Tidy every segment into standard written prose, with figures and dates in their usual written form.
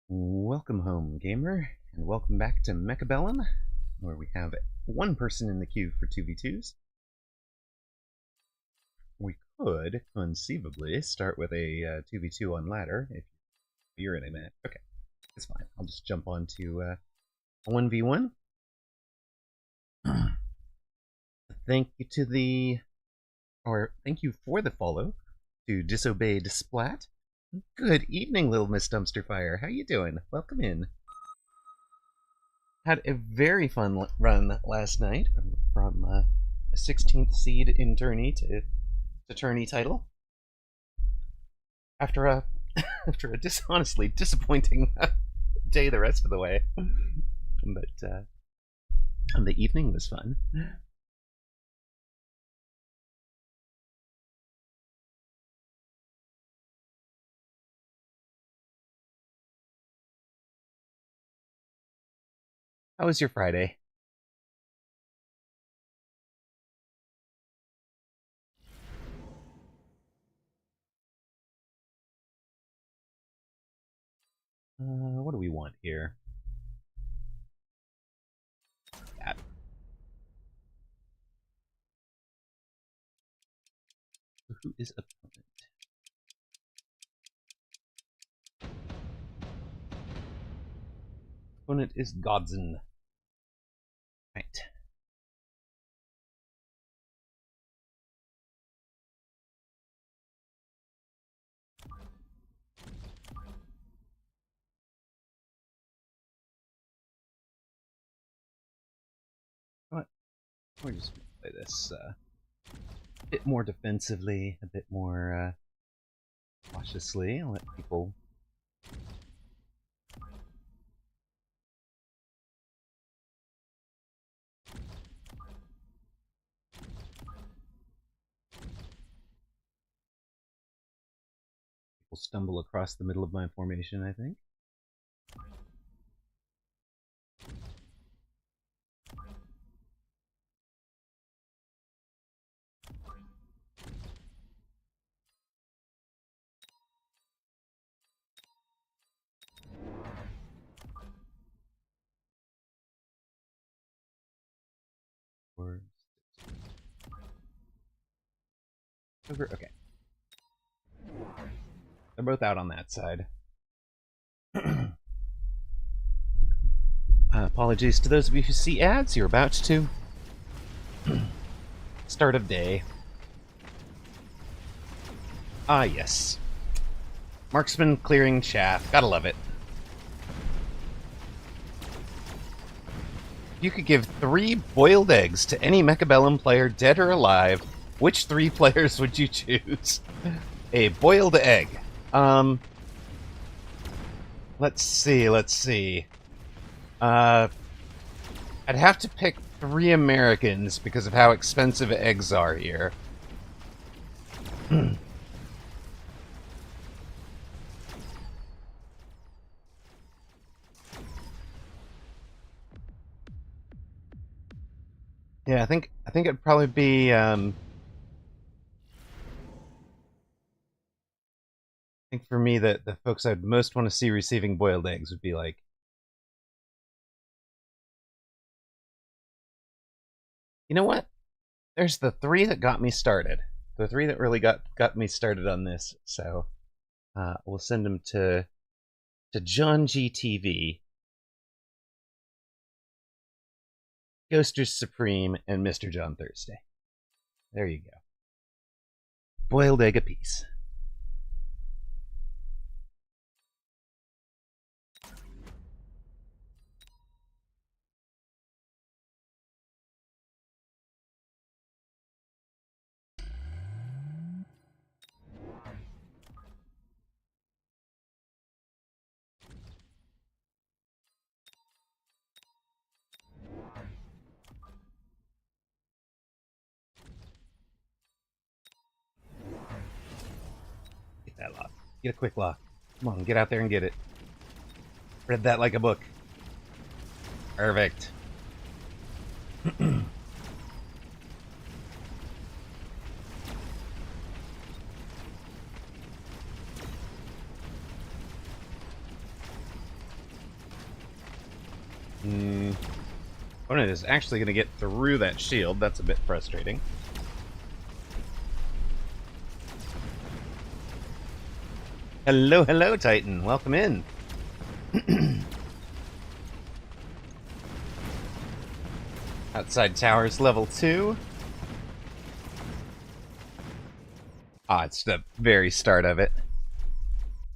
Welcome home, gamer, and welcome back to Mechabellum, where we have one person in the queue for 2v2s. We could, conceivably, start with a 2v2 on ladder, if you're in a match. Okay, it's fine. I'll just jump on to a 1v1. Thank you for the follow to Disobeyed Splat. Good evening, little Miss Dumpsterfire. How you doing? Welcome in. Had a very fun run last night from a 16th seed in tourney to tourney title. After a dishonestly disappointing day the rest of the way, but the evening was fun. How was your Friday? What do we want here? That. Who is opponent? Opponent is Godson. Right. What? We're just gonna play this a bit more defensively, a bit more cautiously. I'll let people stumble across the middle of my formation, I think. Okay. They're both out on that side. Apologies to those of you who see ads. You're about to. Start of day. Ah, yes. Marksman clearing chaff. Gotta love it. You could give 3 boiled eggs to any Mechabellum player, dead or alive. Which 3 players would you choose? A boiled egg. Let's see. I'd have to pick 3 Americans because of how expensive eggs are here. Yeah, I think it'd probably be I think for me that the folks I'd most want to see receiving boiled eggs would be like you know what? There's the 3 that got me started. The 3 that really got me started on this. So we'll send them to John GTV, Ghosters Supreme, and Mr. John Thursday. There you go. Boiled egg apiece. Get that lock. Get a quick lock. Come on, get out there and get it. Read that like a book. Perfect. Opponent is actually going to get through that shield. That's a bit frustrating. Hello, hello, Titan. Welcome in. Outside towers level 2. Ah, it's the very start of it.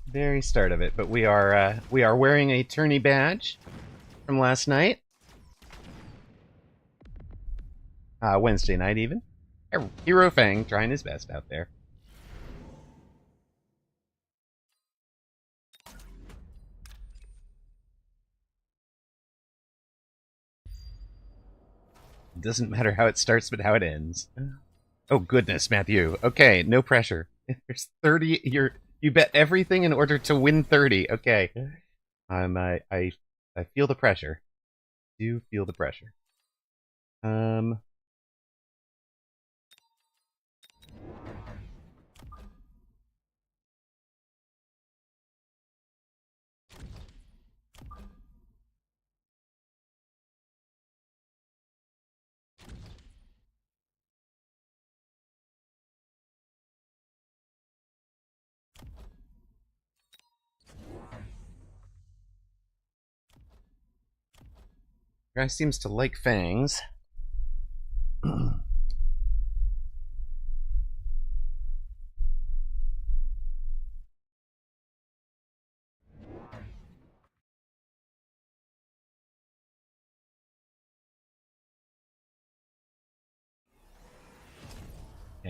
Very start of it. But we are wearing a tourney badge from last night. Wednesday night even. Hero Fang trying his best out there. It doesn't matter how it starts, but how it ends. Oh goodness, Matthew. Okay, no pressure. There's 30. You bet everything in order to win 30. Okay. I feel the pressure. Do feel the pressure. Guy seems to like fangs. And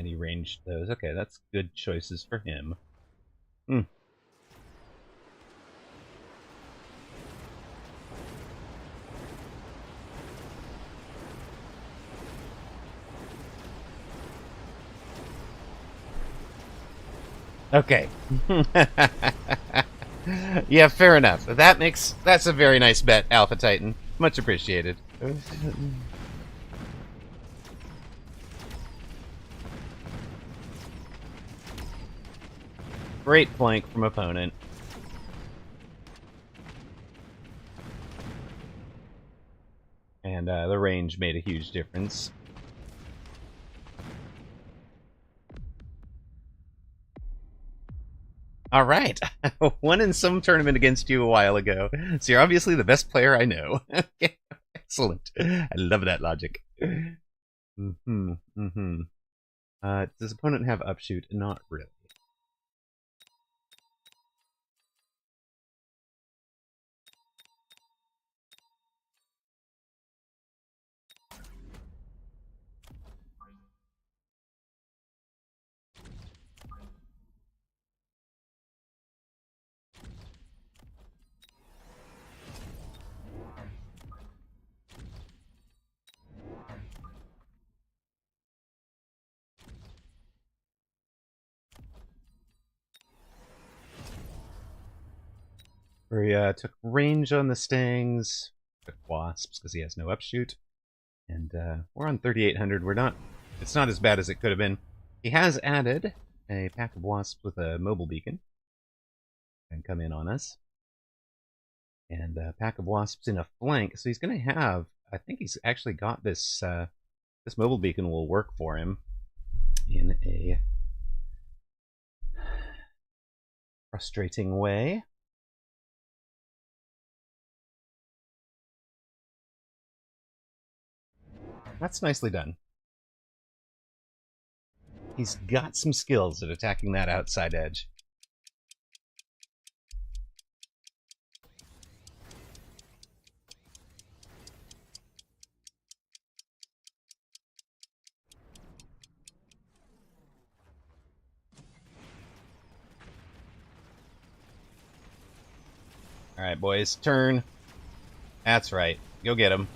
he ranged those. Okay, that's good choices for him. Okay. Yeah, fair enough. That's a very nice bet, Alpha Titan. Much appreciated. Great flank from opponent. And the range made a huge difference. All right. Won in some tournament against you a while ago. So you're obviously the best player I know. Okay. Excellent. I love that logic. Does opponent have upshoot? Not really. We took range on the stings, took wasps because he has no upshoot, and we're on 3,800. It's not as bad as it could have been. He has added a pack of wasps with a mobile beacon and come in on us, and a pack of wasps in a flank. So he's going to have. I think he's actually got this. This mobile beacon will work for him in a frustrating way. That's nicely done. He's got some skills at attacking that outside edge. Alright, boys. Turn. That's right. Go get him.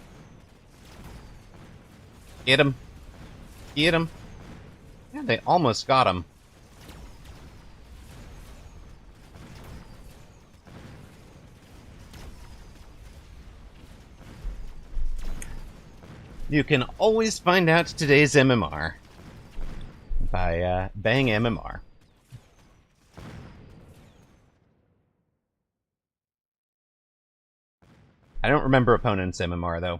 Get him. Get him. Yeah, they almost got him. You can always find out today's MMR by Bang MMR. I don't remember opponent's MMR, though.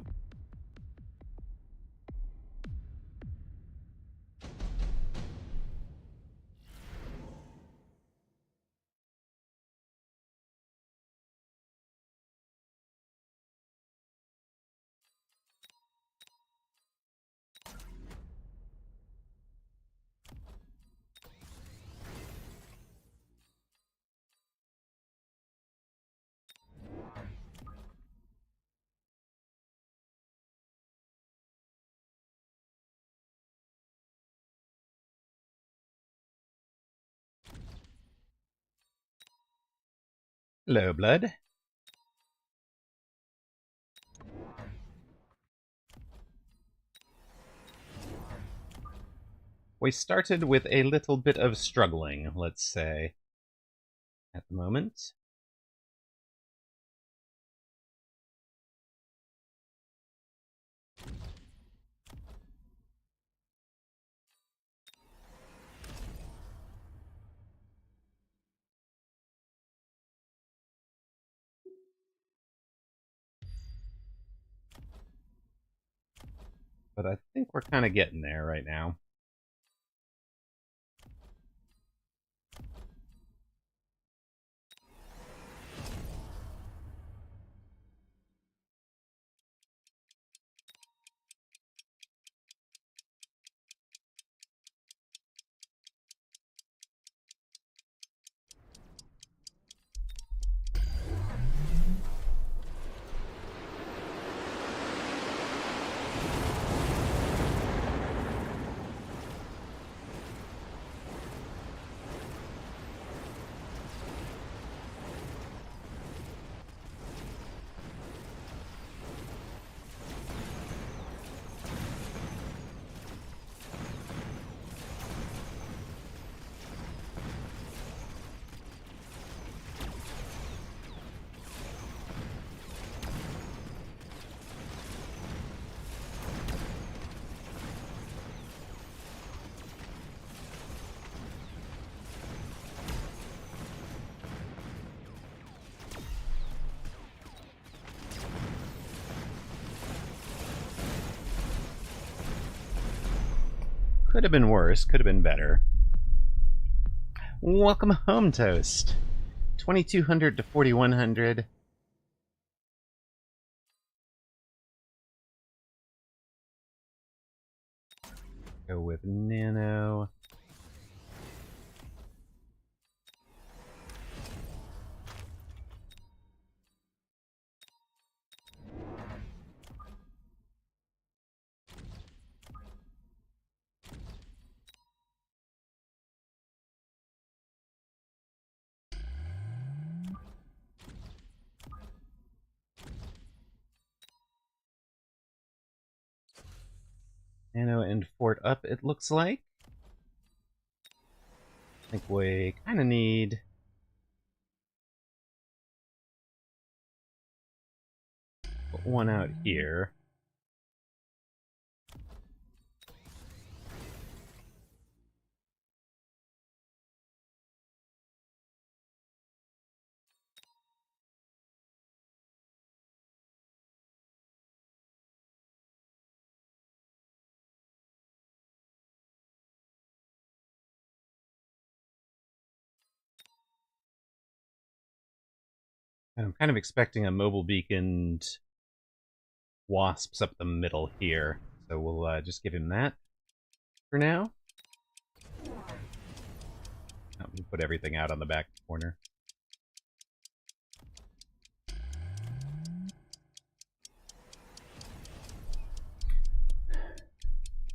Hello, Blood. We started with a little bit of struggling, let's say, at the moment. But I think we're kind of getting there right now. Could have been worse, could have been better. Welcome home, Toast. 2200 to 4100. Go with Nano. Nano and Fort up, it looks like. I think we kind of need... put one out here. And I'm kind of expecting a mobile beaconed wasps up the middle here. So we'll just give him that for now. Let me put everything out on the back corner.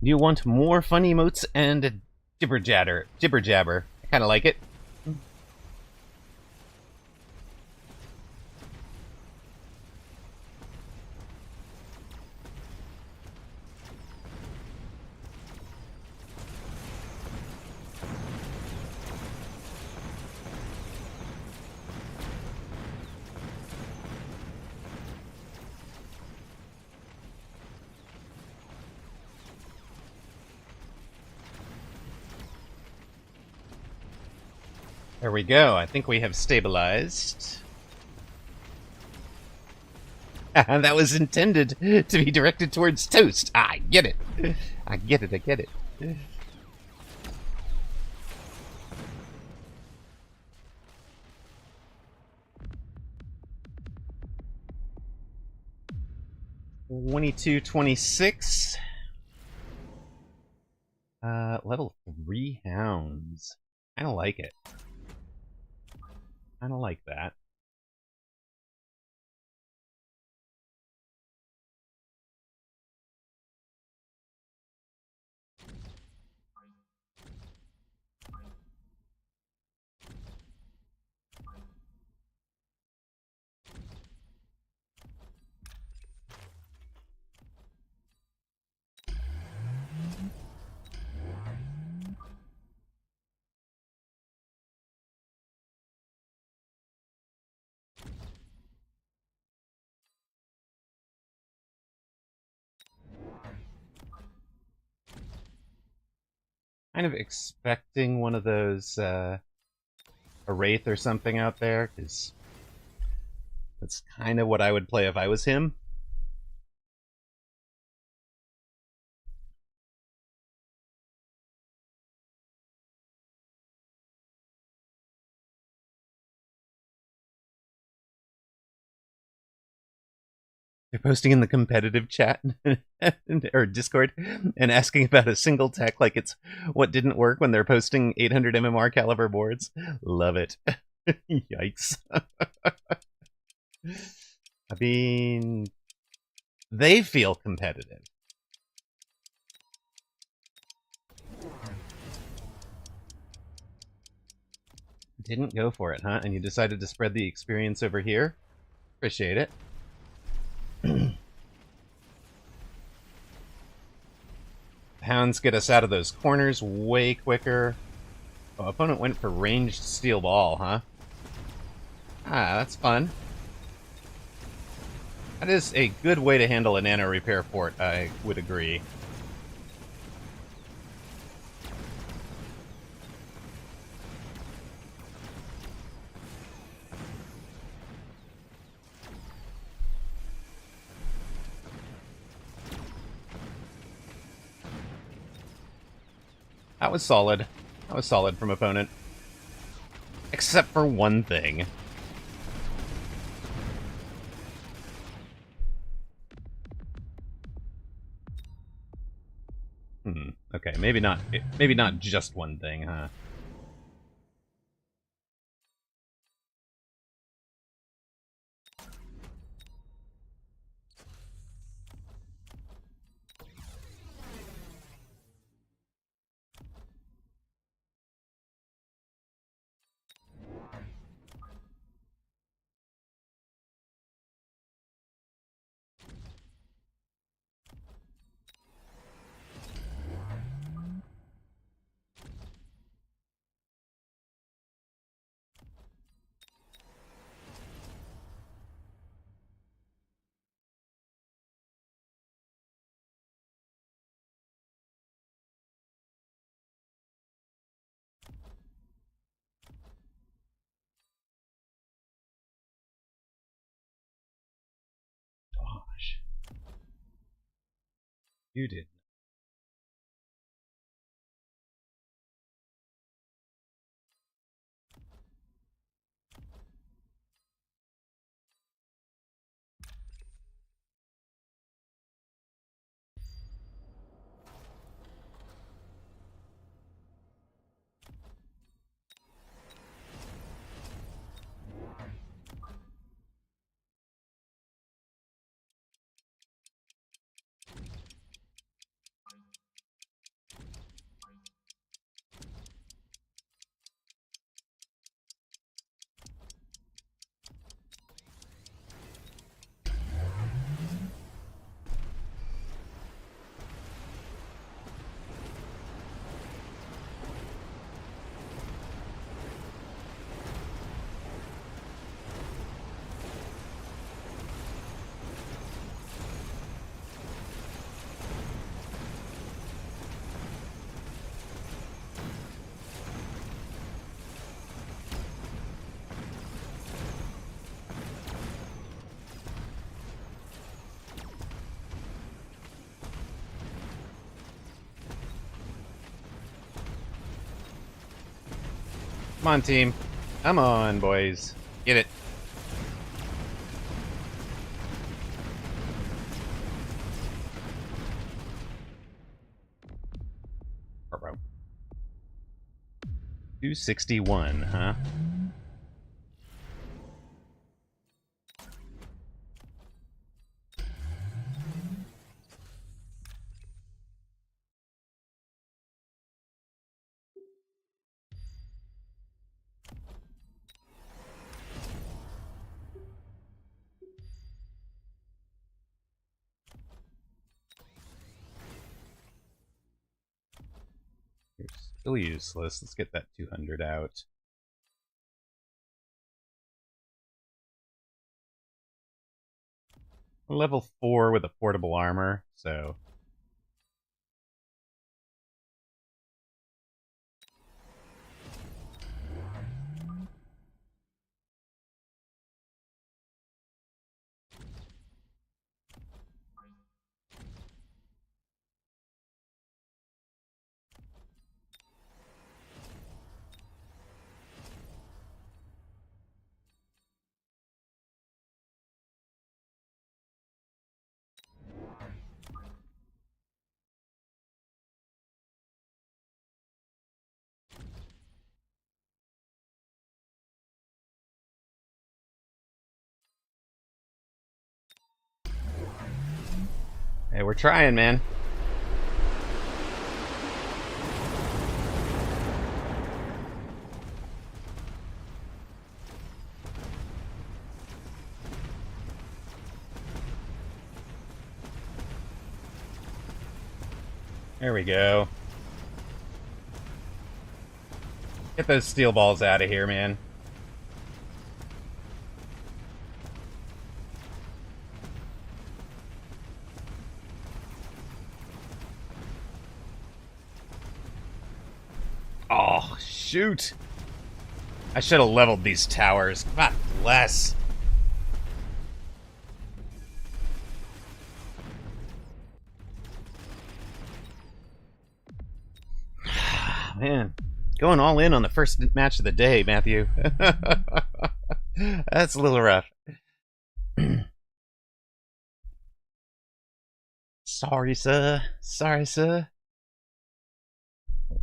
Do you want more fun emotes and jibber jabber? I kind of like it. There we go. I think we have stabilized. That was intended to be directed towards toast. I get it. I get it. I get it. $22.26. Level 3 hounds. Kinda like it. Kinda like that. Kind of expecting one of those, a Wraith or something out there, because that's kind of what I would play if I was him. They're posting in the competitive chat or Discord and asking about a single tech like it's what didn't work when they're posting 800 MMR caliber boards. Love it. Yikes. I mean, they feel competitive. Didn't go for it, huh? And you decided to spread the experience over here? Appreciate it. Hounds get us out of those corners way quicker. Oh, opponent went for ranged steel ball, huh? Ah, that's fun. That is a good way to handle a nano repair fort, I would agree. That was solid. That was solid from opponent. Except for one thing. Okay, maybe not just one thing, huh? Gosh. You did. Come on, team. Come on, boys. Get it. Bro. 261, huh? You're still useless. Let's get that 200 out. Level 4 with a portable armor, so... Hey, we're trying, man. There we go. Get those steel balls out of here, man. Oh, shoot. I should have leveled these towers. God bless. Man, going all in on the first match of the day, Matthew. That's a little rough. Sorry, sir. Sorry, sir. We'll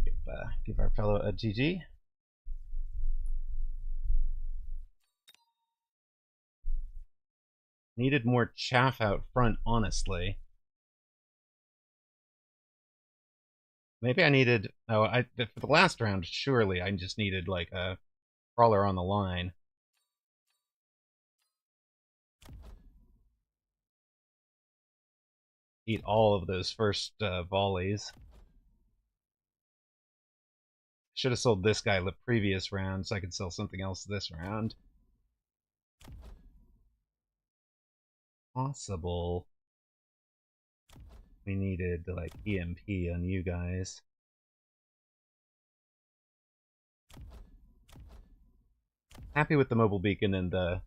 give our fellow a GG. Needed more chaff out front, honestly. Maybe I needed... Oh, for the last round, surely I just needed, like, a crawler on the line. Eat all of those first volleys. Should have sold this guy the previous round so I could sell something else this round. Possible. We needed, like, EMP on you guys. Happy with the mobile beacon and the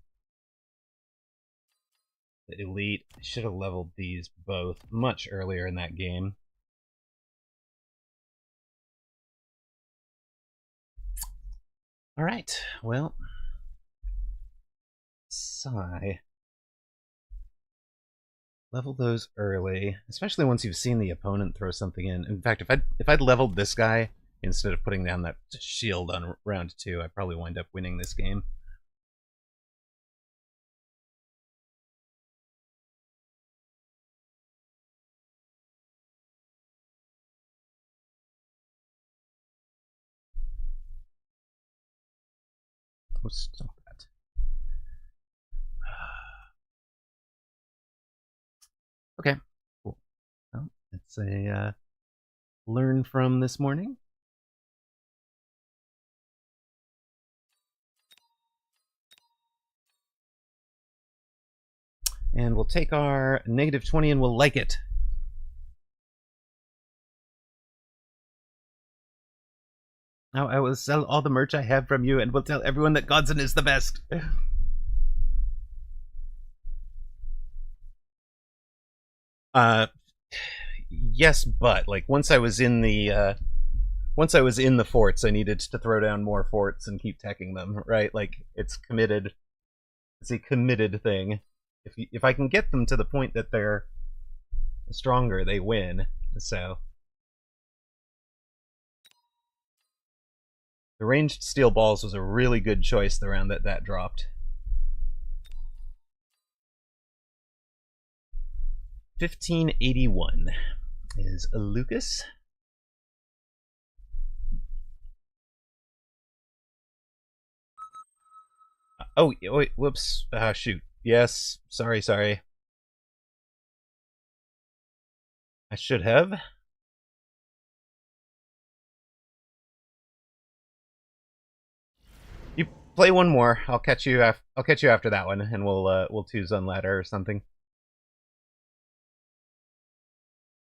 elite. Should have leveled these both much earlier in that game. Alright, well... Sigh. Level those early, especially once you've seen the opponent throw something in. In fact, if I'd leveled this guy instead of putting down that shield on round 2, I'd probably wind up winning this game. Oh, stop that. Okay, cool. Well, it's a learn from this morning. And we'll take our -20 and we'll like it. Now I will sell all the merch I have from you and will tell everyone that Godson is the best. Yes, but like once I was in the once I was in the forts, I needed to throw down more forts and keep teching them, right? Like, it's committed. It's a committed thing. If I can get them to the point that they're stronger, they win. So the ranged steel balls was a really good choice the round that dropped. 1581 is Lucas. Oh, wait, whoops. Shoot. Yes, sorry. I should have. You play one more. I'll catch you after that one, and we'll twos on ladder or something.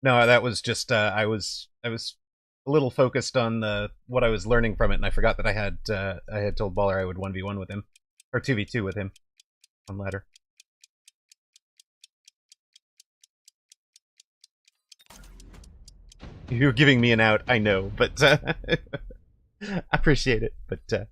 No, that was just I was a little focused on what I was learning from it, and I forgot that I had told Baller I would 1v1 with him, or 2v2 with him on ladder. You're giving me an out, I know, but I appreciate it. But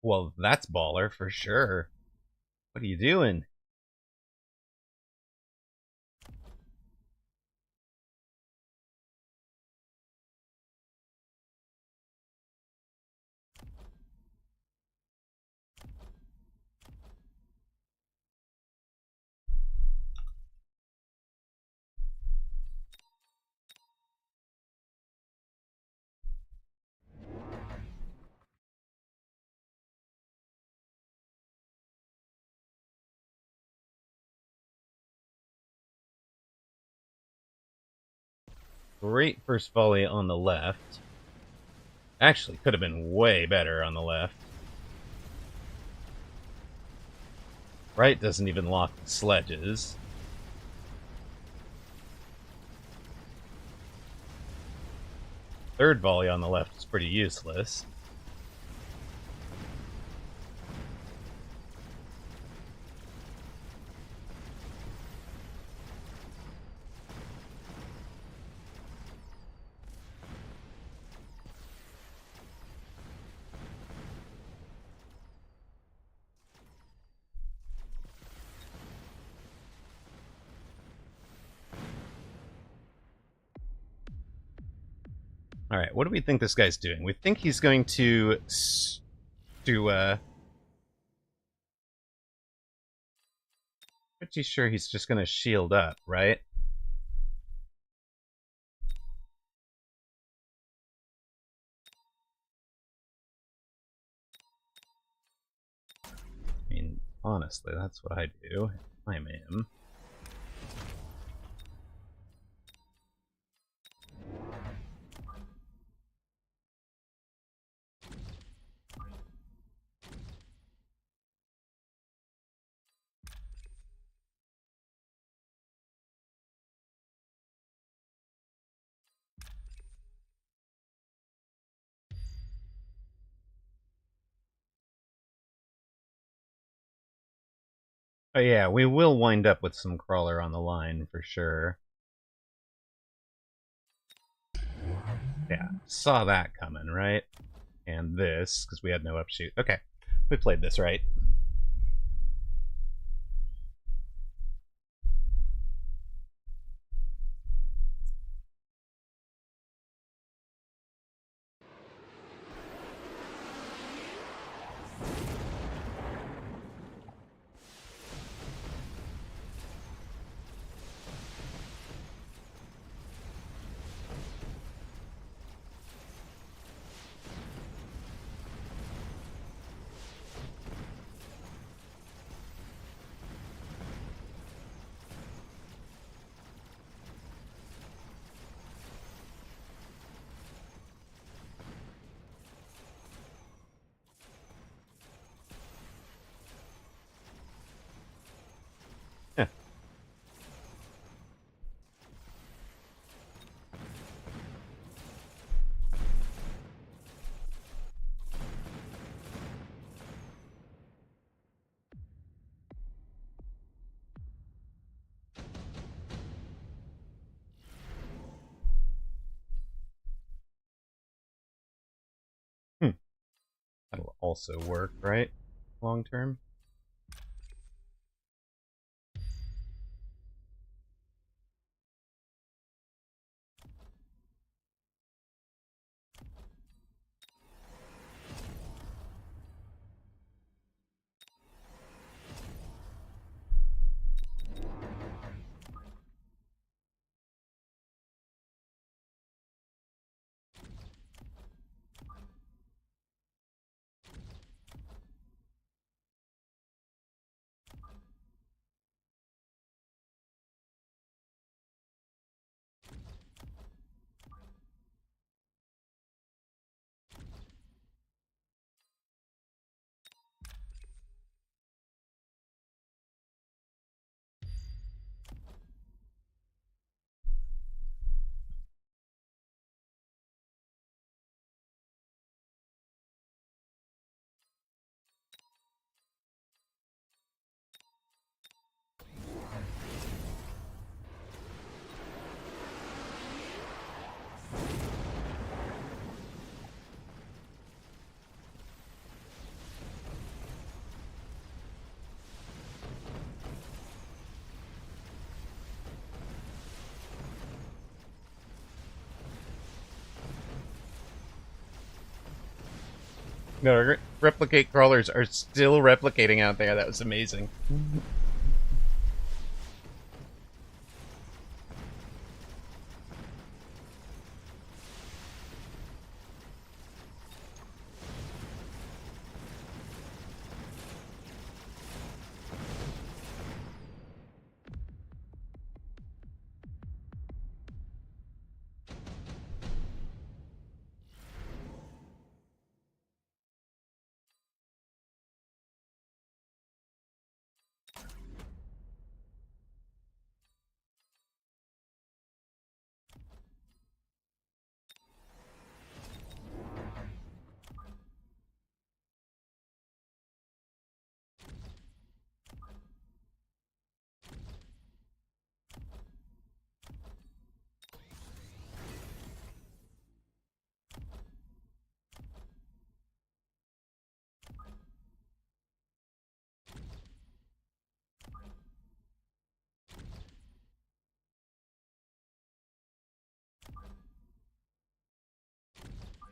well, that's Baller for sure. What are you doing? Great first volley on the left. Actually, could have been way better on the left. Right doesn't even lock the sledges. Third volley on the left is pretty useless. Alright, what do we think this guy's doing? We think he's going to pretty sure he's just gonna shield up, right? I mean, honestly, that's what I do. I'm him. Oh yeah, we will wind up with some crawler on the line for sure. Yeah, saw that coming, right? And this, because we had no upshoot. Okay, we played this right. also work, right? Long term. No, replicate crawlers are still replicating out there. That was amazing.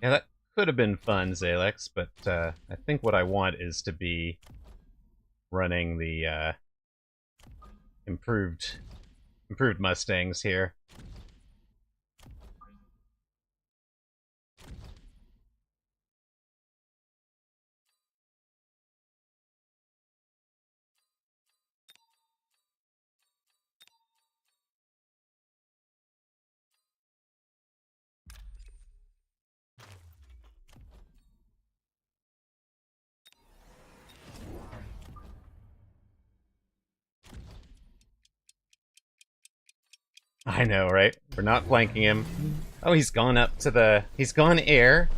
Yeah, that could have been fun, Zalex, but I think what I want is to be running the improved Mustangs here. I know, right? We're not flanking him. Oh, he's gone up to the... He's gone air.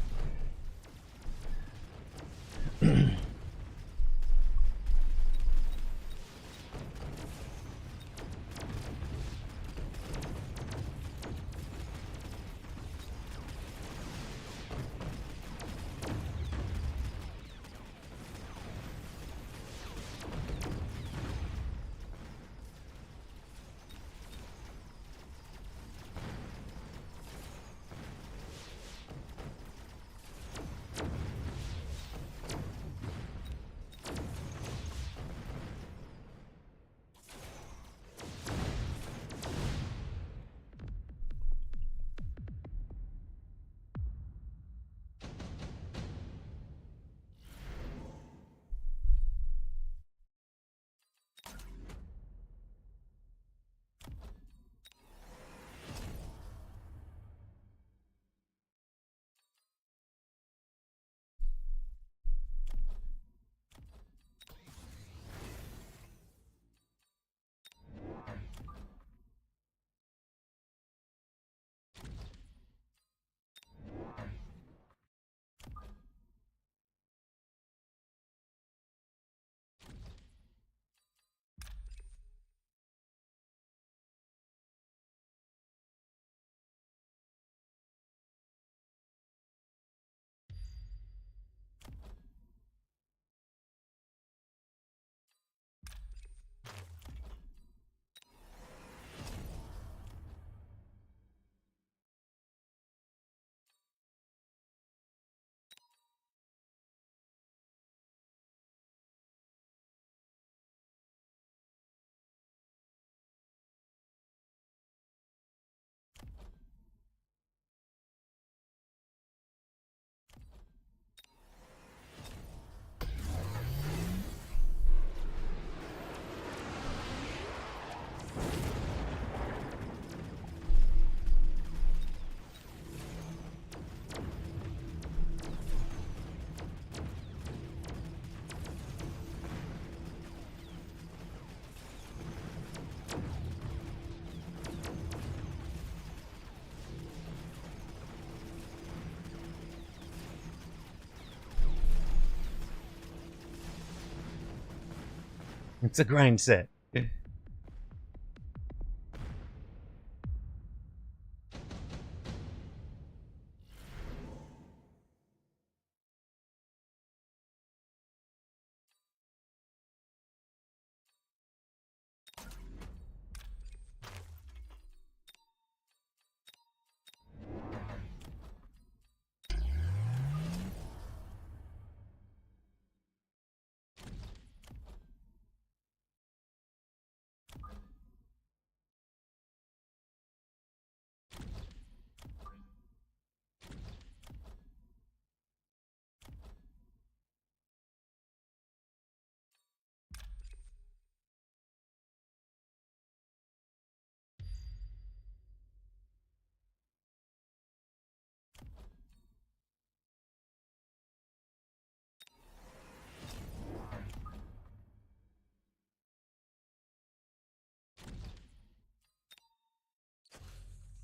It's a grind set.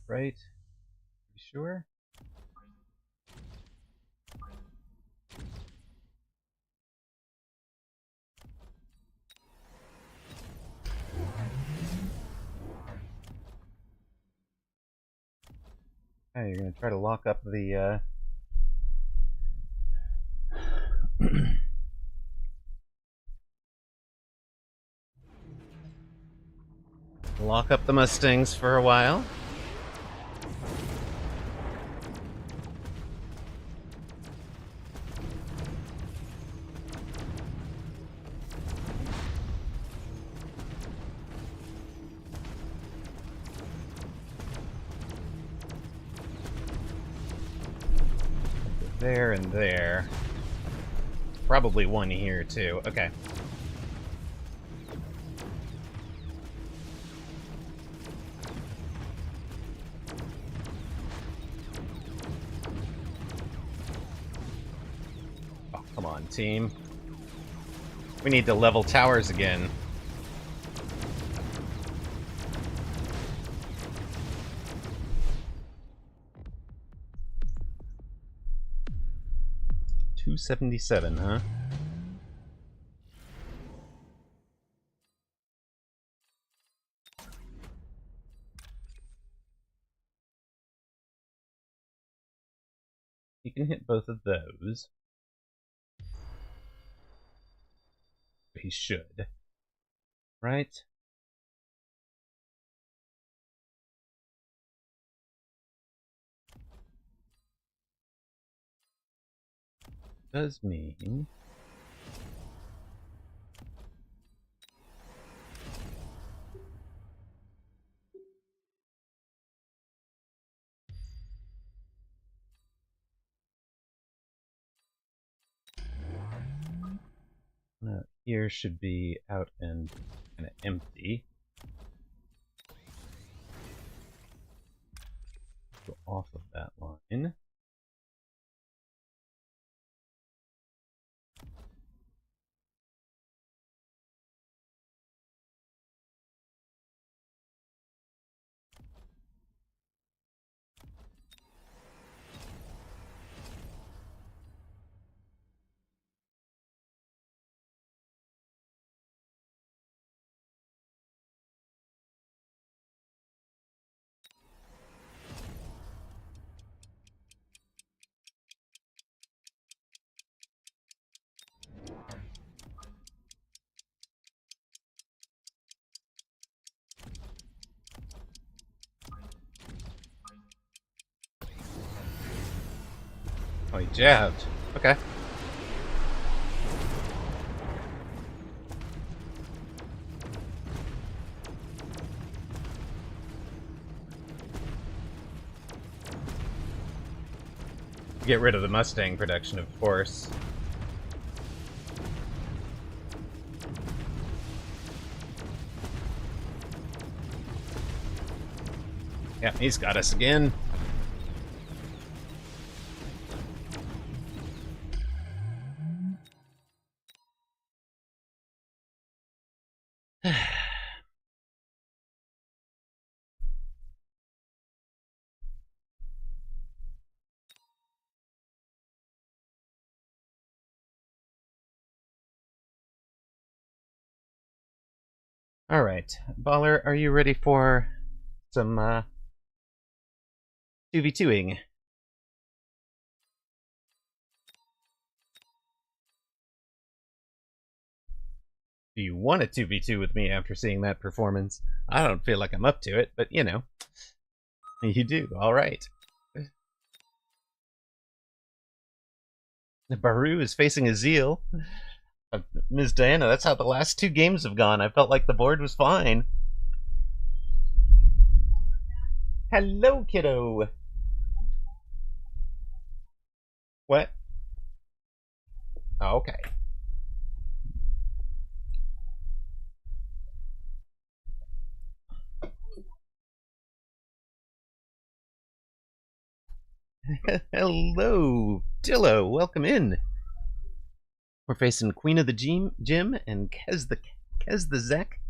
Right? You sure? Hey, you're gonna try to lock up the, lock up the Mustangs for a while. There and there. Probably one here, too. Okay. Oh, come on, team. We need to level towers again. $277, huh? You can hit both of those. He should. Right? Does mean... here should be out and kind of empty. Go off of that line. Oh, he jabbed. Okay. Get rid of the Mustang production, of course. Yeah, he's got us again. Alright, Baller, are you ready for some 2v2ing? Do you want a 2v2 with me after seeing that performance? I don't feel like I'm up to it, but you know. You do, alright. Baru is facing Azeel. Ms. Diana, that's how the last 2 games have gone. I felt like the board was fine. Hello, kiddo! What? Oh, okay. Hello, Dillo. Welcome in. We're facing Queen of the Gym and Kez the Zek.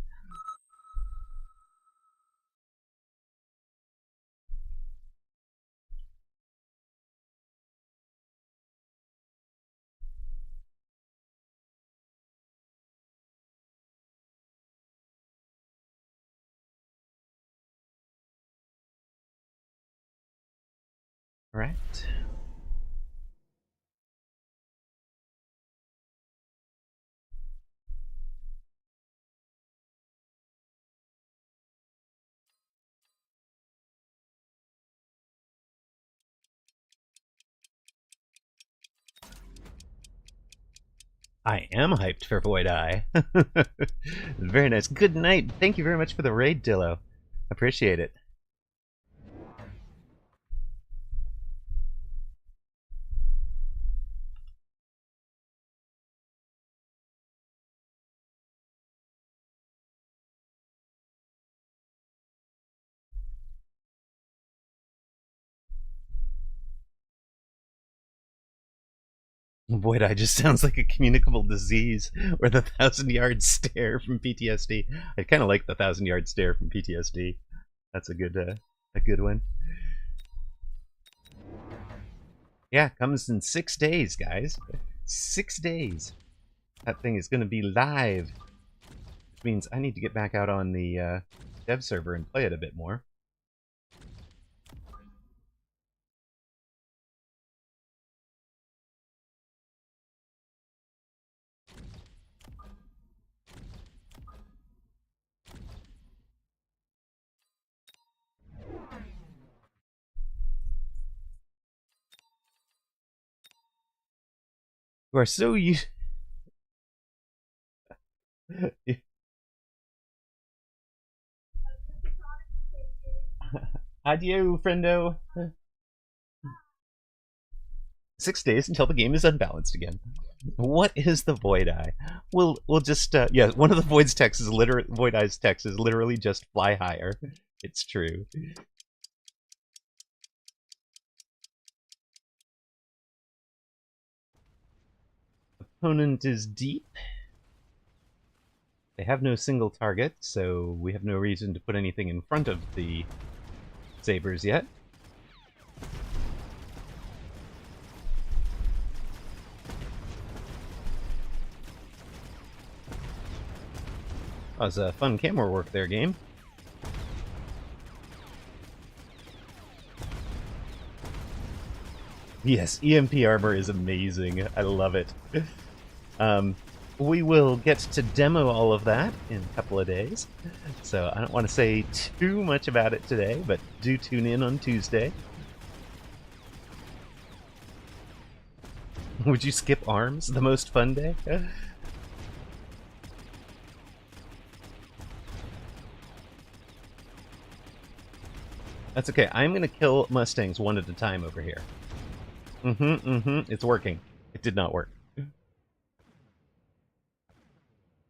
All right. I am hyped for Void Eye. Very nice. Good night. Thank you very much for the raid, Dillo. Appreciate it. Void Eye just sounds like a communicable disease, or the 1,000-yard stare from PTSD. I kind of like the 1,000-yard stare from PTSD. That's a good one. Yeah, comes in 6 days, guys. 6 days. That thing is going to be live, which means I need to get back out on the dev server and play it a bit more. You are so used. Adieu, friendo. 6 days until the game is unbalanced again. What is the Void Eye? We'll just yeah. One of the Void Eye's texts is literally just fly higher. It's true. Opponent is deep. They have no single target, so we have no reason to put anything in front of the Sabers yet. That was a fun camera work there, game. Yes, EMP armor is amazing. I love it. We will get to demo all of that in a couple of days. So I don't want to say too much about it today, but do tune in on Tuesday. Would you skip ARMS, the most fun day? That's okay. I'm going to kill Mustangs one at a time over here. It's working. It did not work.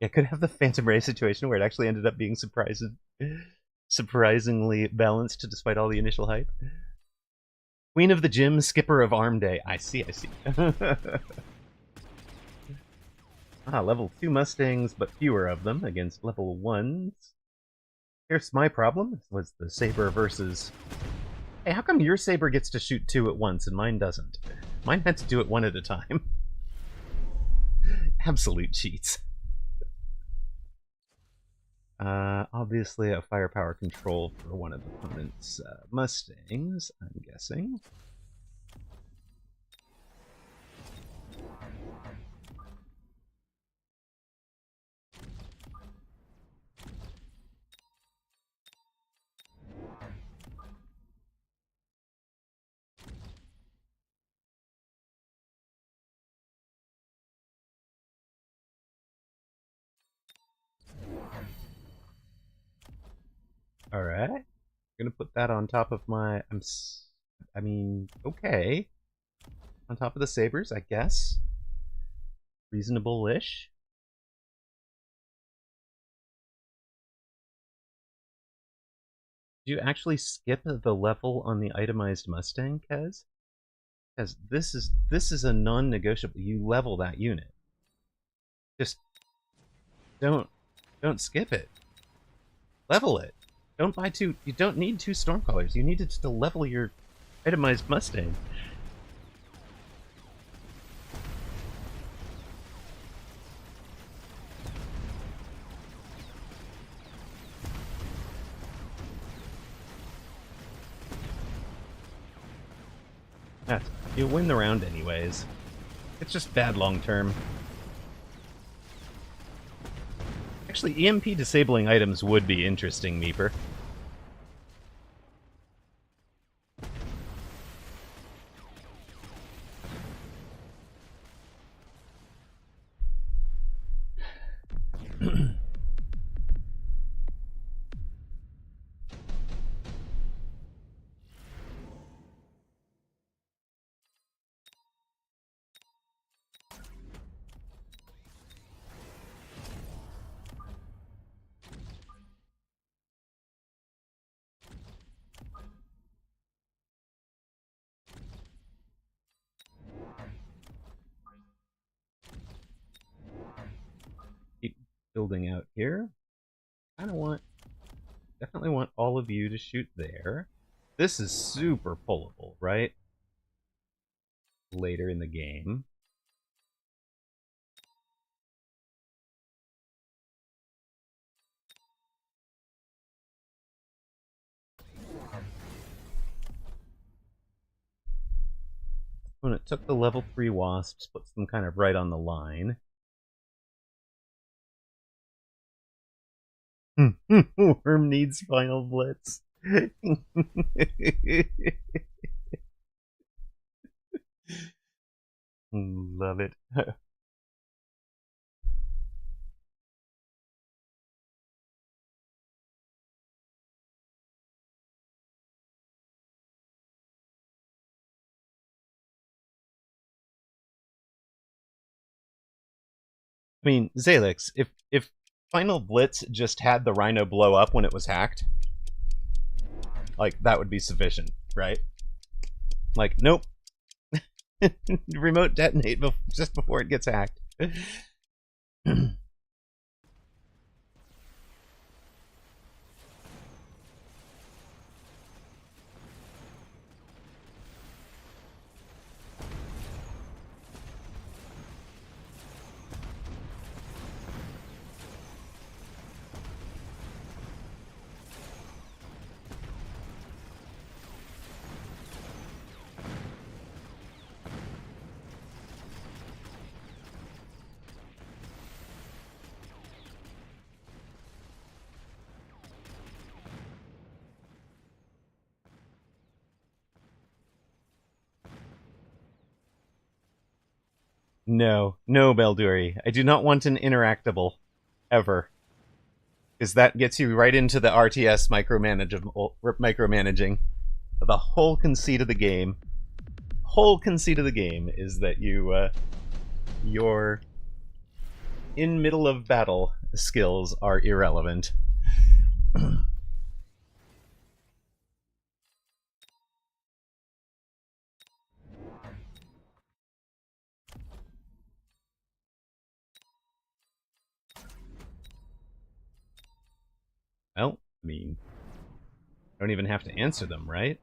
Yeah, could have the Phantom Ray situation where it actually ended up being surprisingly balanced despite all the initial hype. Queen of the Gym, Skipper of Arm Day. I see. Level 2 Mustangs, but fewer of them against level 1s. Here's my problem, was the Saber versus... Hey, how come your Saber gets to shoot 2 at once and mine doesn't? Mine had to do it 1 at a time. Absolute cheats. Obviously a firepower control for one of the opponent's Mustangs, I'm guessing. Alright. I'm gonna put that on top of my... I mean, okay. On top of the sabers, I guess. Reasonable-ish. Did you actually skip the level on the itemized Mustang, Kez? Because this is a non-negotiable. You level that unit. Just don't skip it. Level it. Don't buy two. You don't need two Stormcallers. You need to level your itemized Mustang. You'll win the round anyways. It's just bad long term. Actually, EMP disabling items would be interesting, Meeper. Keep building out here. Definitely want all of you to shoot there. This is super pullable, right? Later in the game. When it took the level 3 wasps, puts them kind of right on the line. Worm needs final blitz. Love it. I mean, Zalix, if Final Blitz just had the Rhino blow up when it was hacked, like, that would be sufficient, right? Like, nope. Remote detonate just before it gets hacked. No, Belduri. I do not want an interactable. Ever. Because that gets you right into the RTS micromanaging. The whole conceit of the game. Is that your in middle of battle skills are irrelevant. Well, I mean, I don't even have to answer them, right?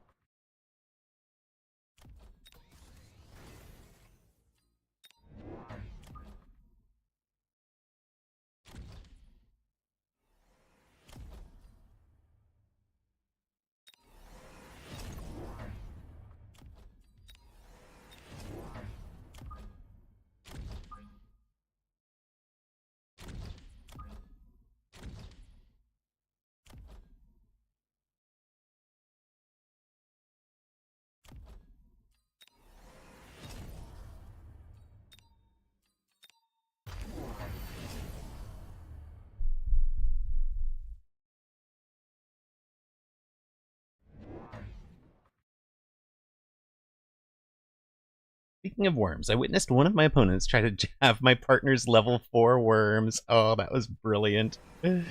Speaking of worms, I witnessed one of my opponents try to have my partner's level 4 worms. Oh, that was brilliant. You're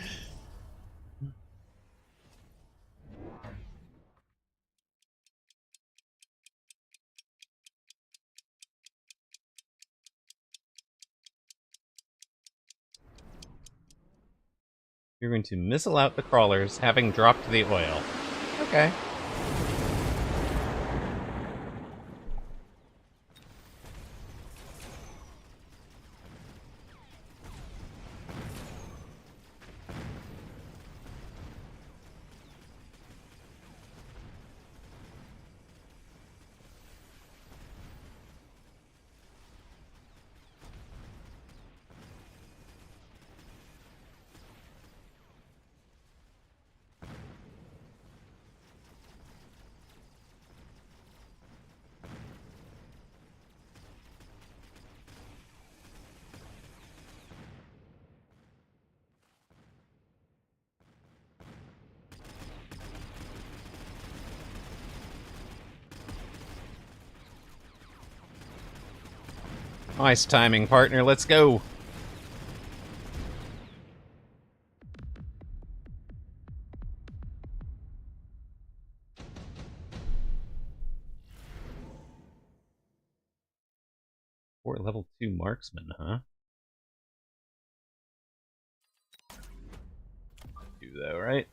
going to missile out the crawlers, having dropped the oil. Okay. Nice timing, partner. Let's go. For level 2 marksman, huh? Do though, right?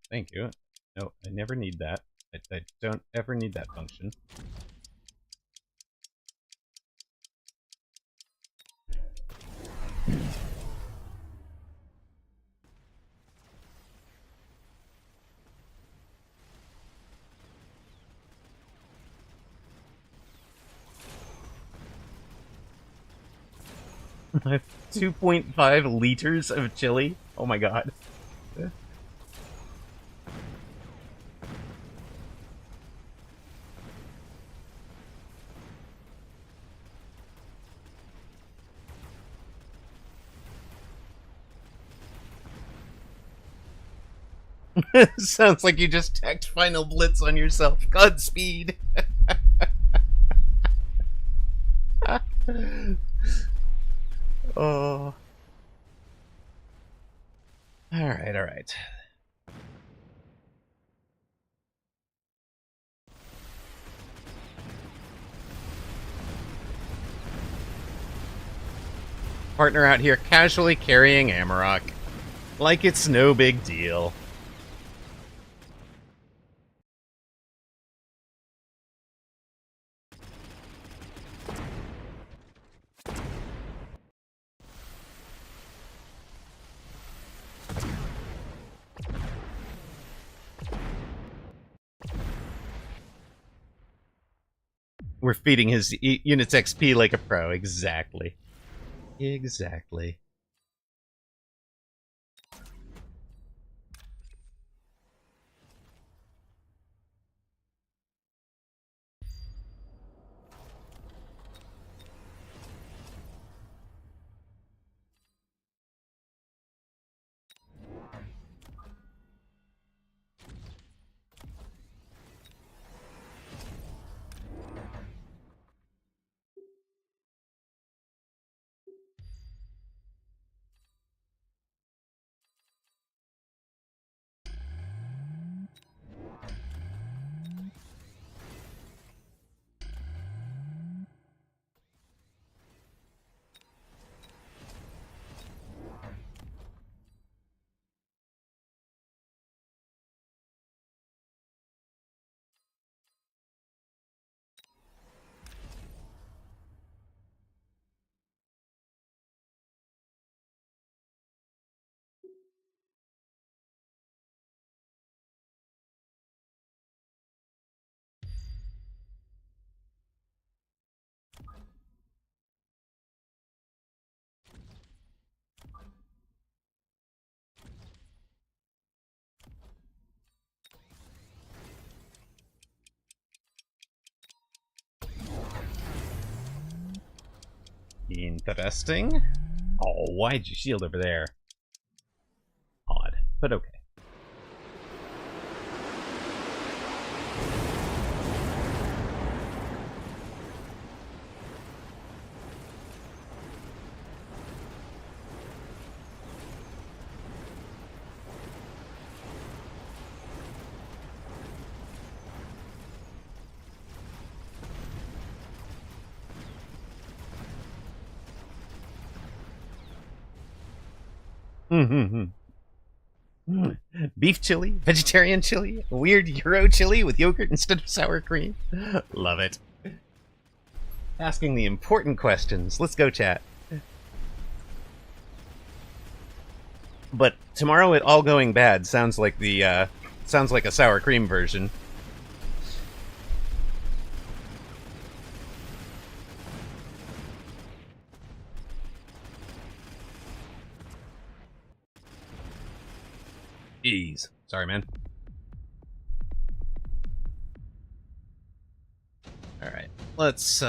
Thank you. No, I never need that. I don't ever need that function. I have 2.5 liters of chili. Oh my god. Sounds like you just tacked Final Blitz on yourself. Godspeed. Oh. Alright, alright. Partner out here casually carrying Amarok. Like it's no big deal. We're feeding his units XP like a pro. Exactly. Exactly. Interesting. Oh, why'd you shield over there? Odd, but okay. Beef chili, vegetarian chili, weird Euro chili with yogurt instead of sour cream. Love it. Asking the important questions. Let's go, chat. But tomorrow it all going bad sounds like the sounds like a sour cream version. Jeez. Sorry, man. Alright. Let's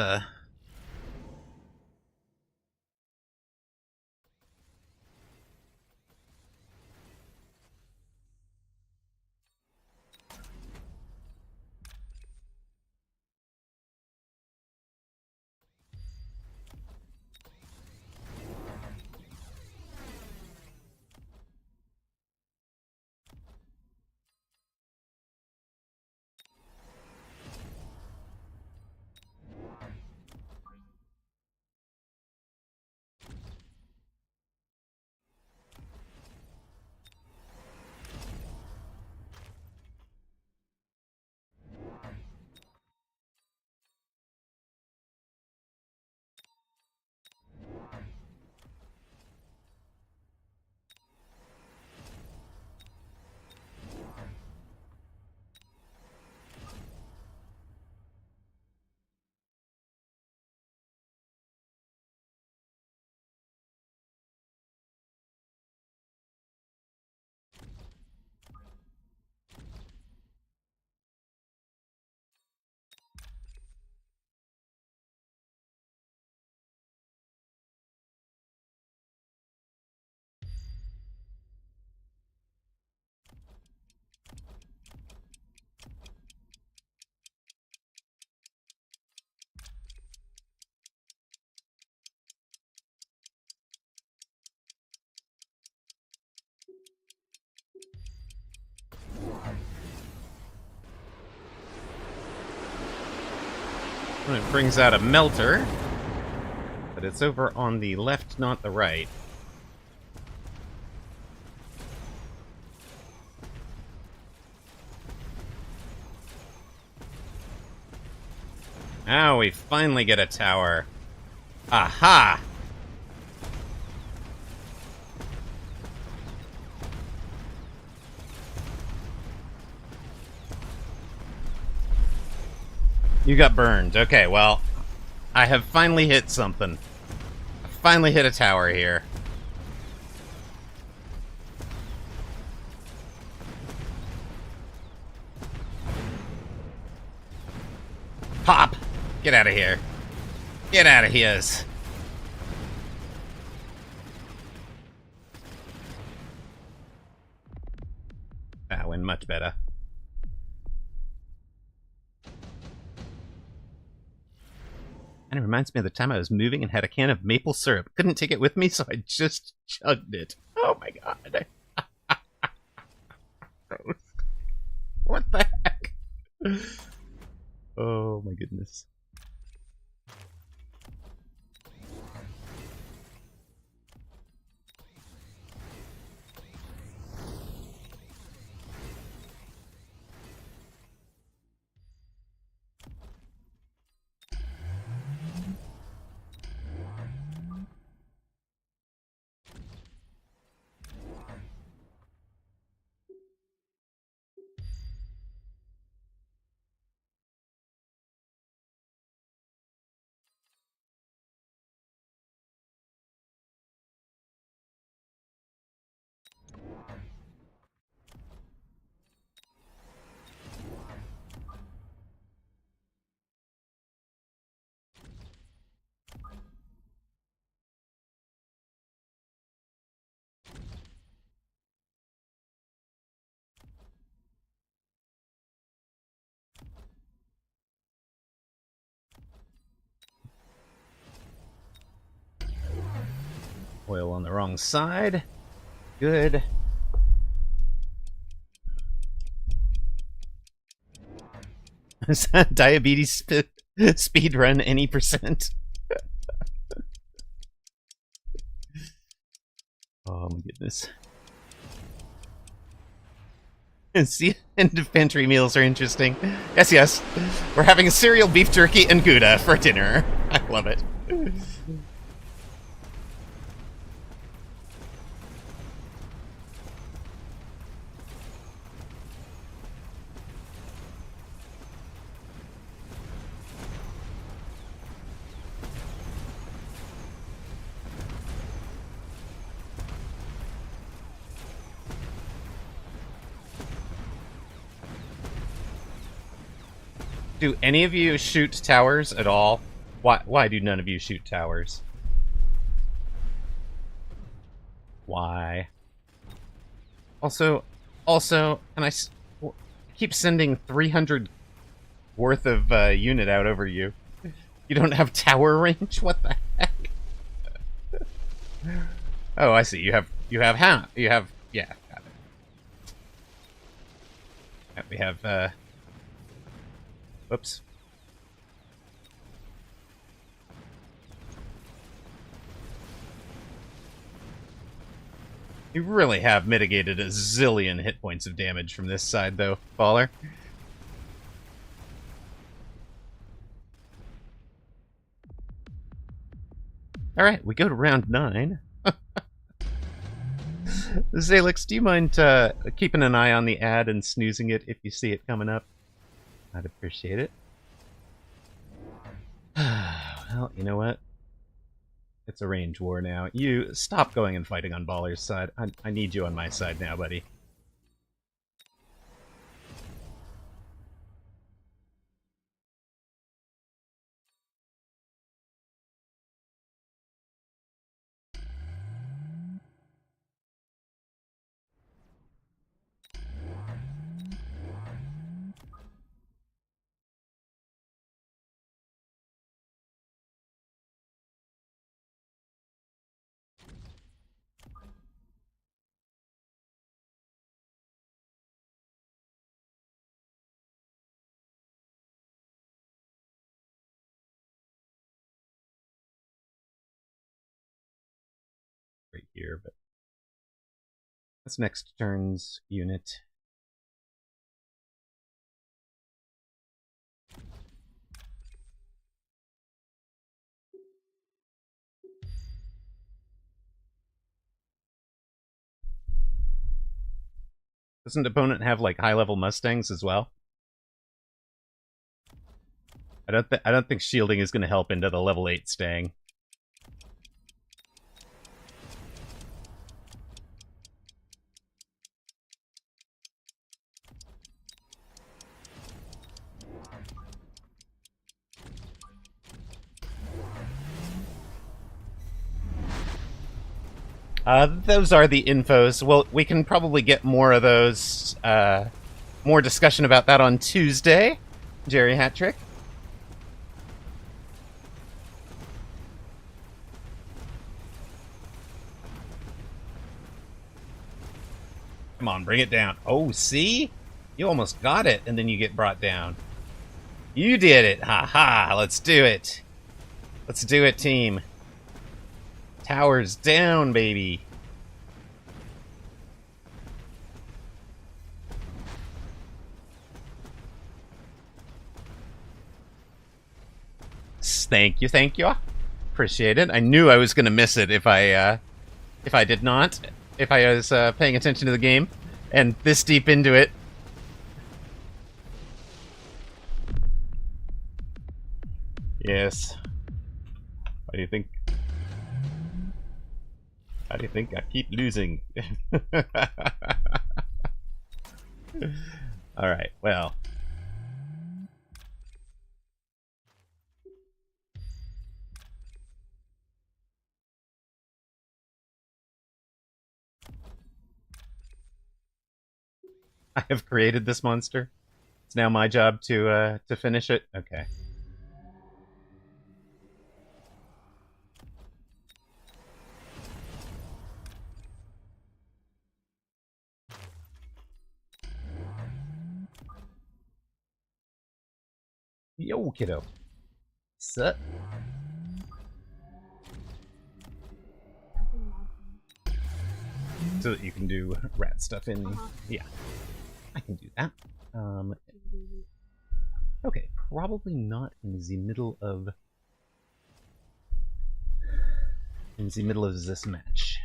it brings out a melter, but it's over on the left, not the right. Now we finally get a tower. Aha! You got burned. Okay, well, I have finally hit something. I finally hit a tower here. Pop! Get out of here. Get out of here. That went much better. And it reminds me of the time I was moving and had a can of maple syrup. Couldn't take it with me, so I just chugged it. Oh my god. What the heck? Oh my goodness. Oil on the wrong side. Good. Diabetes speed run any percent. Oh my goodness. See, infantry meals are interesting. Yes, yes. We're having cereal, beef jerky, and Gouda for dinner. I love it. Do any of you shoot towers at all? Why do none of you shoot towers? Why? Also, can I keep sending 300 worth of unit out over you? You don't have tower range? What the heck? Oh, I see. You have yeah, got it. We have whoops. You really have mitigated a zillion hit points of damage from this side, though, Baller. Alright, we go to round 9. Zalix, do you mind keeping an eye on the ad and snoozing it if you see it coming up? I'd appreciate it. Well, you know what? It's a range war now. You stop going and fighting on Baller's side. I need you on my side now, buddy. Right here, but that's next turn's unit. Doesn't opponent have like high-level Mustangs as well? I don't think shielding is going to help into the level 8 staying. Those are the infos. Well, we can probably get more of those, more discussion about that on Tuesday. Jerry Hattrick. Come on, bring it down. Oh, see? You almost got it, and then you get brought down. You did it! Ha-ha! Let's do it! Let's do it, team. Towers down, baby! Thank you, thank you. Appreciate it. I knew I was going to miss it if I did not. If I was paying attention to the game and this deep into it. Yes. Why do you think? How do you think I keep losing? All right. Well. I have created this monster. It's now my job to finish it. Okay. Yo, kiddo. Sup? So that you can do rat stuff in... Yeah. I can do that. Okay, probably not in the middle of... In the middle of this match.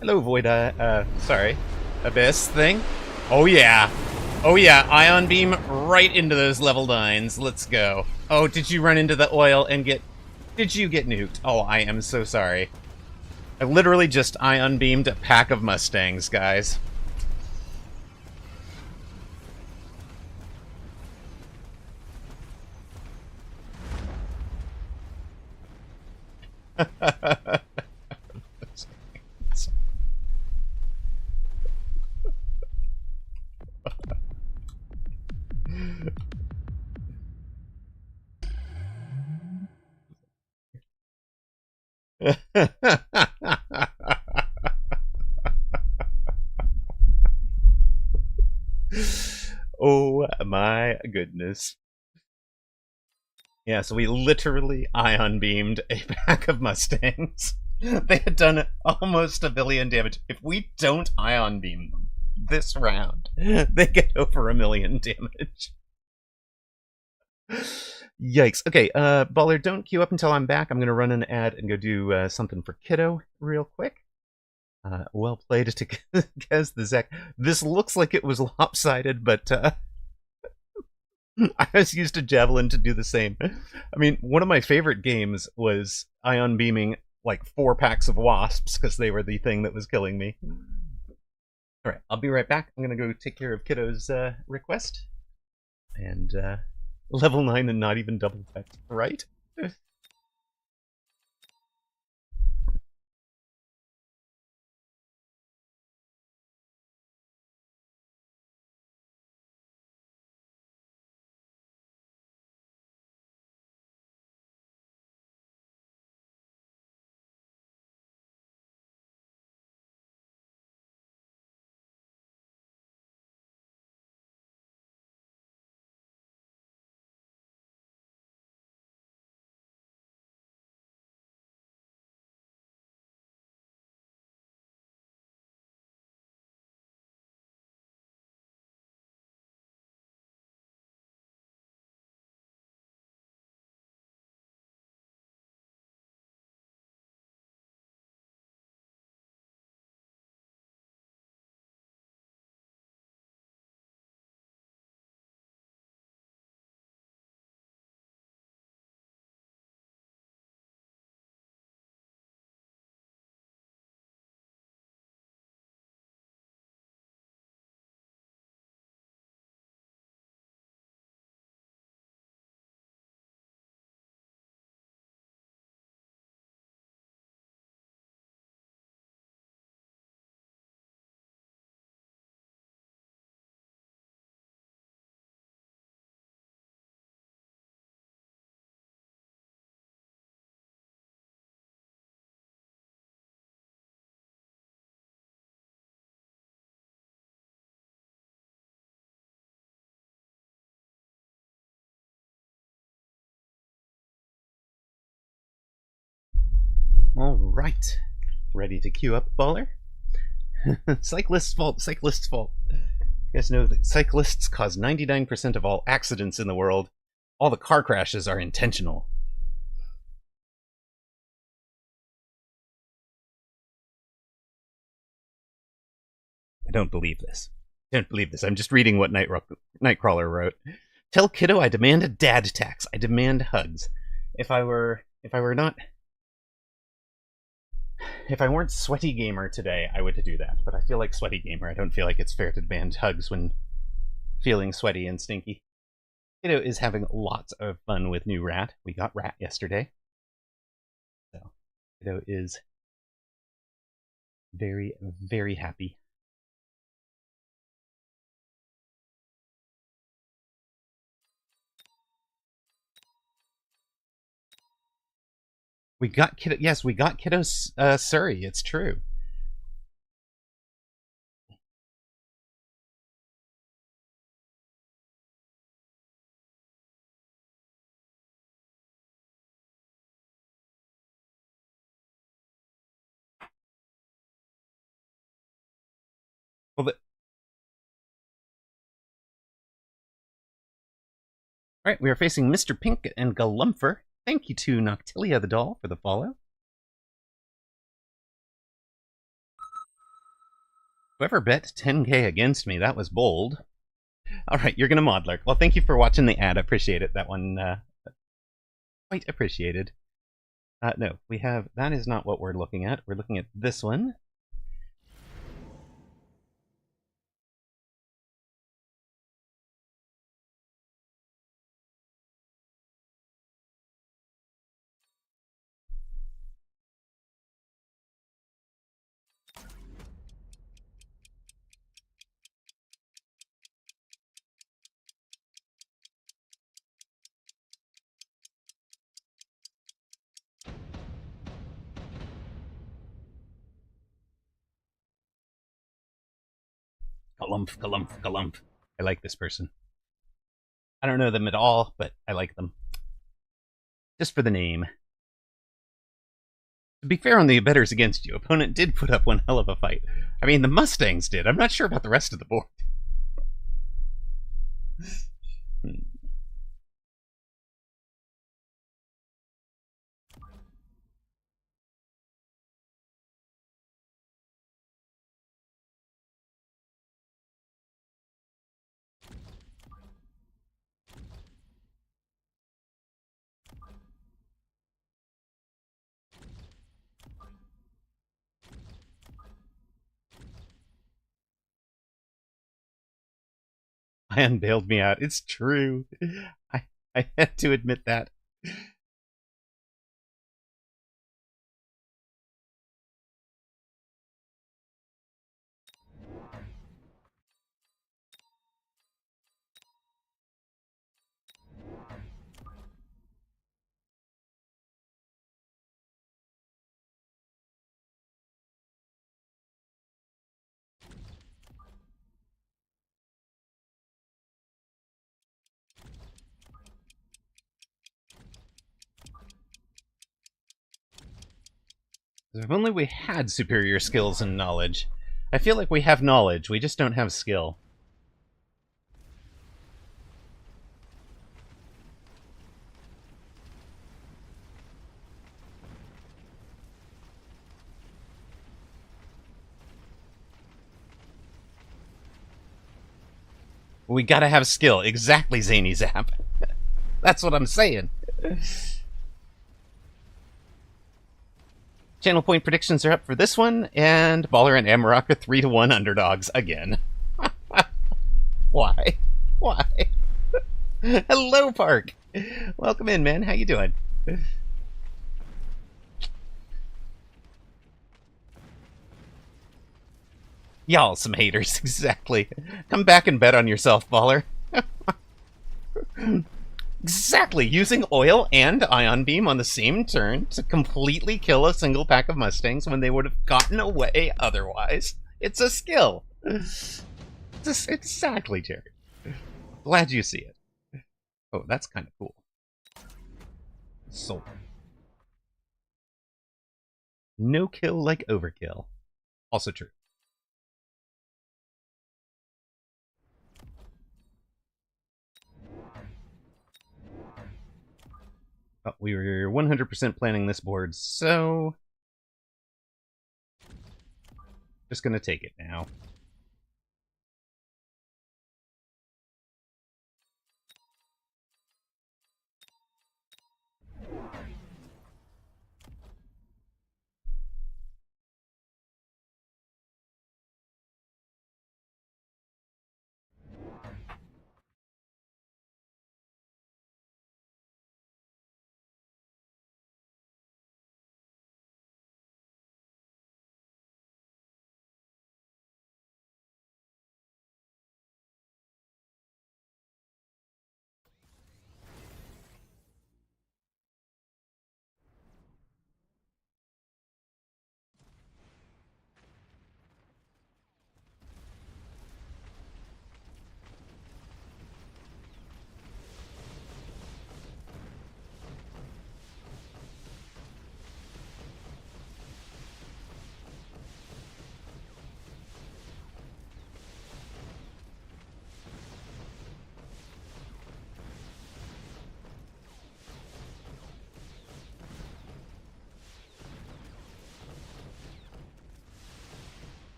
Hello, Void, sorry. Abyss thing? Oh yeah. Oh yeah, Ion Beam right into those level 9s. Let's go. Oh, did you run into the oil and get... Did you get nuked? Oh, I am so sorry. I literally just Ion Beamed a pack of Mustangs, guys. Oh my goodness. Yeah, so we literally Ion Beamed a pack of Mustangs. They had done almost 1 billion damage. If we don't Ion Beam them this round, they get over 1 million damage. Yikes. Okay, Baller, don't queue up until I'm back. I'm going to run an ad and go do something for Kiddo real quick. Well played to Gez the Zek. This looks like it was lopsided, but I was used to Javelin to do the same. I mean, one of my favorite games was Ion Beaming like 4 packs of wasps because they were the thing that was killing me. Alright, I'll be right back. I'm going to go take care of Kiddo's request. And level 9 and not even double effect, right? Alright. Ready to queue up, Baller? Cyclist's fault, cyclist's fault. You guys know that cyclists cause 99% of all accidents in the world. All the car crashes are intentional. I don't believe this. I don't believe this. I'm just reading what Nightcrawler wrote. Tell Kiddo I demand a dad tax. I demand hugs. If I were not... If I weren't Sweaty Gamer today, I would do that. But I feel like Sweaty Gamer. I don't feel like it's fair to demand hugs when feeling sweaty and stinky. Kiddo is having lots of fun with new Rat. We got Rat yesterday. So Kiddo is very, very happy. We got Kiddo. Yes, we got Kiddo Surrey. It's true. Well, all right, we are facing Mr. Pink and Galumfer. Thank you to Noctilia the doll for the follow. Whoever bet 10k against me, that was bold. All right, you're gonna Modlark. Well, thank you for watching the ad. I appreciate it. That one, quite appreciated. No, we have, that is not what we're looking at. We're looking at this one. Galumph, Galumph, Galumph. I like this person. I don't know them at all, but I like them. Just for the name. To be fair on the betters against you, opponent did put up one hell of a fight. I mean, the Mustangs did. I'm not sure about the rest of the board. Ian bailed me out. It's true. I had to admit that. If only we had superior skills and knowledge. I feel like we have knowledge, we just don't have skill. We gotta have skill. Exactly, Zany Zap. That's what I'm saying. Channel point predictions are up for this one, and Baller and Amarok are 3-1 underdogs again. Why? Why? Hello, Park. Welcome in, man. How you doing? Y'all some haters, exactly. Come back and bet on yourself, Baller. Exactly, using oil and ion beam on the same turn to completely kill a single pack of Mustangs when they would have gotten away otherwise. It's a skill. Exactly, Jerry. Glad you see it. Oh, that's kind of cool. So, no kill like overkill. Also true. Oh, we were 100% planning this board, so just gonna take it now.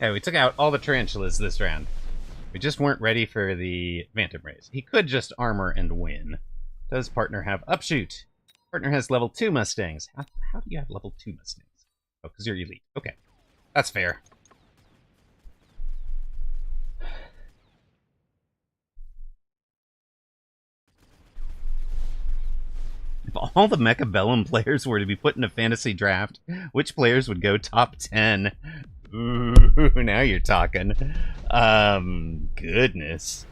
Yeah, we took out all the tarantulas this round. We just weren't ready for the Phantom Rays. He could just armor and win. Does partner have upshoot? Partner has level 2 Mustangs. How do you have level 2 Mustangs? Oh, because you're elite. Okay. That's fair. If all the Mechabellum players were to be put in a fantasy draft, which players would go top 10? Ooh, now you're talking. Goodness.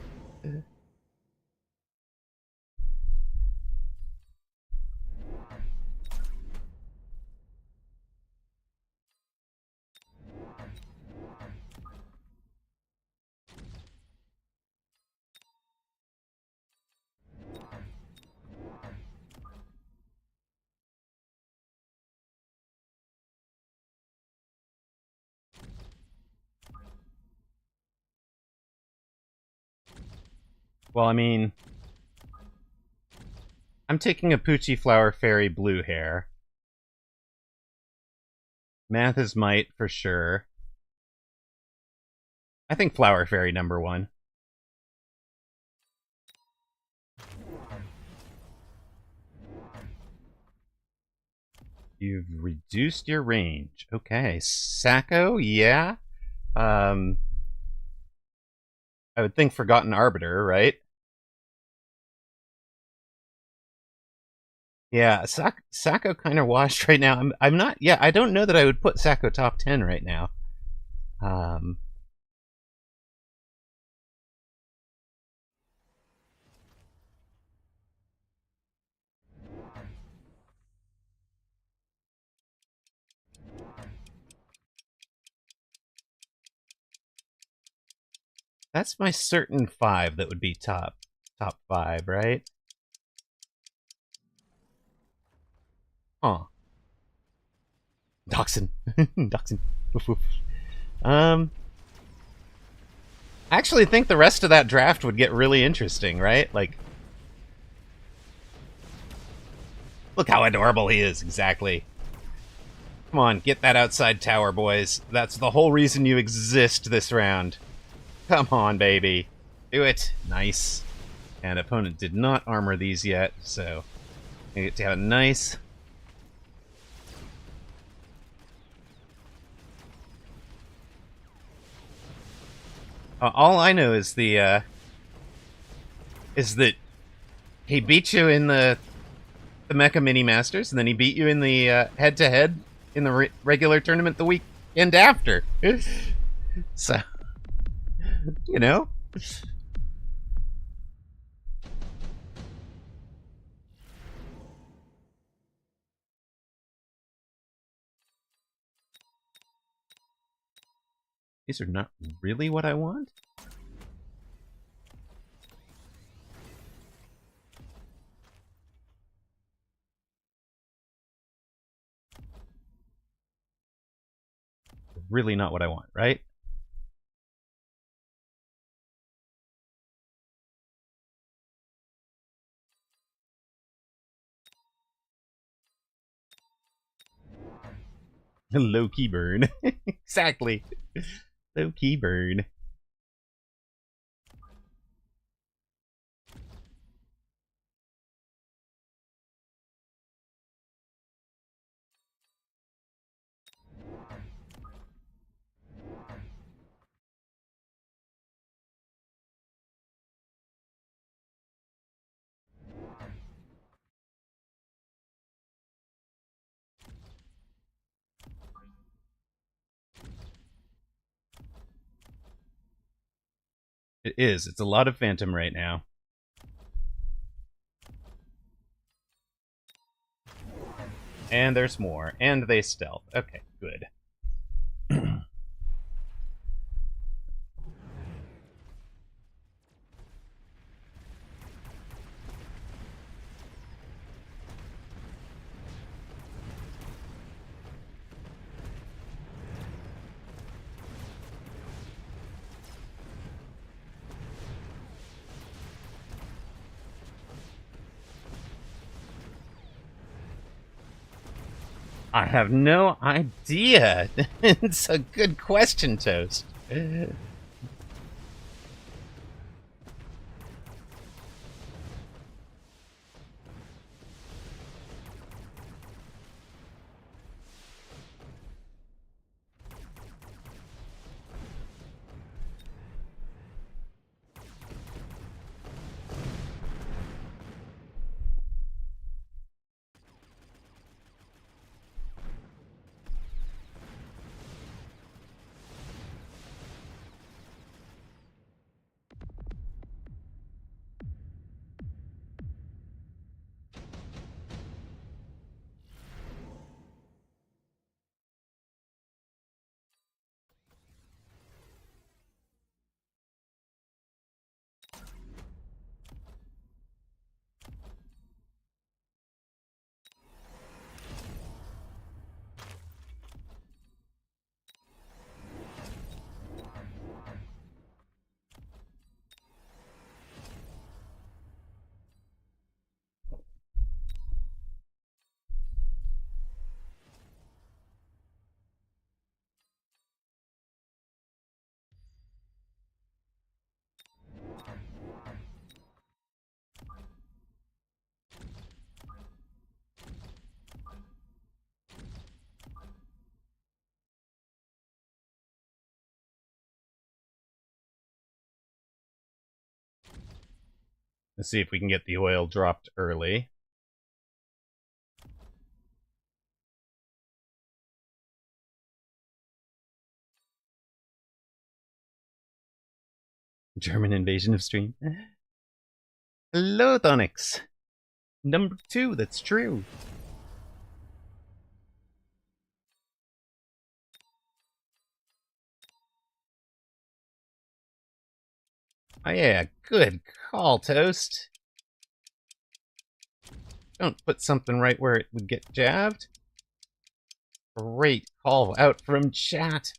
Well, I mean, I'm taking a Poochie Flower Fairy blue hair. Math is might for sure. I think Flower Fairy number 1. You've reduced your range. Okay, Sacco, yeah. I would think Forgotten Arbiter, right? Yeah, Sacco kind of washed right now. I'm not. Yeah, I don't know that I would put Sacco top 10 right now. That's my certain 5 that would be top 5, right? Huh. Dachshund. Dachshund. Woof, woof. I actually think the rest of that draft would get really interesting, right? Like, look how adorable he is, exactly. Come on, get that outside tower, boys. That's the whole reason you exist this round. Come on, baby. Do it. Nice. And opponent did not armor these yet, so you get to have a nice... all I know is the, is that he beat you in the Mecha Mini Masters, and then he beat you in the head-to-head in the regular tournament the weekend after. So, you know. These are not really what I want. Really not what I want, right? Low-key burn. Exactly. Low-key burn. It is. It's a lot of Phantom right now. And there's more. And they stealth. Okay, good. I have no idea. It's a good question, Toast. Let's see if we can get the oil dropped early. German invasion of stream. Hello, Thonix. Number 2, that's true. Oh yeah, good call, Toast. Don't put something right where it would get jabbed. Great call out from chat.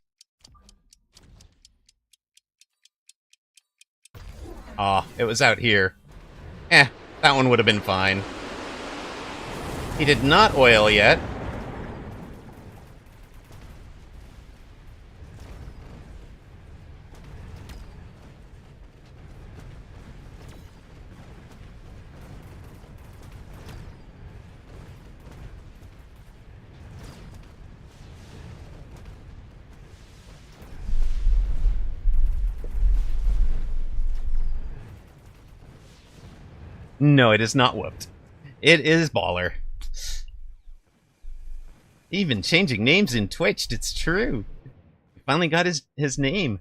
Aw, it was out here. That one would have been fine. He did not oil yet. No, it is not whooped. It is Baller. Even changing names in Twitch, it's true. He finally got his name.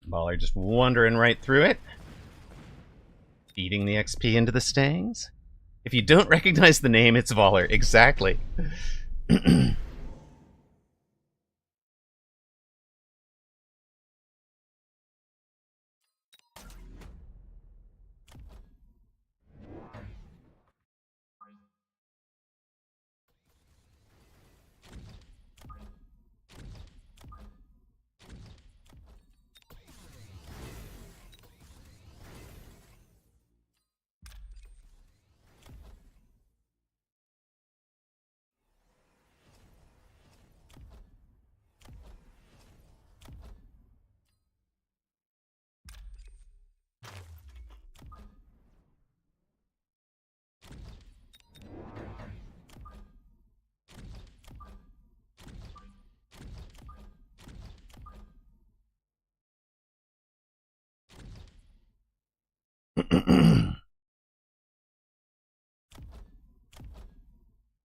Baller just wandering right through it. Feeding the XP into the Stangs. If you don't recognize the name, it's Baller. Exactly.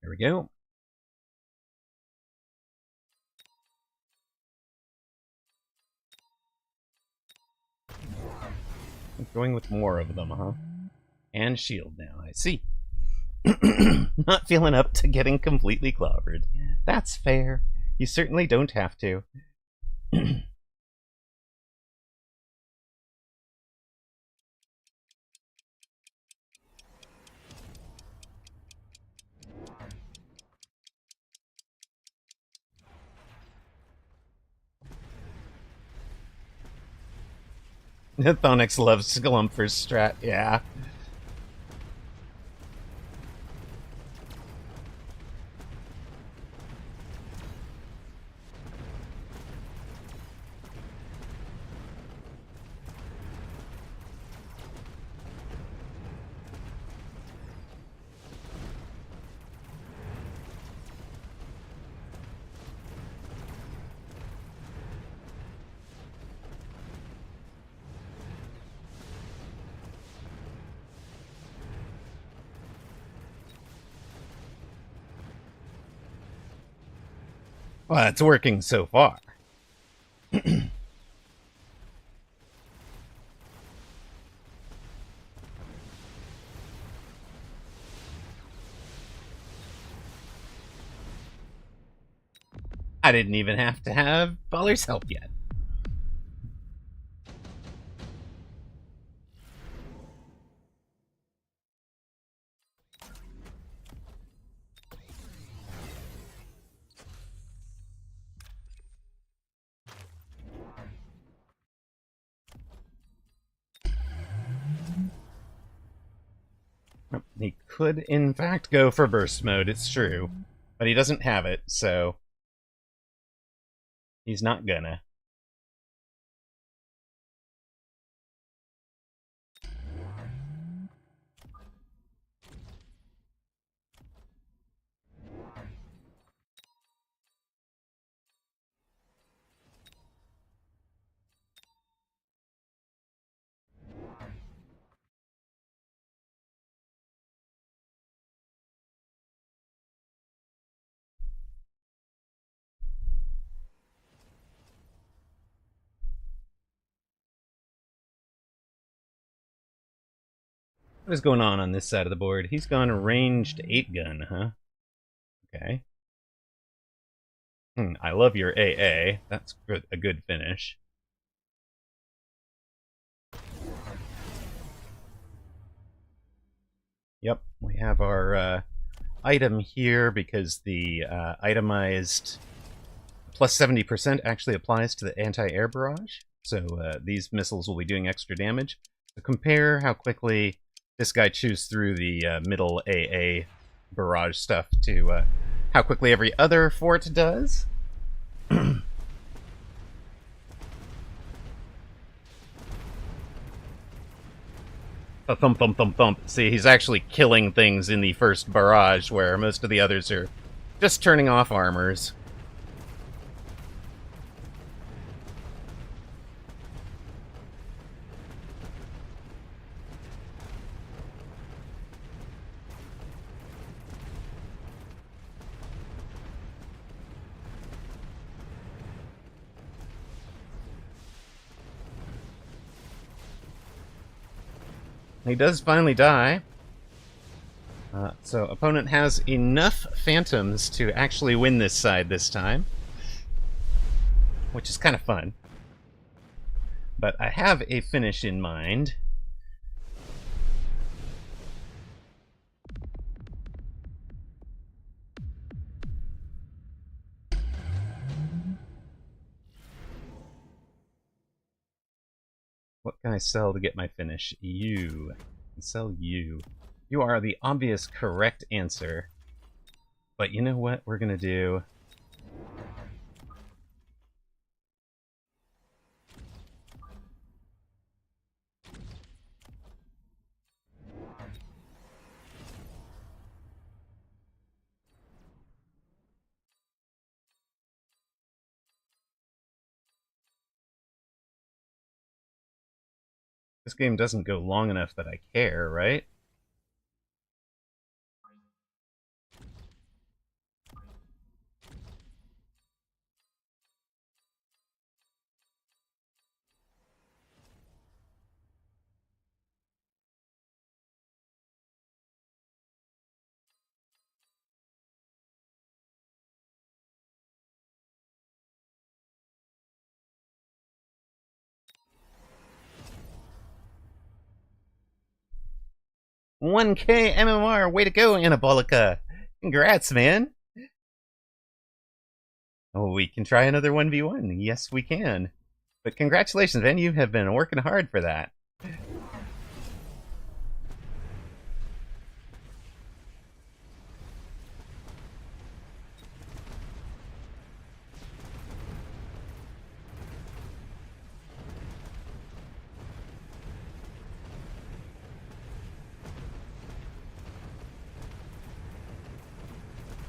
There we go. Going with more of them, huh? And shield now, I see. Not feeling up to getting completely clobbered. That's fair. You certainly don't have to. Thonix loves Glumper's strat, yeah. Well, it's working so far. I didn't even have to have Baller's help yet. He could, in fact, go for burst mode, it's true. But he doesn't have it, so he's not gonna. What is going on this side of the board? He's gone ranged 8-gun, huh? Okay. I love your AA. That's a good finish. Yep, we have our item here because the itemized plus 70% actually applies to the anti-air barrage. So these missiles will be doing extra damage. So compare how quickly this guy chews through the middle AA barrage stuff to how quickly every other fort does. A thump, thump, thump, thump. See, he's actually killing things in the first barrage, where most of the others are just turning off armors. He does finally die. So opponent has enough phantoms to actually win this side this time, which is kind of fun. But I have a finish in mind. What can I sell to get my finish? You. I can sell you. You are the obvious correct answer. But you know what we're gonna do? This game doesn't go long enough that I care, right? $1K MMR, way to go, Anabolica! Congrats, man! Oh, we can try another 1v1. Yes, we can. But congratulations, man. You have been working hard for that.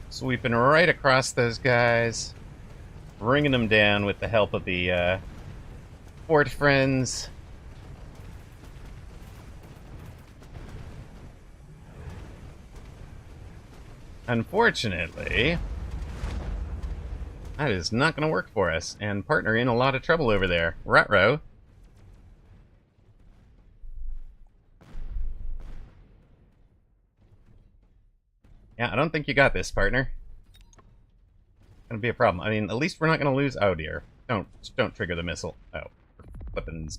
Sweeping right across those guys. Bringing them down with the help of the Fort Friends. Unfortunately, that is not going to work for us, and partner in a lot of trouble over there. Rutrow. Yeah, I don't think you got this, partner. Gonna be a problem. I mean, at least we're not gonna lose. Oh dear! Don't trigger the missile. Oh, weapons.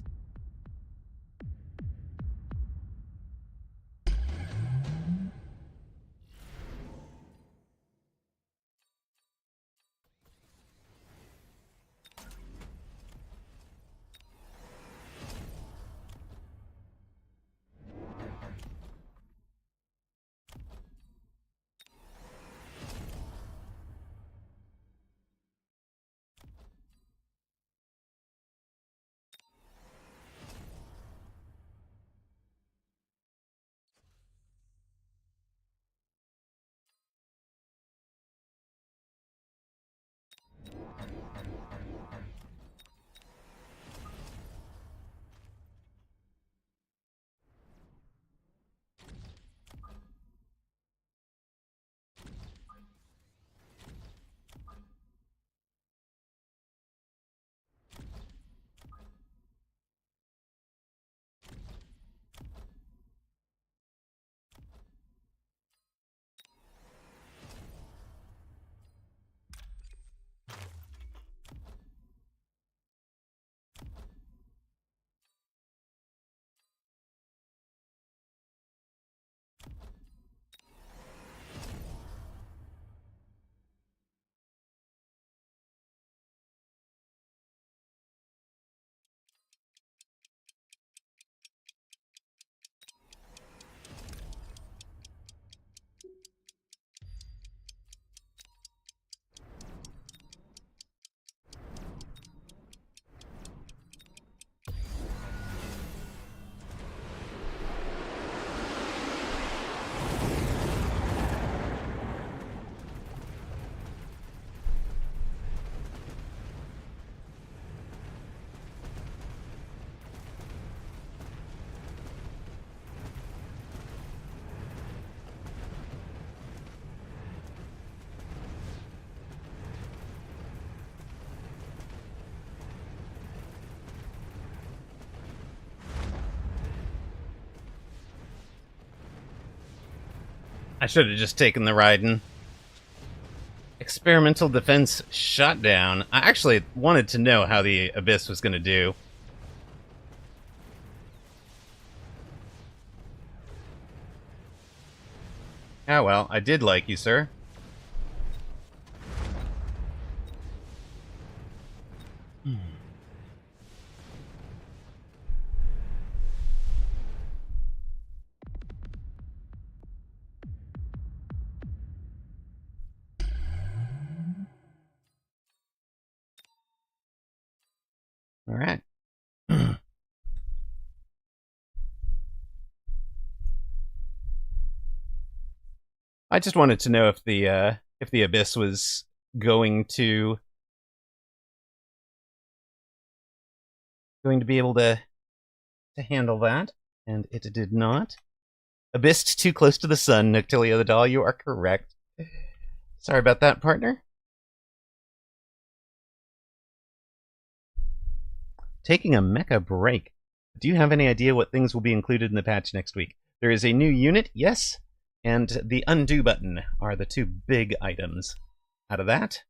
I should have just taken the Raiden. Experimental defense shut down. I actually wanted to know how the Abyss was going to do. Ah, well, I did like you, sir. All right. I just wanted to know if the Abyss was going to be able to handle that, and it did not. Abyss too close to the sun, Noctilio the doll. You are correct. Sorry about that, partner. Taking a mecha break. Do you have any idea what things will be included in the patch next week? There is a new unit, yes, and the undo button are the two big items. Out of that,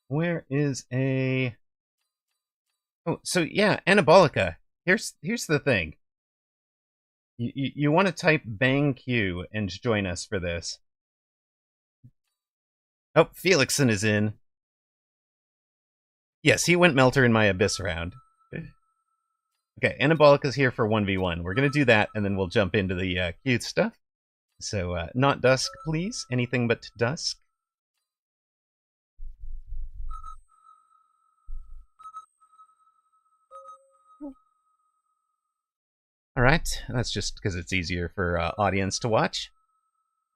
where is a... Oh, so yeah, Anabolica. Here's the thing. You want to type Bang Q and join us for this. Oh, Felixson is in. Yes, he went Melter in my Abyss round. Okay, Anabolic is here for 1v1. We're going to do that, and then we'll jump into the cute stuff. So, not Dusk, please. Anything but Dusk. Alright, that's just because it's easier for audience to watch.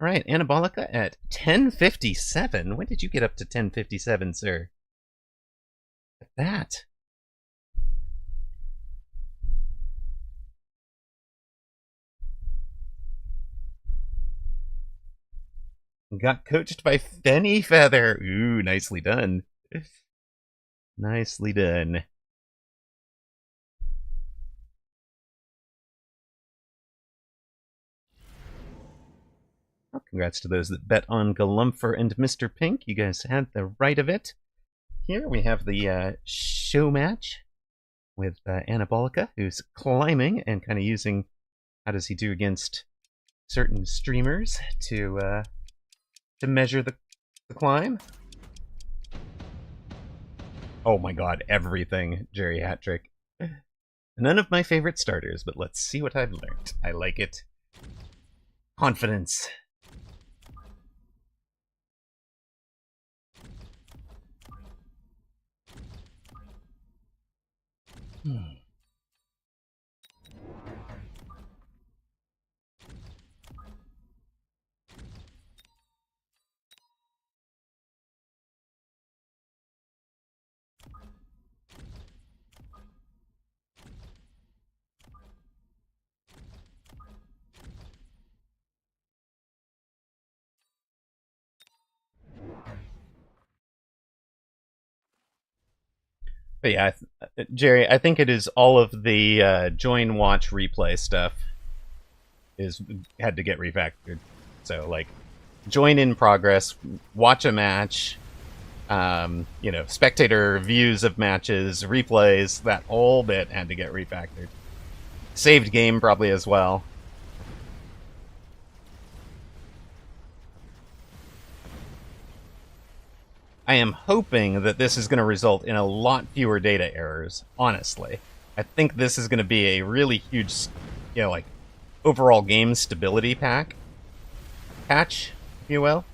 Alright, Anabolica at 1057. When did you get up to 1057, sir? At that. Got coached by Fenny Feather. Ooh, nicely done. Nicely done. Well, congrats to those that bet on Galumfer and Mr. Pink. You guys had the right of it. Here we have the show match with Anabolica, who's climbing and kind of using how does he do against certain streamers to measure the climb. Oh my god, everything, Jerry Hattrick. None of my favorite starters, but let's see what I've learned. I like it. Confidence. But yeah, Jerry, I think it is all of the join, watch, replay stuff is had to get refactored. So like, join in progress, watch a match, spectator views of matches, replays, that whole bit had to get refactored. Saved game probably as well. I am hoping that this is going to result in a lot fewer data errors, honestly. I think this is going to be a really huge, overall game stability patch, if you will.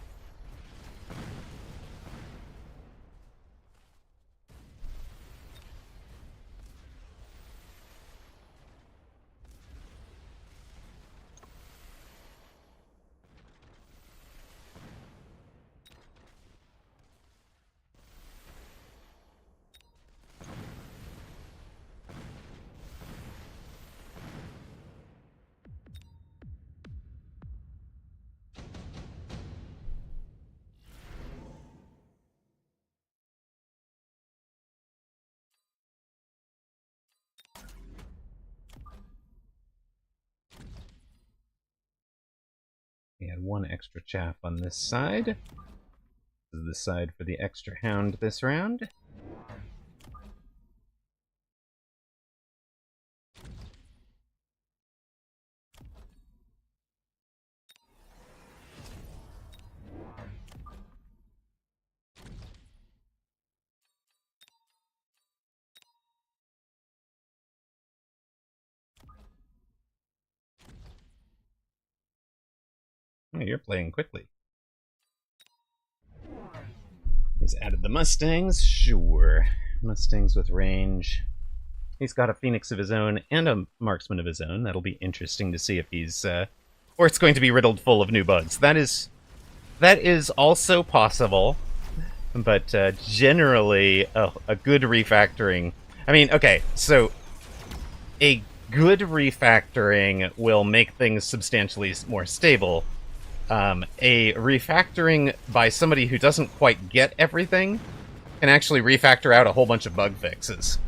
We had one extra chaff on this side. This is the side for the extra hound this round. Oh, you're playing quickly. He's added the Mustangs? Sure. Mustangs with range. He's got a Phoenix of his own and a Marksman of his own. That'll be interesting to see if he's... or it's going to be riddled full of new bugs. That is also possible, but generally a good refactoring... I mean, okay, so a good refactoring will make things substantially more stable. A refactoring by somebody who doesn't quite get everything can actually refactor out a whole bunch of bug fixes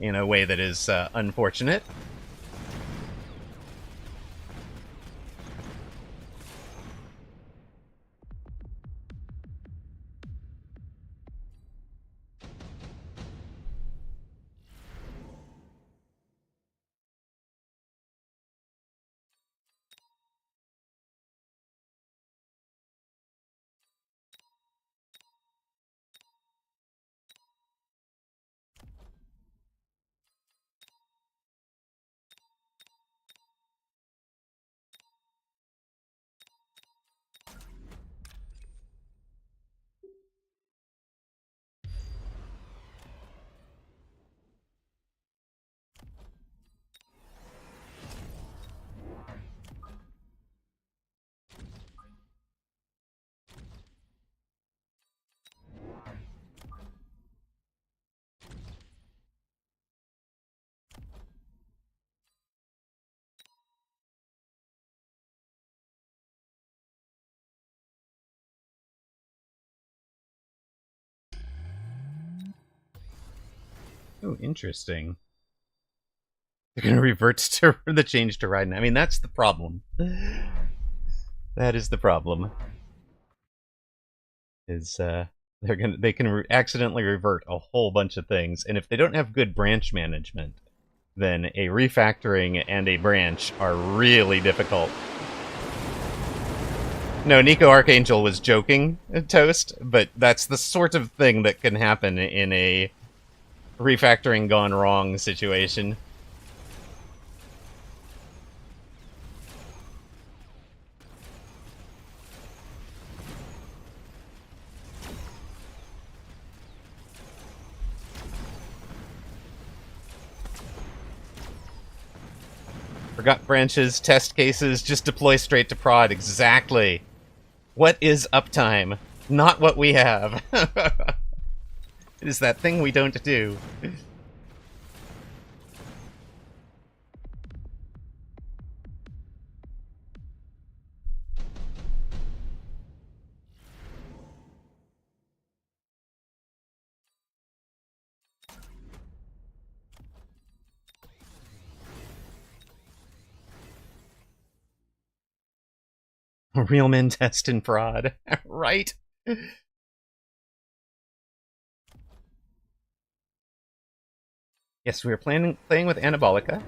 in a way that is unfortunate. Oh, interesting. They're going to revert to the change to Raiden. I mean, that's the problem. That is the problem. Is they can accidentally revert a whole bunch of things, and if they don't have good branch management, then a refactoring and a branch are really difficult. No, Nico Archangel was joking, Toast, but that's the sort of thing that can happen in a refactoring gone wrong situation. Forgot branches, test cases, just deploy straight to prod. Exactly. What is uptime? Not what we have. It is that thing we don't do. Real men test in prod. Right? Yes, we were playing with Anabolica.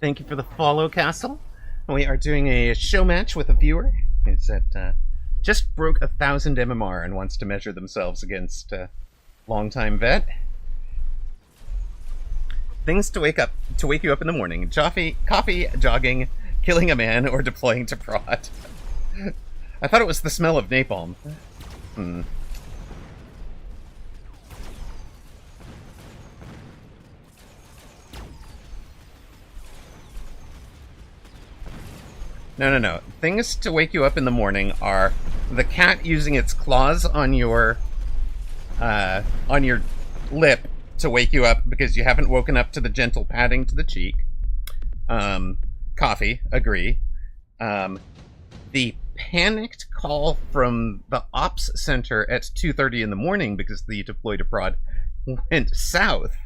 Thank you for the follow, Castle. We are doing a show match with a viewer. It's that just broke 1,000 MMR and wants to measure themselves against longtime vet. Things to wake you up in the morning: coffee, jogging, killing a man, or deploying to prod. I thought it was the smell of napalm. No. Things to wake you up in the morning are the cat using its claws on your lip to wake you up because you haven't woken up to the gentle patting to the cheek. Coffee, agree. The panicked call from the ops center at 2:30 in the morning because the deploy to prod went south.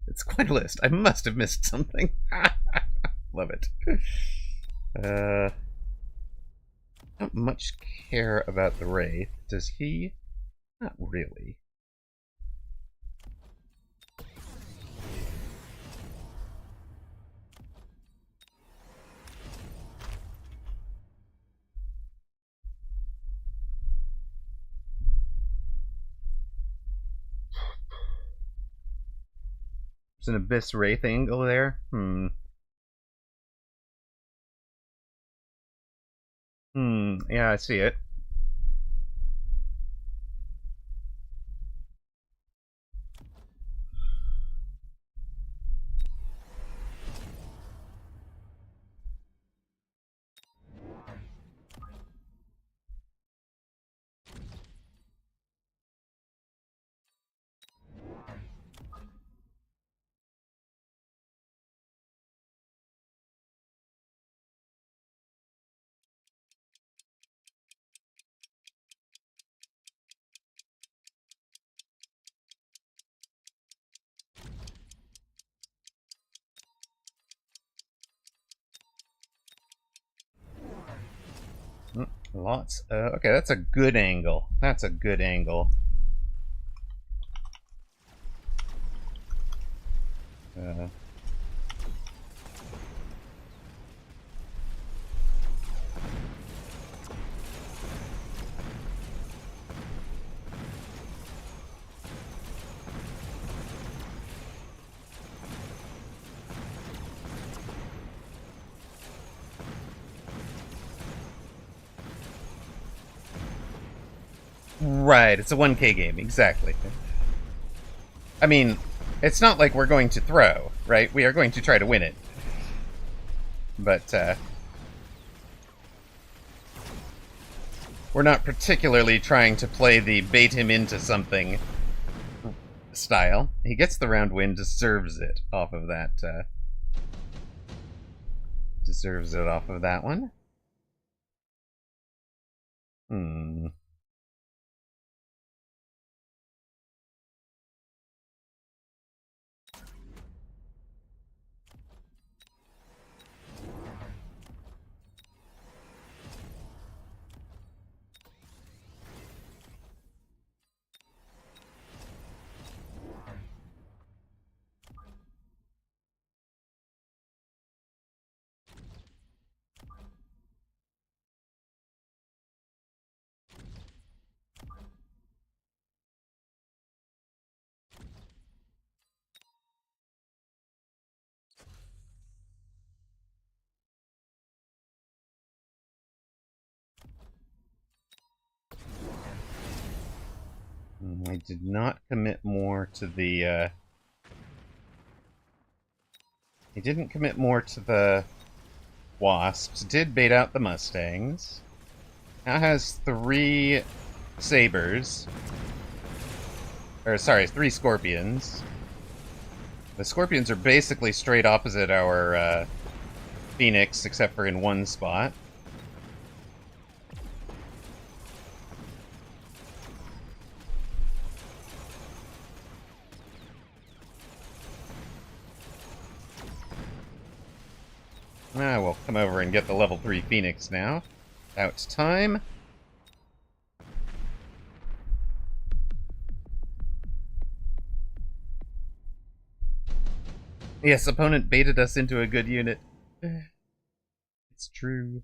It's quite a list. I must have missed something. Love it. Don't much care about the Wraith. Does he? Not really. There's an Abyss Wraith angle there. Yeah, I see it. Lots. Okay, that's a good angle. That's a good angle. Right, it's a 1K game, exactly. I mean, it's not like we're going to throw, right? We are going to try to win it. But, we're not particularly trying to play the bait him into something style. He gets the round win, deserves it off of that, deserves it off of that one. I did not commit more to the, he didn't commit more to the wasps. Did bait out the mustangs. Now has 3 sabers. Or, sorry, 3 scorpions. The scorpions are basically straight opposite our, phoenix, except for in one spot. We'll come over and get the level 3 Phoenix now. About time. Yes, opponent baited us into a good unit. It's true.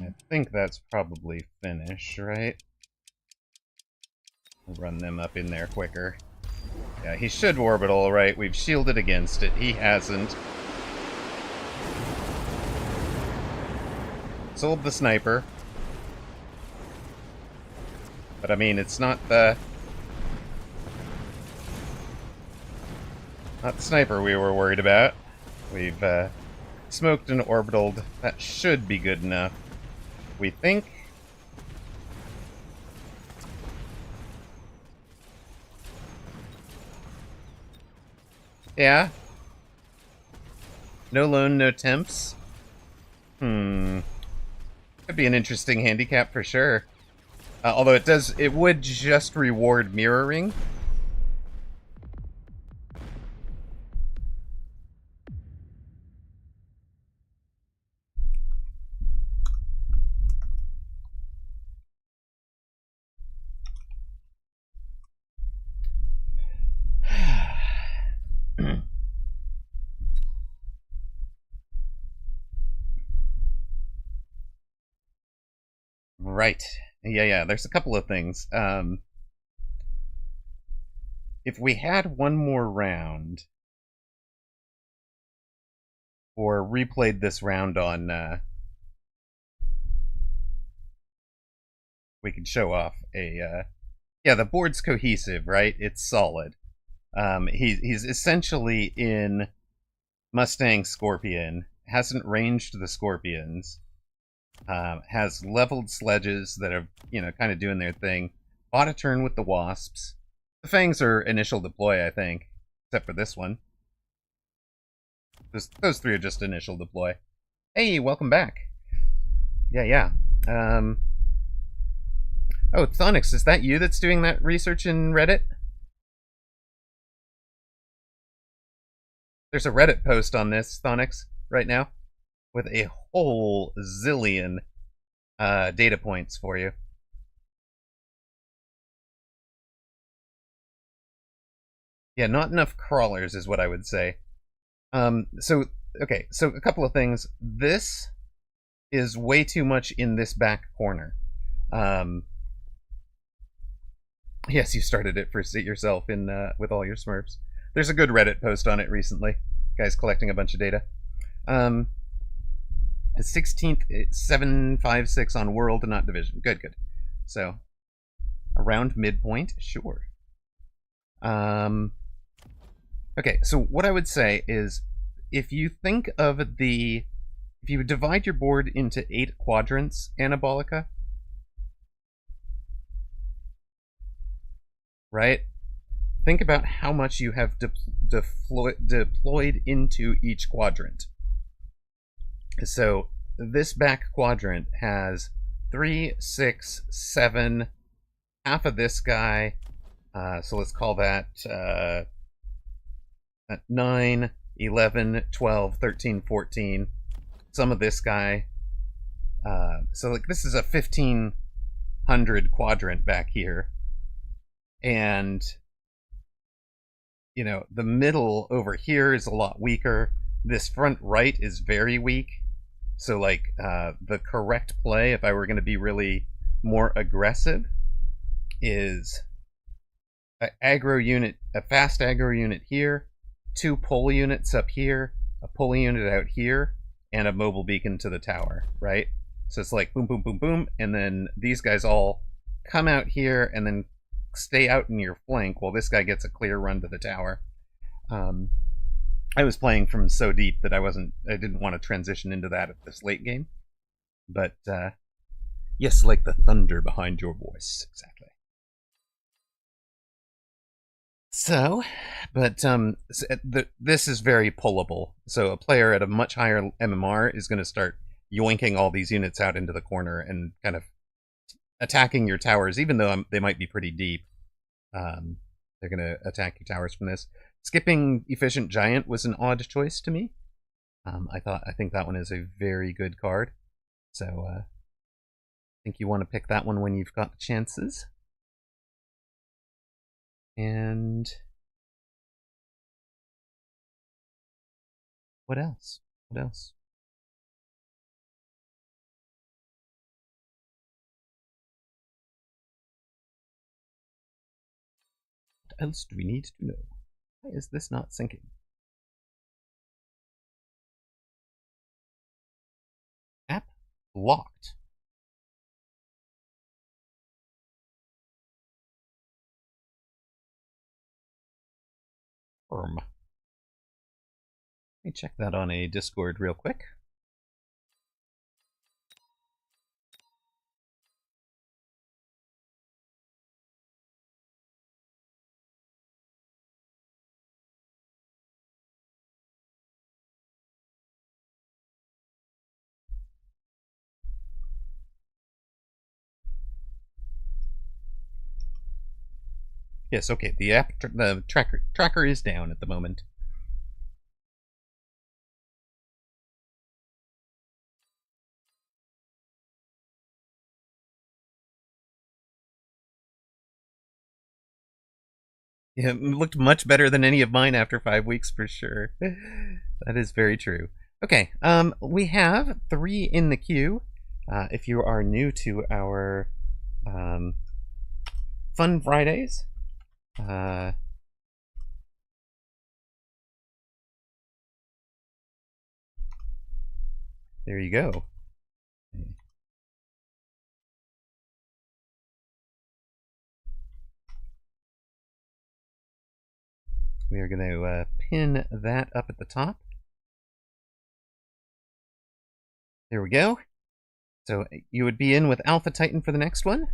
I think that's probably finish, right? We'll run them up in there quicker. Yeah, he should orbital, right? We've shielded against it. He hasn't. Sold the sniper. But I mean, it's not the... not the sniper we were worried about. We've, smoked and orbitaled. That should be good enough. We think. Yeah. No loan, no temps. Could be an interesting handicap for sure. Although it would just reward mirroring. Right. Yeah, there's a couple of things. If we had one more round, or replayed this round on, we can show off a yeah, the board's cohesive, right? It's solid. He's essentially in Mustang Scorpion, hasn't ranged the Scorpions, has leveled sledges that are, kind of doing their thing. Bought a turn with the Wasps. The Fangs are initial deploy, I think, except for this one. Those three are just initial deploy. Hey, welcome back. Yeah. Oh, Thonix, is that you that's doing that research in Reddit? There's a Reddit post on this, Thonix, right now, with a whole zillion data points for you. Yeah, not enough crawlers is what I would say. So a couple of things. This is way too much in this back corner. Yes, you started it for yourself in with all your Smurfs. There's a good Reddit post on it recently. Guys collecting a bunch of data. 16th, 756 on world, not division. Good. So around midpoint, sure. Okay, so what I would say is, if you divide your board into 8 quadrants, Anabolica, right? Think about how much you have deployed into each quadrant. So this back quadrant has 3, 6, 7, half of this guy. So let's call that 9, 11, 12, 13, 14. Some of this guy. So like this is a 1500 quadrant back here. And the middle over here is a lot weaker. This front right is very weak. So like the correct play, if I were going to be really more aggressive, is a fast aggro unit here, 2 pull units up here, a pull unit out here, and a mobile beacon to the tower, right? So it's like boom, boom, boom, boom, and then these guys all come out here and then stay out in your flank while this guy gets a clear run to the tower. I was playing from so deep that I didn't want to transition into that at this late game. But yes, like the thunder behind your voice, exactly. So, but this is very pullable. So a player at a much higher MMR is going to start yoinking all these units out into the corner and kind of attacking your towers, even though they might be pretty deep. They're going to attack your towers from this. Skipping Efficient Giant was an odd choice to me. I think that one is a very good card. So I think you want to pick that one when you've got the chances. And what else? What else do we need to know? Why is this not syncing? App locked. Let me check that on a Discord real quick. Yes, okay. The tracker is down at the moment. Yeah, it looked much better than any of mine after 5 weeks for sure. That is very true. Okay, we have 3 in the queue. If you are new to our Fun Fridays, there you go. We are going to pin that up at the top. There we go. So you would be in with Alpha Titan for the next one.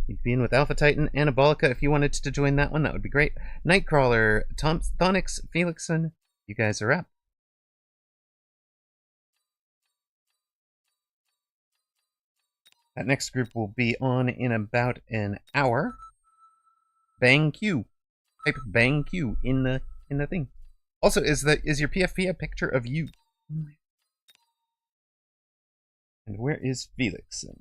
You'd be in with Alpha Titan, Anabolica if you wanted to join that one. That would be great. Nightcrawler, Thonix, Felixson, you guys are up. That next group will be on in about an hour. Bang Q. Type Bang Q in the thing. Also, is your PFP a picture of you? And where is Felixson?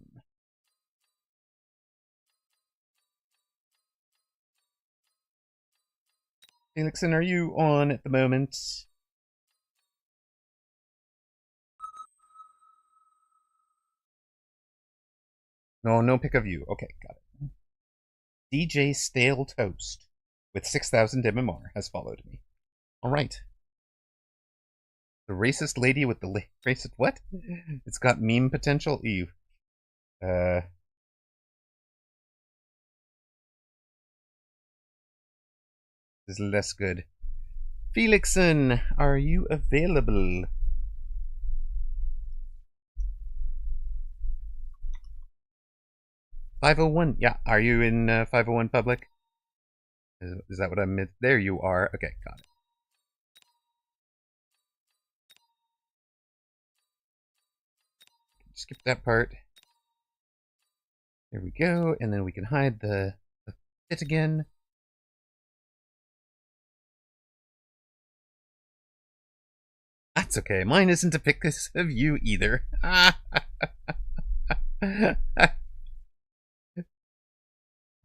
Felixson, are you on at the moment? No pic of you. Okay, got it. DJ Stale Toast with 6,000 MMR has followed me. Alright. The racist lady with the racist what? It's got meme potential? Ew. This is less good. Felixson, are you available? .501, yeah. Are you in 501 public? Is that what I meant? There you are. Okay, got it. Skip that part. There we go, and then we can hide the fit again. That's okay. Mine isn't a pic of you either.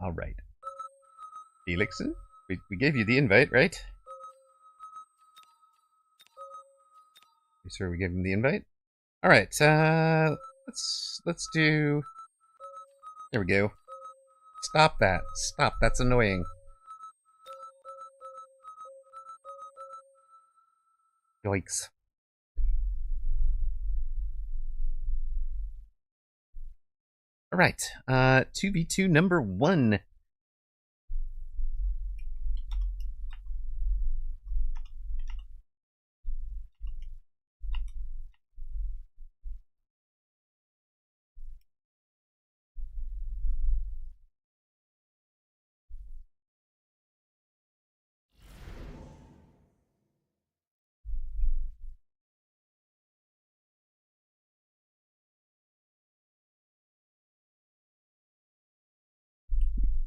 All right. Felixson, we gave you the invite, right? You sure we gave him the invite? All right. Let's do. There we go. Stop that. Stop. That's annoying. Yikes. All right. 2v2 number 1.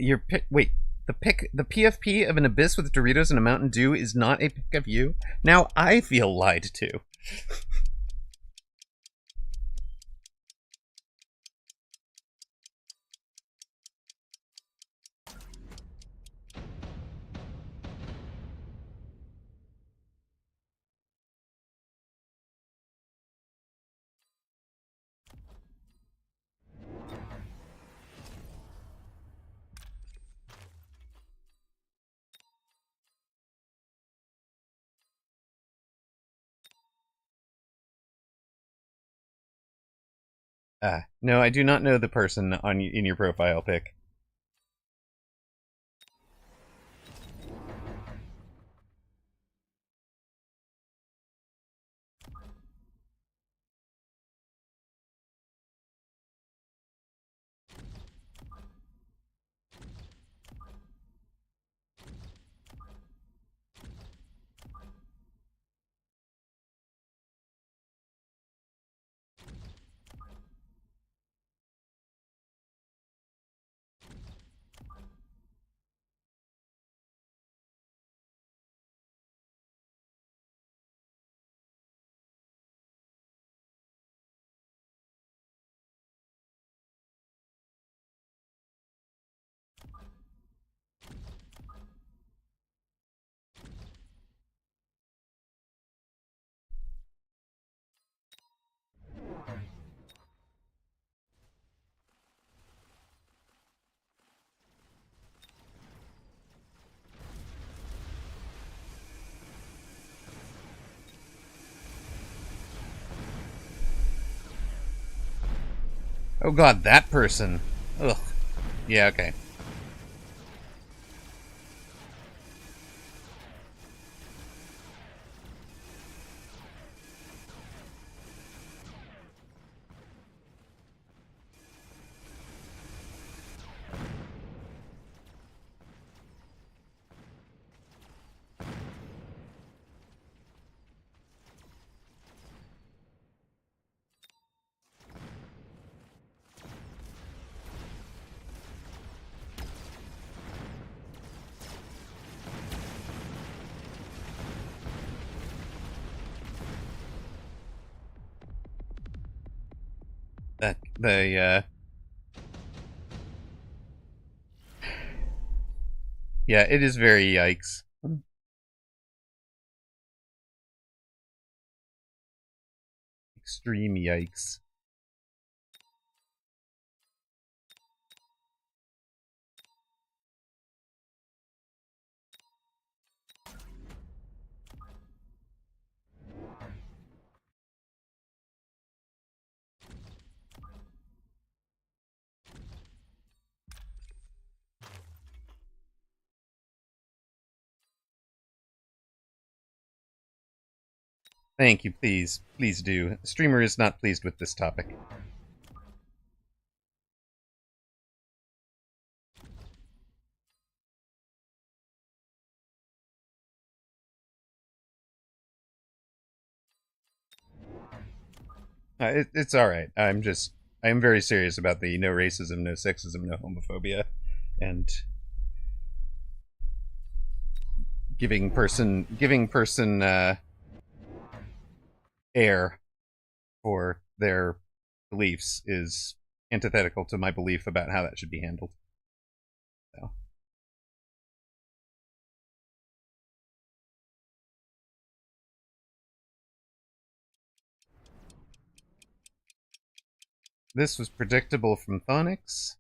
Your pick. Wait, the PFP of an abyss with Doritos and a Mountain Dew is not a pick of you. Now I feel lied to. No, I do not know the person in your profile pic. Oh god, that person. Ugh. Yeah, okay. The, yeah, it is very yikes. Extreme yikes. Thank you, please. Please do. The streamer is not pleased with this topic. It's alright. I am very serious about the no racism, no sexism, no homophobia, and giving person air for their beliefs is antithetical to my belief about how that should be handled. So. This was predictable from Thonix.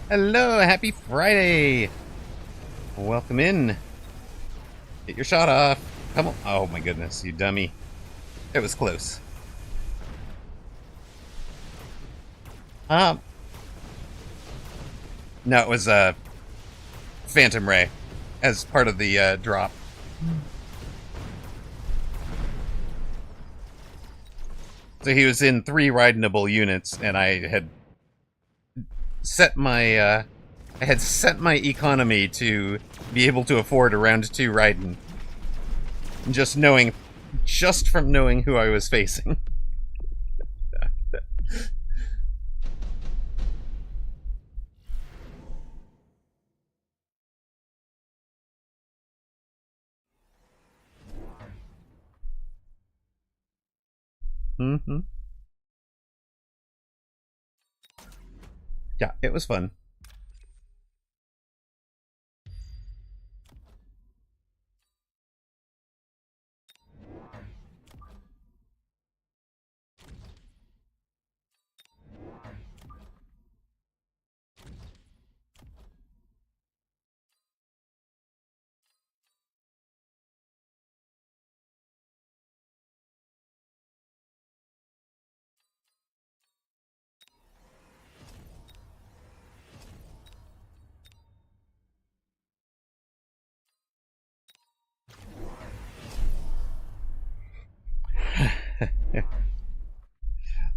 Hello, happy Friday! Welcome in. Get your shot off. Come on. Oh my goodness, you dummy. It was close. No, it was Phantom Ray as part of the drop. So he was in 3 ridenable units, and I had set my economy to be able to afford a round 2 Raiden. Just from knowing who I was facing. Mm-hmm. Yeah, it was fun.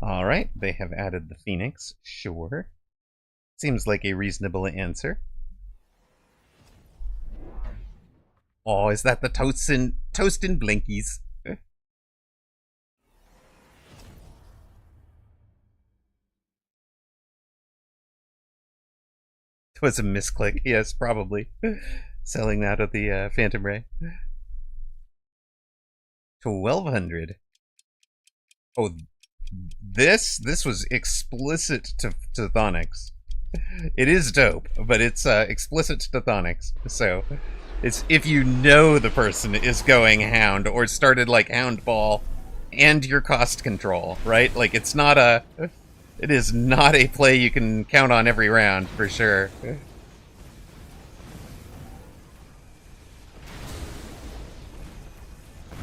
Alright, they have added the Phoenix. Sure. Seems like a reasonable answer. Oh, is that the toast and blinkies? It was a misclick. Yes, probably. Selling that at the Phantom Ray. 1200. Oh, this was explicit to Thonix. It is dope, but it's explicit to Thonix. So it's if you know the person is going Hound or started like Hound Ball and your cost control, right? Like it is not a play you can count on every round for sure.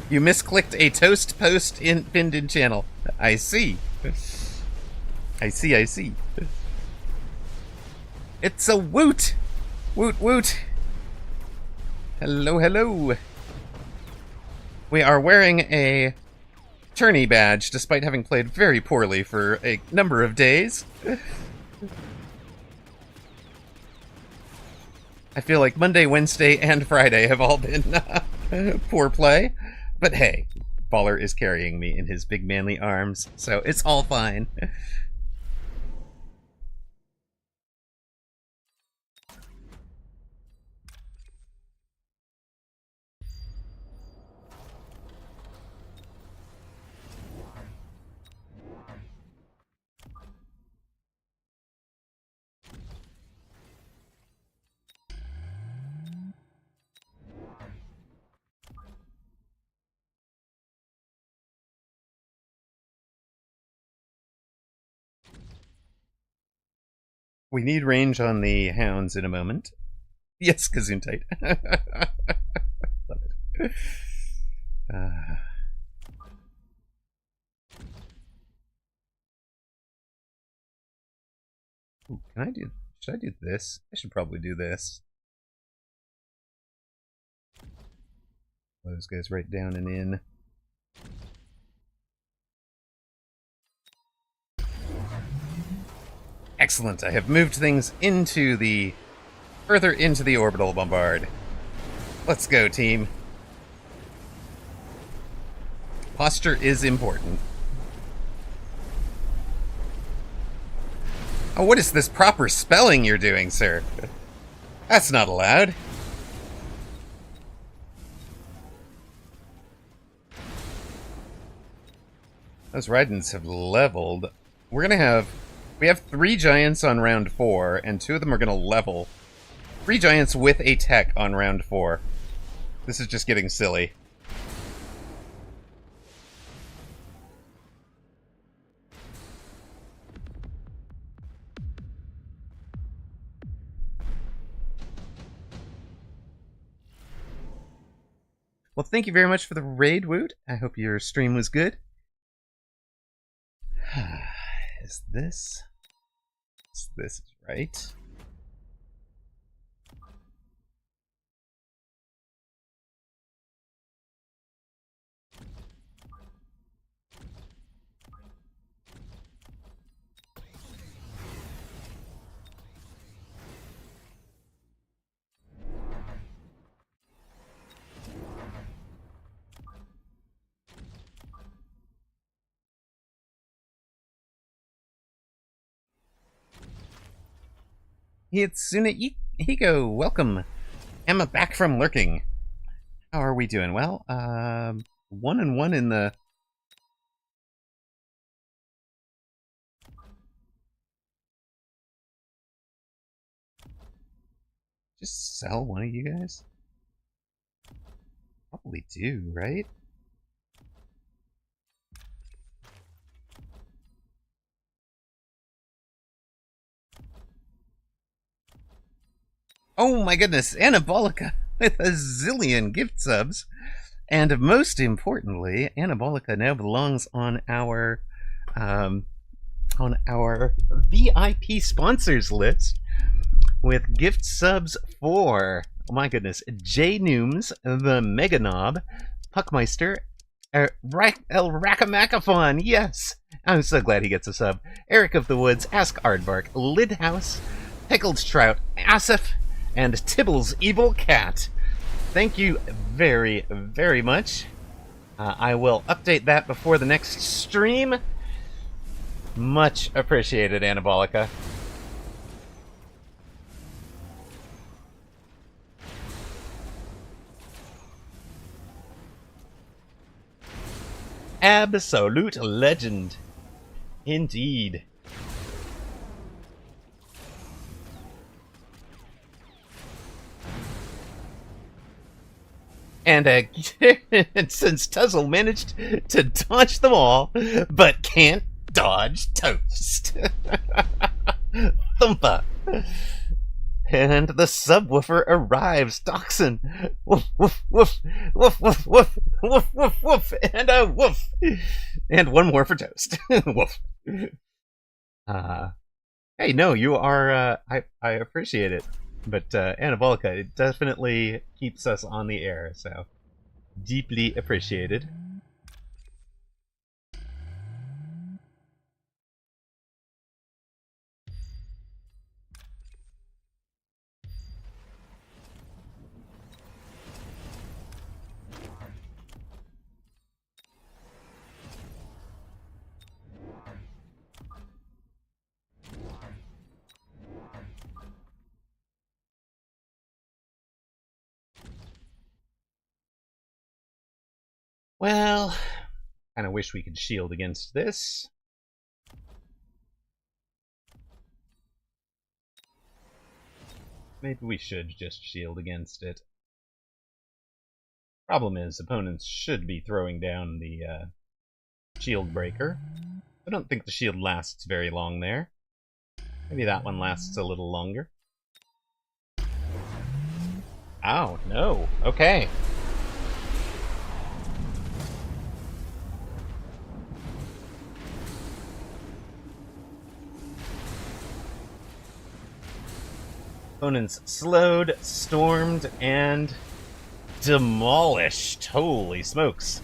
You misclicked a toast post pinned in channel. I see. I see. It's a woot! Woot. Hello. We are wearing a tourney badge, despite having played very poorly for a number of days. I feel like Monday, Wednesday, and Friday have all been poor play. But hey, Baller is carrying me in his big manly arms, so it's all fine. We need range on the hounds in a moment. Yes, Gesundheit. Love it. Ooh, should I do this? I should probably do this. Those guys right down and in. Excellent. I have moved things further into the orbital bombard. Let's go, team. Posture is important. Oh, what is this proper spelling you're doing, sir? That's not allowed. Those Rydens have leveled. We have 3 giants on round 4, and 2 of them are going to level. 3 giants with a tech on round 4. This is just getting silly. Well, thank you very much for the raid, Woot. I hope your stream was good. Is this right? Hitsune Hiko, welcome. Emma back from lurking. How are we doing? Well, 1-1 in the... Just sell one of you guys? Probably do, right? Oh my goodness, Anabolica with a zillion gift subs. And most importantly, Anabolica now belongs on our VIP sponsors list with gift subs for, oh my goodness, J Nooms, the Mega Knob, Puckmeister, El Rackamacafon, yes! I'm so glad he gets a sub. Eric of the Woods, Ask Aardvark, Lidhouse, Pickled Trout, Asif, and Tibble's Evil Cat. Thank you very, very much. I will update that before the next stream. Much appreciated, Anabolica. Absolute legend. Indeed. And since Tuzzle managed to dodge them all, but can't dodge Toast. Thumpa. And the subwoofer arrives. Dachshund. Woof, woof, woof, woof, woof, woof, woof, woof, woof, and a woof. And one more for Toast. Woof. Hey, no, you are, I appreciate it. But Anabolica, it definitely keeps us on the air, so deeply appreciated. Well, kind of wish we could shield against this. Maybe we should just shield against it. Problem is, opponents should be throwing down the shield breaker. I don't think the shield lasts very long there. Maybe that one lasts a little longer. Ow, no. Okay. Opponents slowed, stormed, and demolished. Holy smokes.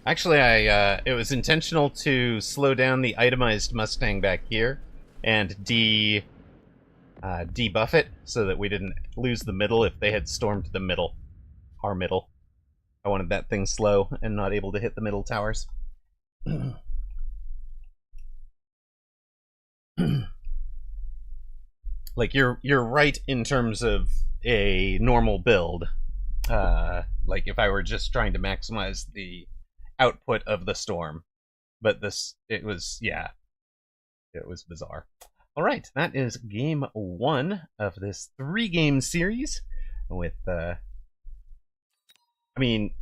Actually, it was intentional to slow down the itemized Mustang back here and debuff it so that we didn't lose the middle if they had stormed the middle. Our middle. I wanted that thing slow and not able to hit the middle towers. Like, you're right in terms of a normal build. Like, if I were just trying to maximize the output of the storm. But it was bizarre. Alright, that is game 1 of this 3-game series with, I mean,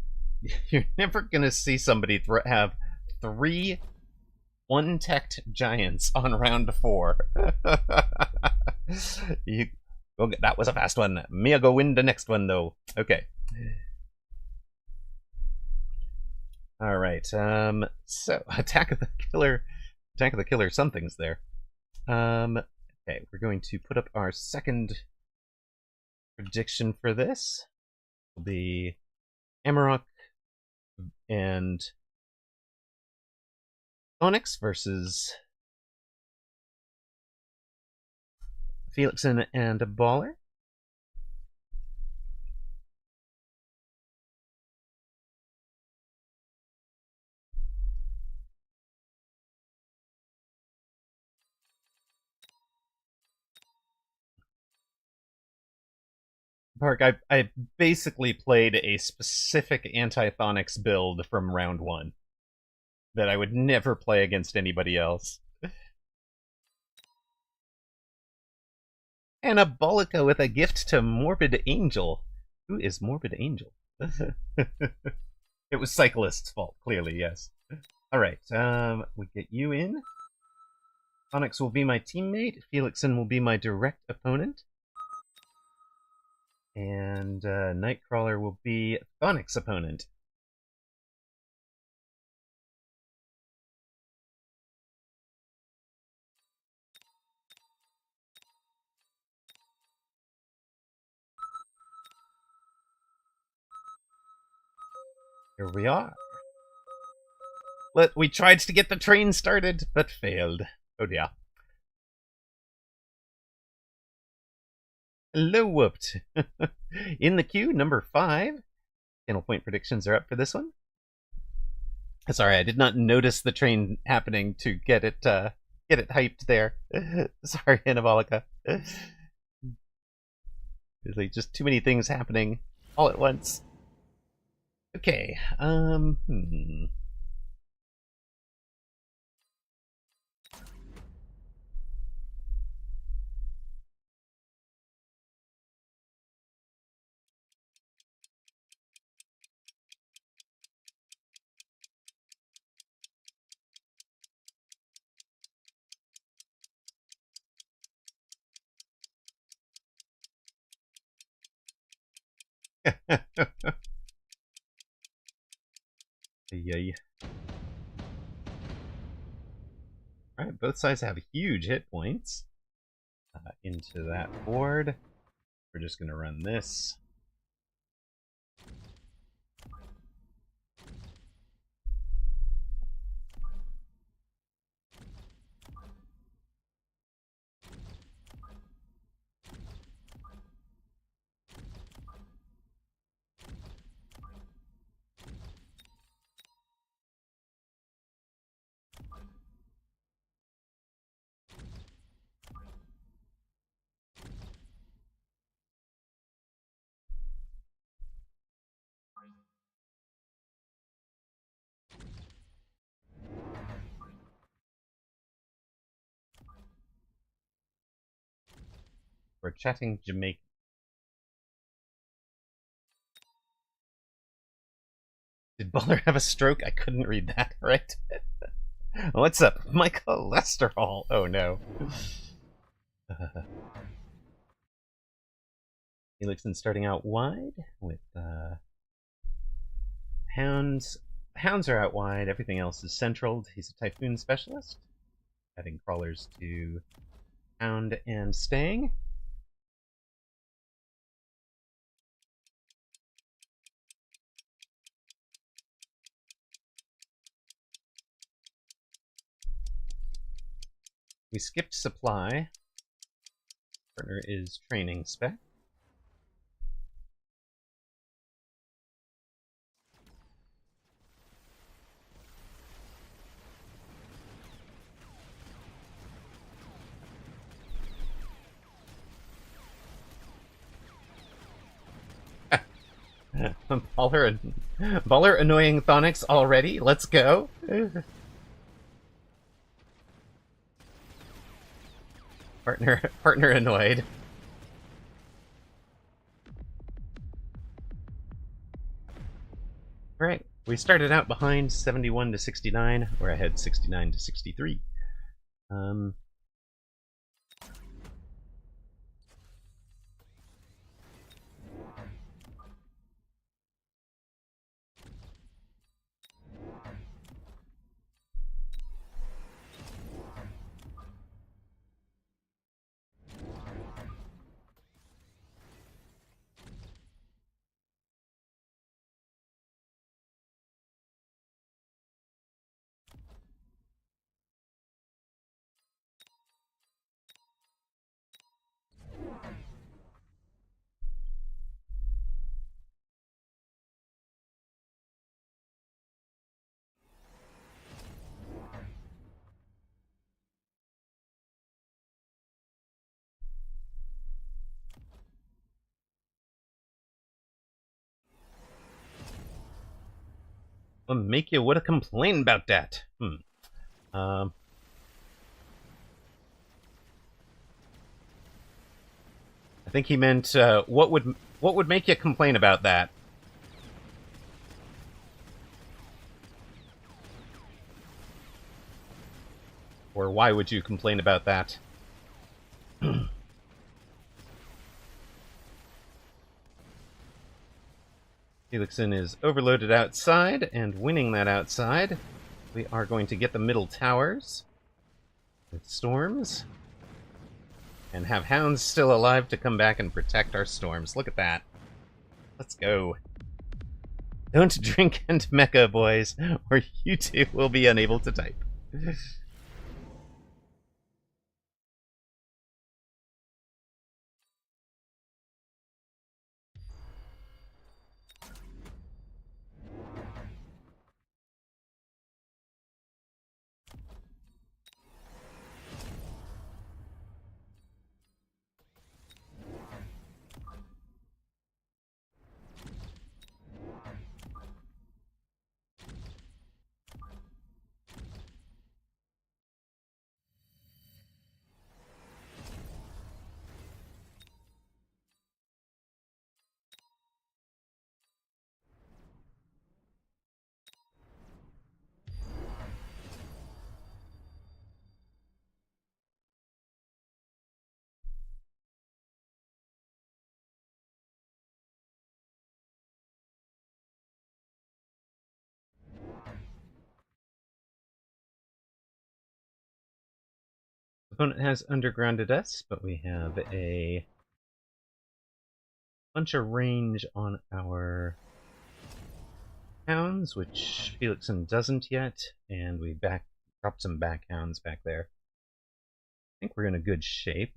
you're never gonna see somebody have 3 1-teched giants on round 4. That was a fast one. Me go win the next one, though. Okay. Alright, so, Attack of the Killer something's there. Okay, we're going to put up our second prediction for this. It'll be Amarok and Onyx versus Felixin and Baller. Park, I basically played a specific anti-Thonix build from round 1 that I would never play against anybody else. Anabolica with a gift to Morbid Angel. Who is Morbid Angel? It was Cyclist's fault, clearly, yes. Alright, we get you in. Onyx will be my teammate. Felixin will be my direct opponent. And Nightcrawler will be Thonix's opponent. Here we are. We tried to get the train started, but failed. Oh dear. Hello, whooped. In the queue, number 5. Channel point predictions are up for this one. Sorry, I did not notice the train happening to get it hyped there. Sorry, Anabolica. There's like just too many things happening all at once. Okay, Yay. Alright, both sides have huge hit points. Into that board. We're just going to run this. We're chatting Jamaican. Did Baller have a stroke? I couldn't read that, right? What's up? My cholesterol. Oh no. Helixson starting out wide with hounds. Hounds are out wide. Everything else is centraled. He's a Typhoon specialist. Adding crawlers to Hound and Stang. We skipped supply. Partner is training spec. Baller annoying Thonix already? Let's go. Partner annoyed. Alright, we started out behind 71 to 69. We're ahead 69 to 63. What make you woulda complain about that? I think he meant what would make you complain about that? Or why would you complain about that? Helixson is overloaded outside, and winning that outside, we are going to get the middle towers with storms, and have hounds still alive to come back and protect our storms. Look at that. Let's go. Don't drink and mecha, boys, or you two will be unable to type. Opponent has undergrounded us, but we have a bunch of range on our hounds, which Helixson doesn't yet, and we dropped some back hounds back there. I think we're in a good shape.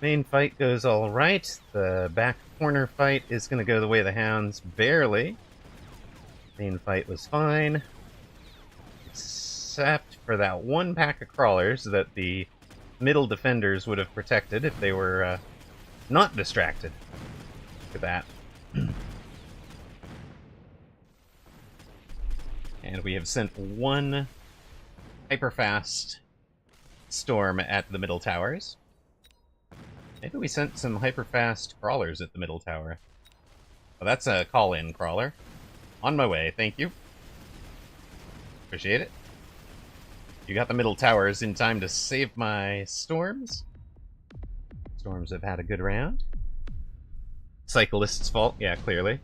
Main fight goes all right. The back corner fight is going to go the way of the hounds, barely. Main fight was fine, except for that one pack of crawlers that the middle defenders would have protected if they were not distracted. Look at that. And we have sent one hyper-fast storm at the middle towers. Maybe we sent some hyper-fast crawlers at the middle tower. Oh, that's a call-in crawler. On my way, thank you. Appreciate it. You got the middle towers in time to save my storms. Storms have had a good round. Cyclist's fault, yeah, clearly.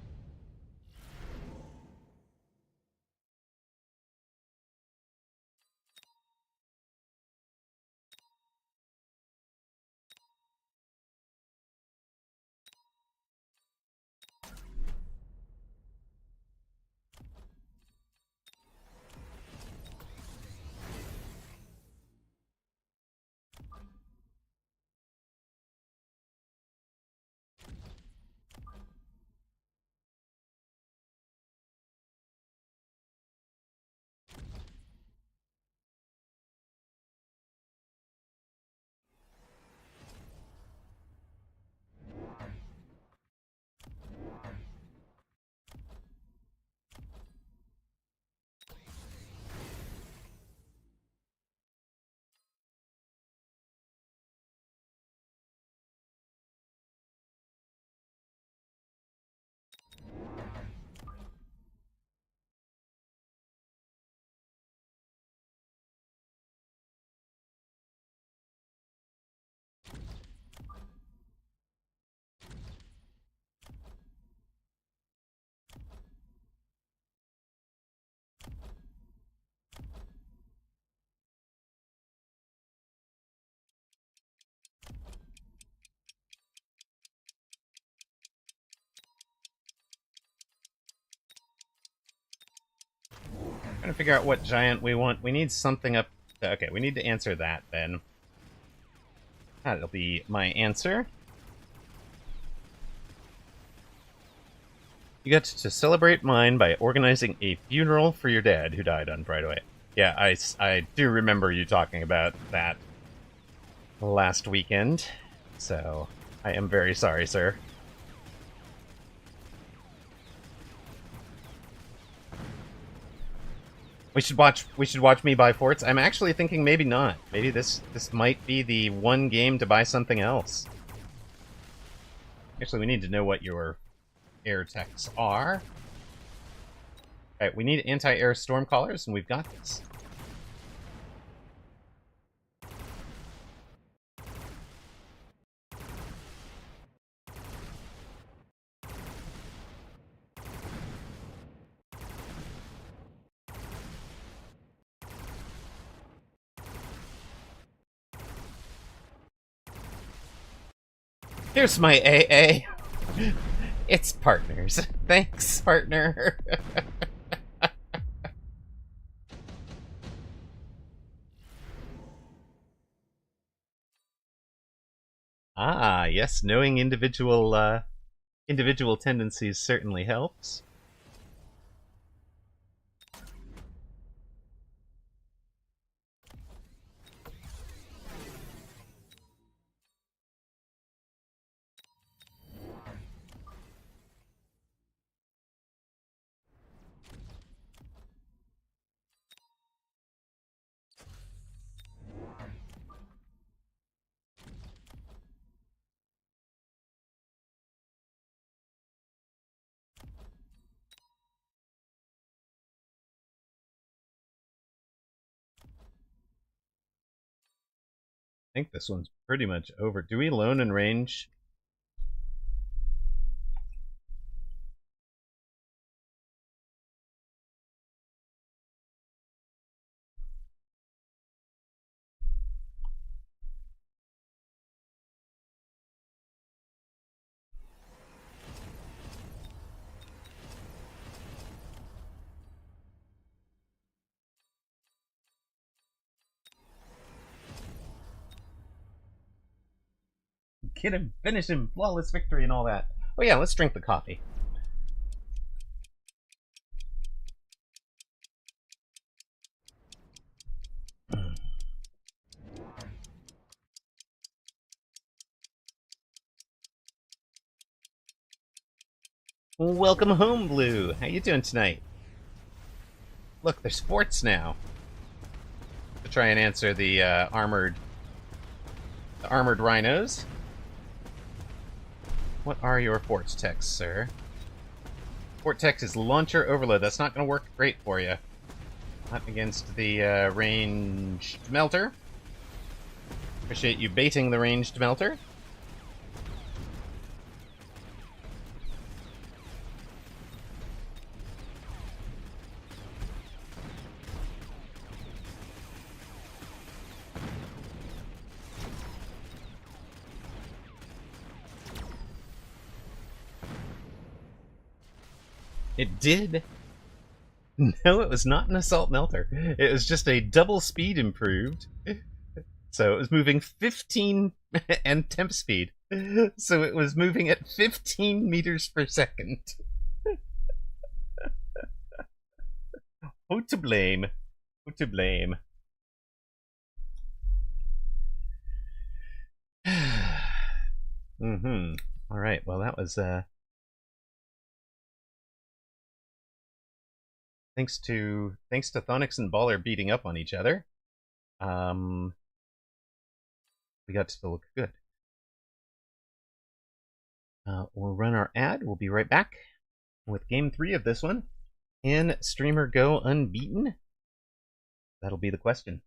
Trying to figure out what giant we want. We need something up... Okay, we need to answer that, then. That'll be my answer. You got to celebrate mine by organizing a funeral for your dad who died on Brightway. Yeah, I do remember you talking about that last weekend. So, I am very sorry, sir. We should watch me buy forts. I'm actually thinking maybe not. Maybe this might be the one game to buy something else. Actually, we need to know what your air techs are. Alright, we need anti-air stormcallers, and we've got this. Here's my AA. It's partners. Thanks, partner. Ah, yes, knowing individual tendencies certainly helps. I think this one's pretty much over. Do we loan and range? Get him, finish him, flawless victory and all that. Oh yeah, let's drink the coffee. Welcome home, Blue. How you doing tonight? Look, there's forts now. To try and answer the armored rhinos. What are your forts techs, sir? Fort tech is launcher overload. That's not going to work great for you. Not against the ranged melter. Appreciate you baiting the ranged melter. It did. No, it was not an assault melter. It was just a double speed improved. So it was moving 15 and temp speed. So it was moving at 15 meters per second. Who to blame? Who to blame? Mm-hmm. All right. Well, that was thanks to Thonix and Baller beating up on each other. We got to look good. We'll run our ad. We'll be right back with game 3 of this one. Can Streamer go unbeaten? That'll be the question.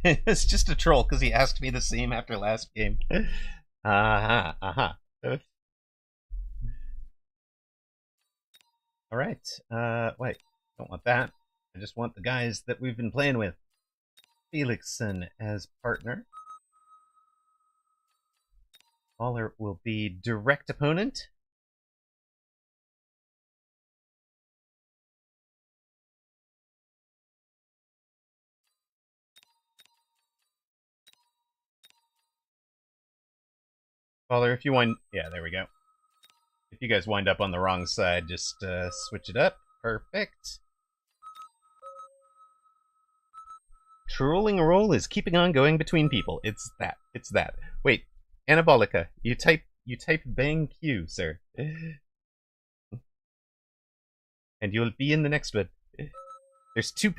It's just a troll because he asked me the same after last game. All right. Wait, don't want that. I just want the guys that we've been playing with. Felixson as partner. Baller will be direct opponent. Baller, if you wind... Yeah, there we go. If you guys wind up on the wrong side, just switch it up. Perfect. Trolling roll is keeping on going between people. It's that. It's that. Wait, Anabolica, you type bang Q, sir. And you'll be in the next one. There's 2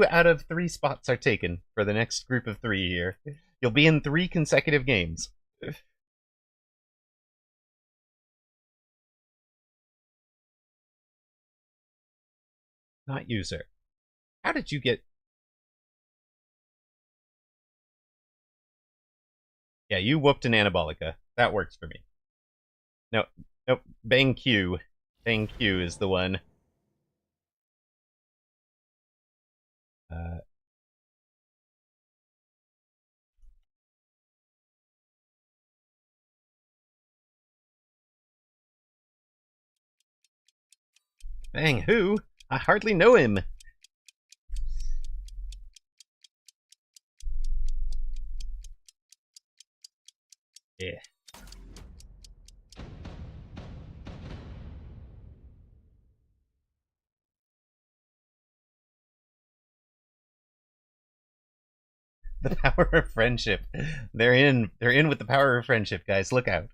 out of 3 spots are taken for the next group of 3 here. You'll be in 3 consecutive games. Not you, sir. How did you get... Yeah, you whooped an Anabolica. That works for me. No, nope. Bang Q. Bang Q is the one. Bang who? I hardly know him. Yeah. The power of friendship. They're in with the power of friendship, guys. Look out.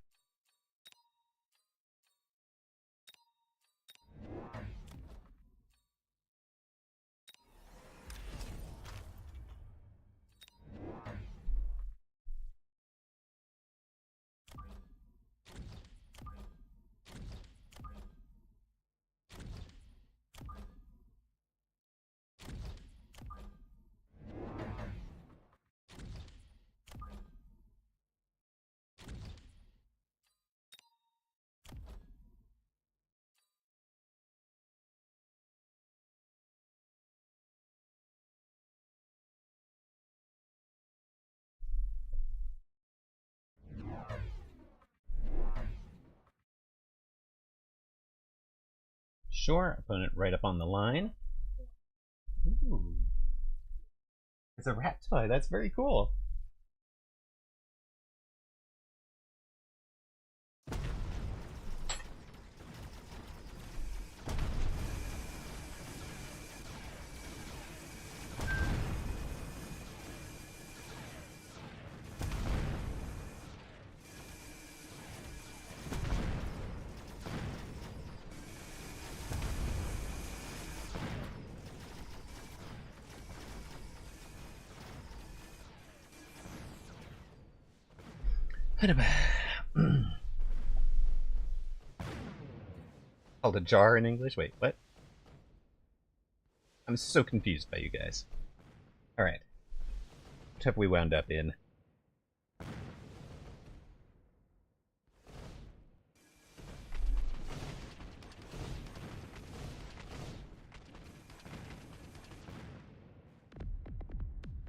Sure, opponent right up on the line. Ooh. It's a rat toy. That's very cool. Called a jar in English? Wait, what? I'm so confused by you guys. Alright. What have we wound up in?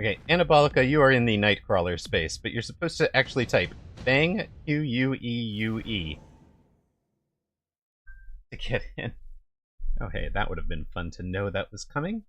Okay, Anabolica, you are in the Nightcrawler space, but you're supposed to actually type Bang Q-U-E-U-E to get in. Oh hey, that would have been fun to know that was coming.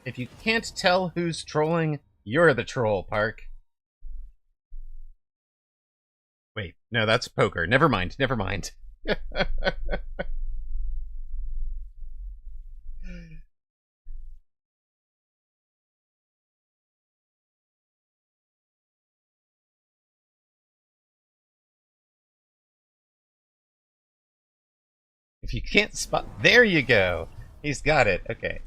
If you can't tell who's trolling, you're the troll, Park. Wait, no, that's poker. Never mind, never mind. If you can't spot... There you go! He's got it, okay.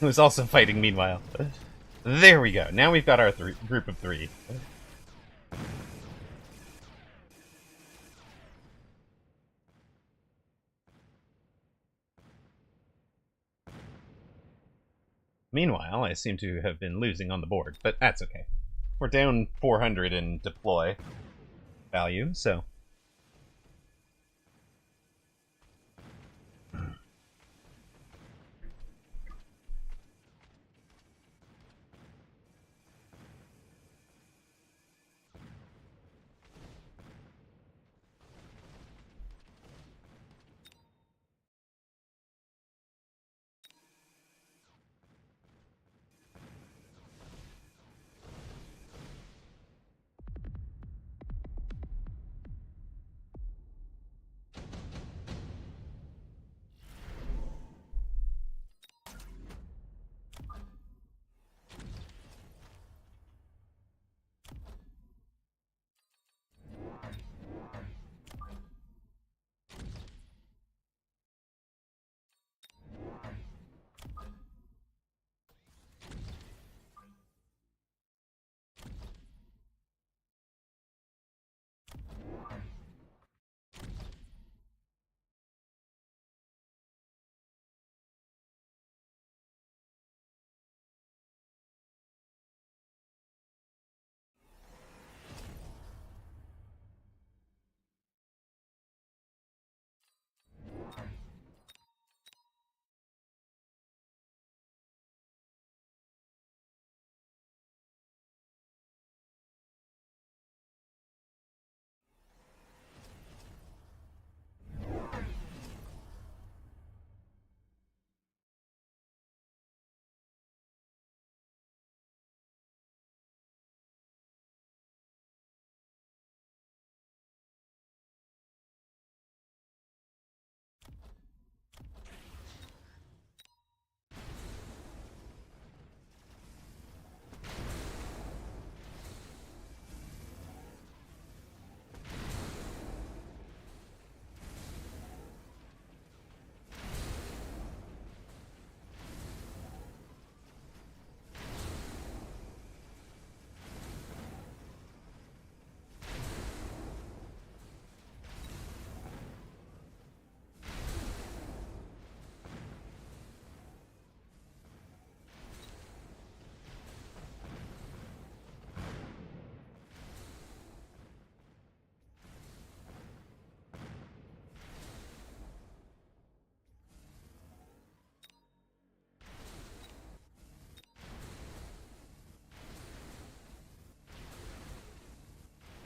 Who's also fighting meanwhile. There we go. Now we've got our group of three. Meanwhile, I seem to have been losing on the board, but that's okay. We're down 400 in deploy value, so...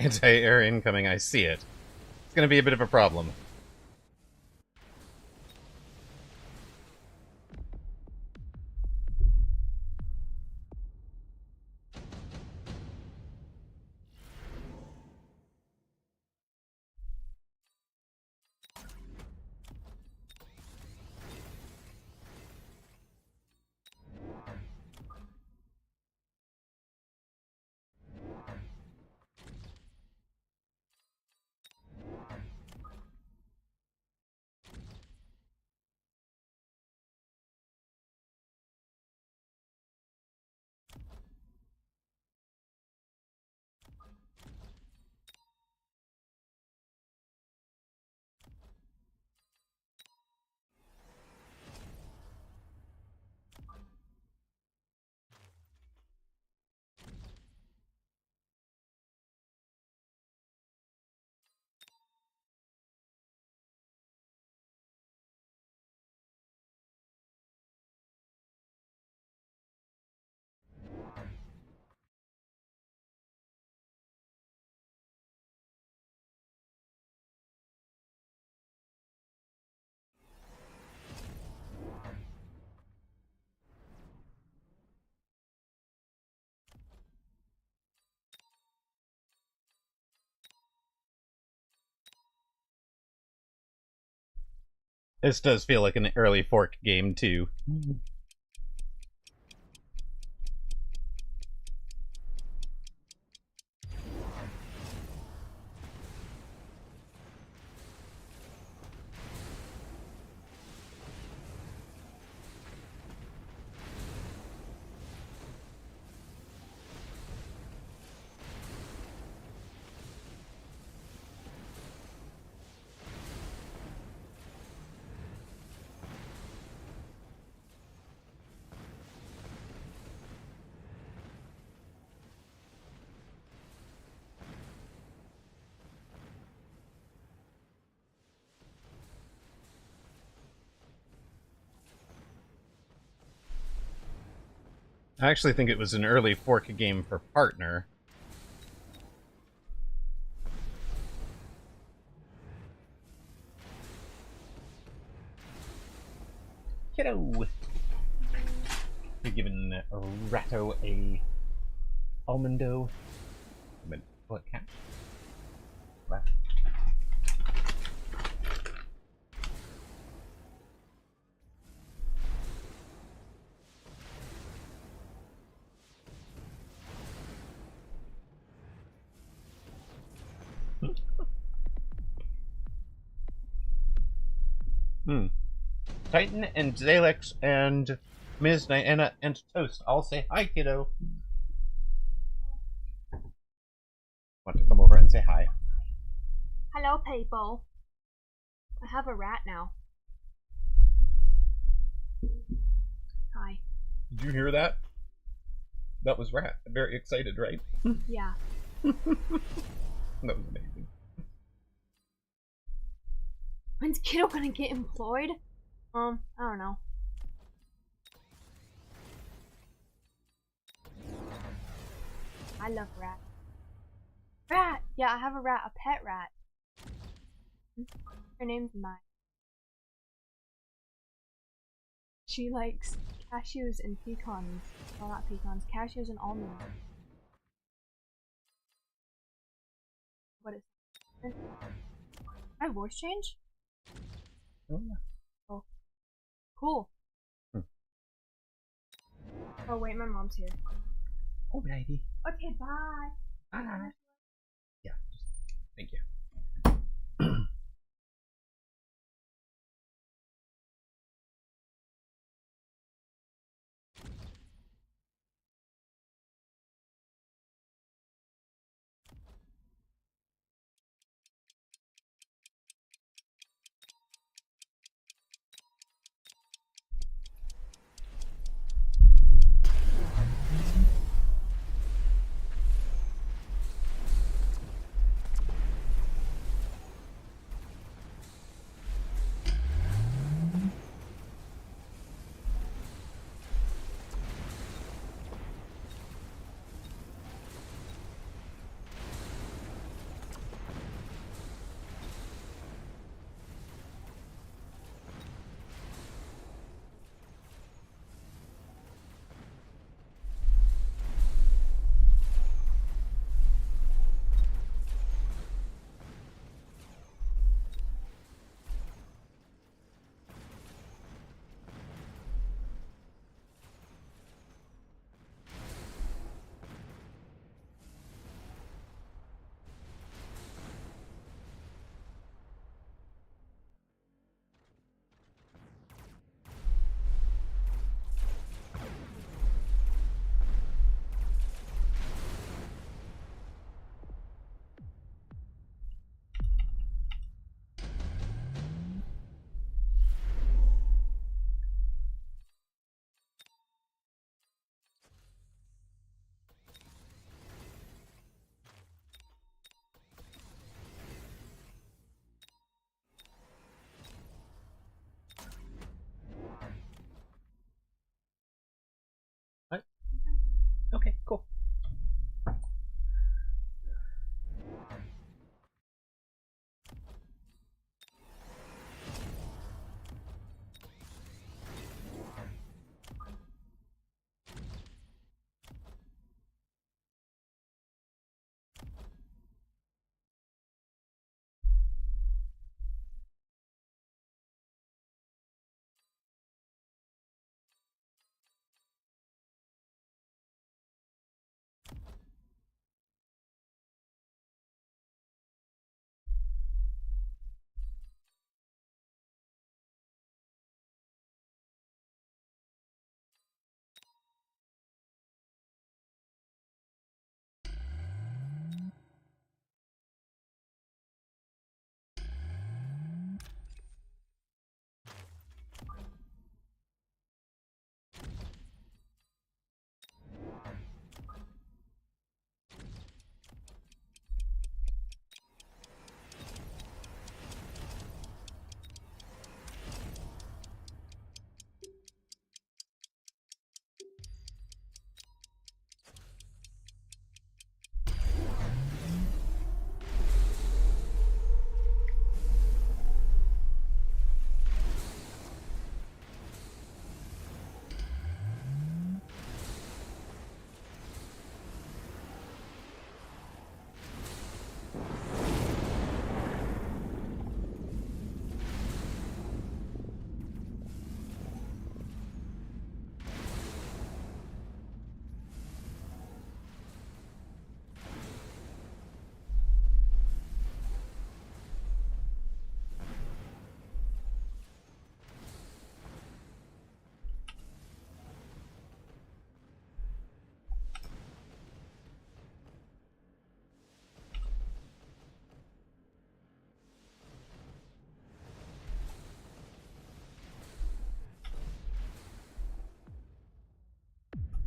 Anti-air incoming, I see it. It's gonna be a bit of a problem. This does feel like an early fork game, too. I actually think it was an early fork game for partner. Kiddo! You're giving Ratto a almondo. What cat? Rat. Titan and Zalex and Ms. Diana and Toast all say hi, kiddo. Want to come over and say hi? Hello, people. I have a rat now. Hi. Did you hear that? That was Rat. Very excited, right? Yeah. That was amazing. When's Kiddo gonna get employed? I don't know. I love rat. Rat! Yeah, I have a rat, a pet rat. Her name's Mai. She likes cashews and pecans. Well, not pecans, cashews and almonds. What is that? My voice change? Oh, yeah. Oh. Cool. Oh, wait, my mom's here. Alrighty. Okay, bye. Bye. Yeah. Thank you. Okay, cool.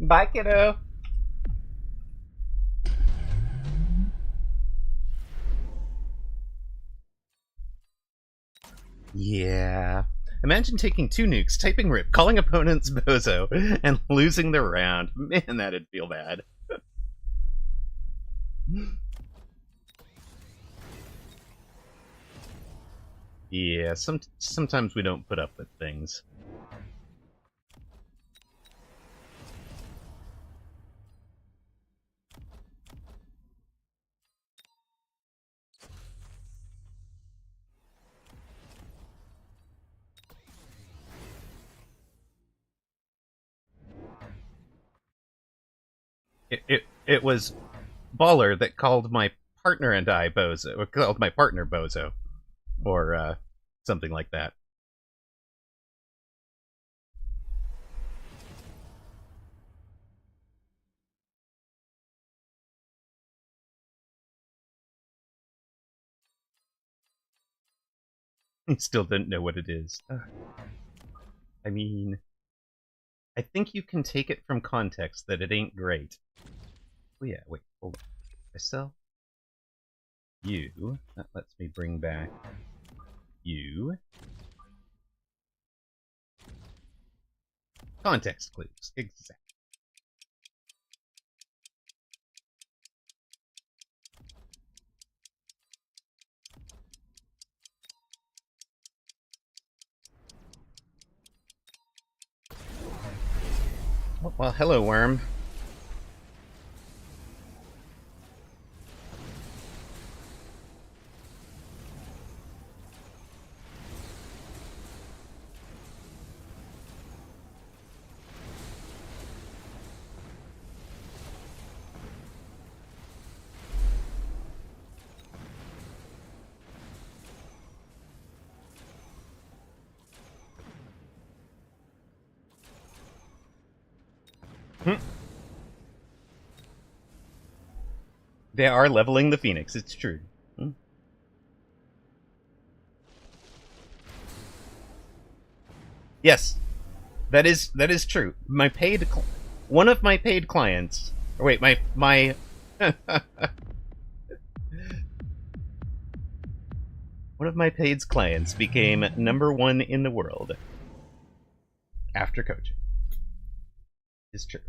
Bye, kiddo. Yeah. Imagine taking 2 nukes, typing rip, calling opponents bozo, and losing the round. Man, that'd feel bad. Yeah, sometimes we don't put up with things. It was Baller that called my partner and I bozo, or called my partner bozo, or something like that. He still didn't know what it is. I mean, I think you can take it from context that it ain't great. Oh yeah, wait, hold on. I sell you. That lets me bring back you. Context clues, exactly. Oh, well, hello, worm. They are leveling the Phoenix, it's true. Yes, that is true. My paid, one of my paid clients. Or wait, my one of my paid clients became #1 in the world after coaching. It's true.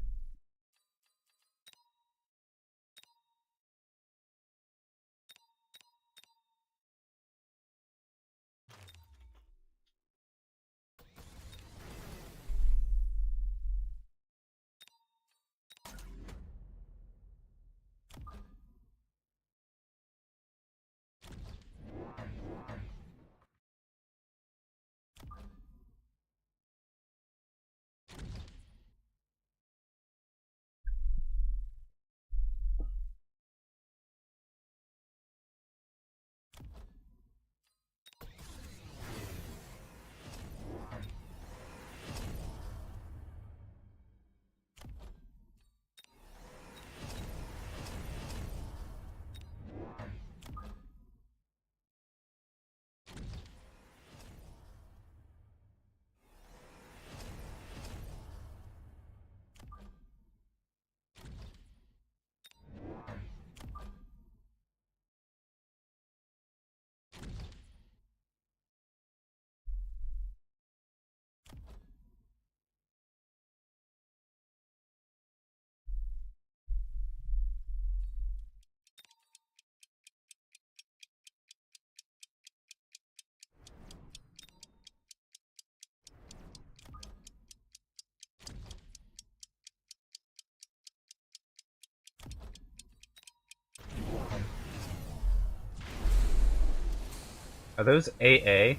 Are those AA?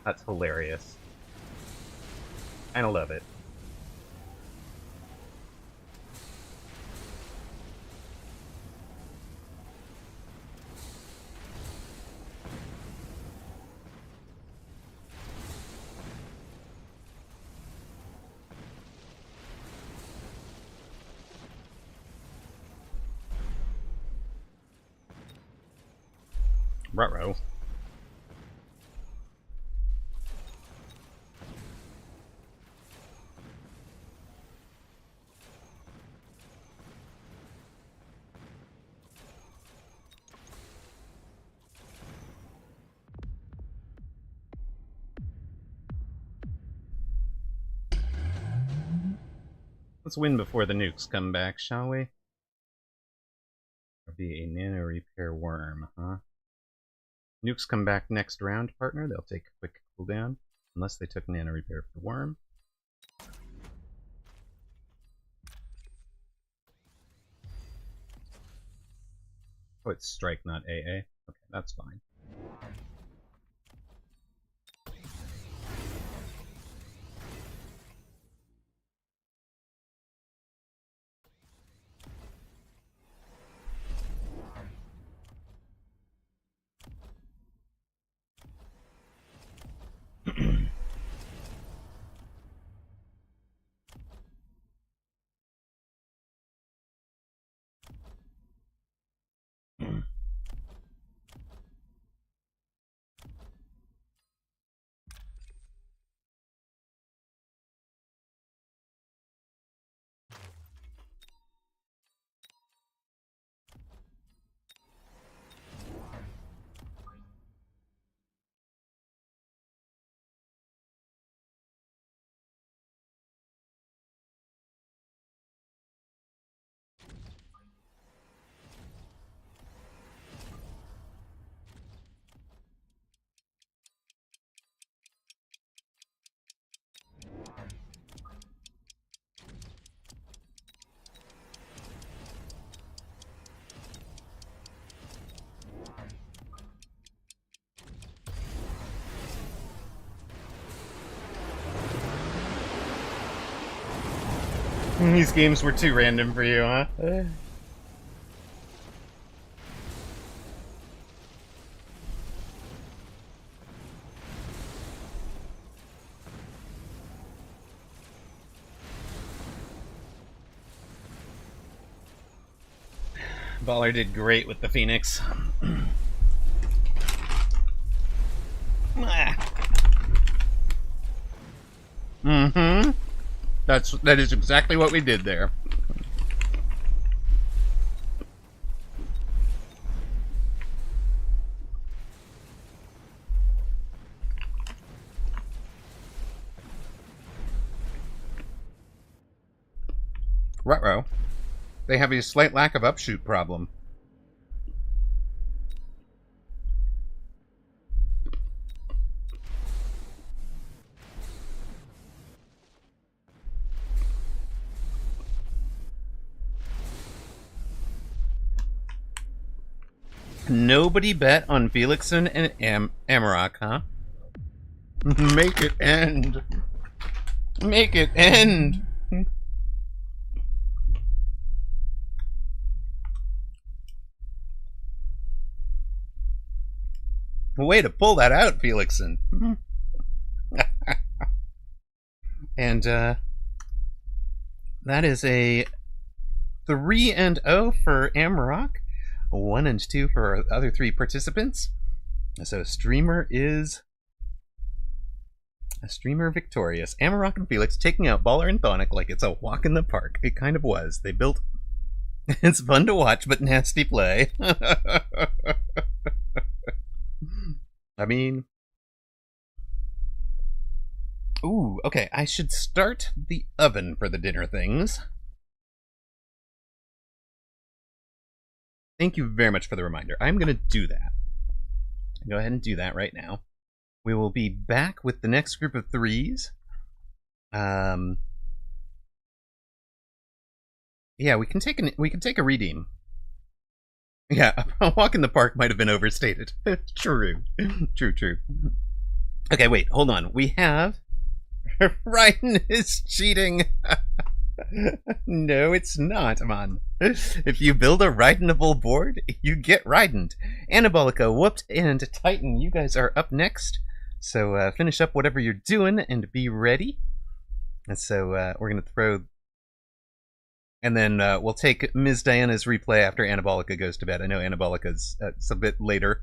That's hilarious. Kinda love it. Ruh-roh. Let's win before the nukes come back, shall we? There'll be a nano repair worm, huh? Nukes come back next round, partner. They'll take a quick cooldown. Unless they took nano repair for the worm. Oh, it's strike, not AA. Okay, that's fine. These games were too random for you, huh? Baller did great with the Phoenix. Mm-hmm. That is exactly what we did there. Ruh-roh. They have a slight lack of upshoot problem. Nobody bet on Felixson and Amarok, huh? Make it end. Make it end. Way to pull that out, Felixson. And that is a 3-0 for Amarok. 1-2 for our other 3 participants. So streamer victorious. Amarok and Felix taking out Baller and Thonic like it's a walk in the park. It kind of was. They built. It's fun to watch, but nasty play. I mean. Ooh, okay. I should start the oven for the dinner things. Thank you very much for the reminder. I'm going to do that. Go ahead and do that right now. We will be back with the next group of 3s. Yeah, we can take a redeem. Yeah, a walk in the park might have been overstated. True. True. Okay, wait, hold on. We have... Ryan is cheating. No, it's not, man. If you build a Raidenable board, you get Raidened. Anabolica, Whooped, and Titan, you guys are up next. So finish up whatever you're doing and be ready. And so we're going to throw... And then we'll take Ms. Diana's replay after Anabolica goes to bed. I know Anabolica's it's a bit later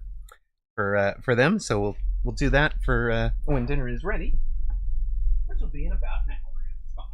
for them, so we'll do that for when dinner is ready, which will be in about an hour. It's fine.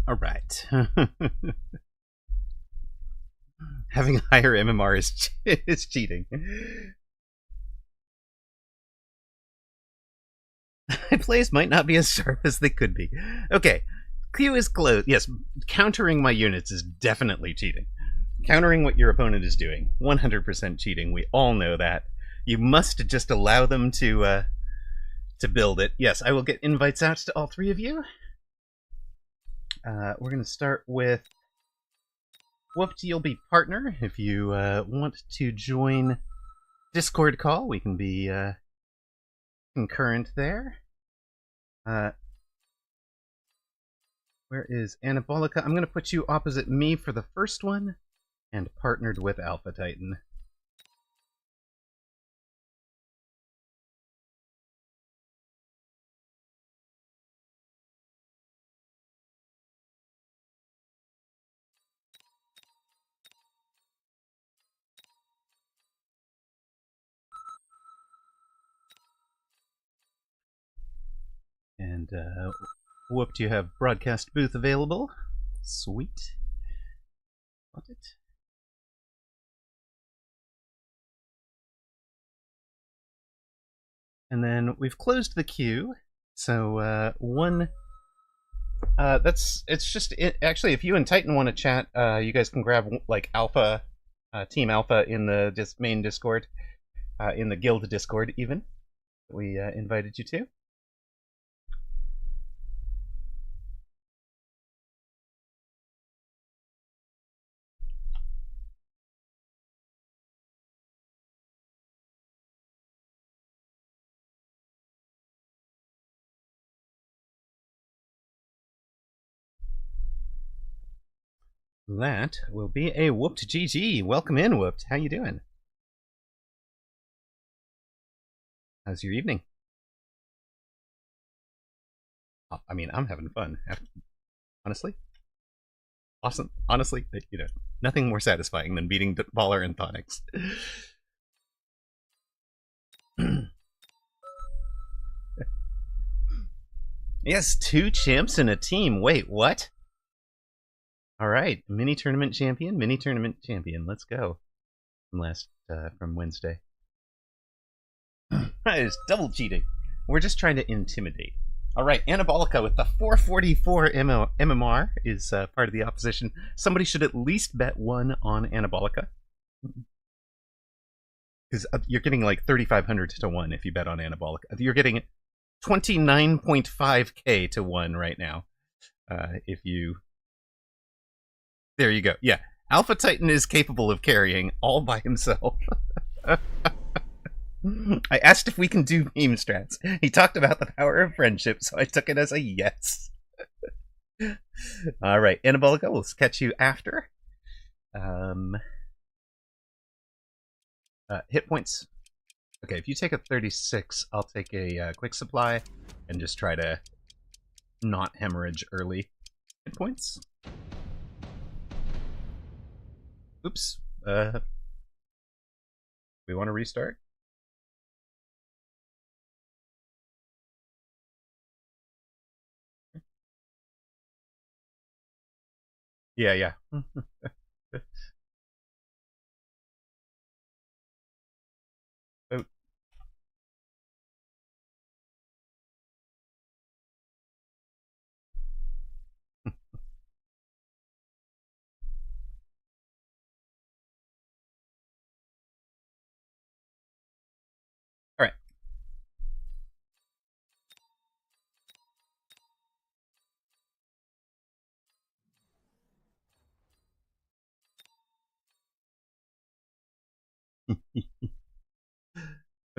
All right. Having higher MMR is cheating. Plays might not be as sharp as they could be. Okay, Q is closed. Yes, countering my units is definitely cheating. Countering what your opponent is doing, 100% cheating. We all know that. You must just allow them to build it. Yes, I will get invites out to all three of you. We're going to start with Whooped. You'll be partner. If you want to join Discord call, we can be concurrent there. Where is Anabolica? I'm going to put you opposite me for the first one, and partnered with Alpha Titan. And Whooped, you have broadcast booth available. Sweet. Want it? And then we've closed the queue. So one. It's just actually, if you and Titan want to chat, you guys can grab like Alpha, Team Alpha in the main Discord, in the guild Discord even. We invited you to. That will be a Whooped GG. Welcome in, Whooped. How you doing? How's your evening? I mean, I'm having fun. Honestly. Awesome. Honestly, you know, nothing more satisfying than beating Baller and Thonix. Yes, 2 champs in a team. Wait, what? All right, mini tournament champion. Let's go. From Wednesday. That is double cheating. We're just trying to intimidate. All right, Anabolica with the 444 MMR is part of the opposition. Somebody should at least bet 1 on Anabolica. Because you're getting like 3,500 to 1 if you bet on Anabolica. You're getting 29.5k to 1 right now. If you... There you go. Yeah, Alpha Titan is capable of carrying all by himself. I asked if we can do meme strats. He talked about the power of friendship, so I took it as a yes. All right, Anabolica, we'll catch you after. Hit points. Okay, if you take a 36, I'll take a quick supply and just try to not hemorrhage early. Hit points. Oops. We want to restart? Yeah. Oh. All right.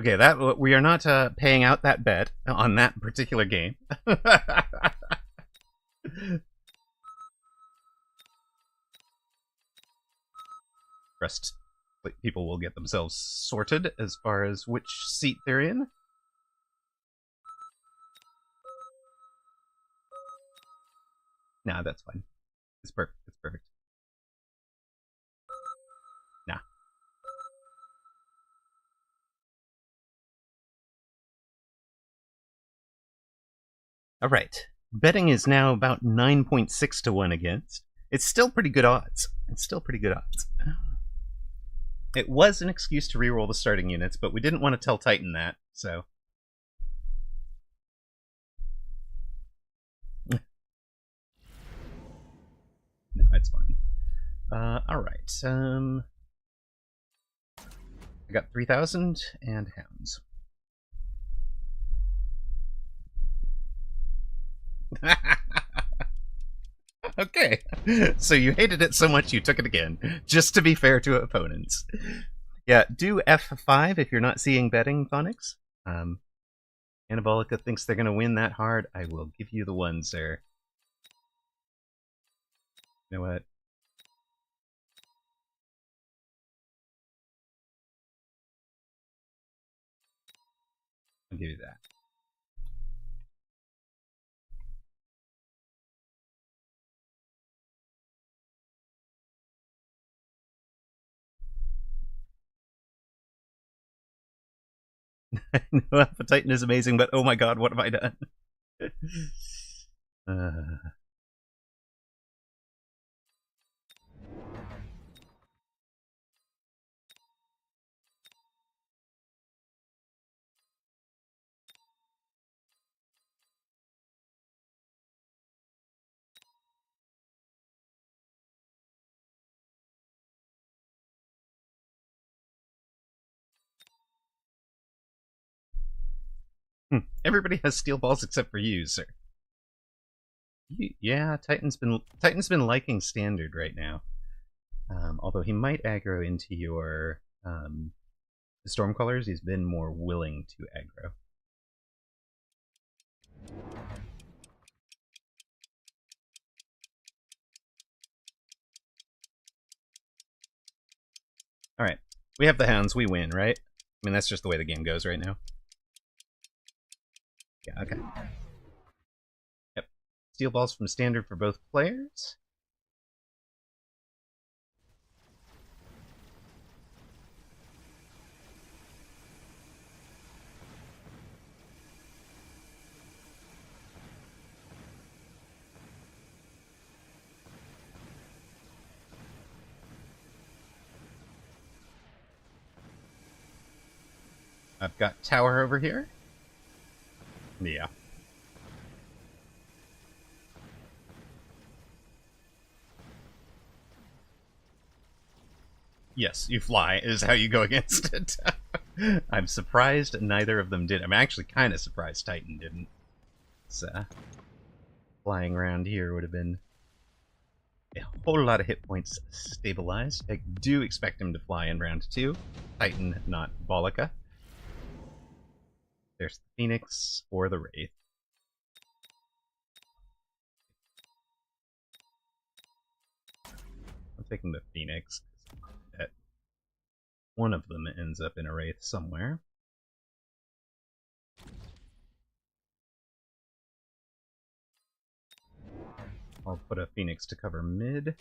Okay, that we are not paying out that bet on that particular game. Rest people will get themselves sorted as far as which seat they're in. Nah, that's fine. It's perfect. It's perfect. Nah. All right. Betting is now about 9.6 to 1 against. It's still pretty good odds. It was an excuse to reroll the starting units, but we didn't want to tell Titan that, so. No, it's fine. Alright. I got 3,000 and hounds. Okay. So you hated it so much you took it again, just to be fair to opponents. Yeah, do F5 if you're not seeing betting, Phonics. Anabolica thinks they're going to win that hard. I will give you the one, sir. You know what? I'll give you that. I know Alpha Titan is amazing, but oh my god, what have I done? Everybody has steel balls except for you, sir. Yeah, Titan's been liking standard right now. Although he might aggro into your Stormcallers, he's been more willing to aggro. Alright, we have the hounds, we win, right? I mean, that's just the way the game goes right now. Yeah, okay. Yep. Steel balls from standard for both players. I've got tower over here. Yeah. Yes, you fly is how you go against it. I'm surprised neither of them did. I'm actually kind of surprised Titan didn't. So, flying around here would have been a whole lot of hit points stabilized. I do expect him to fly in round 2. Titan, not Bolica. There's the Phoenix or the Wraith. I'm taking the Phoenix. That one of them ends up in a Wraith somewhere. I'll put a Phoenix to cover mid.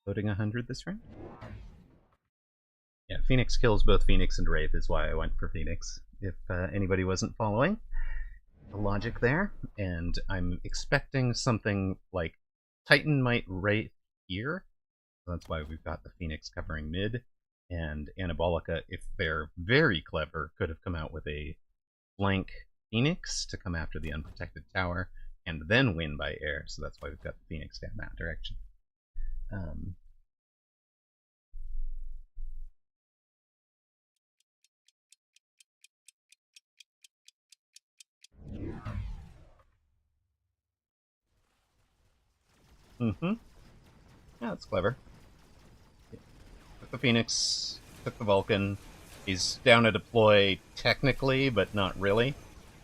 Loading 100 this round. Yeah, Phoenix kills both Phoenix and Wraith is why I went for Phoenix. If anybody wasn't following the logic there. And I'm expecting something like Titan might Wraith here. So that's why we've got the Phoenix covering mid. And Anabolica, if they're very clever, could have come out with a flank Phoenix to come after the unprotected tower and then win by air. So that's why we've got the Phoenix down that direction. Yeah, that's clever. Took the Phoenix, took the Vulcan. He's down to deploy technically, but not really.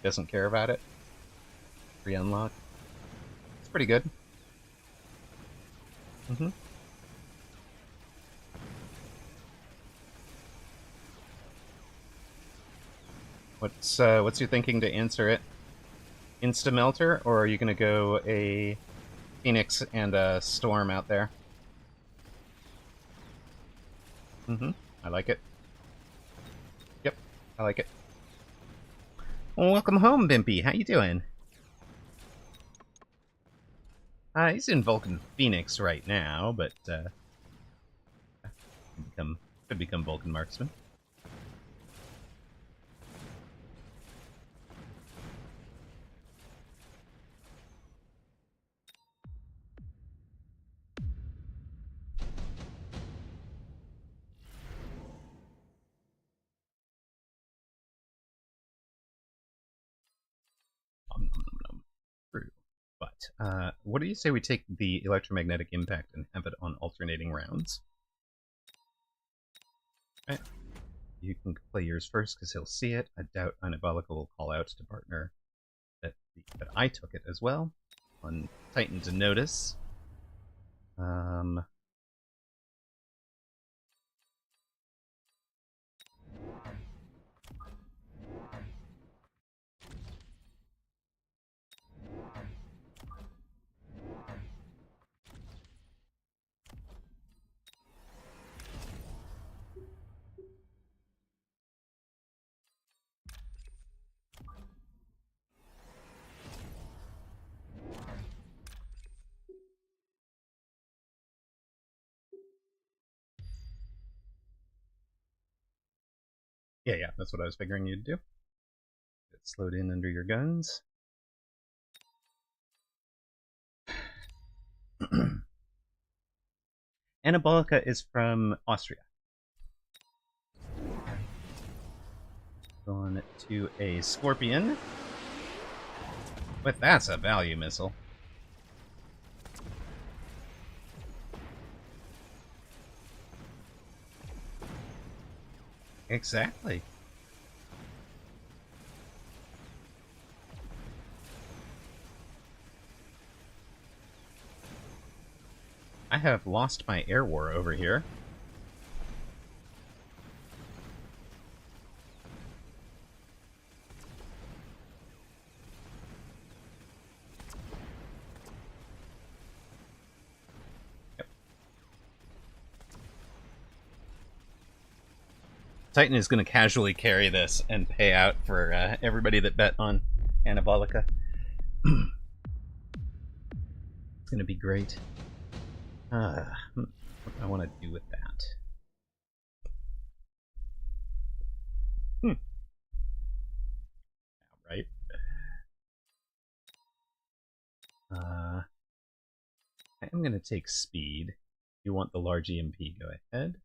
Doesn't care about it. Re-unlock. It's pretty good. What's your thinking to answer it? Insta Melter, or are you gonna go a Phoenix and a Storm out there? I like it. Yep, I like it. Well, welcome home, Bimpy. How you doing? He's in Vulcan Phoenix right now, but could become Vulcan Marksman. True. But what do you say we take the electromagnetic impact and have it on alternating rounds? Okay. You can play yours first because he'll see it. I doubt Anabolica will call out to partner that I took it as well. On Titan to notice. Yeah, that's what I was figuring you'd do. Get slowed in under your guns. Anabolica is from Austria. Going to a Scorpion. But that's a value missile. Exactly. I have lost my air war over here. Yep. Titan is going to casually carry this and pay out for everybody that bet on Anabolica. It's going to be great. What do I want to do with that? Right. I'm going to take speed. You want the large EMP, go ahead.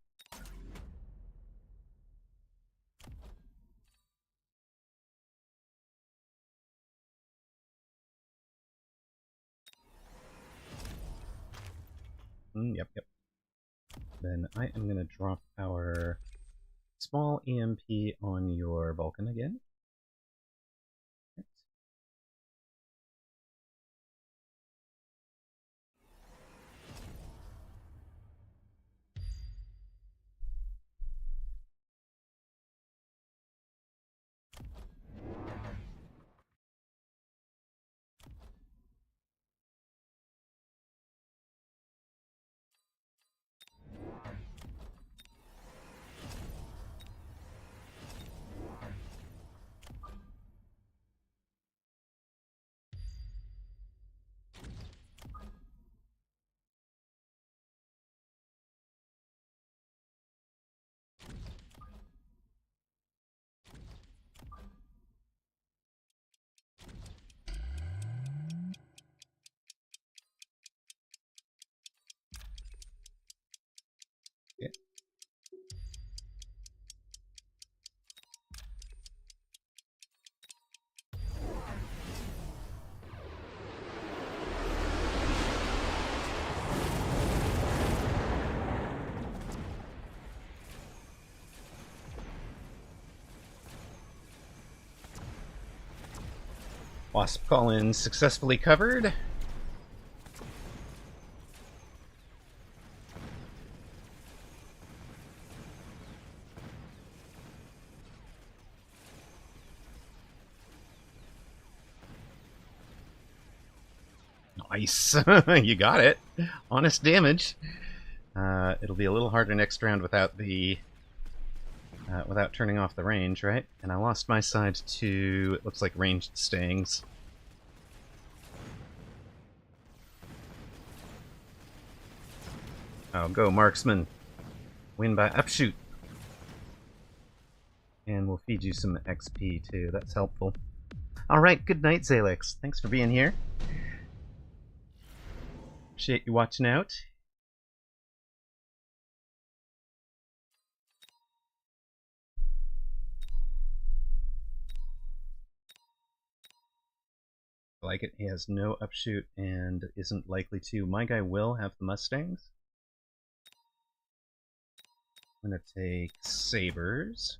Yep. Then I am going to drop our small EMP on your Vulcan again. Yeah. Wasp call-in successfully covered. Nice. You got it. Honest damage. It'll be a little harder next round without the without turning off the range, right? And I lost my side to, it looks like, ranged stings. Oh, go marksman. Win by upshoot. And we'll feed you some XP too, that's helpful. Alright, good night, Zalex. Thanks for being here. Appreciate you watching out. I like it. He has no upshoot and isn't likely to. My guy will have the Mustangs. I'm gonna take sabers.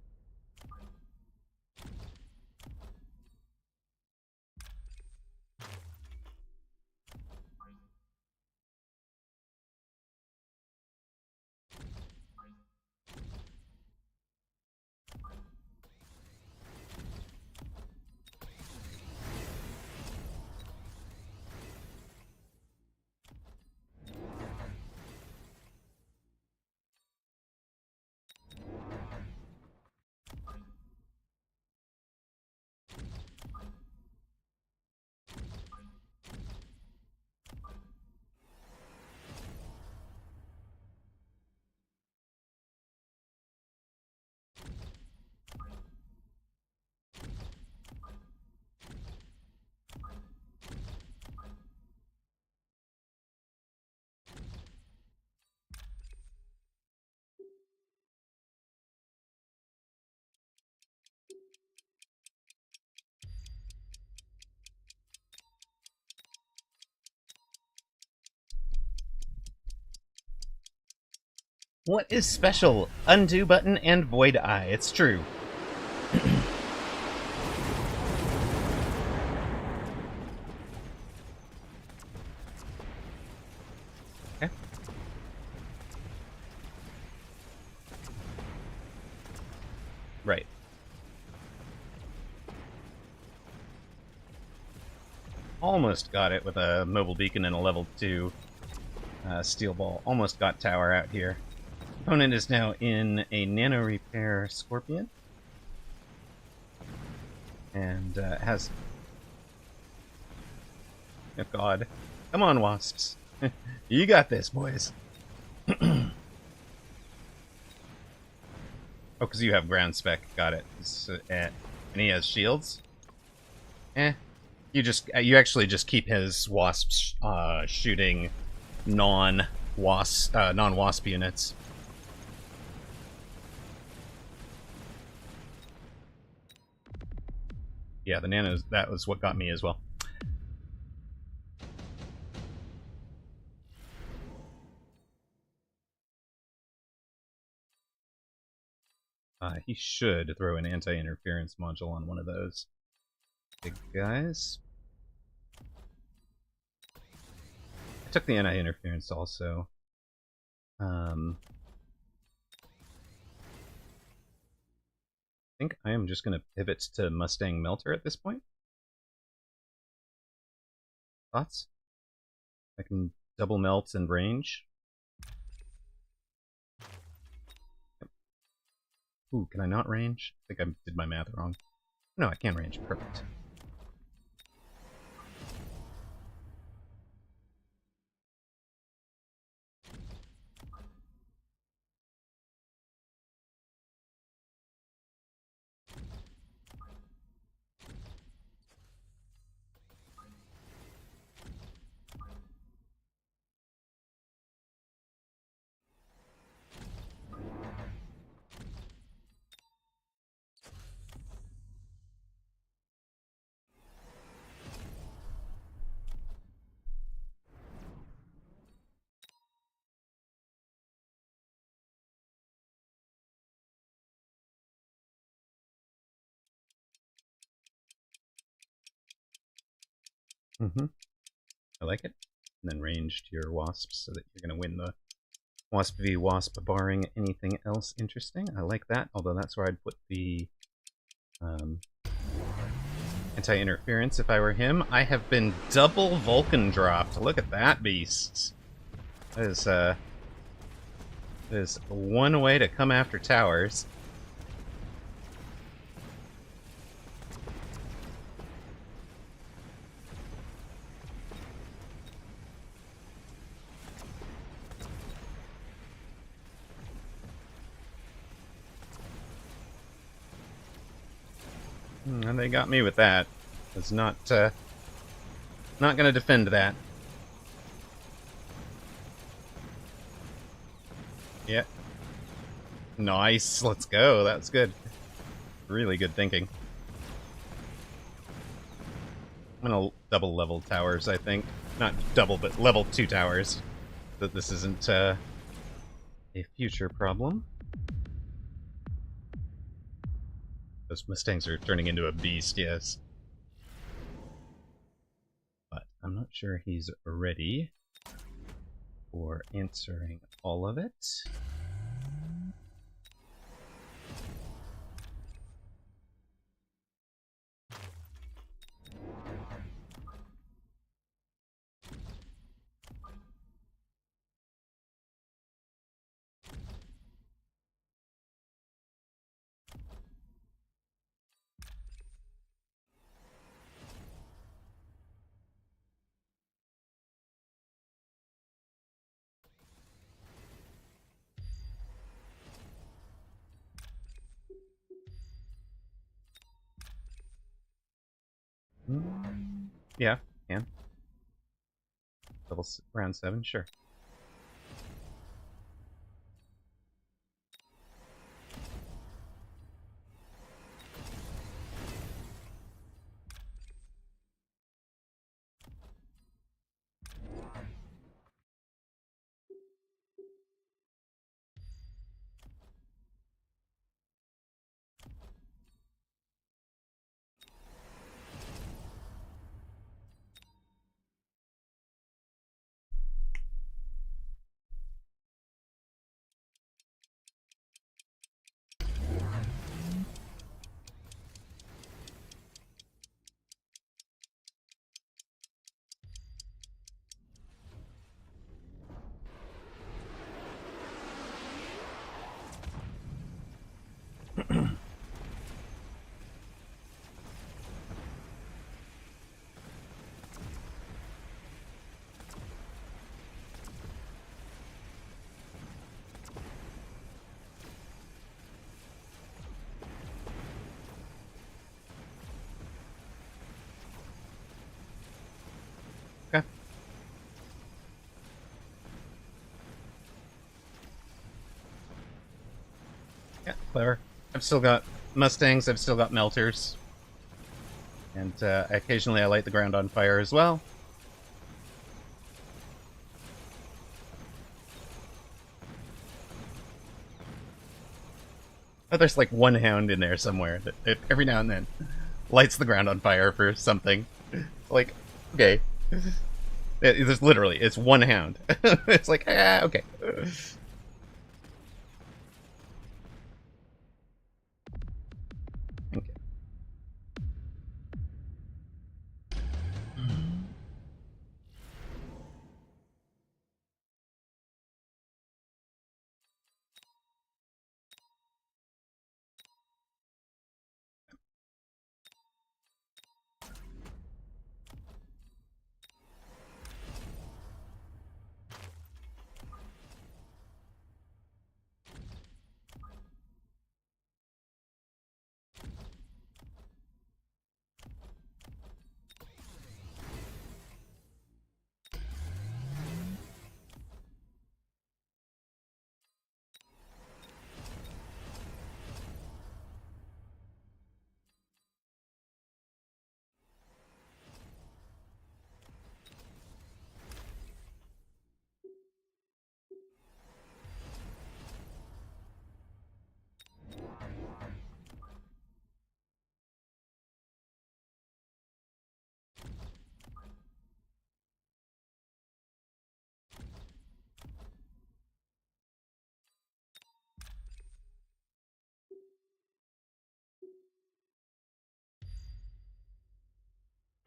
What is special? Undo button and void eye. It's true. Okay. Right. Almost got it with a mobile beacon and a level 2 steel ball. Almost got tower out here. Opponent is now in a nano repair scorpion. And has... Oh god. Come on, wasps. You got this, boys. Oh, because you have ground spec. Got it. And he has shields? You actually just keep his wasps shooting non-wasp units. Yeah, the nanos, that was what got me as well. He should throw an anti-interference module on one of those big guys. I took the anti-interference also. I think I am just going to pivot to Mustang Melter at this point. Thoughts? I can double melt and range. Yep. Ooh, can I not range? I think I did my math wrong. No, I can range. Perfect. I like it. And then range to your wasps so that you're going to win the Wasp v Wasp barring anything else interesting. I like that, although that's where I'd put the anti-interference if I were him. I have been double Vulcan dropped. Look at that beast. That is one way to come after towers. And they got me with that. I was not going to defend that. Yeah. Nice. Let's go. That's good. Really good thinking. I'm going to double level towers, I think. Not double, but level 2 towers. That this isn't a future problem. Those Mustangs are turning into a beast, yes. But I'm not sure he's ready for answering all of it. Yeah, can. Round 7, sure. clever. I've still got Mustangs, I've still got Melters. And occasionally I light the ground on fire as well. Oh, there's like one hound in there somewhere that every now and then lights the ground on fire for something. Like, okay. There's literally, it's one hound. It's like, okay. Okay.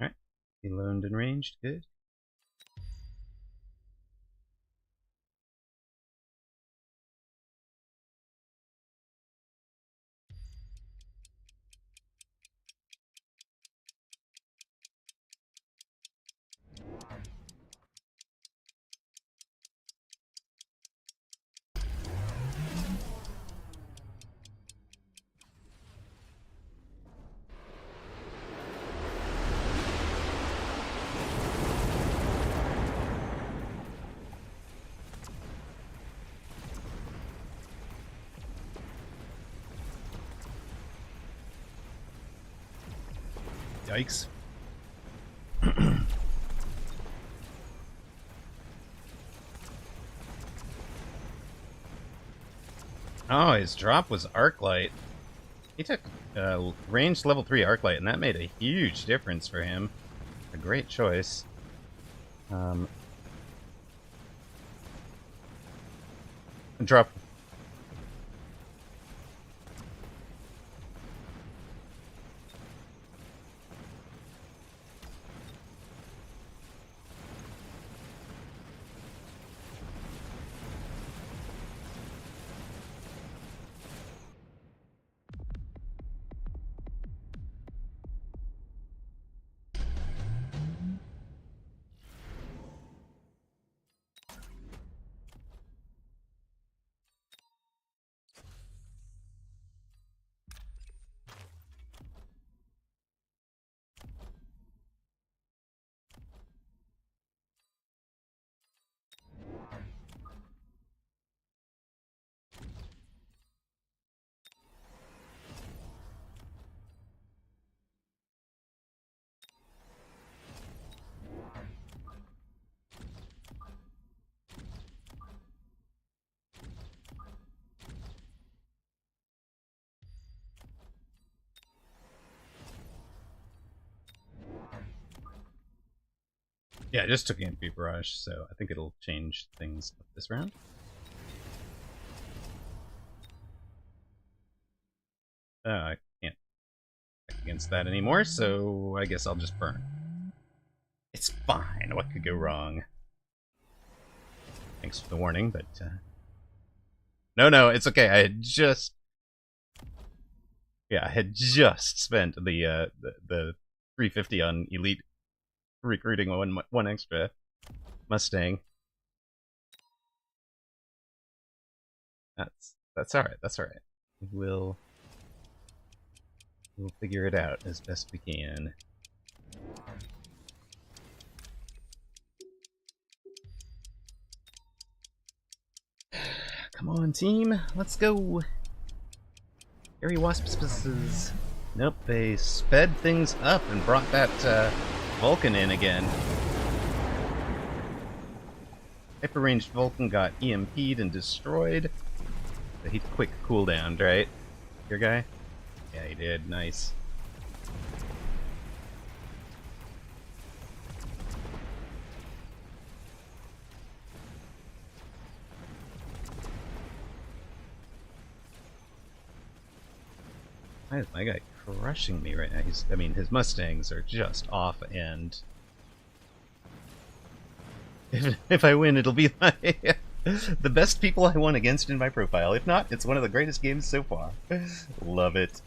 Alright. He loaned and ranged, good. Yikes. Oh, his drop was Arclight. He took ranged level 3 Arclight, and that made a huge difference for him. A great choice. Drop. Yeah, I just took Amphi Barrage, so I think it'll change things up this round. I can't attack against that anymore, so I guess I'll just burn. It's fine, what could go wrong? Thanks for the warning, but... No, it's okay, I had just... Yeah, I had just spent the 350 on Elite recruiting one extra Mustang. That's alright, that's alright. We'll figure it out as best we can. Come on, team, let's go. Scary wasps. Nope, they sped things up and brought that Vulcan in again. Hyper-ranged Vulcan got EMP'd and destroyed. But he quick cooldowned, right? Your guy? Yeah, he did. Nice. Why is my guy crushing me right now? I mean, his Mustangs are just off, and if I win, it'll be like the best people I won against in my profile. If not, it's one of the greatest games so far. Love it.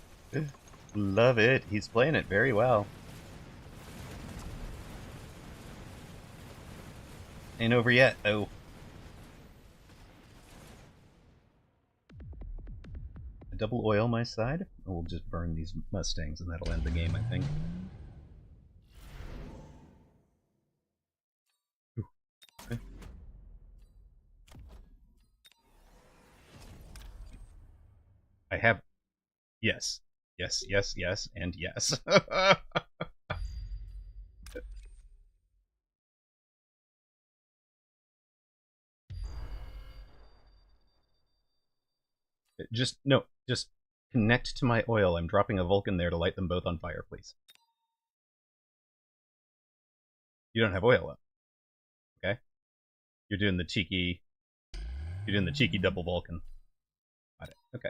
Love it. He's playing it very well. Ain't over yet, though. Double oil my side. We'll just burn these Mustangs and that'll end the game, I think. Ooh. Okay. I have... Yes. Yes, yes, yes, and yes. Just connect to my oil. I'm dropping a Vulcan there to light them both on fire, please. You don't have oil up. Okay? You're doing the cheeky double Vulcan. Got it. Okay.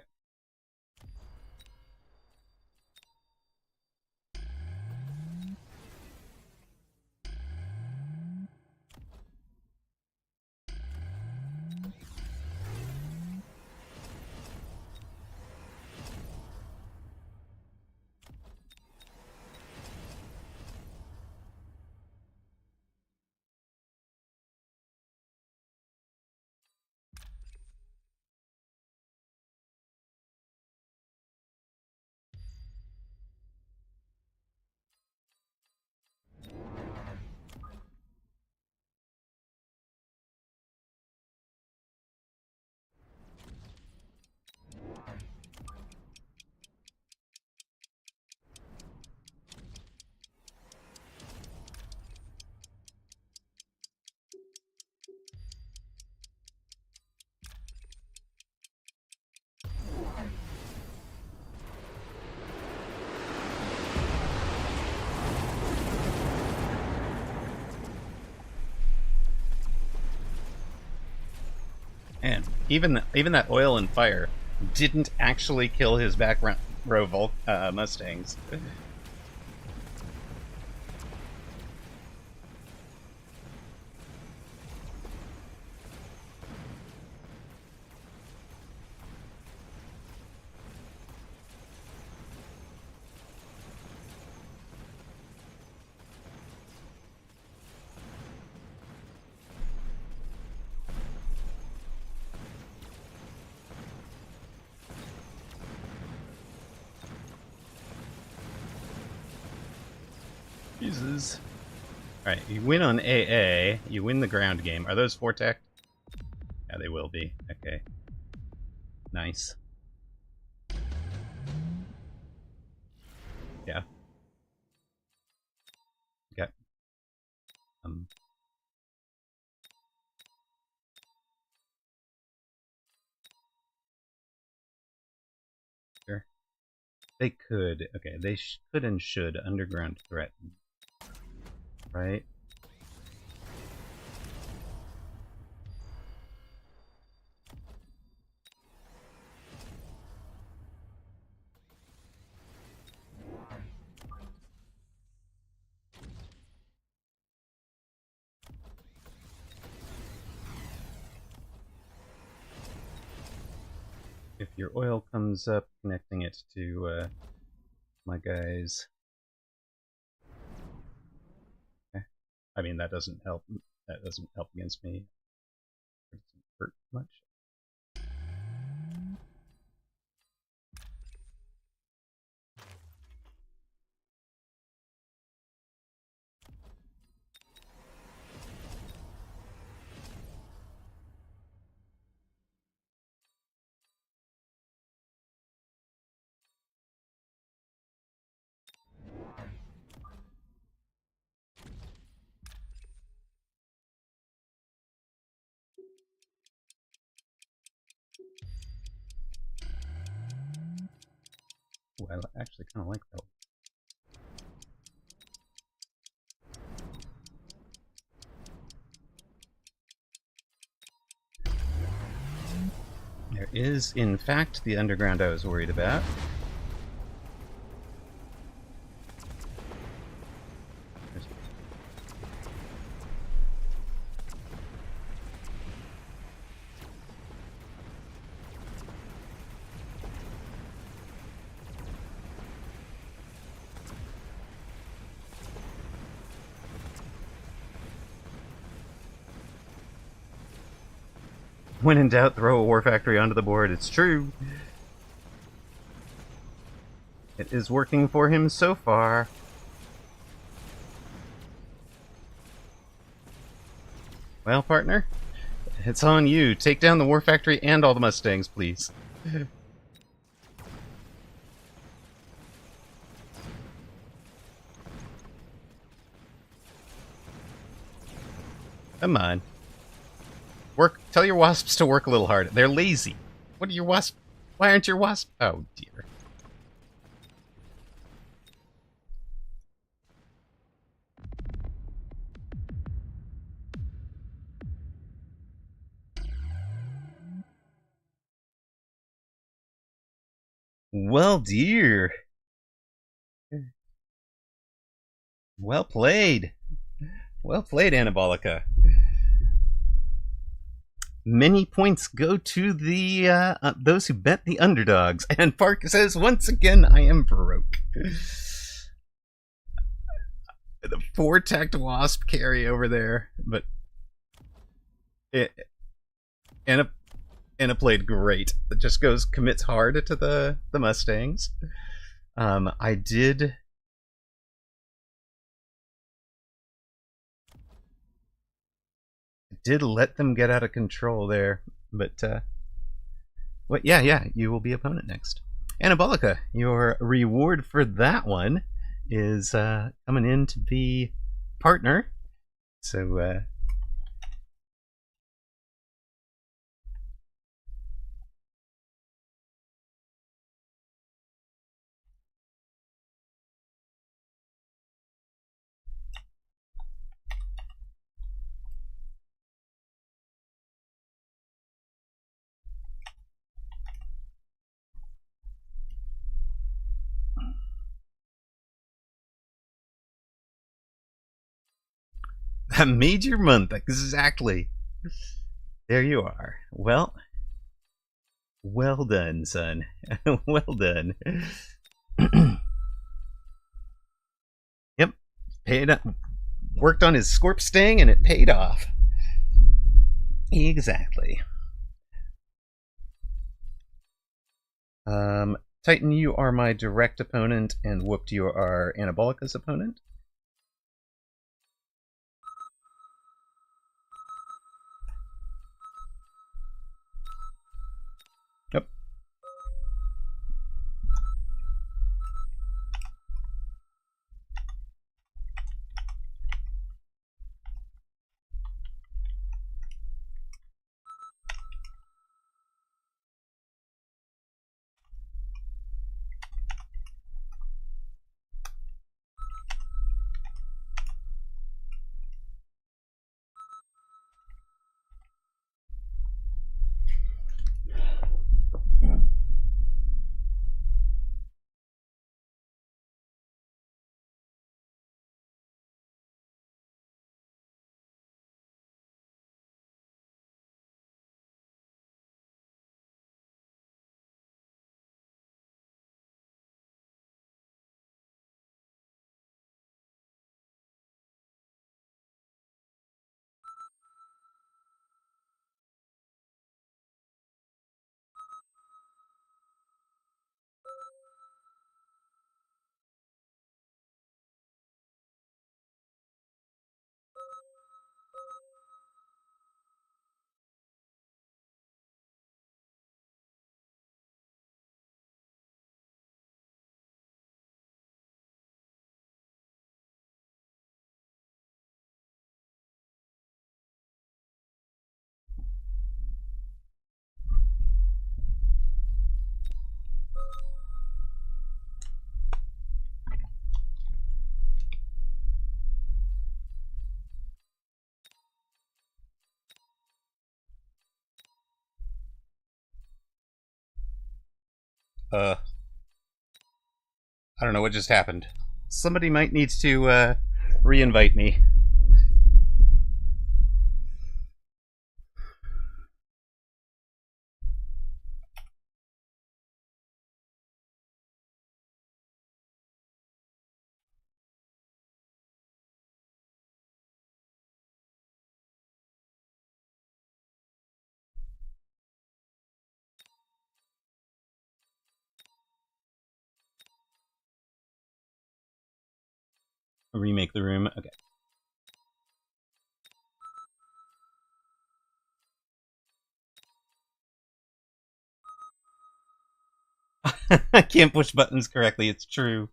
And even that oil and fire didn't actually kill his back row Mustangs. Jesus. Alright, you win on AA, you win the ground game. Are those 4-tech? Yeah, they will be. Okay. Nice. Yeah. Okay. Sure. They could. Okay, they could and should underground threaten. Right? If your oil comes up, connecting it to my guys. Okay. I mean, that doesn't help. That doesn't help against me. It doesn't hurt much. I actually kind of like that. There is, in fact, the underground I was worried about. When in doubt, throw a War Factory onto the board. It's true. It is working for him so far. Well, partner, it's on you. Take down the War Factory and all the Mustangs, please. Come on. Tell your wasps to work a little harder. They're lazy. What are your wasps? Why aren't your wasps? Oh, dear. Well, dear. Well played. Well played, Anabolica. Many points go to the those who bet the underdogs. And Park says, once again, I am broke. The 4-tacked wasp carry over there, but Anna played great. It just commits hard to the Mustangs. I did let them get out of control there, but yeah, you will be opponent next. Anabolica, your reward for that one is coming in to be partner. So that made your month, exactly. There you are. Well done, son. Well done. Yep, paid up. Worked on his Scorp Sting and it paid off. Exactly. Titan, you are my direct opponent, and Whooped, you are Anabolica's opponent. Yep. I don't know what just happened. Somebody might need to re-invite me. Remake the room. Okay. I can't push buttons correctly, it's true.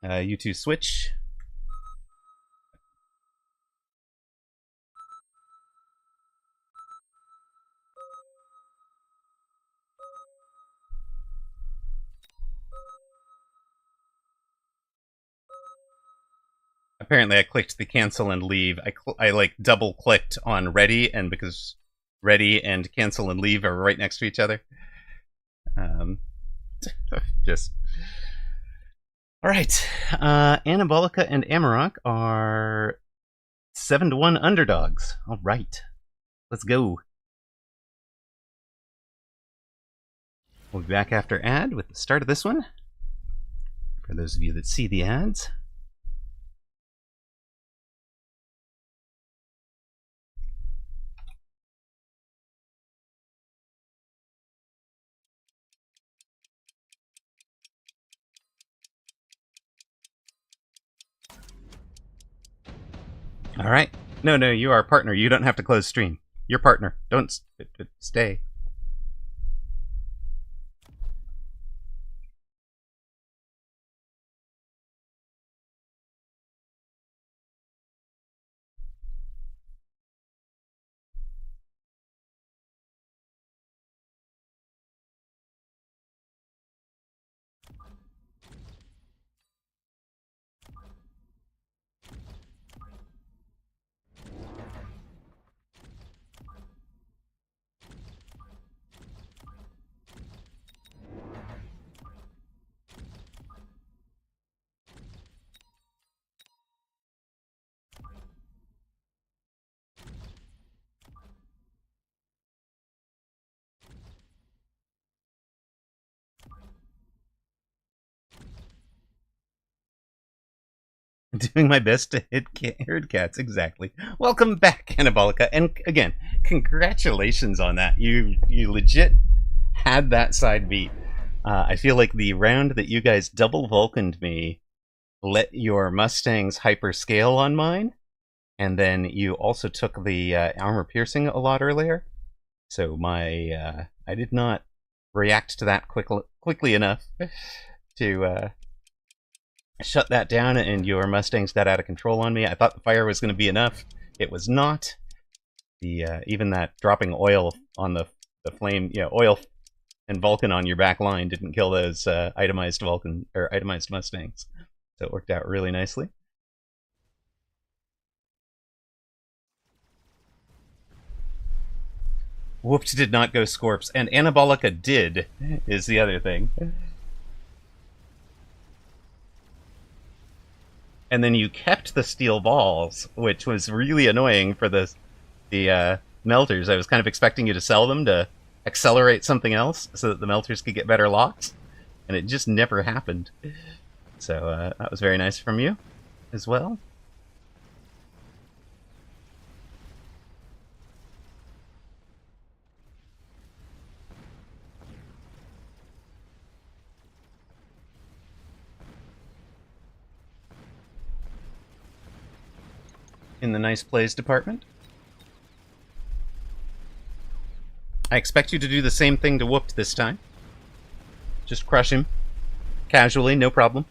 You two switch. Apparently I clicked the cancel and leave. I like double clicked on ready, and because ready and cancel and leave are right next to each other. Just all right. Anabolica and Amarok are 7-1 underdogs. All right, let's go. We'll be back after ad with the start of this one. For those of you that see the ads. All right. No, you are a partner. You don't have to close stream. You're partner. Don't stay. Doing my best to hit herd cats, exactly. Welcome back, Anabolica, and again, congratulations on that. You legit had that side beat. I feel like the round that you guys double Vulcaned me let your Mustangs hyperscale on mine, and then you also took the armor piercing a lot earlier. So my I did not react to that quickly enough to shut that down, and your Mustangs got out of control on me. I thought the fire was going to be enough. It was not. The even that dropping oil on the flame, oil and Vulcan on your back line didn't kill those itemized Vulcan or itemized Mustangs. So it worked out really nicely. Whoops did not go Scorps, and Anabolica did, is the other thing. And then you kept the steel balls, which was really annoying for the melters. I was kind of expecting you to sell them to accelerate something else so that the melters could get better locks, and it just never happened. So that was very nice from you as well. In the nice plays department. I expect you to do the same thing to Whooped this time. Just crush him. Casually, no problem.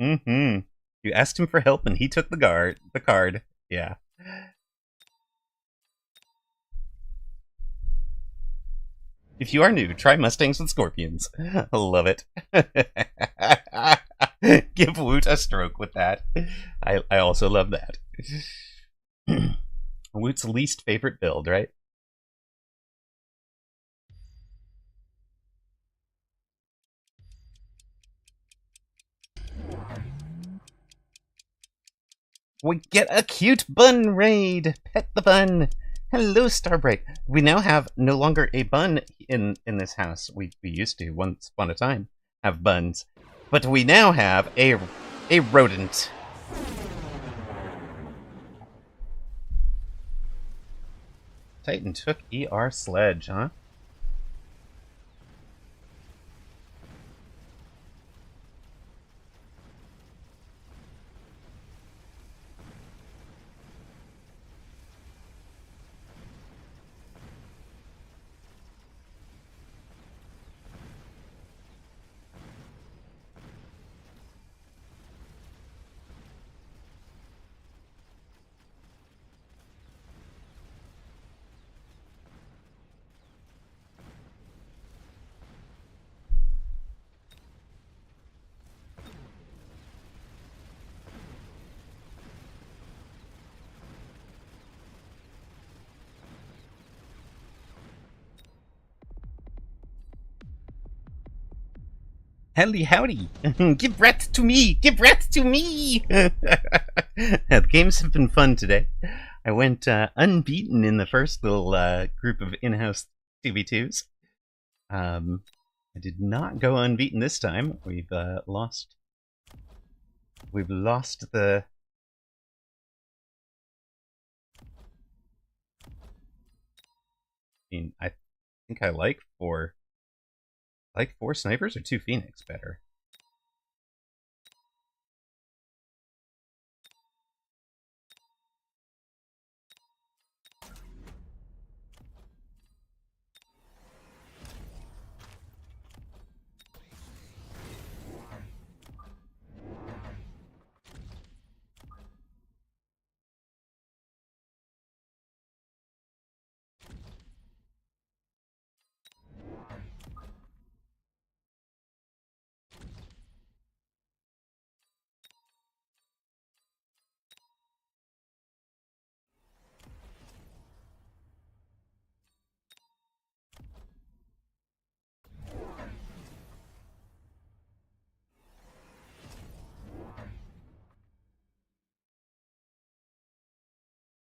Mm-hmm. You asked him for help and he took the card. Yeah. If you are new, try Mustangs with Scorpions. Love it. Give Woot a stroke with that. I also love that. Woot's least favorite build, right? We get a cute bun raid! Pet the bun! Hello, Starbright. We now have no longer a bun in this house. We used to, once upon a time, have buns. But we now have a rodent. Titan took ER Sledge, huh? Howdy, howdy! Give breath to me! Give breath to me! The games have been fun today. I went unbeaten in the first little group of in-house 2v2s. I did not go unbeaten this time. We've lost. We've lost the. I mean, I think I like four. I like 4 snipers or 2 Phoenix better.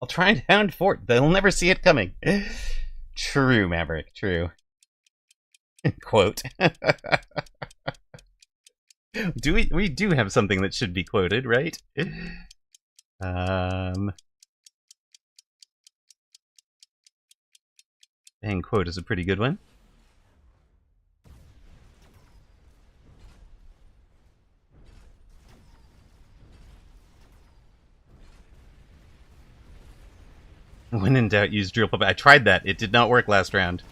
I'll try and hound Fort. They'll never see it coming. True, Maverick. True. Quote. We do have something that should be quoted, right? Dang, quote is a pretty good one. When in doubt, use drill puppet. I tried that. It did not work last round.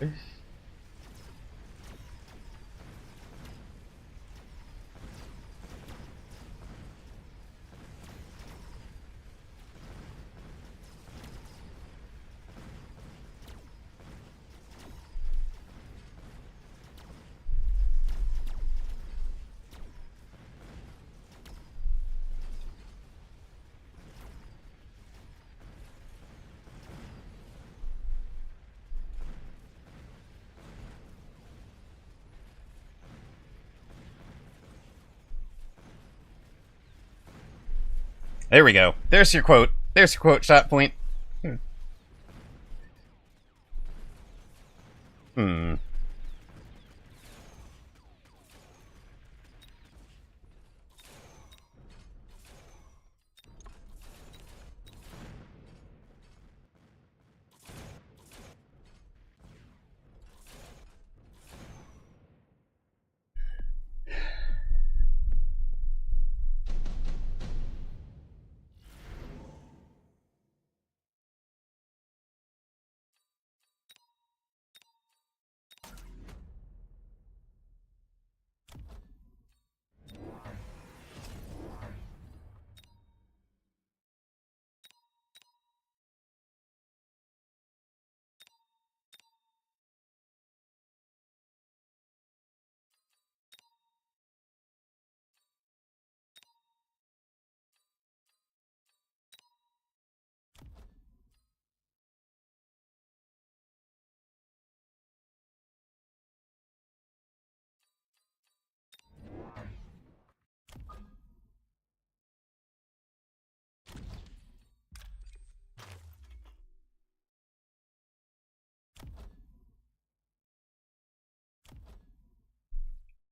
There we go. There's your quote. There's your quote, shot point. Hmm.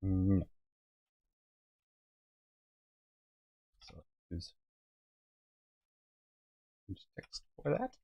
No. So use text for that.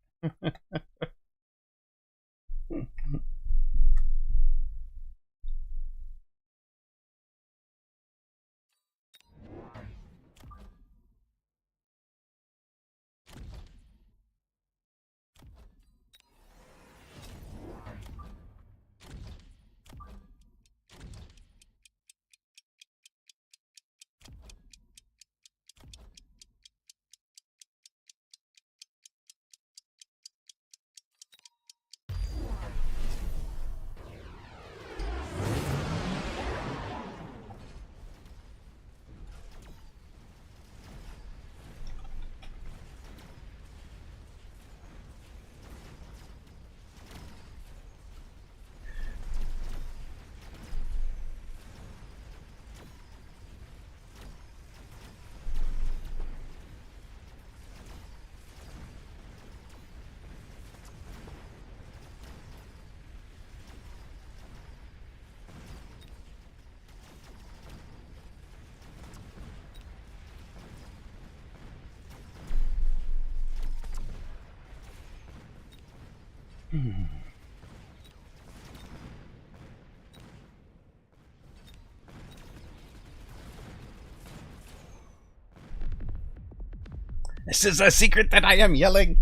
This is a secret that I am yelling.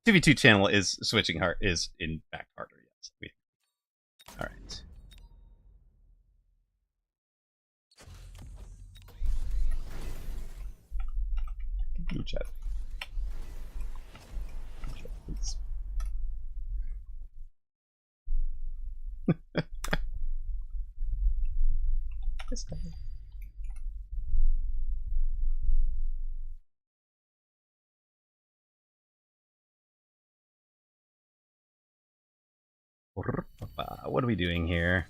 TV2 channel is switching hard is in fact harder. Yes. All right. Blue chat. Blue chat, please. This guy. What are we doing here?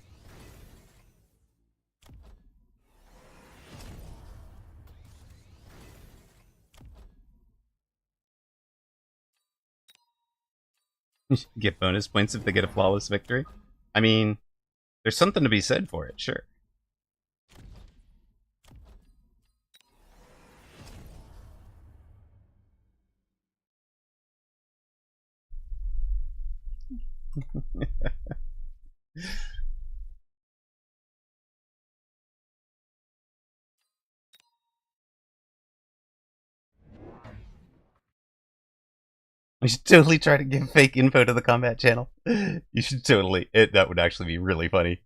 Get bonus points if they get a flawless victory. I mean, there's something to be said for it, sure. We should totally try to give fake info to the combat channel. You should totally. That would actually be really funny.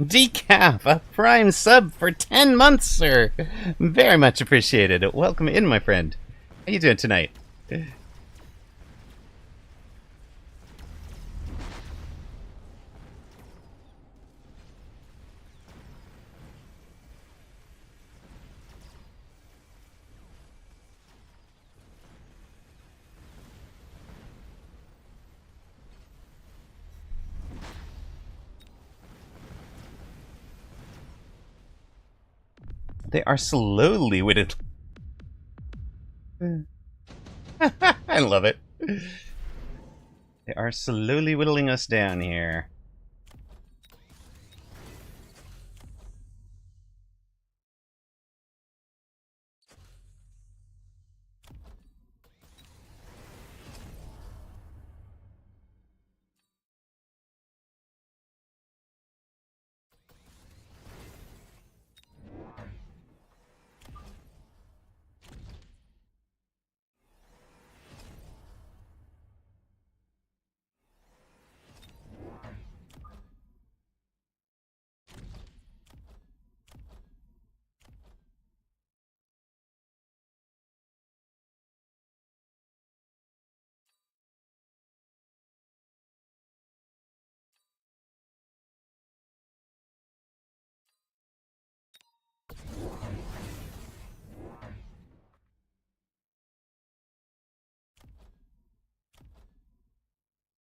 Decaf, a prime sub for 10 months, sir. Very much appreciated. Welcome in, my friend. How you doing tonight? They are slowly whittled. I love it. They are slowly whittling us down here.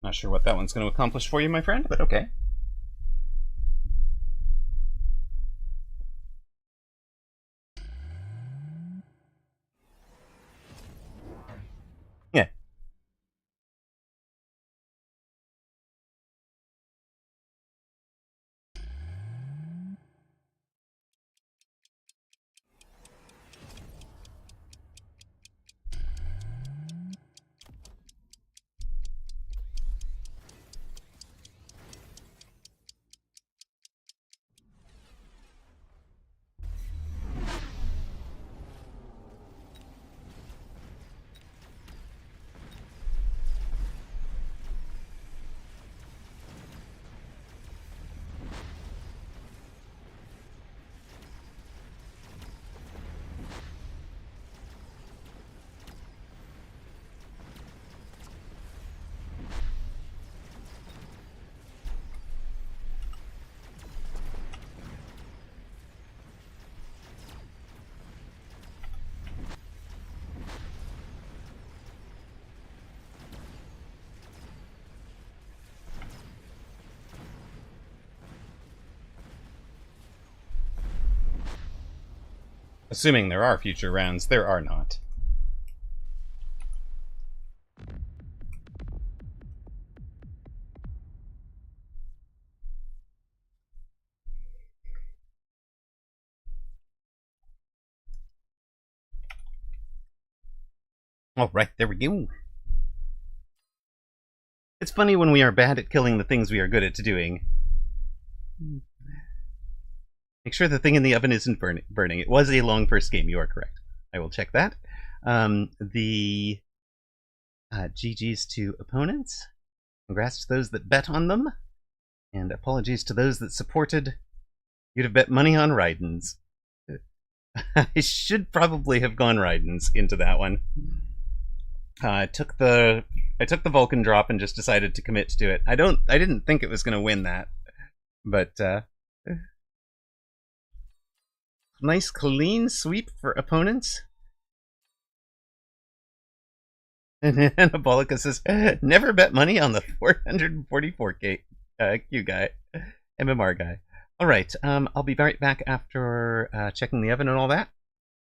Not sure what that one's going to accomplish for you, my friend, but okay. Yeah. Assuming there are future rounds, there are not. All right, there we go. It's funny when we are bad at killing the things we are good at doing. Make sure the thing in the oven isn't burning. It was a long first game. You are correct. I will check that. The GG's to opponents. Congrats to those that bet on them. And apologies to those that supported you to bet money on Raidens. I should probably have gone Raidens into that one. I took the Vulcan drop and just decided to commit to it. I didn't think it was going to win that, but nice clean sweep for opponents. And Anabolica says, "Never bet money on the 444k Q guy, MMR guy." All right, I'll be right back after checking the oven and all that.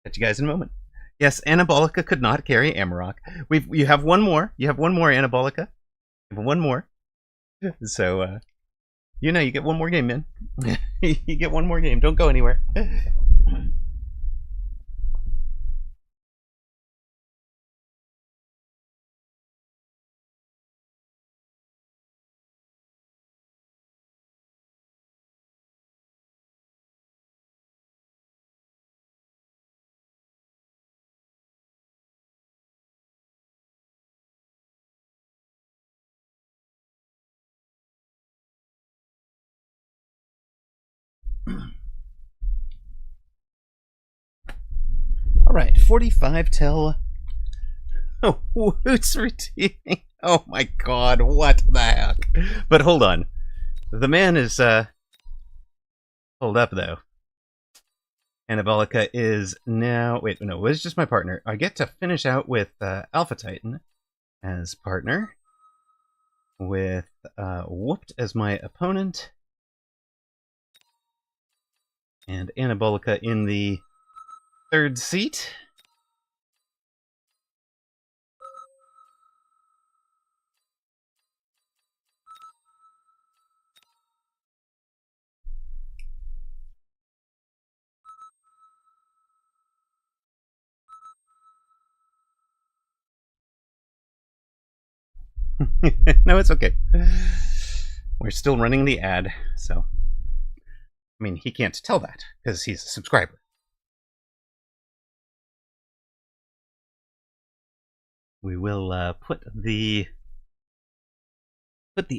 Catch you guys in a moment. Yes, Anabolica could not carry Amarok. You have one more. You have one more, Anabolica. You have one more. So, you get one more game, man. You get one more game. Don't go anywhere. All right, 45 till. Oh, who's redeeming? Oh my god, what the heck? But hold on. The man is, hold up, though. Anabolica is now... Wait, no, it was just my partner. I get to finish out with Alpha Titan as partner. With Whooped as my opponent. And Anabolica in the third seat. No, it's okay. We're still running the ad, so... I mean, he can't tell that, because he's a subscriber. We will put the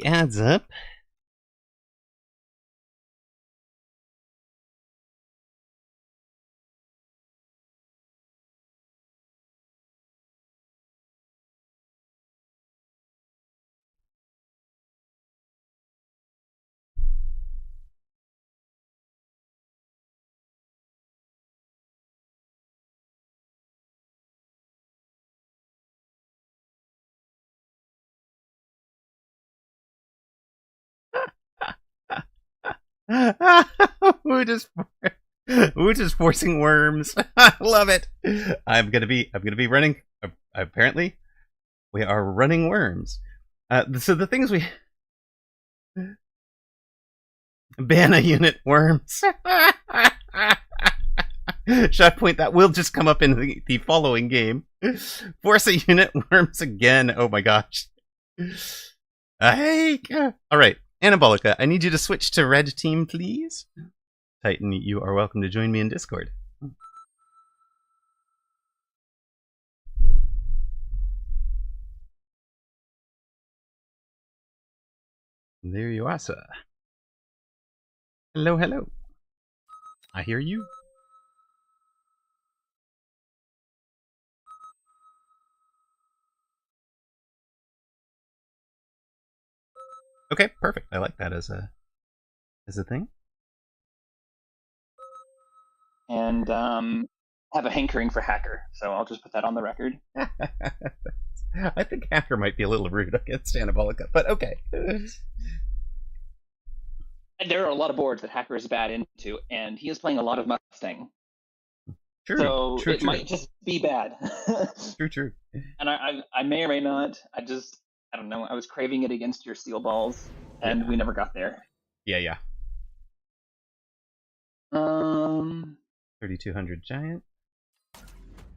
ads up. We're just forcing worms. I love it. I'm gonna be running. Apparently, we are running worms. So the things we ban a unit worms. Chef point that will just come up in the following game. Force a unit worms again. Oh my gosh. Alright, Anabolica, I need you to switch to red team, please. Titan, you are welcome to join me in Discord. There you are, sir. Hello, hello. I hear you. Okay, perfect. I like that as a thing. And have a hankering for hacker, so I'll just put that on the record. I think hacker might be a little rude against Anabolica, but okay. There are a lot of boards that hacker is bad into, and he is playing a lot of Mustang. True. So true, it might just be bad. True. And I may or may not. I don't know. I was craving it against your steel balls, and we never got there. Yeah. 3200 giant.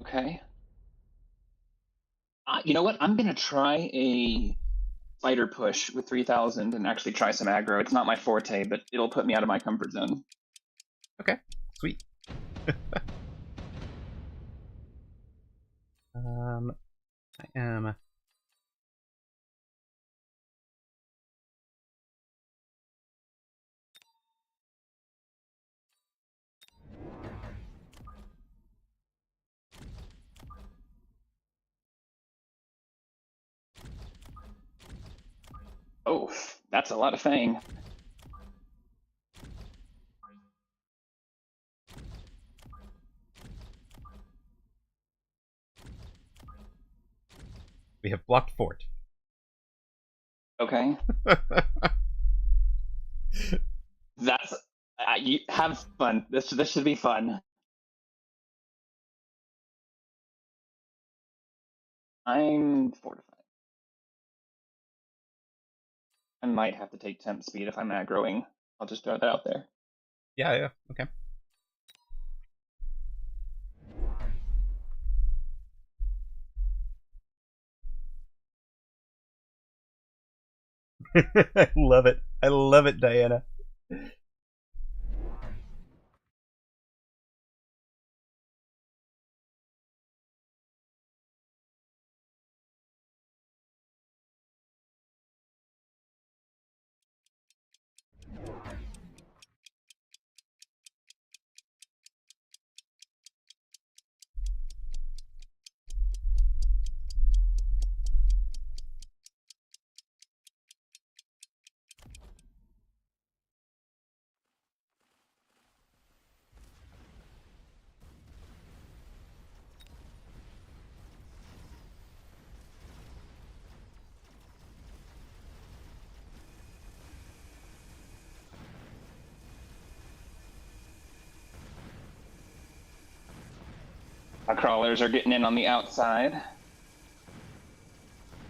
Okay. You know what? I'm gonna try a spider push with 3000 and actually try some aggro. It's not my forte, but it'll put me out of my comfort zone. Okay, sweet. I am. Oh, that's a lot of Fang. We have blocked fort. Okay. That's you have fun. This should be fun. I'm fortified. I might have to take temp speed if I'm aggroing. I'll just throw that out there. Yeah, okay. I love it. I love it, Diana. Our crawlers are getting in on the outside.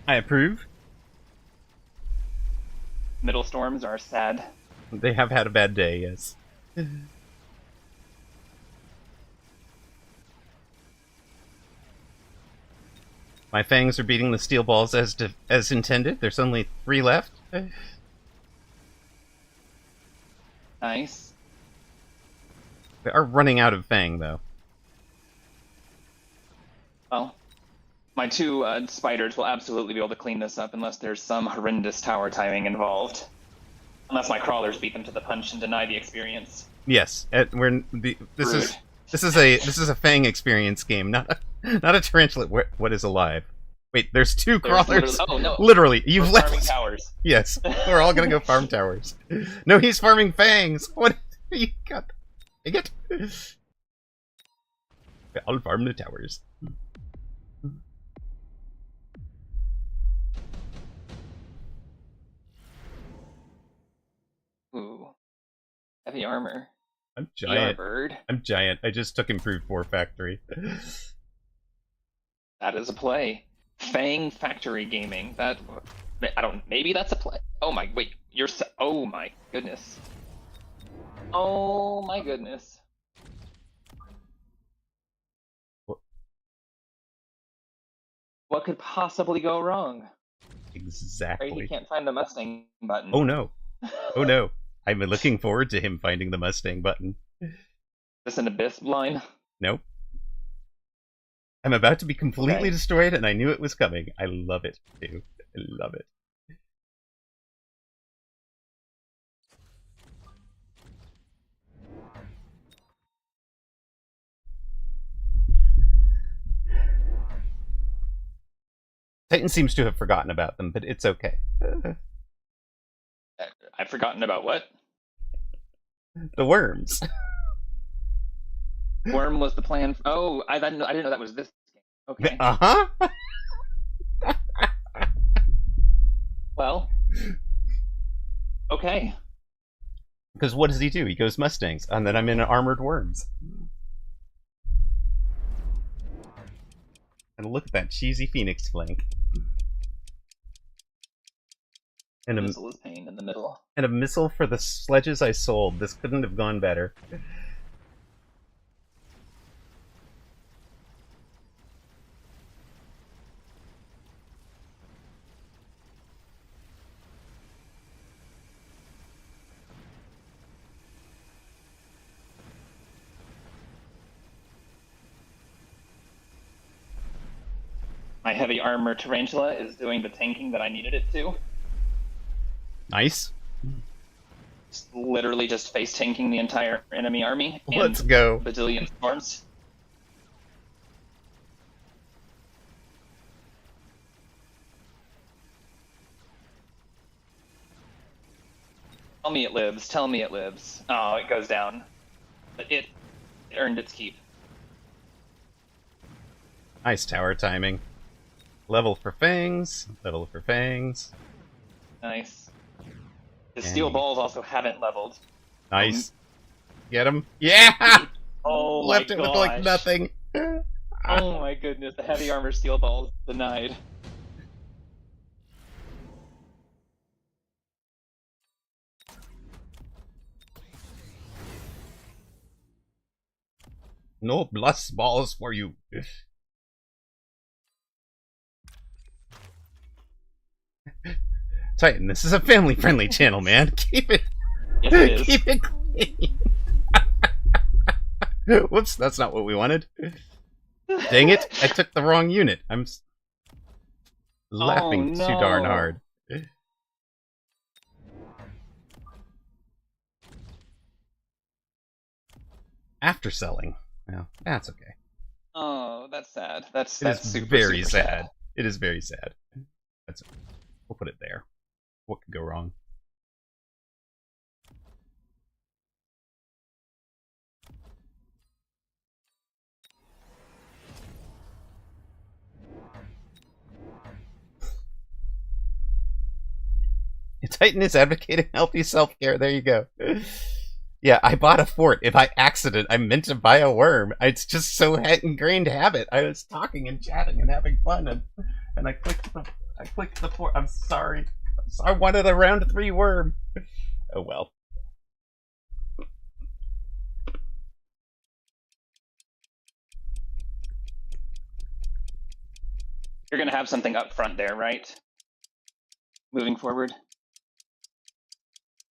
I approve. Middle storms are sad. They have had a bad day, yes. My fangs are beating the steel balls as intended. There's only 3 left. Nice. They are running out of fang, though. Well, my 2 spiders will absolutely be able to clean this up unless there's some horrendous tower timing involved. Unless my crawlers beat them to the punch and deny the experience. Yes, this Rude. is a fang experience game, not a tarantula. What is alive? Wait, there's 2 crawlers. Oh no! Literally, you've left. Farming towers. Yes, we're all gonna go farm towers. No, he's farming fangs. What? You got? Dang it! I'll farm the towers. Ooh. Heavy armor. I'm ER giant. bird. I'm giant. I just took improved 4 factory. That is a play. Fang Factory Gaming. That I don't. Maybe that's a play. Oh my. Wait. Oh my goodness. Oh my goodness. What could possibly go wrong? Exactly. Right, he can't find the Mustang button. Oh no. Oh no. I'm looking forward to him finding the Mustang button. This an abyss line? Nope. I'm about to be completely Okay. destroyed, and I knew it was coming. I love it, too. I love it. Titan seems to have forgotten about them, but it's okay. I've forgotten about what? The worms. Worm was the plan. Oh, I didn't know that was this game. Okay. Uh-huh. Well. Okay. Because what does he do? He goes Mustangs, and then I'm in armored worms. And look at that cheesy Phoenix flank. And Missile is pain in the middle. a missile for the sledges I sold. This couldn't have gone better. My heavy armor tarantula is doing the tanking that I needed it to. Nice. It's literally just face tanking the entire enemy army. Let's and go. Bazillion storms. Tell me it lives. Tell me it lives. Oh, it goes down. But it earned its keep. Nice tower timing. Level for fangs. Level for fangs. Nice. The Dang. steel balls also haven't leveled. Nice. Get him. Yeah! Oh my Left it with like gosh. nothing. Oh my goodness, the heavy armor steel balls denied. No bless balls for you. Titan, this is a family-friendly channel, man. Keep it, Yes, it is. keep it clean. Whoops, that's not what we wanted. Dang it! I took the wrong unit. I'm laughing Oh, too darn no. hard. After selling. Well, that's okay. Oh, that's sad. That's It is super, very super sad. It is very sad. That's we'll put it there. What could go wrong? Titan is advocating healthy self-care. There you go. Yeah, I bought a fort. If I accident, I meant to buy a worm. It's just so ingrained habit. I was talking and chatting and having fun, and I clicked the fort. I'm sorry. I wanted a round 3 worm. Oh well. You're gonna have something up front there, right? Moving forward.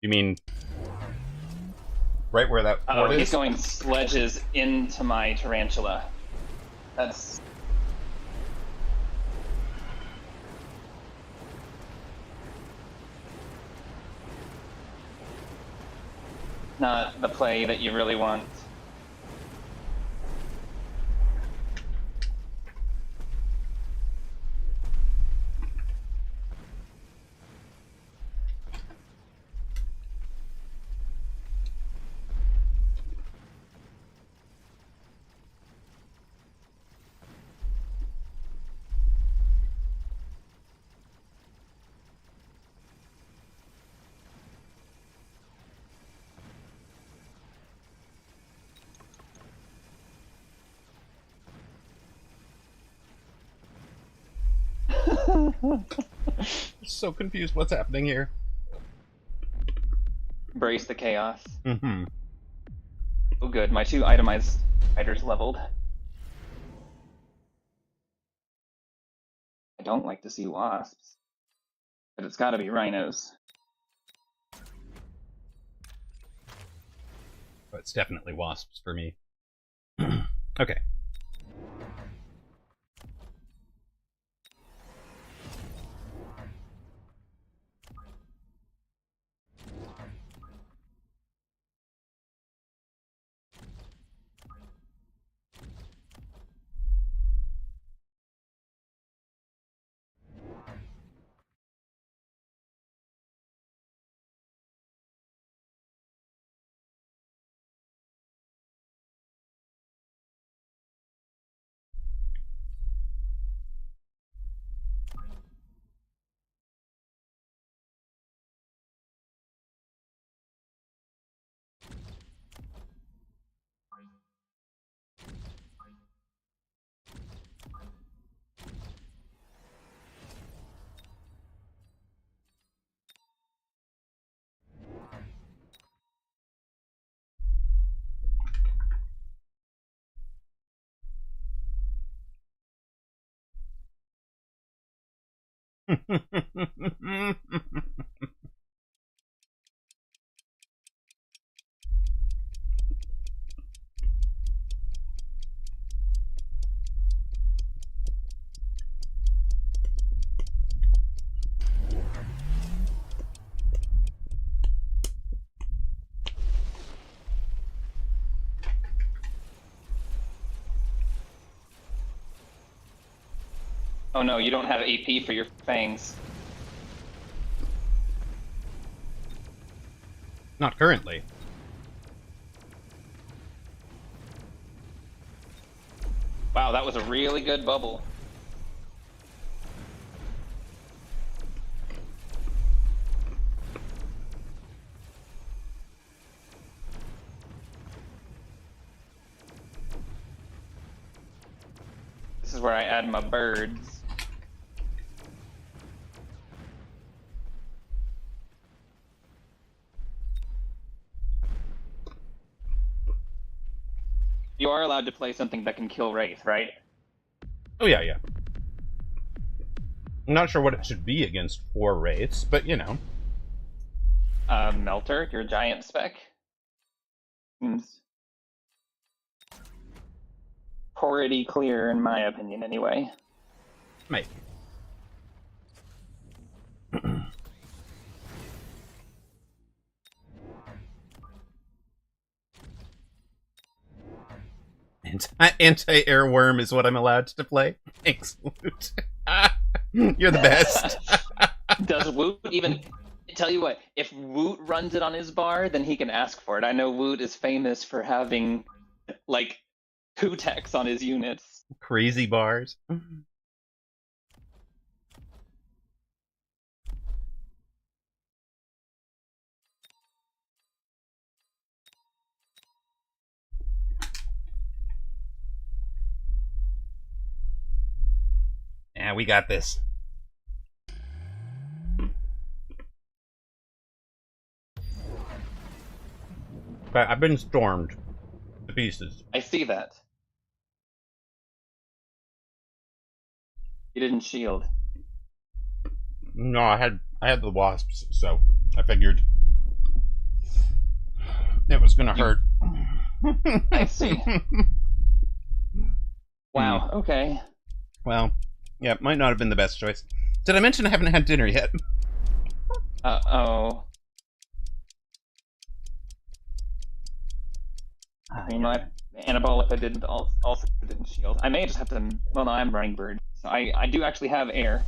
You mean right where that Oh, fort he's is? going sledges into my tarantula. That's not the play that you really want. So confused what's happening here. Brace the chaos. Mm-hmm. Oh good, my 2 itemized spiders leveled. I don't like to see wasps, but it's gotta be rhinos. But it's definitely wasps for me. Okay. Oh no, you don't have AP for your fangs. Not currently. Wow, that was a really good bubble. This is where I add my birds. You are allowed to play something that can kill Wraith, right? Oh, yeah, yeah. I'm not sure what it should be against 4 wraiths, but you know. Melter, your giant spec. Seems pretty clear in my opinion, anyway. Maybe. Anti-air worm is what I'm allowed to play. Thanks, Woot. You're the best. Does Woot even... Tell you what, if Woot runs it on his bar, then he can ask for it. I know Woot is famous for having, like, 2 techs on his units. Crazy bars. Yeah, we got this. But I've been stormed to pieces. I see that. You didn't shield. No, I had the wasps, so I figured it was gonna hurt. I see. Wow, okay. Well, yeah, it might not have been the best choice. Did I mention I haven't had dinner yet? Uh-oh. You know, Annabelle, if I didn't also didn't shield. I may just have to. Well, no, I'm running bird, so I do actually have air.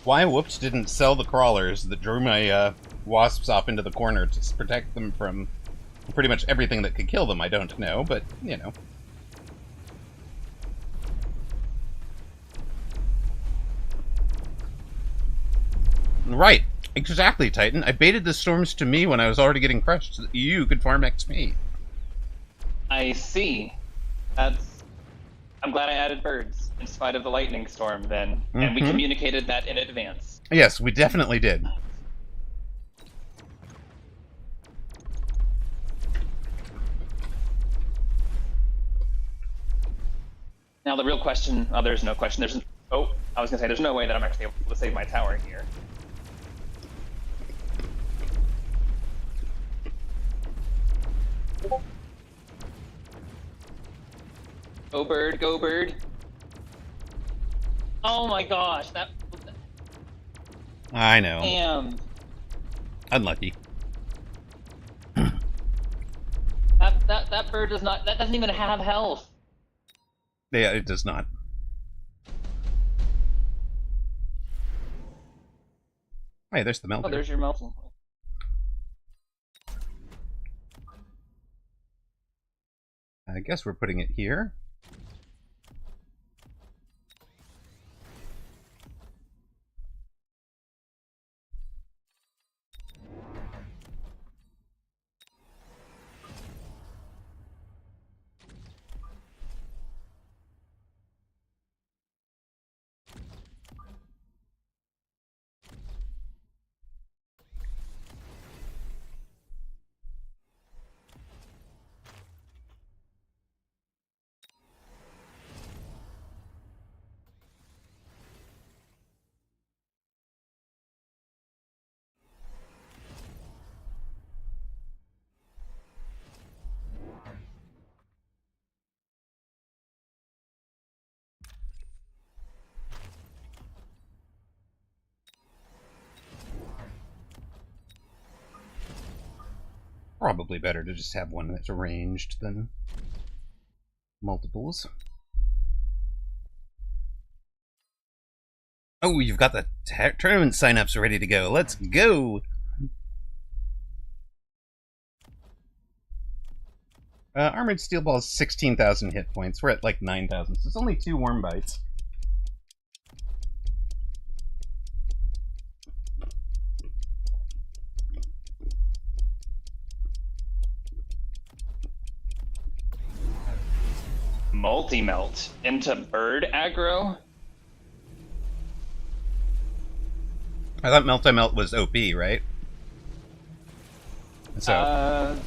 Why Whoops didn't sell the crawlers that drew my wasps off into the corner to protect them from pretty much everything that could kill them, I don't know, but, you know. Right. Exactly, Titan. I baited the storms to me when I was already getting crushed so that you could farm XP. I see. I'm glad I added birds in spite of the lightning storm then, and we Mhm. communicated that in advance. Yes, we definitely did. Now the real question, oh, there's no question. I was gonna say there's no way that I'm actually able to save my tower here. Go bird, go bird. Oh my gosh, that I know. damn. Unlucky. That bird doesn't even have health. Yeah, it does not. Hey, there's the melter. Oh, there's your melting point. I guess we're putting it here. Probably better to just have one that's arranged than multiples. Oh, you've got the tournament signups ready to go. Let's go! Armored Steel Ball is 16,000 hit points. We're at like 9,000, so it's only 2 Worm Bites. Multi-melt into bird aggro? I thought Multi-Melt was OP, right? So,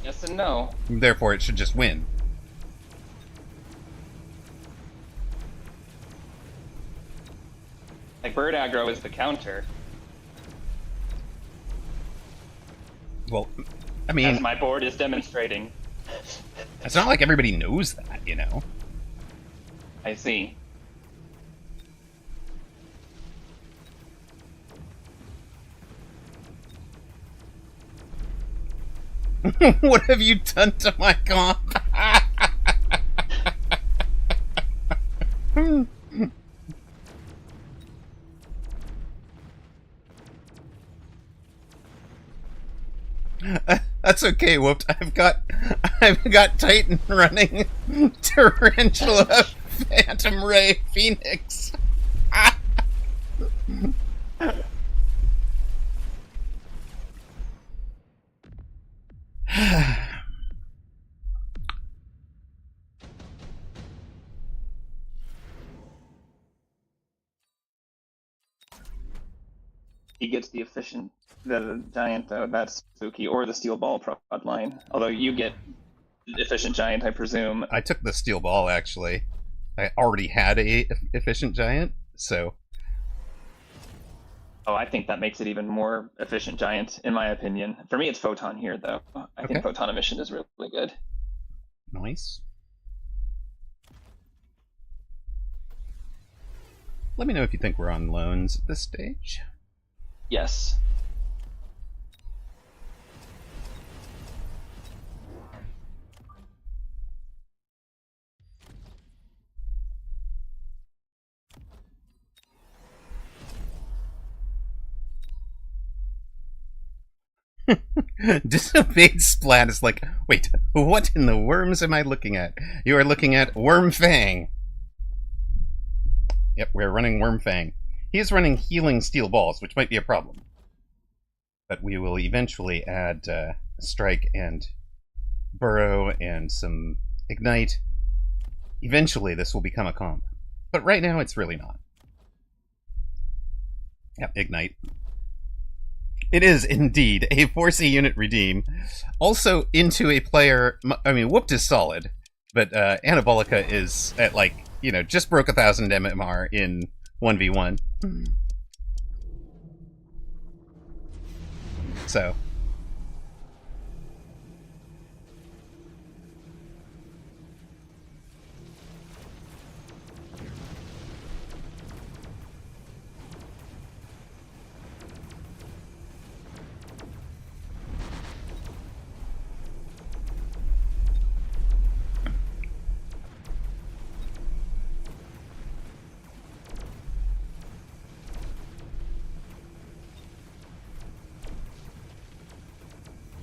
Yes and no. therefore it should just win. Like, bird aggro is the counter, Well, I as mean, my board is demonstrating. it's not like everybody knows that, you know? I see. What have you done to my comp? That's okay, Whooped. I've got Titan running Tarantula Phantom Ray Phoenix. He gets the giant though. That's spooky, or the steel ball prod line. Although you get efficient giant, I presume. I took the steel ball, actually. I already had a efficient giant, so... Oh, I think that makes it even more efficient giant, in my opinion. For me, it's photon here, though. I think photon emission is really good. Nice. Let me know if you think we're on loans at this stage. Yes. Disobeyed Splat is like, wait, what in the worms am I looking at? You are looking at Wormfang. Yep, we're running Wormfang. He's running healing steel balls, which might be a problem. but we will eventually add Strike and Burrow and some Ignite. Eventually, this will become a comp. But right now, it's really not. Yep, Ignite. It is indeed a 4C unit redeem. Also into a player... I mean, Whooped is solid, but Anabolica is at, like, you know, just broke 1,000 MMR in 1v1. So...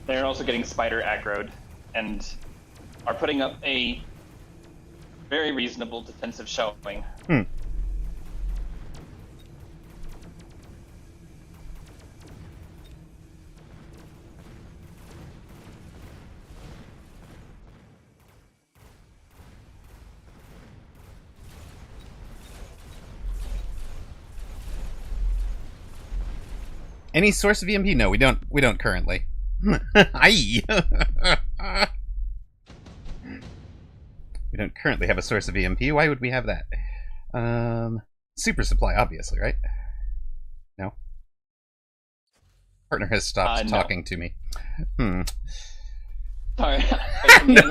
They're also getting Spider aggroed and are putting up a very reasonable defensive showing. Any source of EMP? No, we don't. We don't currently. Aye. We don't currently have a source of EMP. Why would we have that? Super supply, obviously, right? No. Partner has stopped talking to me. Sorry. No,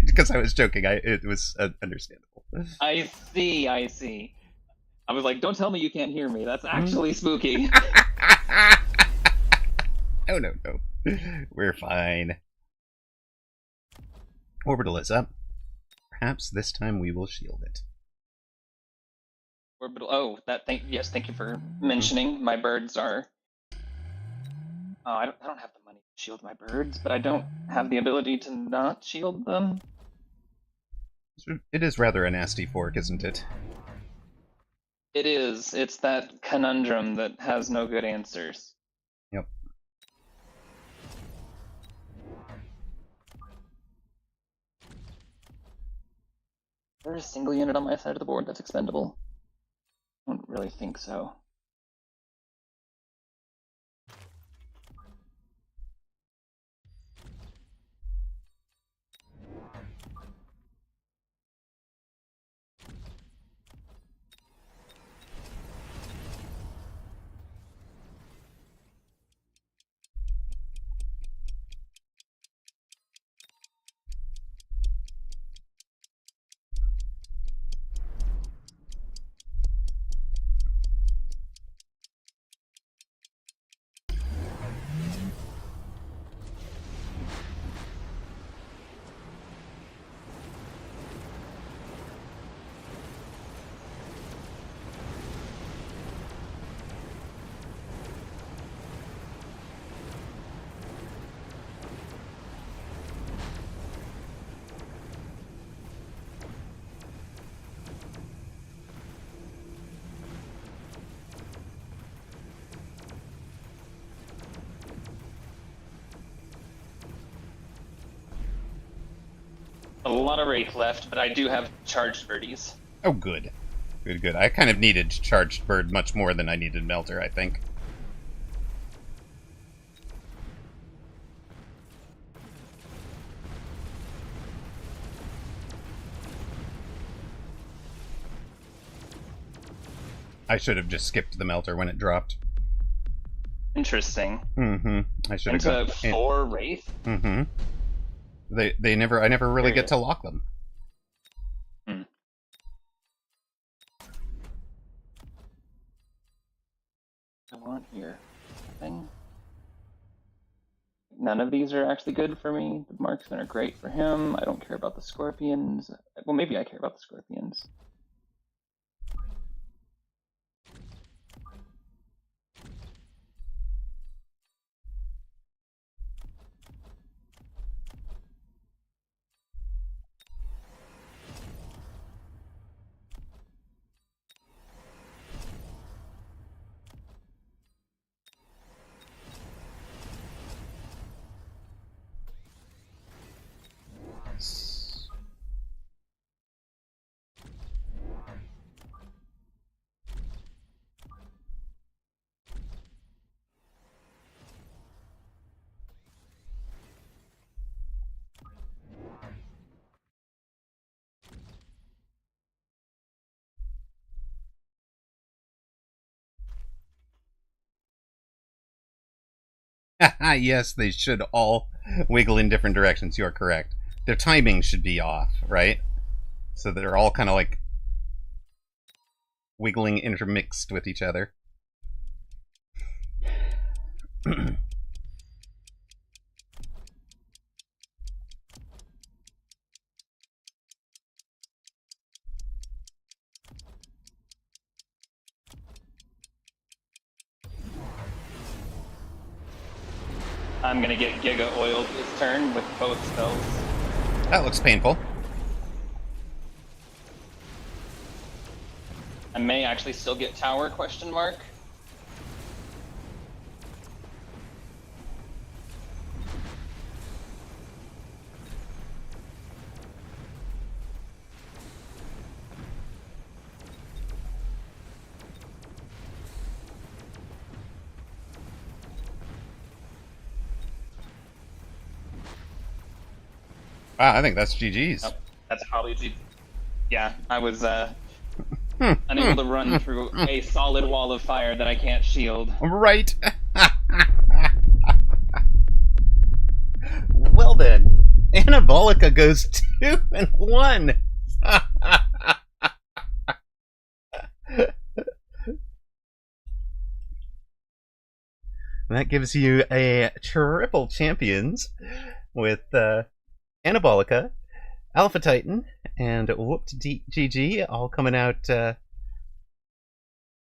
because I was joking. It was understandable. I see. I was like, don't tell me you can't hear me. That's actually spooky. Oh, no. We're fine. Orbital is up. Perhaps this time we will shield it. Orbital. Oh, yes. Thank you for mentioning. My birds are. Oh, I don't have the money to shield my birds, but I don't have the ability to not shield them. It is rather a nasty fork, isn't it? It is. It's that conundrum that has no good answers. Yep. There's a single unit on my side of the board that's expendable. I don't really think so. A lot of Wraith left, but I do have charged birdies. Oh, good. Good. I kind of needed Charged Bird much more than I needed Melter, I think. I should have just skipped the Melter when it dropped. Interesting. I should have gone 4 Wraith? I never really get to lock them. I want here. Nothing. None of these are actually good for me. The marksmen are great for him. I don't care about the scorpions. Well, maybe I care about the scorpions. Yes, they should all wiggle in different directions. You are correct. Their timing should be off, right? So they're all kind of like wiggling intermixed with each other. I'm gonna get Giga oiled this turn with both spells. That looks painful. I may actually still get tower, question mark. Wow, I think that's GG's. Oh, that's probably G. Yeah, I was unable to run through a solid wall of fire that I can't shield. Right. Well then, Anabolica goes 2-1. That gives you a triple champions with Anabolica, Alpha Titan, and Whooped GG all coming out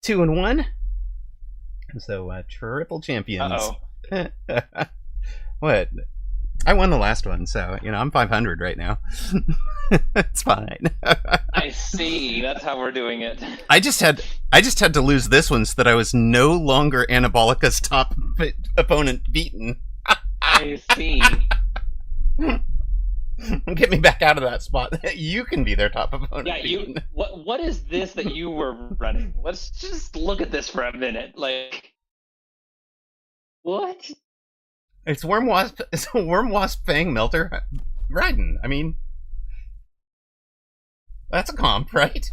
2-1. So triple champions. Uh-oh. What? I won the last one, so I'm 500 right now. It's fine. I see. That's how we're doing it. I just had to lose this one so that I was no longer Anabolica's top opponent beaten. I see. Get me back out of that spot. You can be their top opponent. Yeah, beaten. What is this that you were running? Let's just look at this for a minute. Like, what? It's Worm Wasp. It's a Worm Wasp Fang Melter Raiden. I mean, that's a comp, right?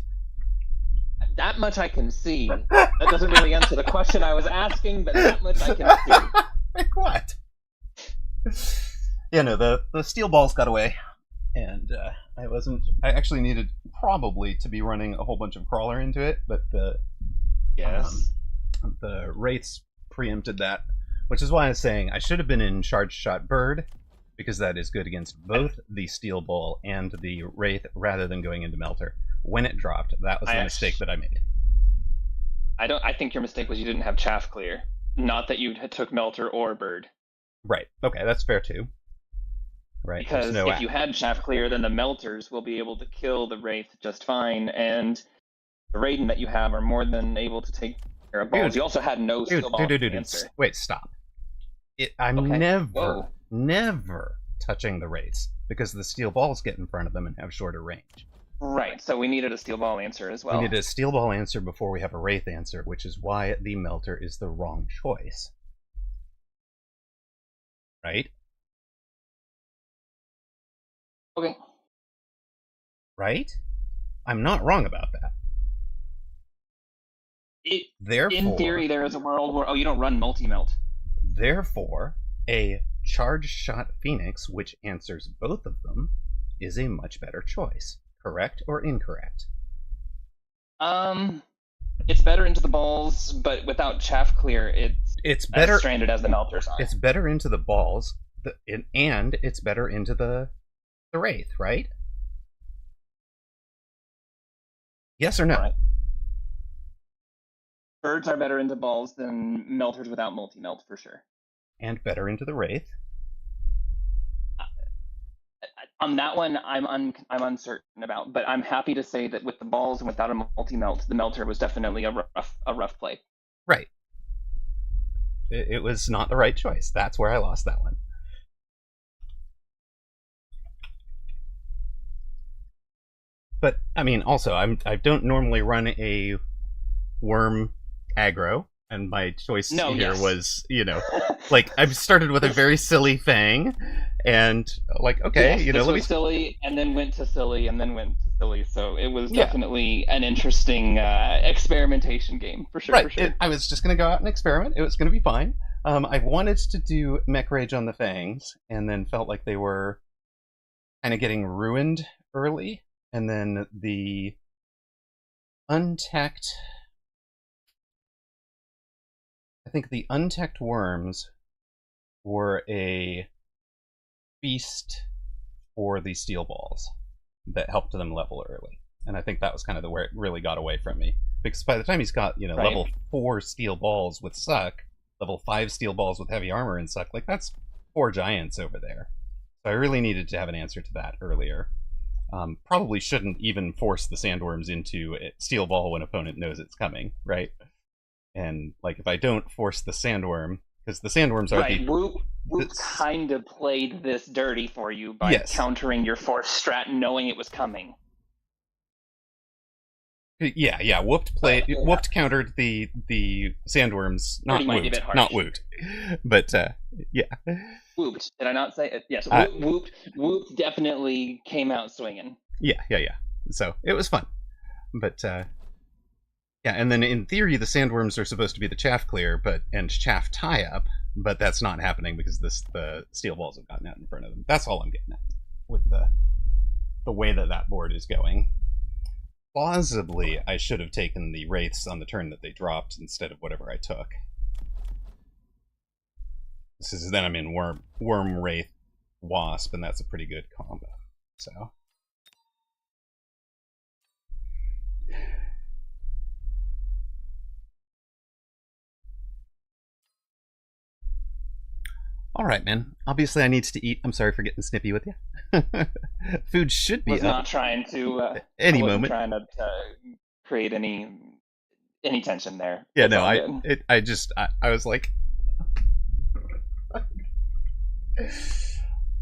That much I can see. That doesn't really answer the question I was asking, but that much I can see. Like what? Yeah, no, the steel balls got away, and I actually needed probably to be running a whole bunch of crawler into it, but the wraiths preempted that, which is why I was saying I should have been in Charge Shot Bird, because that is good against both the steel ball and the wraith, rather than going into Melter. When it dropped, that was the mistake that I made. I think your mistake was you didn't have chaff clear, not that you took Melter or Bird. Right. Okay, that's fair too. Right. Because if you had chaff clear, then the Melters will be able to kill the wraith just fine, and the Raiden that you have are more than able to take care of balls. Dude, you also had no steel ball answer. Wait, stop. I'm Okay. never touching the wraiths, because the steel balls get in front of them and have shorter range. Right, so we needed a steel ball answer as well. We needed a steel ball answer before we have a wraith answer, which is why the Melter is the wrong choice. Right? Okay. Right? I'm not wrong about that. Therefore, in theory, there is a world where you don't run multi-melt. Therefore, a Charge Shot Phoenix, which answers both of them, is a much better choice. Correct or incorrect? It's better into the balls, but without chaff clear, it's better as stranded as the Melters are. It's better into the balls, and it's better into the wraith, right? Yes or no? Right. Birds are better into balls than Melters without multi-melt, for sure. And better into the wraith. On that one, I'm uncertain about, but I'm happy to say that with the balls and without a multi-melt, the Melter was definitely a rough play. Right. It was not the right choice. That's where I lost that one. But I mean, also, I don't normally run a worm aggro, and my choice was, like, I've started with a very silly Fang, and like, okay, this was silly, and then went to silly, and then went to silly. So it was definitely an interesting experimentation game for sure. Right. For sure. I was just gonna go out and experiment. It was gonna be fine. I wanted to do Mech Rage on the Fangs, and then felt like they were kind of getting ruined early, and then the Untech... I think the Untech Worms were a feast for the Steel Balls that helped them level early. And I think that was kind of where it really got away from me. Because by the time he's got, Right. level 4 Steel Balls with Suck, level 5 Steel Balls with Heavy Armor and Suck, like, that's 4 giants over there. So I really needed to have an answer to that earlier. Probably shouldn't even force the Sandworms into Steel Ball when opponent knows it's coming, right? And, like, if I don't force the Sandworm, because the Sandworms are Right, the... Whoop kind of played this dirty for you by Yes. countering your force strat knowing it was coming. Yeah. Whooped countered the Sandworms, not Dirty might be a Woot, bit harsh. not Woot. But, yeah. Whooped. Did I not say it? Yes, Uh, Whooped definitely came out swinging. Yeah. So, it was fun. But, yeah, and then in theory, the Sandworms are supposed to be the chaff clear, and chaff tie-up, but that's not happening because the Steel Balls have gotten out in front of them. That's all I'm getting at with the way that board is going. Plausibly, I should have taken the Wraiths on the turn that they dropped instead of whatever I took. Then I'm in Worm, Wraith, Wasp, and that's a pretty good combo. So... Alright, man. Obviously I need to eat. I'm sorry for getting snippy with you. Food should be Was up not trying to any I wasn't moment. trying to create any tension there. Yeah, It's no, all good. I was like...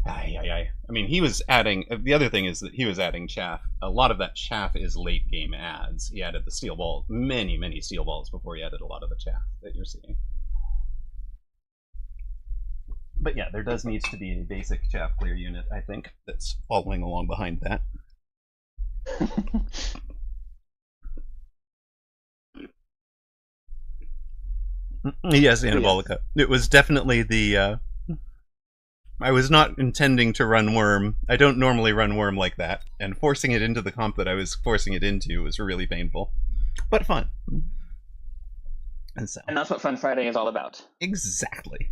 I mean, he was adding... The other thing is that he was adding chaff. A lot of that chaff is late game adds. He added the Steel Ball, many Steel Balls before he added a lot of the chaff that you're seeing. But yeah, there does need to be a basic chaff clear unit, I think, that's following along behind that. Yes, Anabolica. It was definitely the... I was not intending to run Worm. I don't normally run Worm like that, and forcing it into the comp that I was forcing it into was really painful. But fun. And that's what Fun Friday is all about. Exactly.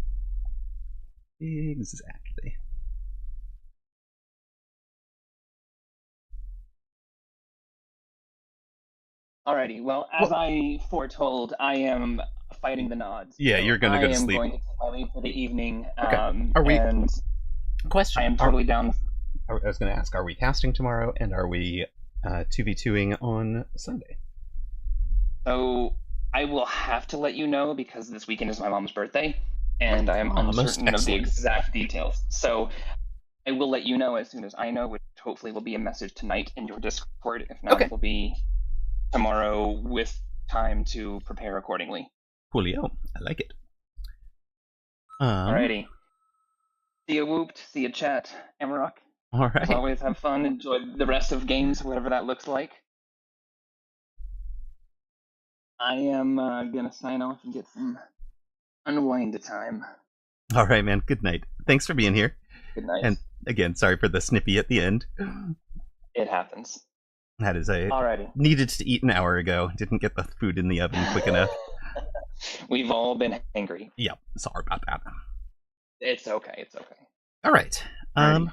Alrighty, well, as I foretold, I am fighting the nods. Yeah, you're gonna go to sleep. I am going to take my leave for the evening. Okay. Are we... And question. I am totally down. I was going to ask, are we casting tomorrow, and are we 2v2ing on Sunday? So, I will have to let you know, because this weekend is my mom's birthday, and I am uncertain of the exact details. So, I will let you know as soon as I know, which hopefully will be a message tonight in your Discord. If not, it will be tomorrow with time to prepare accordingly. Coolio. I like it. Alrighty. See ya, Whooped. See ya, chat. Amarok. Alright. As always, have fun. Enjoy the rest of games, whatever that looks like. I am gonna sign off and get some unwind time. Alright, man. Good night. Thanks for being here. Good night. And again, sorry for the snippy at the end. It happens. That is Alrighty. Needed to eat an hour ago. Didn't get the food in the oven quick enough. We've all been angry. Yep. Sorry about that. It's okay. Alright. I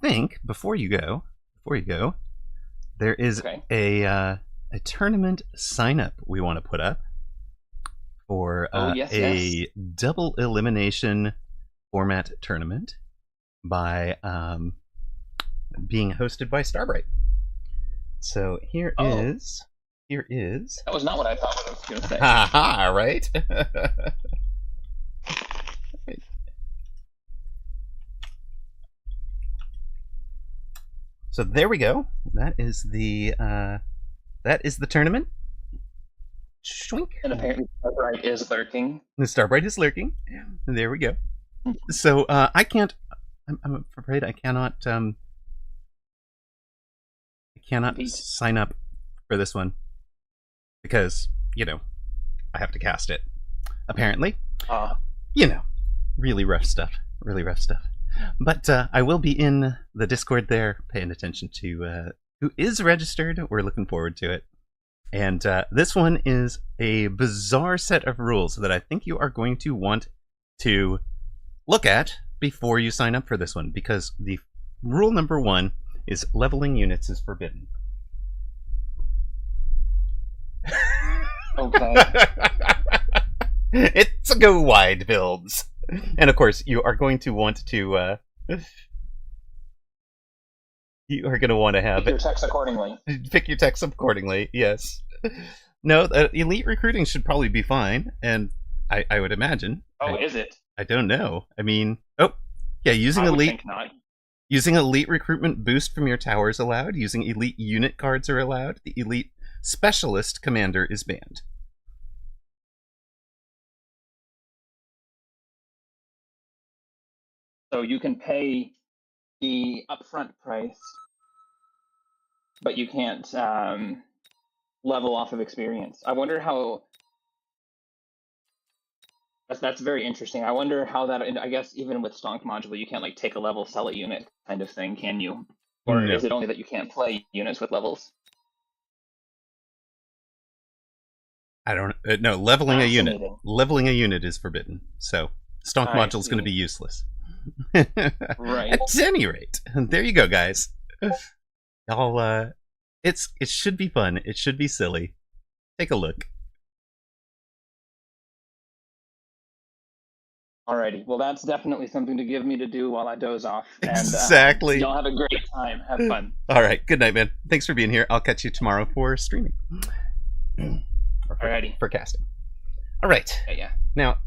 think before you go, there is a tournament sign up we want to put up for a double elimination format tournament by being hosted by Starbright. So here is. That was not what I thought I was going to say. Haha, right? So there we go. That is the tournament. Shwink. And apparently Starbright is lurking. The Starbright is lurking. There we go. So I can't. I'm afraid I cannot. sign up for this one because I have to cast it apparently. Uh, You know, really rough stuff. Really rough stuff. But I will be in the Discord there, paying attention to who is registered. We're looking forward to it. And this one is a bizarre set of rules that I think you are going to want to look at before you sign up for this one, because the rule number 1 is leveling units is forbidden. Okay. It's a go wide builds. And of course, you are going to want to you are going to want to have Pick your text accordingly. Pick your text accordingly, yes. No, elite recruiting should probably be fine, and I would imagine. Oh, is it? I don't know. I mean, yeah, using I would elite think not. using elite recruitment boost from your tower is allowed. Using elite unit cards are allowed. The elite specialist commander is banned. So you can pay the upfront price, but you can't level off of experience. I wonder how. That's very interesting. I wonder how that. I guess even with Stonk module, you can't like take a level, sell a unit kind of thing, can you? Or No. is it only that you can't play units with levels? I don't no, leveling a unit is forbidden. So Stonk module is going to be useless. Right. At any rate, there you go, guys. Y'all, it should be fun. It should be silly. Take a look. Alrighty. Well, that's definitely something to give me to do while I doze off. And, Exactly. Y'all have a great time. Have fun. All right. Good night, man. Thanks for being here. I'll catch you tomorrow for streaming. Alrighty. For casting. All right. Yeah. Now,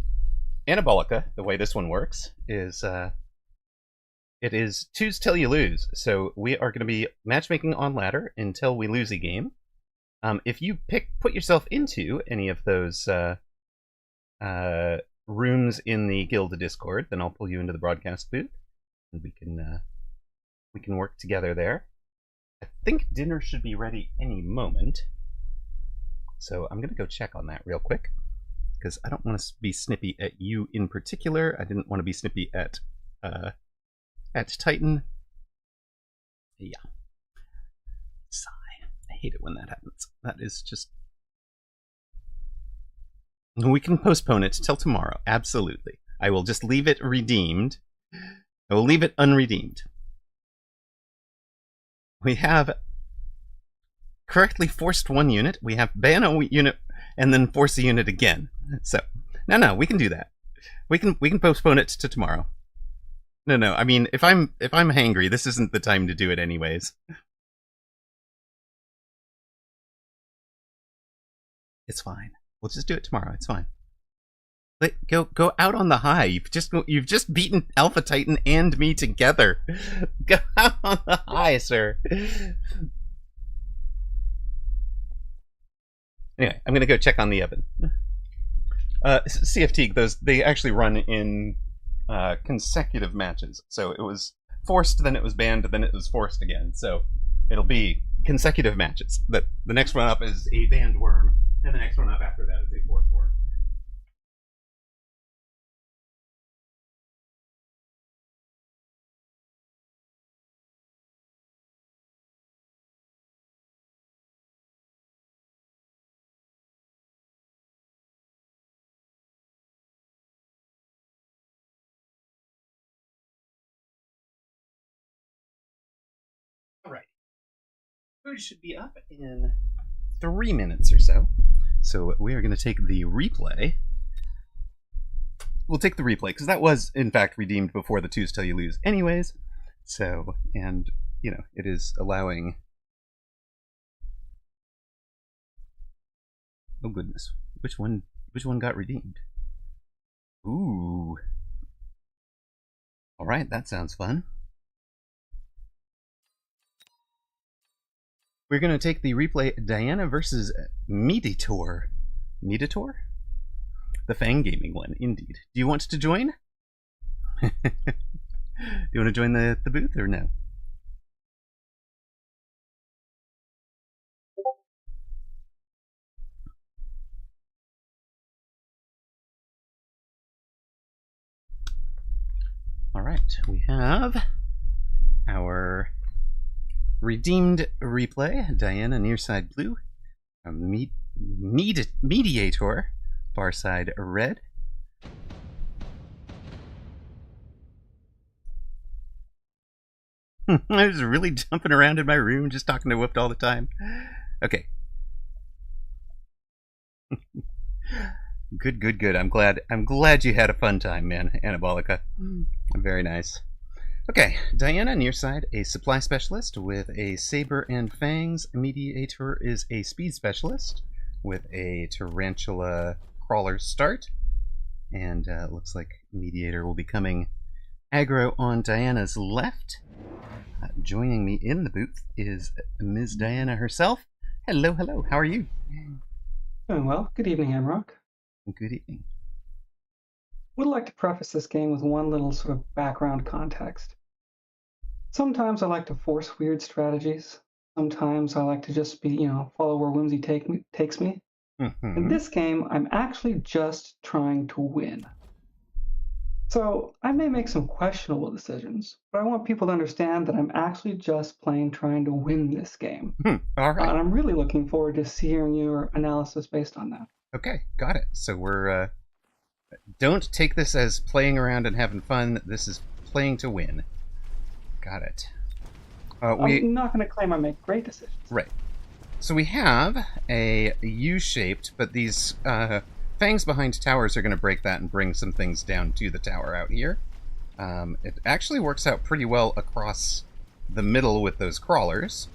Anabolica, the way this one works is it is choose till you lose. So we are going to be matchmaking on ladder until we lose a game. If you put yourself into any of those rooms in the guild Discord, then I'll pull you into the broadcast booth, and we can work together there. I think dinner should be ready any moment, so I'm gonna go check on that real quick, because I don't want to be snippy at you in particular. I didn't want to be snippy at Titan. Yeah. Sigh. I hate it when that happens. That is just. We can postpone it till tomorrow. Absolutely. I will just leave it redeemed. I will leave it unredeemed. We have correctly forced one unit. We have ban a unit and then force a unit again. So no, we can do that. We can postpone it to tomorrow. No. I mean, if I'm hangry, this isn't the time to do it anyways. It's fine. We'll just do it tomorrow. It's fine. Go out on the high. You've just beaten Alpha Titan and me together. Go out on the high, sir. Anyway, I'm gonna go check on the oven. CFT, they actually run in consecutive matches. So it was forced, then it was banned, then it was forced again. So it'll be consecutive matches. The next one up is a banned worm. And the next one up after that is a fourth worm. All right. Food should be up in 3 minutes or so. So we are going to take the replay. We'll take the replay, because that was, in fact, redeemed before the twos till you lose anyways. So, and, you know, it is allowing... Oh, goodness. Which one got redeemed? Ooh. Alright, that sounds fun. We're going to take the replay Diana versus Meditor. Meditor? The Fang Gaming one, indeed. Do you want to join? Do you want to join the booth or no? Alright, we have our redeemed replay, Diana Nearside Blue, a Mediator, Farside Red. I was really jumping around in my room, just talking to Whooped all the time. Okay. Good. I'm glad you had a fun time, man, Anabolica. Very nice. Okay, Diana Nearside, a supply specialist with a saber and fangs. Mediator is a speed specialist with a tarantula crawler start. And looks like Mediator will be coming aggro on Diana's left. Joining me in the booth is Ms. Diana herself. Hello. How are you? Doing well. Good evening, Amrock. Good evening. Would like to preface this game with one little sort of background context. Sometimes I like to force weird strategies. Sometimes I like to just be, follow where whimsy takes me. Mm-hmm. In this game, I'm actually just trying to win. So I may make some questionable decisions, but I want people to understand that I'm actually just playing trying to win this game. All right. And I'm really looking forward to hearing your analysis based on that. Okay, got it. So we're don't take this as playing around and having fun. This is playing to win. Got it. I'm not going to claim I make great decisions. Right. So we have a U-shaped, but these fangs behind towers are going to break that and bring some things down to the tower out here. It actually works out pretty well across the middle with those crawlers.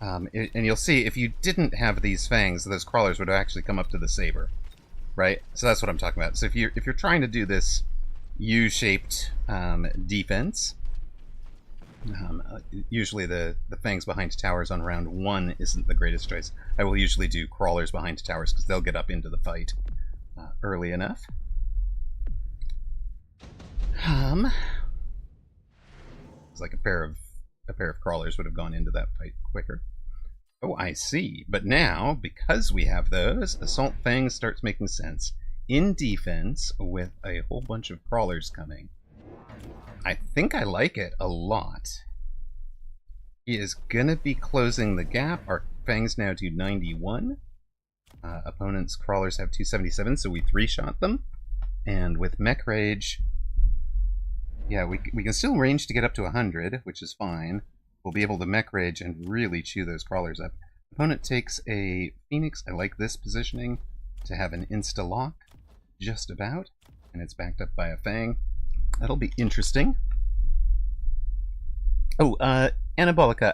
And you'll see, if you didn't have these fangs, those crawlers would actually come up to the saber, right? So that's what I'm talking about. So if you're trying to do this U-shaped defense, usually the fangs behind towers on round 1 isn't the greatest choice. I will usually do crawlers behind towers because they'll get up into the fight early enough. It's like a pair of crawlers would have gone into that fight quicker. Oh, I see. But now, because we have those, Assault Fang starts making sense. In defense, with a whole bunch of crawlers coming. I think I like it a lot. He is gonna be closing the gap. Our Fangs now do 91. Opponent's crawlers have 277, so we 3-shot them. And with Mech Rage, yeah, we can still range to get up to 100, which is fine. We'll be able to Mech Rage and really chew those crawlers up. Opponent takes a Phoenix. I like this positioning to have an insta-lock, just about. And it's backed up by a Fang. That'll be interesting. Oh, Anabolica,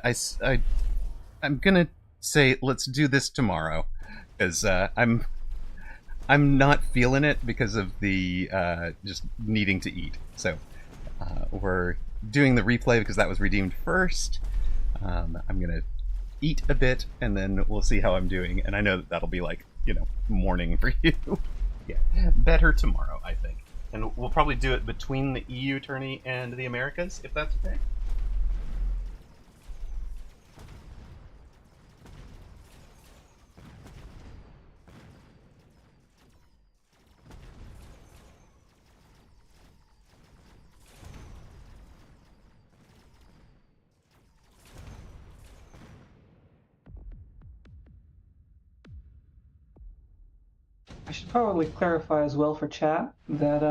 I'm gonna say let's do this tomorrow, because I'm not feeling it because of the just needing to eat. So we're doing the replay because that was redeemed first. I'm gonna eat a bit and then we'll see how I'm doing. And I know that'll be like, morning for you. Yeah, better tomorrow, I think. And we'll probably do it between the EU tourney and the Americas, if that's okay. I should probably clarify as well for chat that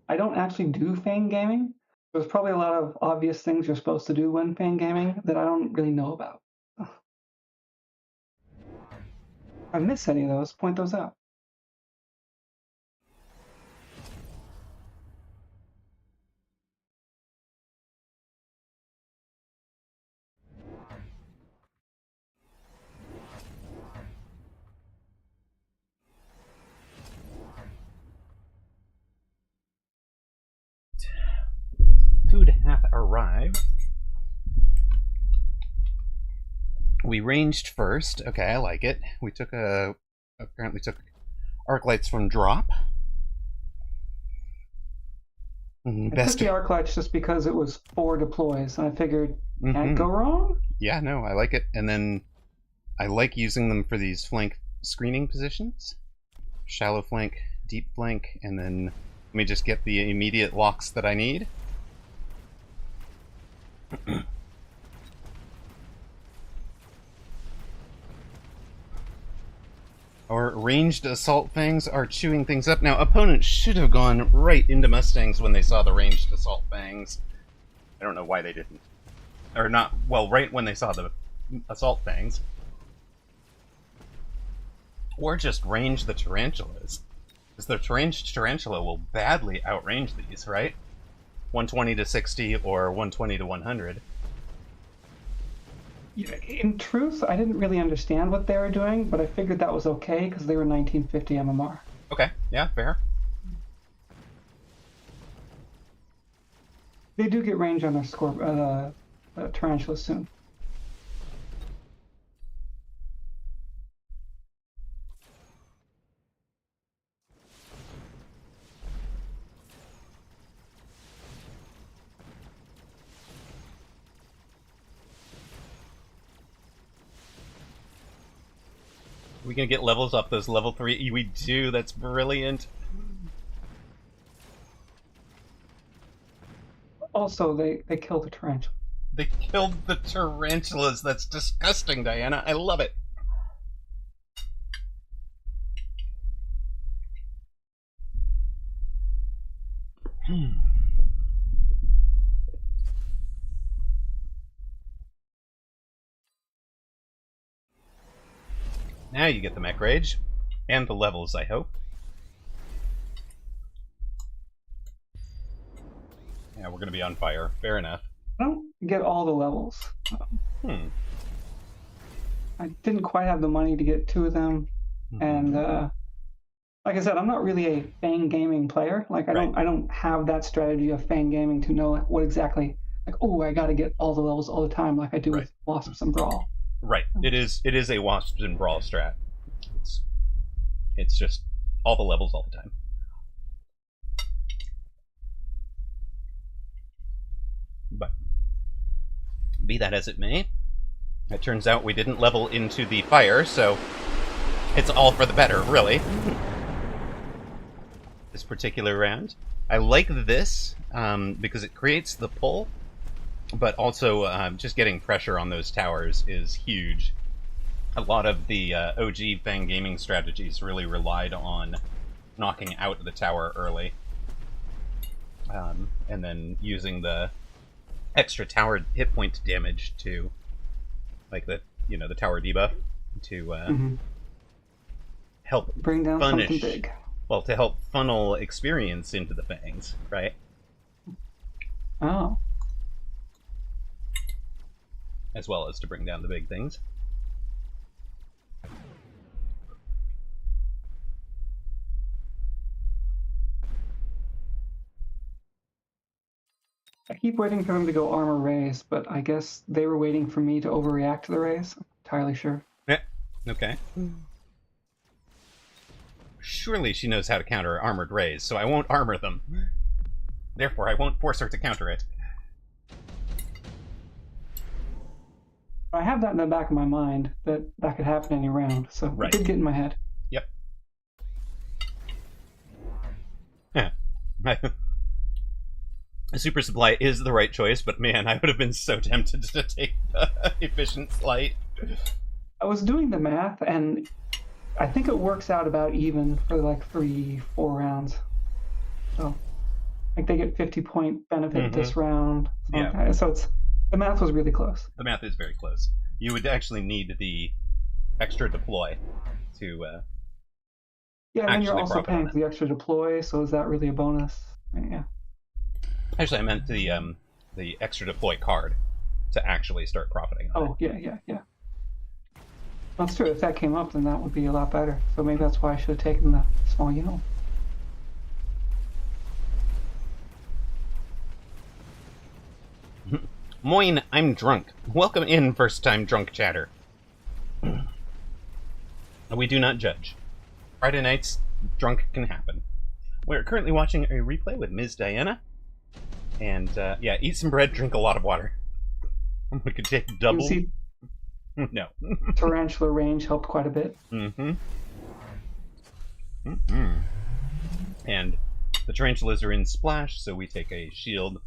I don't actually do Fang gaming. There's probably a lot of obvious things you're supposed to do when Fang gaming that I don't really know about. If I miss any of those, point those out. Food hath arrived. We ranged first. Okay, I like it. We took apparently took arc lights from drop. I took the arc lights just because it was 4 deploys, and I figured can't go wrong. Yeah, no, I like it. And then I like using them for these flank screening positions. Shallow flank, deep flank, and then me just get the immediate locks that I need. Our ranged assault fangs are chewing things up. Now, opponents should have gone right into Mustangs when they saw the ranged assault fangs. I don't know why they didn't. Or not, well, right when they saw the assault fangs. Or just range the tarantulas. Because the ranged tarantula will badly outrange these, right? 120 to 60 or 120 to 100. Yeah, in truth, I didn't really understand what they were doing, but I figured that was okay because they were 1950 MMR. Okay, yeah, fair. They do get range on their tarantulas soon. We gonna get levels up those level 3? We do, that's brilliant. Also, they kill the tarantula. They killed the tarantulas. That's disgusting, Diana. I love it. Now you get the mech rage. And the levels, I hope. Yeah, we're gonna be on fire. Fair enough. I don't get all the levels. I didn't quite have the money to get 2 of them, and like I said, I'm not really a Fang gaming player. Like I don't have that strategy of Fang gaming to know what exactly. Like, oh, I got to get all the levels all the time, like I do with Wasps and Brawl. Right. It is a Wasps and Brawl strat. It's just all the levels all the time. But be that as it may, it turns out we didn't level into the fire, so it's all for the better, really. This particular round. I like this because it creates the pull, but also just getting pressure on those towers is huge. A lot of the OG Fang gaming strategies really relied on knocking out the tower early, and then using the extra tower hit point damage to, like the tower debuff to help bring down something big. Well, to help funnel experience into the fangs, right? Oh. As well as to bring down the big things. I keep waiting for them to go armor raise, but I guess they were waiting for me to overreact to the raise. I'm entirely sure. Yeah. Okay. Surely she knows how to counter armored raise, so I won't armor them. Therefore, I won't force her to counter it. I have that in the back of my mind that could happen any round, so it did get in my head. Yep. A super supply is the right choice, but man, I would have been so tempted to take the efficient slight. I was doing the math, and I think it works out about even for like 3-4 rounds. So, like they get 50-point benefit this round. Yeah. So the math was really close. The math is very close. You would actually need the extra deploy to. Yeah, and you're also paying for the extra deploy. So is that really a bonus? Yeah. Actually, I meant the extra deploy card to actually start profiting on it. Yeah. That's true. If that came up, then that would be a lot better. So maybe that's why I should have taken the small unit. Moin, I'm drunk. Welcome in, first-time drunk chatter. We do not judge. Friday nights, drunk can happen. We're currently watching a replay with Ms. Diana. And, yeah, eat some bread, drink a lot of water. We could take double... No. Tarantula range helped quite a bit. And The tarantulas are in splash, so we take a shield.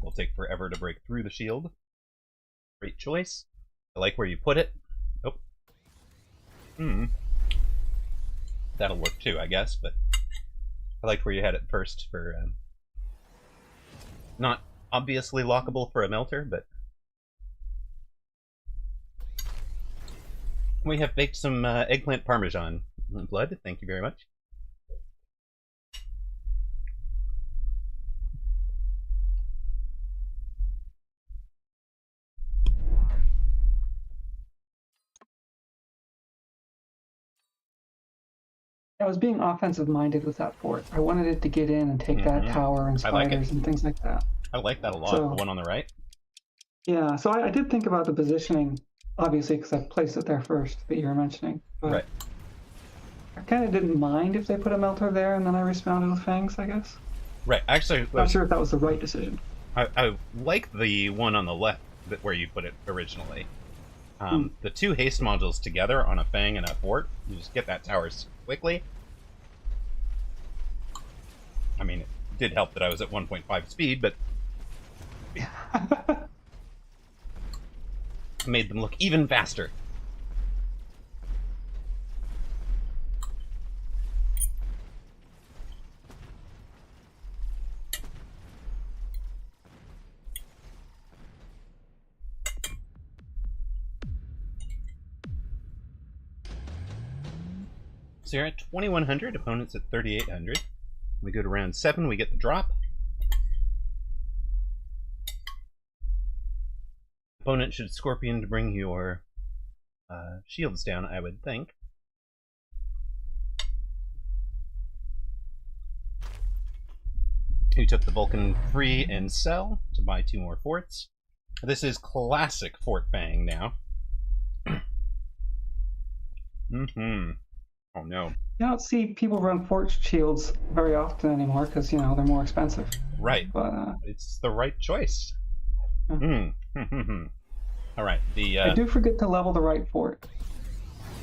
They'll take forever to break through the shield. Great choice. I like where you put it. Oh. That'll work too, I guess, but I liked where you had it first for not obviously lockable for a melter, but we have baked some eggplant parmesan. Blood, thank you very much. I was being offensive-minded with that fort. I wanted it to get in and take that tower and spiders and things like that. I like that a lot, So- the one on the right. Yeah, so I did think about the positioning, obviously, because I placed it there first that you were mentioning. But Right. I kind of didn't mind if they put a melter there and then I respawned with fangs, I guess. Right, actually, Not sure if that was the right decision. I like the one on the left where you put it originally. The two haste modules together on a fang and a fort, you just get that tower quickly. I mean, it did help that I was at 1.5 speed, but made them look even faster. So you're at 2100, opponent's at 3800. We go to round 7, we get the drop. Opponent should Scorpion to bring your shields down, I would think. Who took the Vulcan free and sell to buy 2 more forts. This is classic Fort Fang now. Oh no. You don't see people run fort shields very often anymore because, you know, they're more expensive. Right. But It's the right choice. Yeah. Alright, the I do forget to level the right fort.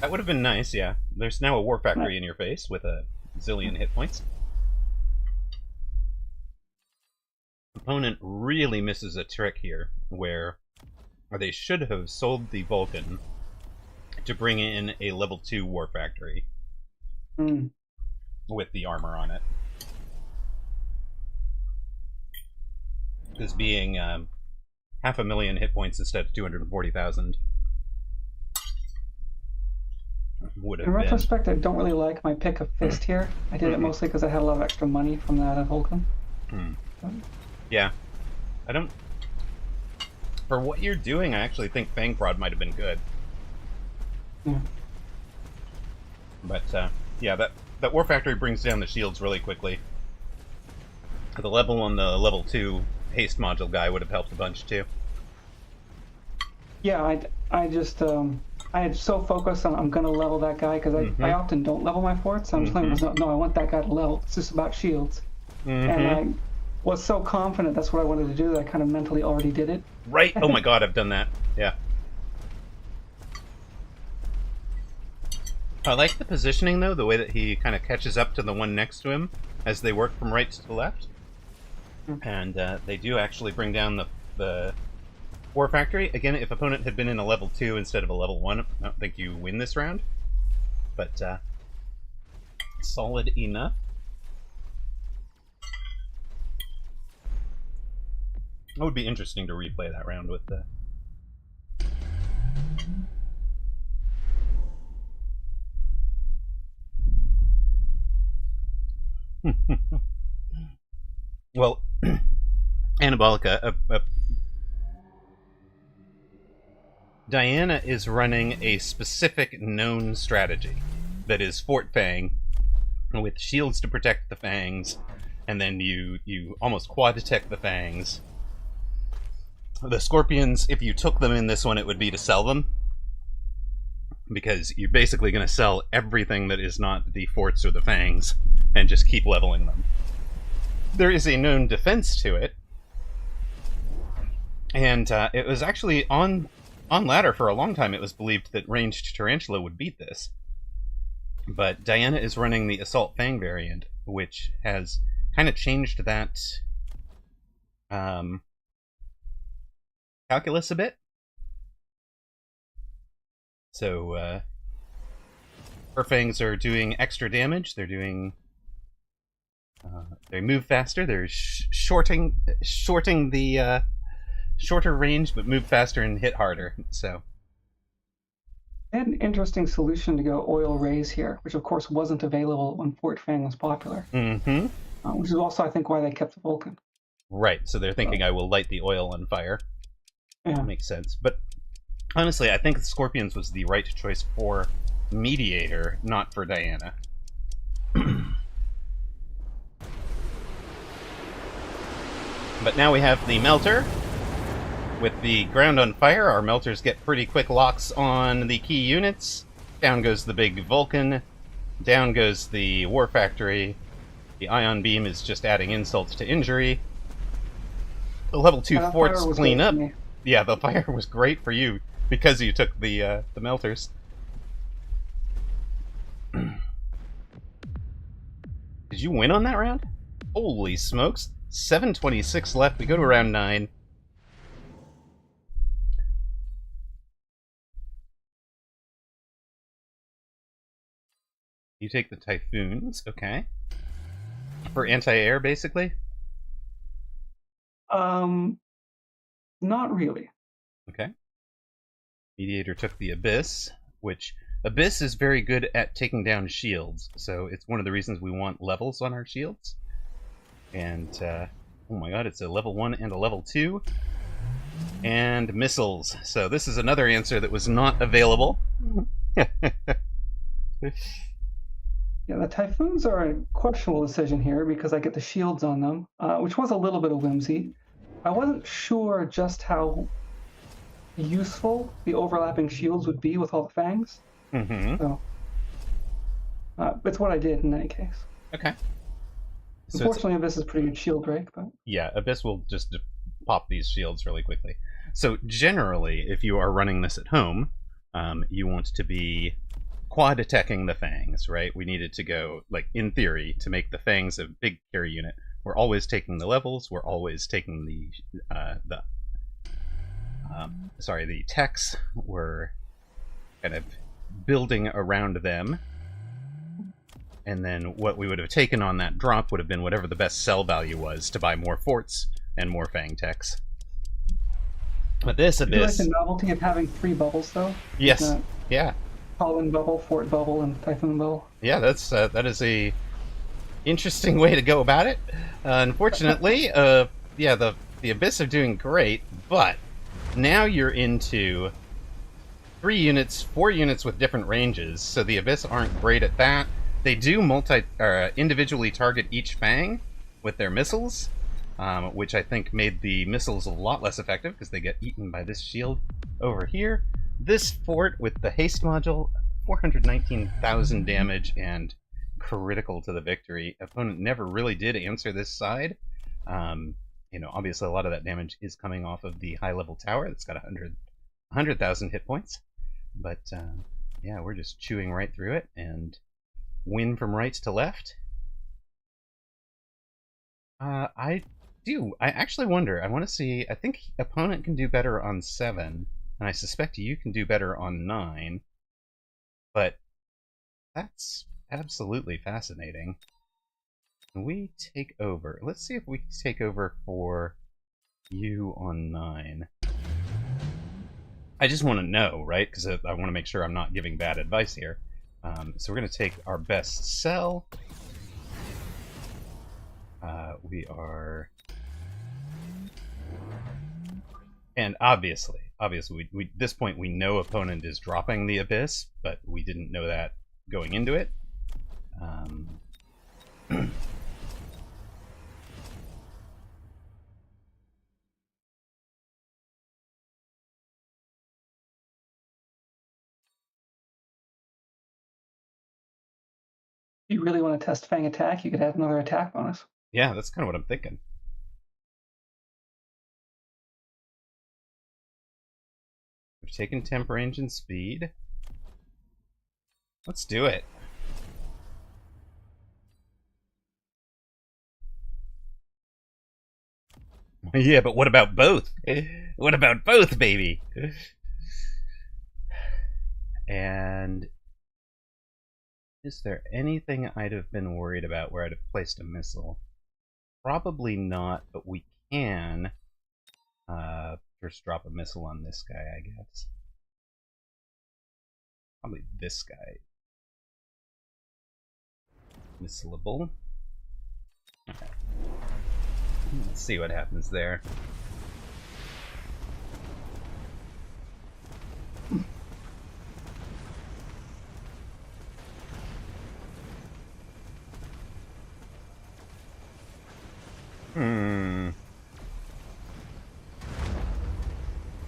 that would have been nice, yeah. There's now a War Factory in your face with a zillion hit points. Opponent really misses a trick here, where they should have sold the Vulcan to bring in a level 2 War Factory with the armor on it. This being 500,000 hit points instead of 240,000 would have In been. retrospect, I don't really like my pick of Fist here. I did it mostly because I had a lot of extra money from that Vulcan. Yeah. I don't... For what you're doing, I actually think Fang Prod might have been good. Yeah. But, yeah, that War Factory brings down the shields really quickly. The level on the level 2 haste module guy would have helped a bunch, too. Yeah, I just, I had so focused on I'm going to level that guy because I often don't level my forts. So I'm just like, no, I want that guy to level. It's just about shields. And I was so confident that's what I wanted to do that I kind of mentally already did it. Right? Oh my god, I've done that. Yeah. I like the positioning, though, the way that he kind of catches up to the one next to him as they work from right to left. And they do actually bring down the War Factory. Again, if opponent had been in a level 2 instead of a level 1, I don't think you win this round. But solid enough. It would be interesting to replay that round with the... Well, Anabolica, Diana is running a specific known strategy that is Fort Fang with shields to protect the fangs, and then you almost quad-detect the fangs. The Scorpions, if you took them in this one, it would be to sell them, because you're basically going to sell everything that is not the forts or the fangs and just keep leveling them. There is a known defense to it, and it was actually on ladder for a long time. It was believed that ranged Tarantula would beat this, but Diana is running the Assault Fang variant, which has kind of changed that calculus a bit. So Furfangs are doing extra damage. They're doing they move faster. They're shorting the shorter range, but move faster and hit harder. So they had an interesting solution to go oil raise here, which of course wasn't available when Fort Fang was popular. Mm-hmm. Which is also, I think, why they kept the Vulcan. Right. So they're thinking I will light the oil on fire. Yeah. That makes sense. But honestly, I think the Scorpions was the right choice for Mediator, not for Diana. But now we have the Melter. With the ground on fire, our Melters get pretty quick locks on the key units. Down goes the big Vulcan. Down goes the War Factory. The Ion Beam is just adding insult to injury. The level 2 forts clean up. Yeah, the fire was great for you because you took the Melters. Did you win on that round? Holy smokes. 7:26 left. We go to round 9. You take the Typhoons, okay. For anti-air, basically? Not really. Okay. Mediator took the Abyss, which... Abyss is very good at taking down shields, so it's one of the reasons we want levels on our shields. And, oh my god, it's a level 1 and a level 2. And missiles. So this is another answer that was not available. Yeah, the Typhoons are a questionable decision here because I get the shields on them, which was a little bit of whimsy. I wasn't sure just how useful the overlapping shields would be with all the fangs. Mm-hmm. So, it's what I did in any case. Okay. So unfortunately, Abyss is pretty good shield break, but... Yeah, Abyss will just pop these shields really quickly. So generally, if you are running this at home, you want to be quad attacking the Fangs, right? We needed to go, like, in theory, to make the Fangs a big carry unit. We're always taking the levels, we're always taking the techs, we're kind of building around them. And then what we would have taken on that drop would have been whatever the best sell value was to buy more forts and more Fang techs. But this Abyss... Do you like the novelty of having 3 bubbles, though? Yes, yeah. Colin bubble, Fort bubble, and Typhoon bubble. Yeah, that is a interesting way to go about it. Unfortunately, yeah, the Abyss are doing great, but now you're into 3 units, 4 units with different ranges, so the Abyss aren't great at that. They do individually target each Fang with their missiles, which I think made the missiles a lot less effective because they get eaten by this shield over here. This fort with the haste module, 419,000 damage and critical to the victory. Opponent never really did answer this side. You know, obviously a lot of that damage is coming off of the high-level tower that's got 100,000 hit points. But, yeah, we're just chewing right through it and win from right to left. I actually wonder. I want to see. I think opponent can do better on 7, and I suspect you can do better on 9. But that's absolutely fascinating. Can we take over? Let's see if we can take over for you on 9. I just want to know, right? Because I want to make sure I'm not giving bad advice here. So we're going to take our best sell. We are... And obviously, we at this point we know opponent is dropping the Abyss, but we didn't know that going into it. If you really want to test Fang attack, you could add another attack bonus. Yeah, that's kind of what I'm thinking. We've taken temp range and speed. Let's do it. Yeah, but what about both? What about both, baby? And is there anything I'd have been worried about where I'd have placed a missile? Probably not, but we can first drop a missile on this guy, I guess. Probably this guy. Missileable. Okay. Let's see what happens there.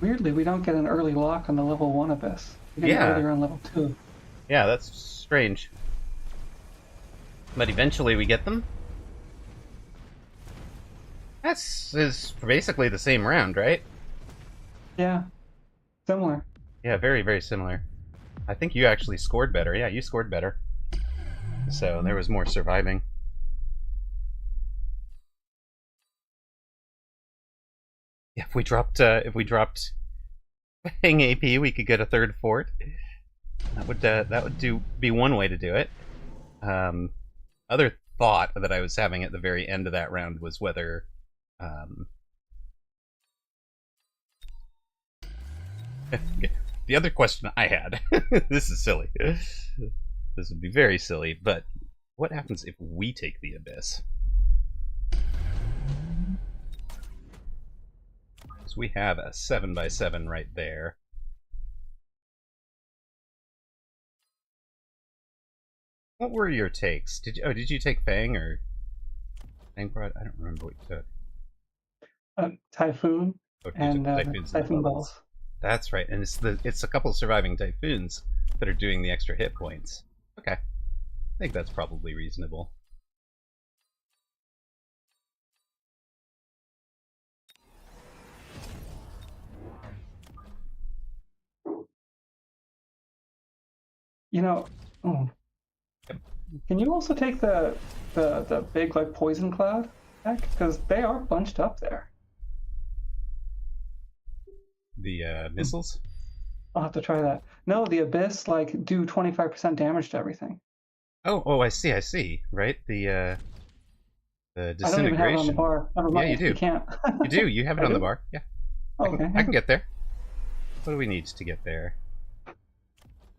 Weirdly, we don't get an early lock on the level 1 Abyss. We get it earlier on level 2. Yeah, that's strange. But eventually we get them? That's is basically the same round, right? Yeah. Similar. Yeah, very, very similar. I think you actually scored better. Yeah, you scored better. So there was more surviving. Yeah, if we dropped Bang AP, we could get a third fort. That would be one way to do it. Other thought that I was having at the very end of that round was whether the other question I had, this is silly. This would be very silly, but what happens if we take the Abyss? So we have a 7x7 right there. What were your takes? Did you take Fang or Fang Prod? I don't remember what you took. Typhoon and Typhoon Balls. That's right, and it's a couple of surviving Typhoons that are doing the extra hit points. Okay, I think that's probably reasonable. You know, can you also take the big like poison cloud back? Because they are bunched up there. The missiles? I'll have to try that. No, the Abyss like do 25% damage to everything. Oh, I see. Right, the disintegration. I don't even have it on the bar. Never mind. Yeah, you do. You can't. You do. You have it on the bar. Yeah. Okay. I can get there. What do we need to get there?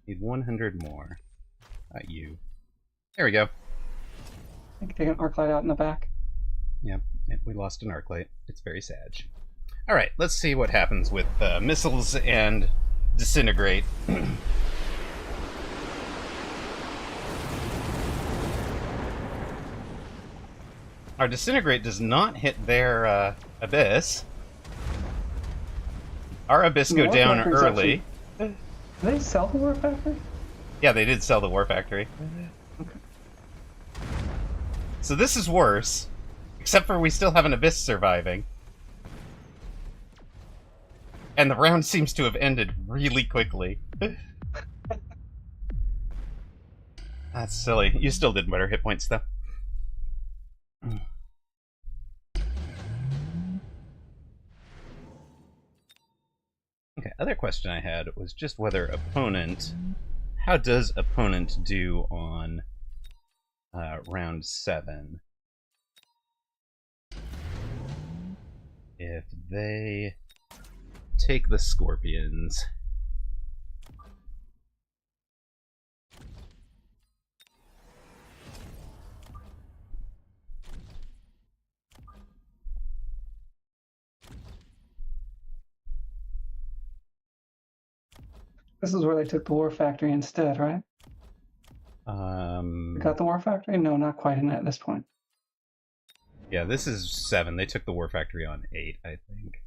Need 100 more. Not you. There we go. I can take an arc light out in the back. Yep, we lost an arc light. It's very sad. All right, let's see what happens with missiles and disintegrate. Our disintegrate does not hit their Abyss. Our Abyss go down early. Did they sell the War Factory? Yeah, they did sell the War Factory. Okay. So this is worse, except for we still have an Abyss surviving. And the round seems to have ended really quickly. That's silly. You still did better hit points, though. Okay, other question I had was just whether opponent... How does opponent do on round 7? If they take the Scorpions... This is where they took the War Factory instead, right? Got the War Factory? No, not quite in at this point. Yeah, this is 7. They took the War Factory on 8, I think.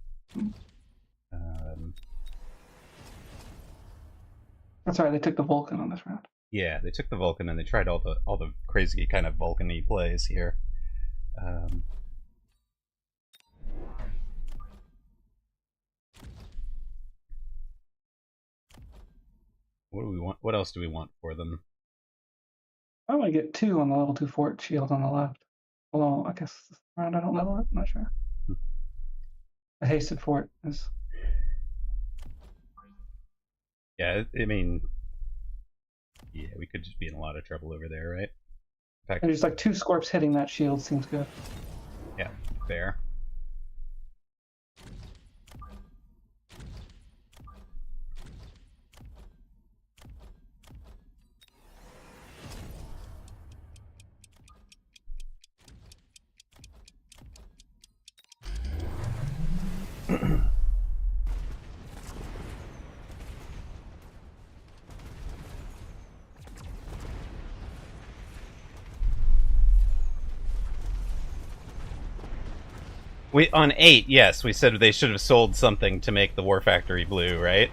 That's right, they took the Vulcan on this round. Yeah, they took the Vulcan and they tried all the crazy kind of Vulcan-y plays here. What do we want? What else do we want for them? I want to get 2 on the level 2 fort shield on the left. Although, I guess this round I don't level it, I'm not sure. a hasted fort is. Yeah, I mean, yeah, we could just be in a lot of trouble over there, right? In fact, And just like 2 Scorps hitting that shield seems good. yeah, fair. We on 8, yes, we said they should have sold something to make the War Factory blue, right?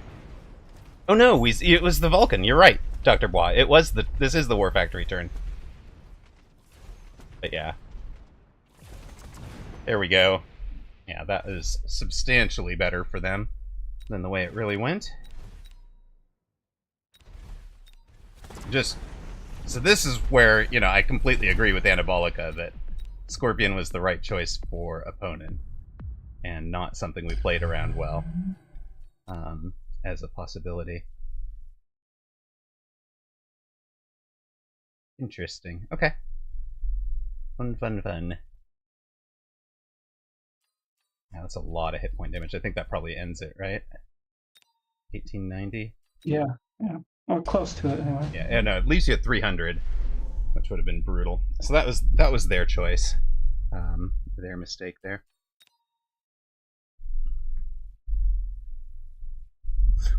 Oh no, it was the Vulcan. You're right, Dr. Bois. This is the War Factory turn. But yeah. There we go. Yeah, that is substantially better for them than the way it really went. So this is where, I completely agree with Anabolica that Scorpion was the right choice for opponent, and not something we played around well as a possibility. Interesting. Okay. Fun. Yeah, that's a lot of hit point damage. I think that probably ends it, right? 1890? Yeah. Or close to it, anyway. Yeah, no, it leaves you at 300, which would have been brutal. So that was their choice. Their mistake there.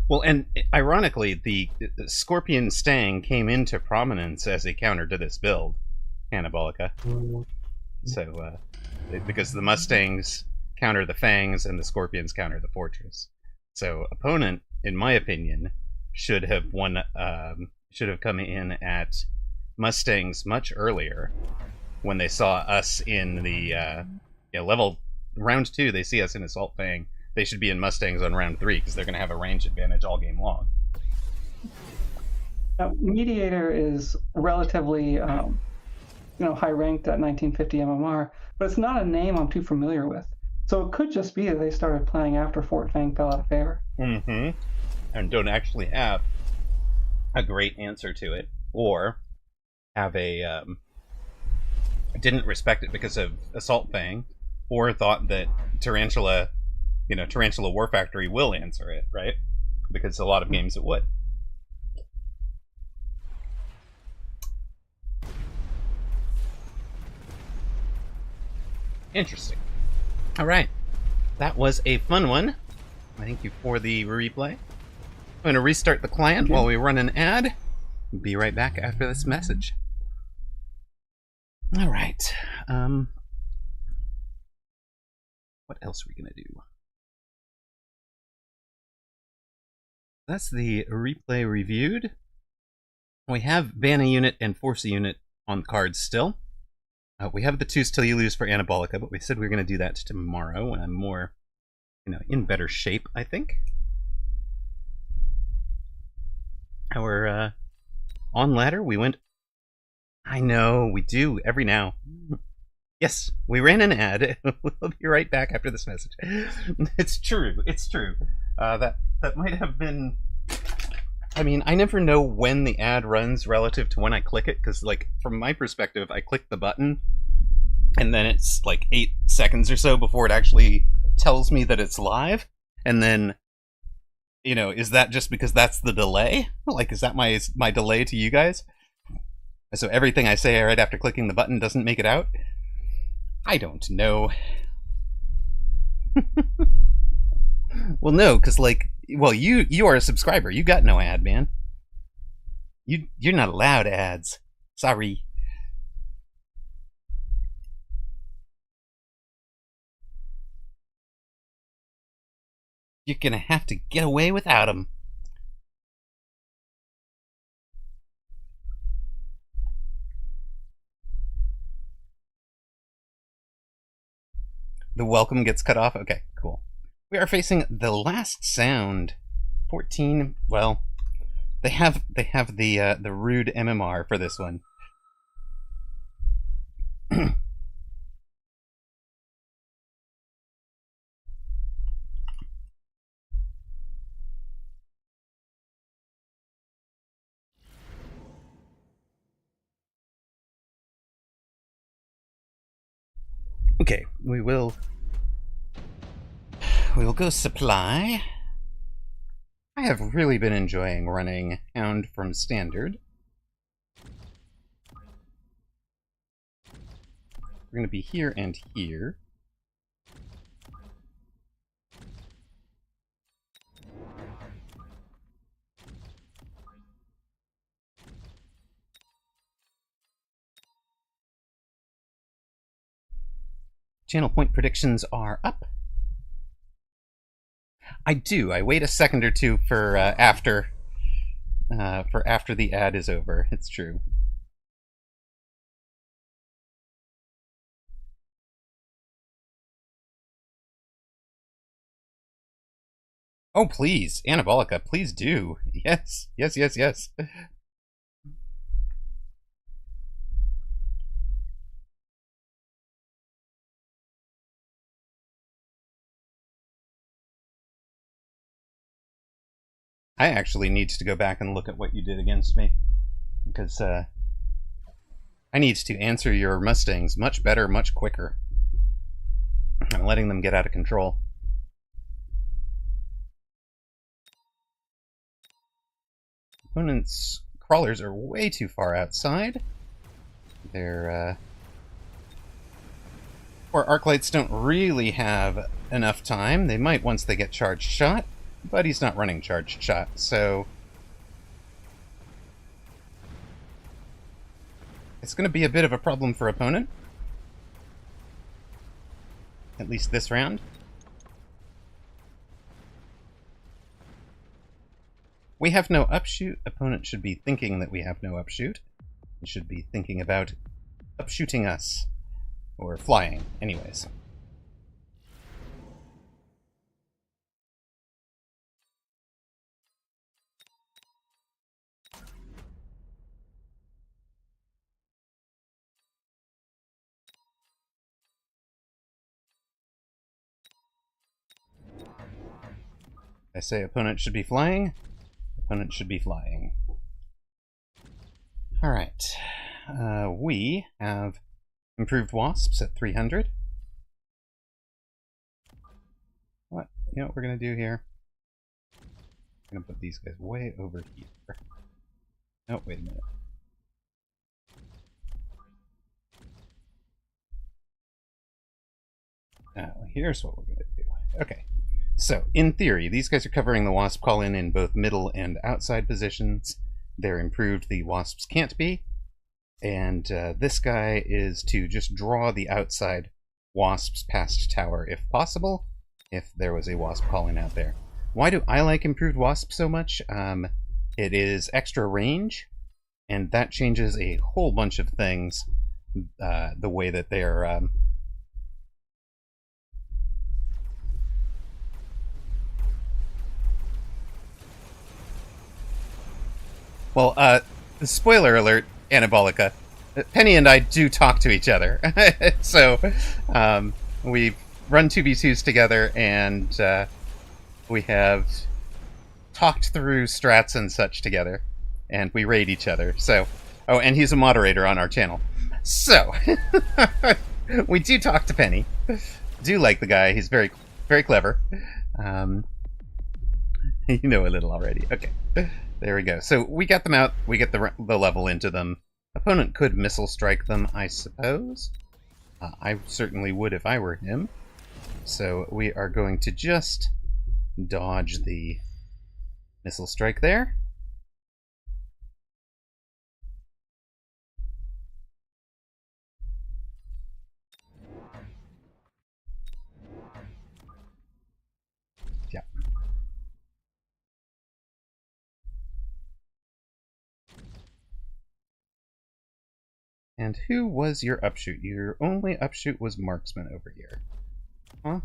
Well, and ironically, the Scorpion Stang came into prominence as a counter to this build, Anabolica. So, because the Mustangs counter the Fangs and the Scorpions counter the Fortress. So, opponent, in my opinion, should have come in at Mustangs much earlier when they saw us in the level round 2. They see us in Assault Fang. They should be in Mustangs on round 3 because they're going to have a range advantage all game long. Now, Mediator is relatively high ranked at 1950 MMR, but it's not a name I'm too familiar with. So it could just be that they started playing after Fort Fang fell out of favor. Mm-hmm. And don't actually have a great answer to it, or have a didn't respect it because of Assault Fang, or thought that Tarantula War Factory will answer it, right? Because a lot of games it would. Interesting. All right, that was a fun one. Thank you for the replay. I'm going to restart the client while we run an ad. Be right back after this message. All right. What else are we going to do? That's the replay reviewed. We have ban a unit and force a unit on cards still. We have the Twos Till You Lose for Anabolica, but we said we were going to do that tomorrow when I'm more, in better shape, I think. Our on ladder, we went. I know, we do every now. Yes, we ran an ad. We'll be right back after this message. It's true. That might have been. I mean, I never know when the ad runs relative to when I click it, because, from my perspective, I click the button, and then it's 8 seconds or so before it actually tells me that it's live, and then, is that just because that's the delay? Is that my delay to you guys? So everything I say right after clicking the button doesn't make it out? I don't know. Well, no, because you are a subscriber. You got no ad, man. You're not allowed ads. Sorry. You're gonna have to get away without them. The welcome gets cut off? Okay, cool. We are facing the Last Sound. 14, well, they have the rude MMR for this one. Okay, we will go supply. I have really been enjoying running Hound from Standard. We're going to be here and here. Channel point predictions are up. I do. I wait a second or two for after the ad is over. It's true. Oh, please, Anabolica, please do. Yes, yes, yes, yes. I actually need to go back and look at what you did against me, because I need to answer your Mustangs much better, much quicker. I'm letting them get out of control. Opponent's crawlers are way too far outside. Their or Arclights don't really have enough time. They might once they get charged shot. But he's not running charged shot, so it's going to be a bit of a problem for opponent. At least this round. We have no upshoot. Opponent should be thinking that we have no upshoot. He should be thinking about upshooting us. Or flying, anyways. I say opponent should be flying. Opponent should be flying. Alright. We have improved wasps at 300. What? You know what we're going to do here? I'm going to put these guys way over here. Oh, wait a minute. Now, here's what we're going to do. Okay. So, in theory, these guys are covering the wasp call-in in both middle and outside positions. They're improved, the wasps can't be. And this guy is to just draw the outside wasps past tower if possible, if there was a wasp call-in out there. Why do I like improved wasp so much? It is extra range, and that changes a whole bunch of things, the way that they're... Well, spoiler alert, Anabolica. Penny and I do talk to each other. So, we run 2v2s together, and we have talked through strats and such together. And we raid each other. So, oh, and he's a moderator on our channel. So, we do talk to Penny. Do like the guy. He's very, very clever. You know a little already. Okay. There we go. So we got them out. We get the level into them. Opponent could missile strike them, I suppose. I certainly would if I were him. So we are going to just dodge the missile strike there. Yeah. And who was your upshoot? Your only upshoot was Marksman over here. Huh?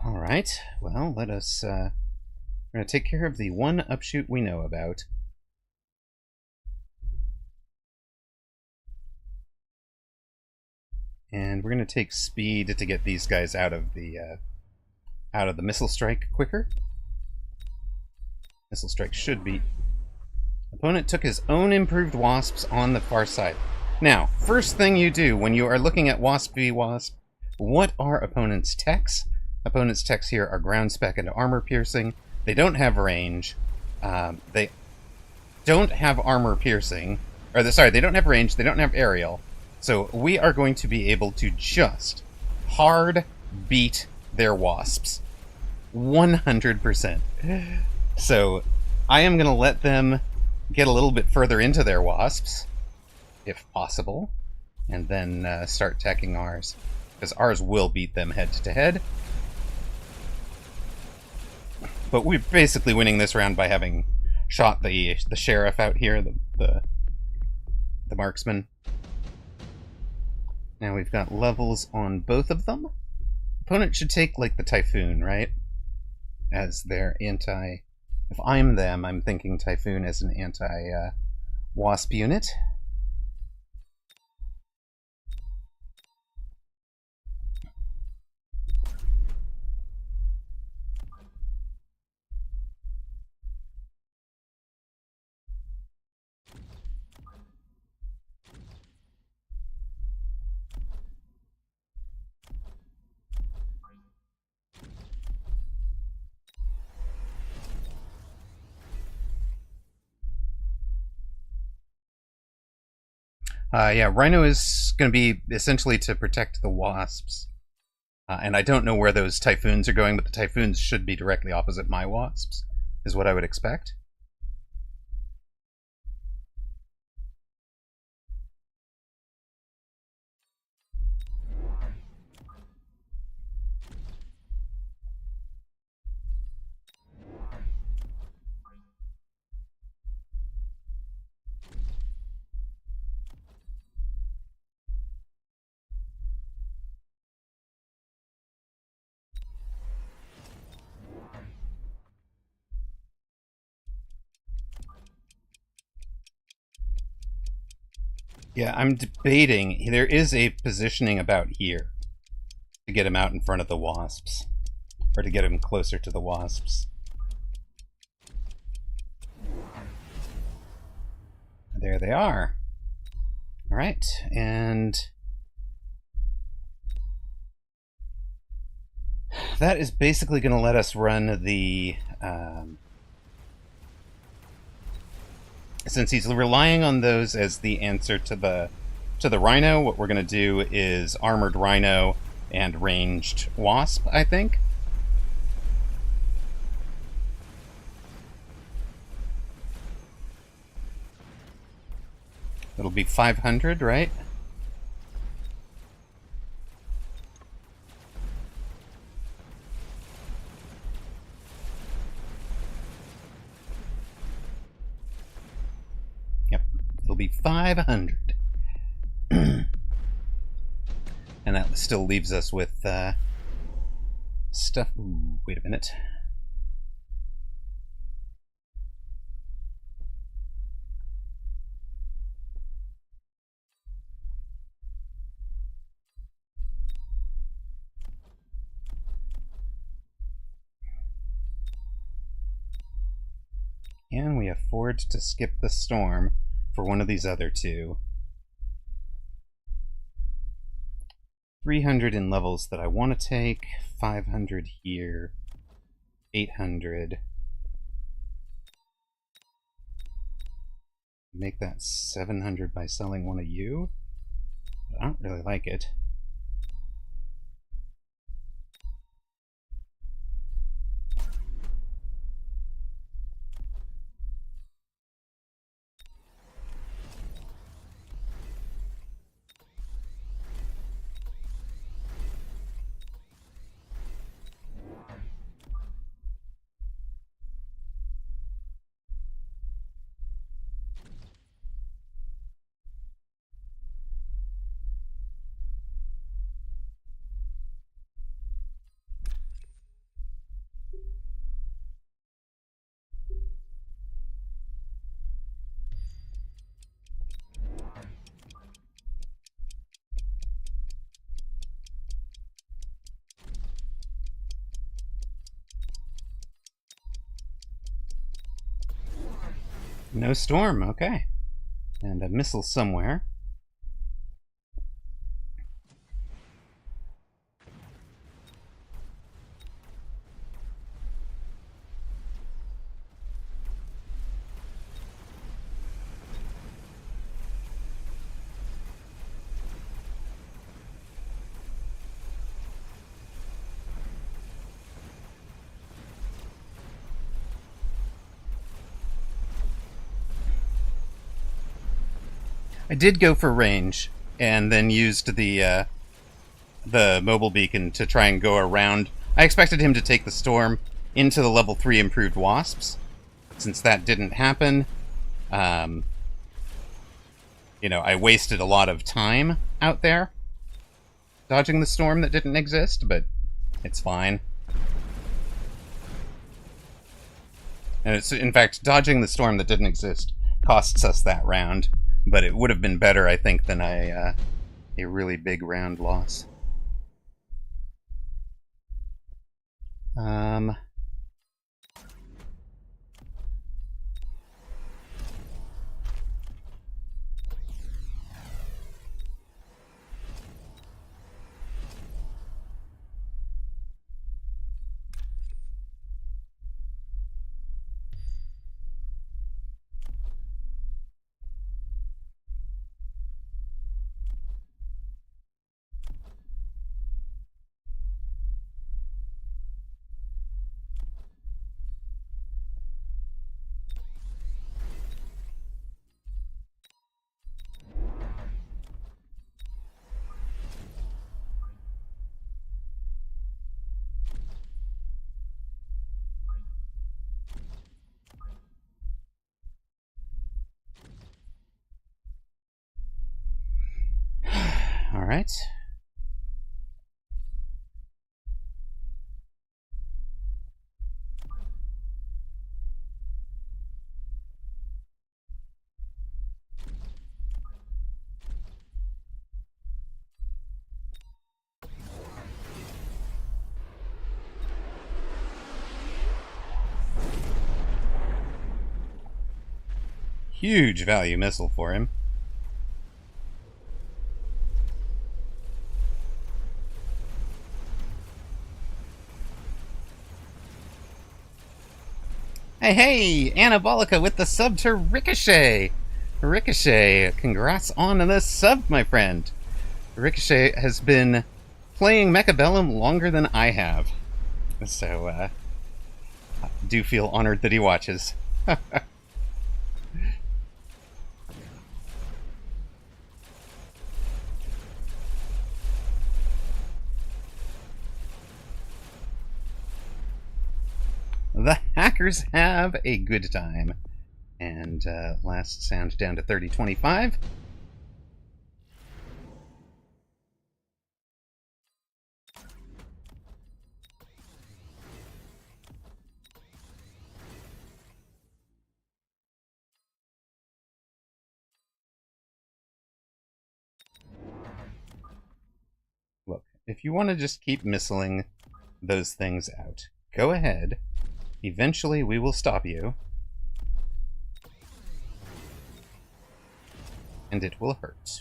Alright, well, let us, we're going to take care of the one upshoot we know about. And we're going to take speed to get these guys out of the missile strike quicker. Missile strike should be... Opponent took his own improved wasps on the far side. Now, first thing you do when you are looking at Wasp v Wasp, what are opponents' techs? Opponents' techs here are ground spec and armor piercing. They don't have range. They don't have armor piercing. They don't have range. They don't have aerial. So we are going to be able to just hard beat their wasps. 100%. So I am going to let them get a little bit further into their wasps, if possible, and then start teching ours. Because ours will beat them head to head. But we're basically winning this round by having shot the sheriff out here, the marksman. Now we've got levels on both of them. Opponent should take, like, the Typhoon, right? As their anti... If I'm them, I'm thinking Typhoon as an anti-Wasp unit. Yeah, Rhino is going to be essentially to protect the wasps. And I don't know where those Typhoons are going, but the Typhoons should be directly opposite my wasps, is what I would expect. Yeah, I'm debating. There is a positioning about here to get him out in front of the wasps, or to get him closer to the wasps. There they are. All right, and that is basically going to let us run the... since he's relying on those as the answer to the Rhino, what we're going to do is Armored Rhino and Ranged Wasp, I think. It'll be 500, right? Yep, it'll be 500. And that still leaves us with stuff. Ooh, wait a minute. Can we afford to skip the storm for one of these other two? 300 in levels that I want to take, 500 here, 800. Make that 700 by selling one of you. I don't really like it. No storm, okay. And a missile somewhere. I did go for range, and then used the mobile beacon to try and go around. I expected him to take the storm into the level 3 improved wasps. Since that didn't happen, I wasted a lot of time out there dodging the storm that didn't exist, but it's fine. And it's, in fact, dodging the storm that didn't exist costs us that round, but it would have been better, I think, than a really big round loss. All right. Huge value missile for him. Hey, Anabolica with the sub to Ricochet. Ricochet, congrats on the sub, my friend. Ricochet has been playing Mechabellum longer than I have. So, I do feel honored that he watches. The hackers have a good time. And last sound down to 3025. Look, if you want to just keep missiling those things out, go ahead. Eventually we will stop you. And it will hurt.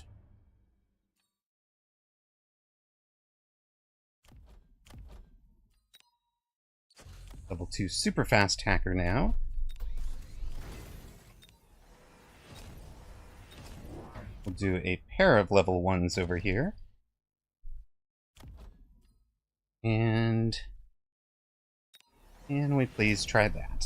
Level 2 super fast hacker now. We'll do a pair of level 1s over here. And can we please try that?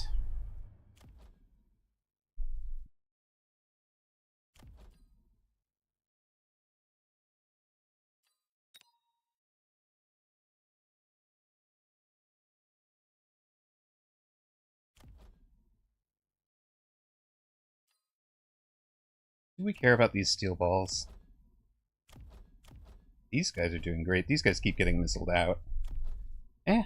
Do we care about these steel balls? These guys are doing great. These guys keep getting missiled out. Eh.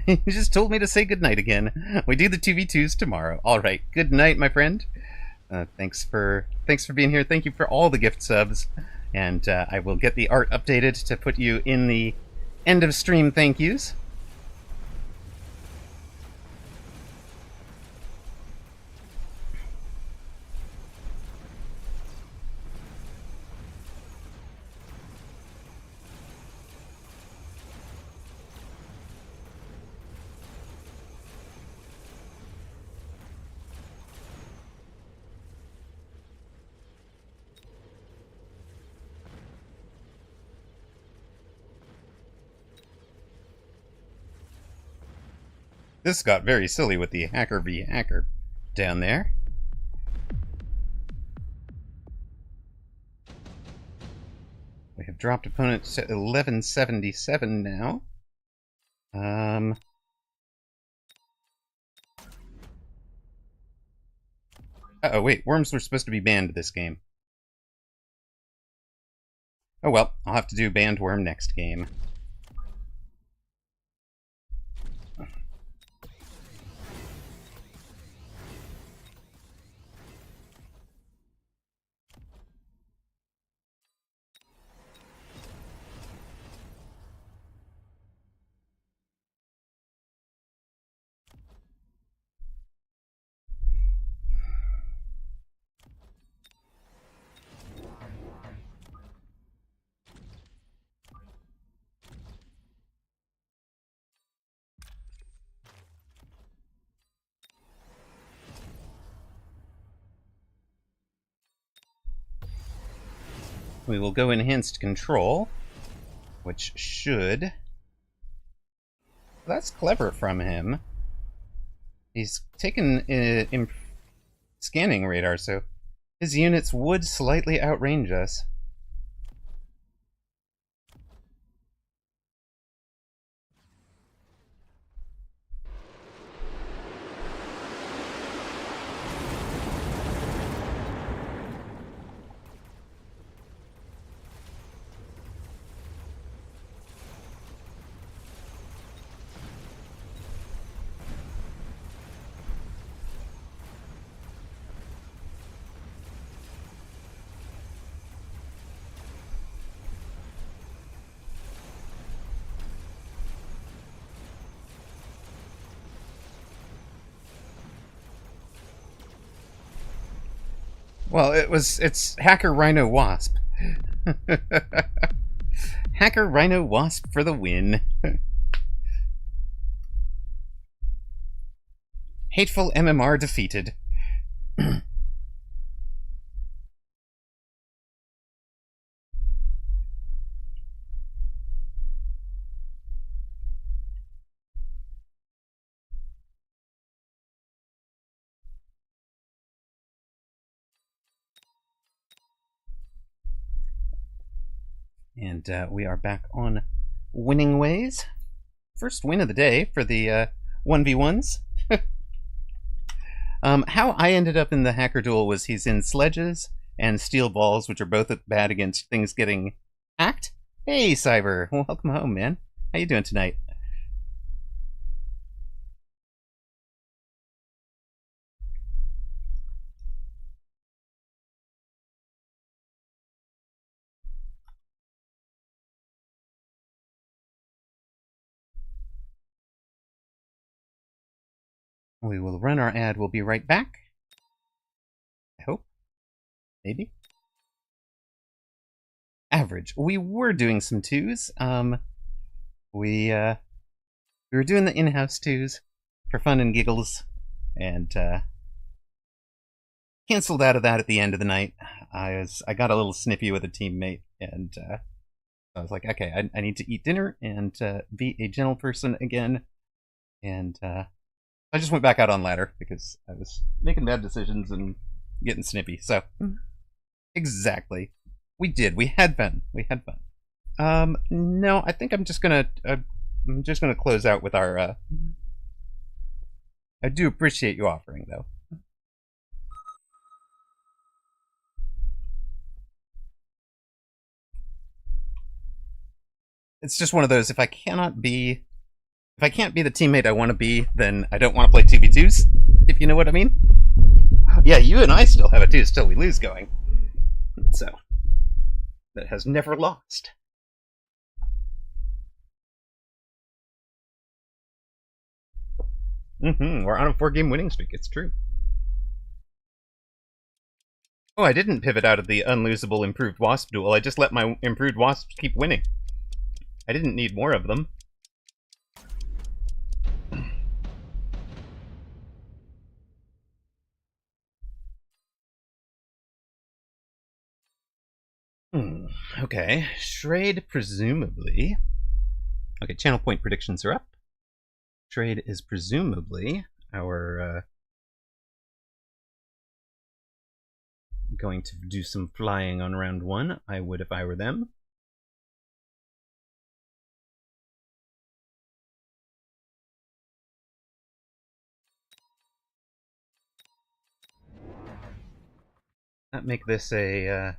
You just told me to say goodnight again. We do the 2v2s tomorrow. Alright, good night, my friend. Thanks for being here. Thank you for all the gift subs. And I will get the art updated to put you in the end of stream thank yous. This got very silly with the hacker v hacker down there. We have dropped opponent to 1177 now. Uh-oh, wait, worms were supposed to be banned this game. Oh well, I'll have to do banned worm next game. We will go enhanced control, which should... That's clever from him. He's taken scanning radar, so his units would slightly outrange us. Well, it's Hacker Rhino Wasp. Hacker Rhino Wasp for the win. Hateful MMR defeated. And we are back on winning ways. First win of the day for the 1v1s. How I ended up in the hacker duel was he's in sledges and steel balls, which are both bad against things getting hacked. Hey, Cyber, welcome home, man. How you doing tonight? We will run our ad. We'll be right back. I hope. Maybe. Average. We were doing some twos. We were doing the in-house twos for fun and giggles, and canceled out of that at the end of the night. I got a little snippy with a teammate, and I was like, okay, I need to eat dinner and be a gentle person again, and I just went back out on ladder because I was making bad decisions and getting snippy. So, exactly, we did. We had fun. We had fun. No, I think I'm just gonna close out with our. I do appreciate you offering, though. It's just one of those. If I can't be the teammate I want to be, then I don't want to play 2v2s, if you know what I mean. Yeah, you and I still have a 2s till we lose going. So, that has never lost. We're on a 4-game winning streak, it's true. Oh, I didn't pivot out of the unlosable Improved Wasp duel, I just let my Improved Wasps keep winning. I didn't need more of them. Okay, Shrade presumably. Okay, channel point predictions are up. Trade is presumably our going to do some flying on round 1. I would if I were them. That make this a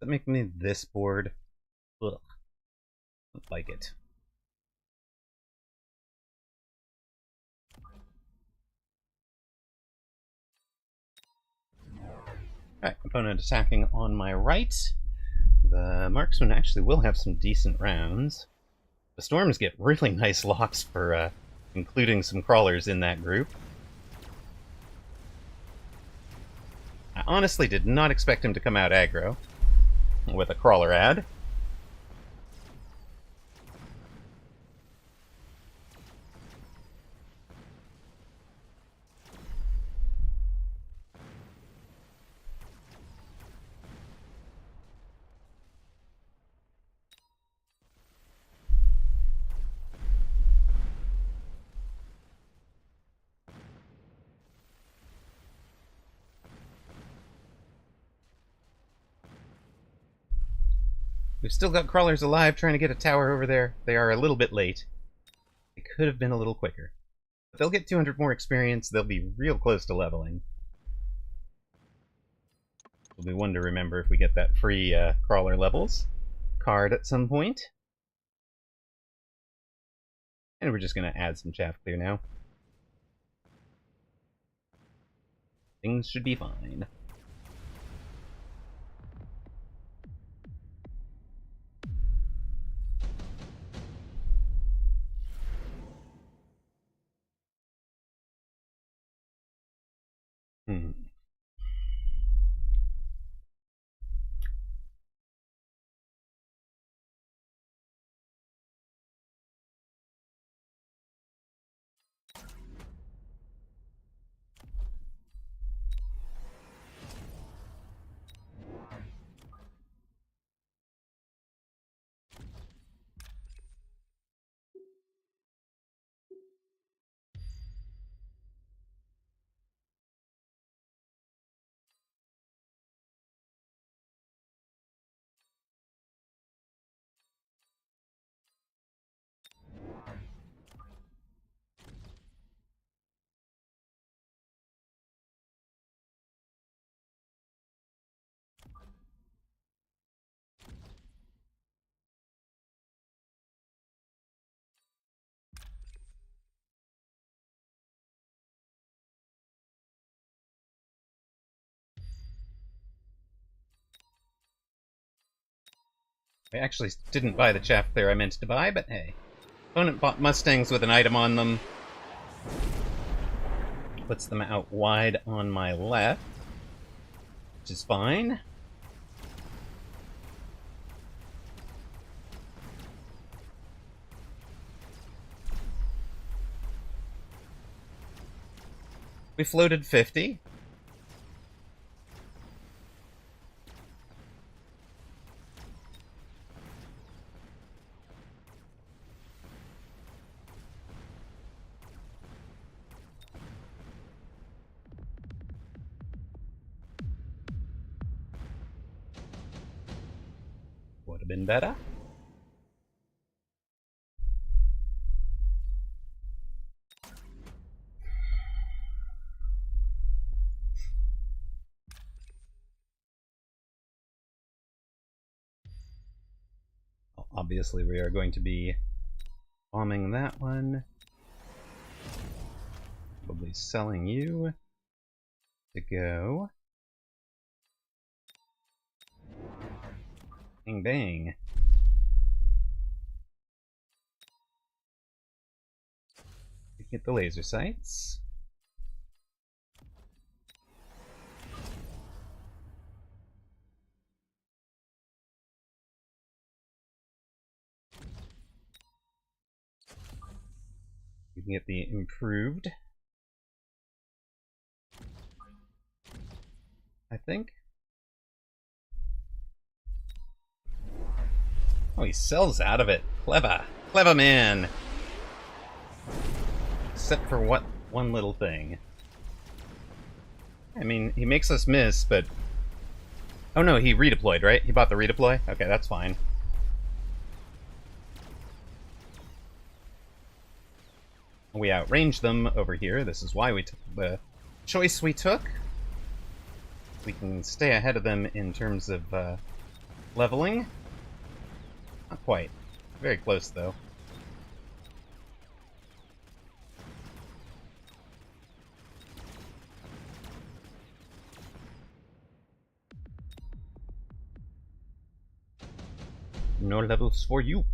that make me this board. Ugh. Don't like it. Alright, opponent attacking on my right. The marksman actually will have some decent rounds. The storms get really nice locks for including some crawlers in that group. I honestly did not expect him to come out aggro with a crawler ad. We've still got crawlers alive trying to get a tower over there. They are a little bit late. It could have been a little quicker. But they'll get 200 more experience. They'll be real close to leveling. It'll be one to remember if we get that free crawler levels card at some point. And we're just going to add some chaff clear now. Things should be fine. I actually didn't buy the chaff clear I meant to buy, but hey. Opponent bought Mustangs with an item on them. Puts them out wide on my left, which is fine. We floated 50. Would have been better. Obviously, we are going to be bombing that one. Probably selling you to go. Bang bang. Get the laser sights. You can get the improved, I think. Oh, he sells out of it. Clever. Clever man. Except for what one little thing. I mean, he makes us miss, but... Oh no, he redeployed, right? He bought the redeploy? Okay, that's fine. We outranged them over here. This is why we took the choice we took. We can stay ahead of them in terms of leveling. Not quite. Very close, though. No levels for you.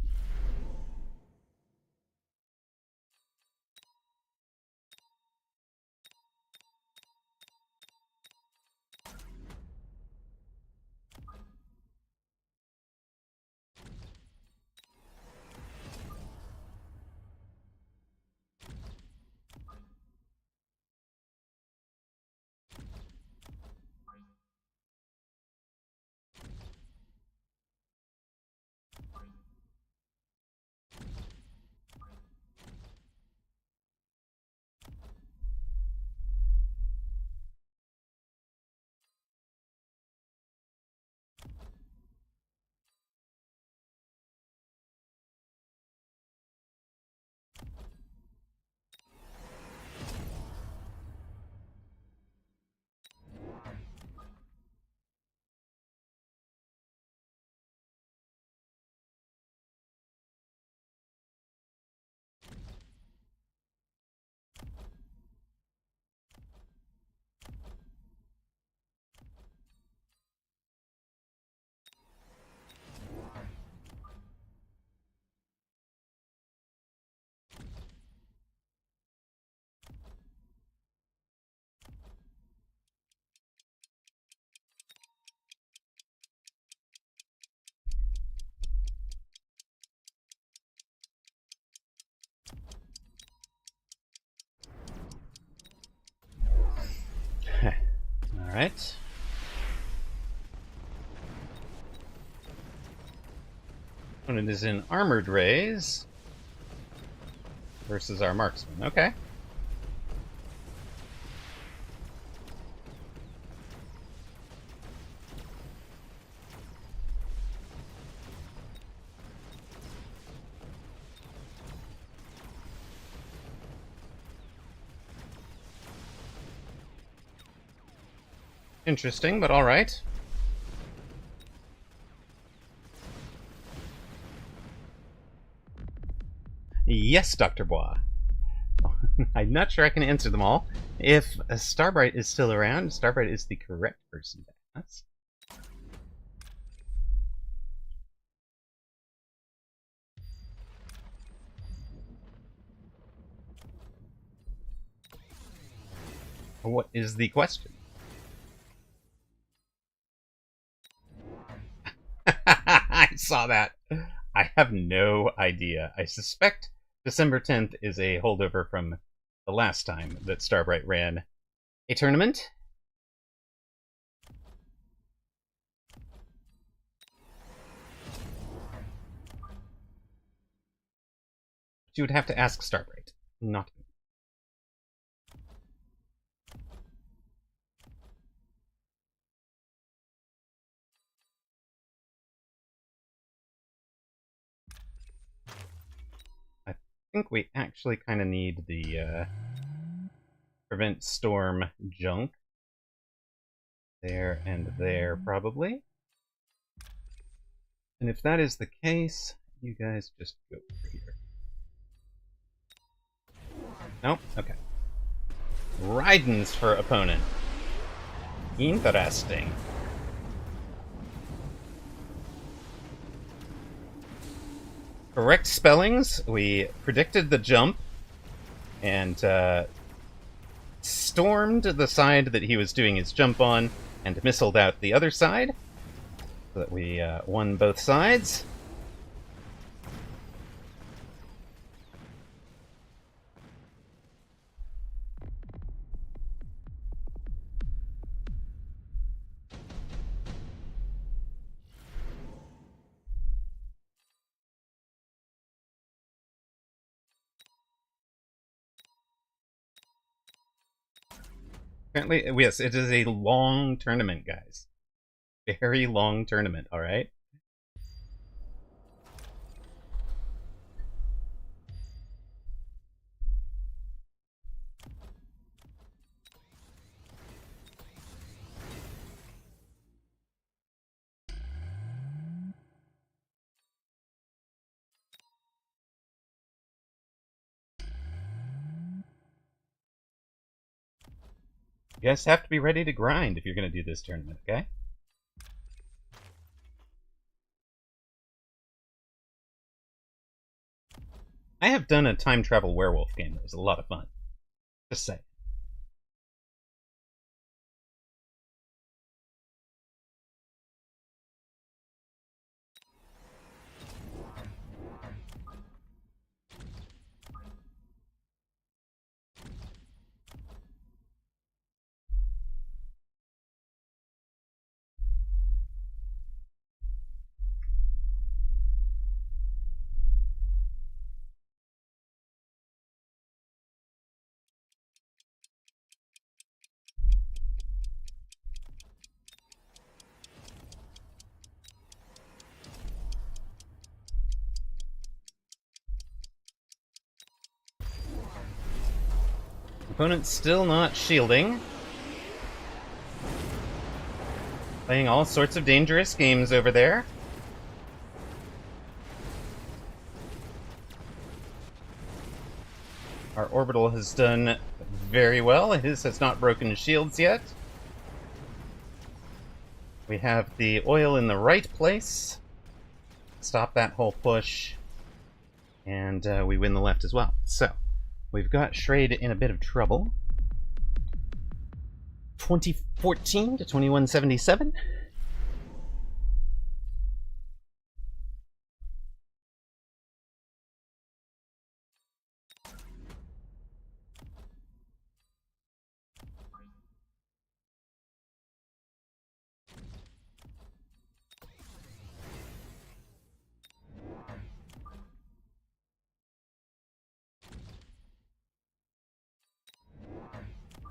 Alright. When it is in armored rays versus our marksman. Okay. Interesting, but alright. Yes, Dr. Bois. I'm not sure I can answer them all. If Starbright is still around, Starbright is the correct person to ask. What is the question? I saw that. I have no idea. I suspect December 10th is a holdover from the last time that Starbright ran a tournament. You would have to ask Starbright, not me. I think we actually kind of need the prevent storm junk there and there, probably. And if that is the case, you guys just go over here. Nope, okay. Raidens for opponent. Interesting. Correct spellings. We predicted the jump and stormed the side that he was doing his jump on and missiled out the other side so that we won both sides. Apparently, yes, it is a long tournament, guys. Very long tournament, alright? You guys have to be ready to grind if you're going to do this tournament, okay? I have done a time travel werewolf game that was a lot of fun. Just saying. Opponent's still not shielding. Playing all sorts of dangerous games over there. Our orbital has done very well. His has not broken shields yet. We have the oil in the right place. Stop that whole push. And we win the left as well. So, we've got Schrade in a bit of trouble. 2014 to 2177.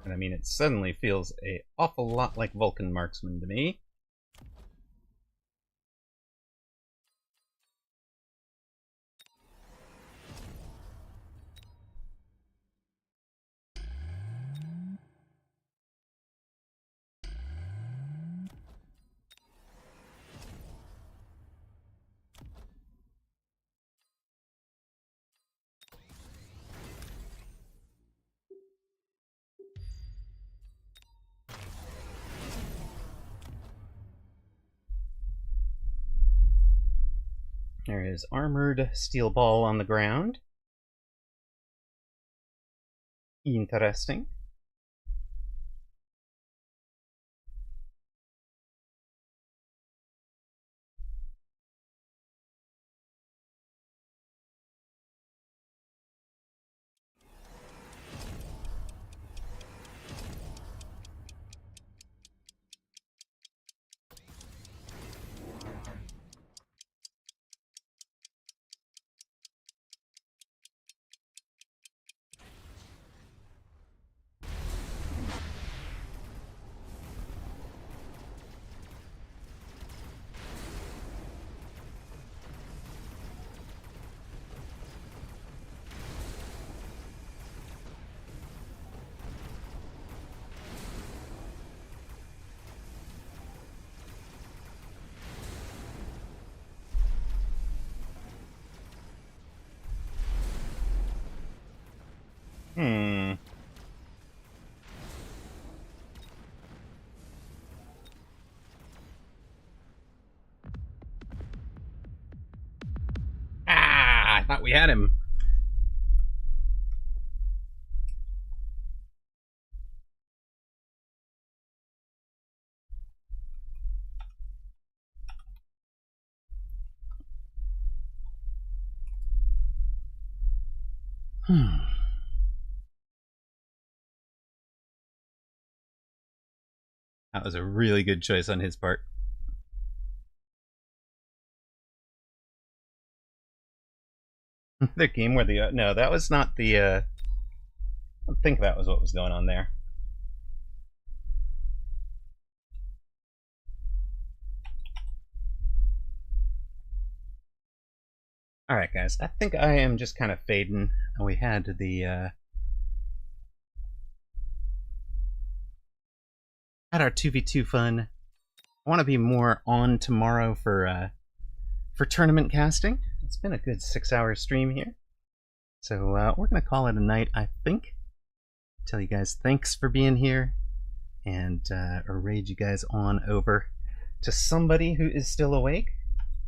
And I mean, it suddenly feels an awful lot like Vulcan Marksman to me. There is armored steel ball on the ground. Interesting. Ah, I thought we had him. That was a really good choice on his part. The game where the no, that was not the I don't think that was what was going on there. Alright, guys, I think I am just kind of fading. We had the, had our 2v2 fun. I want to be more on tomorrow for tournament casting. It's been a good 6-hour stream here. So, we're going to call it a night, I think. Tell you guys thanks for being here. And, raid you guys on over to somebody who is still awake.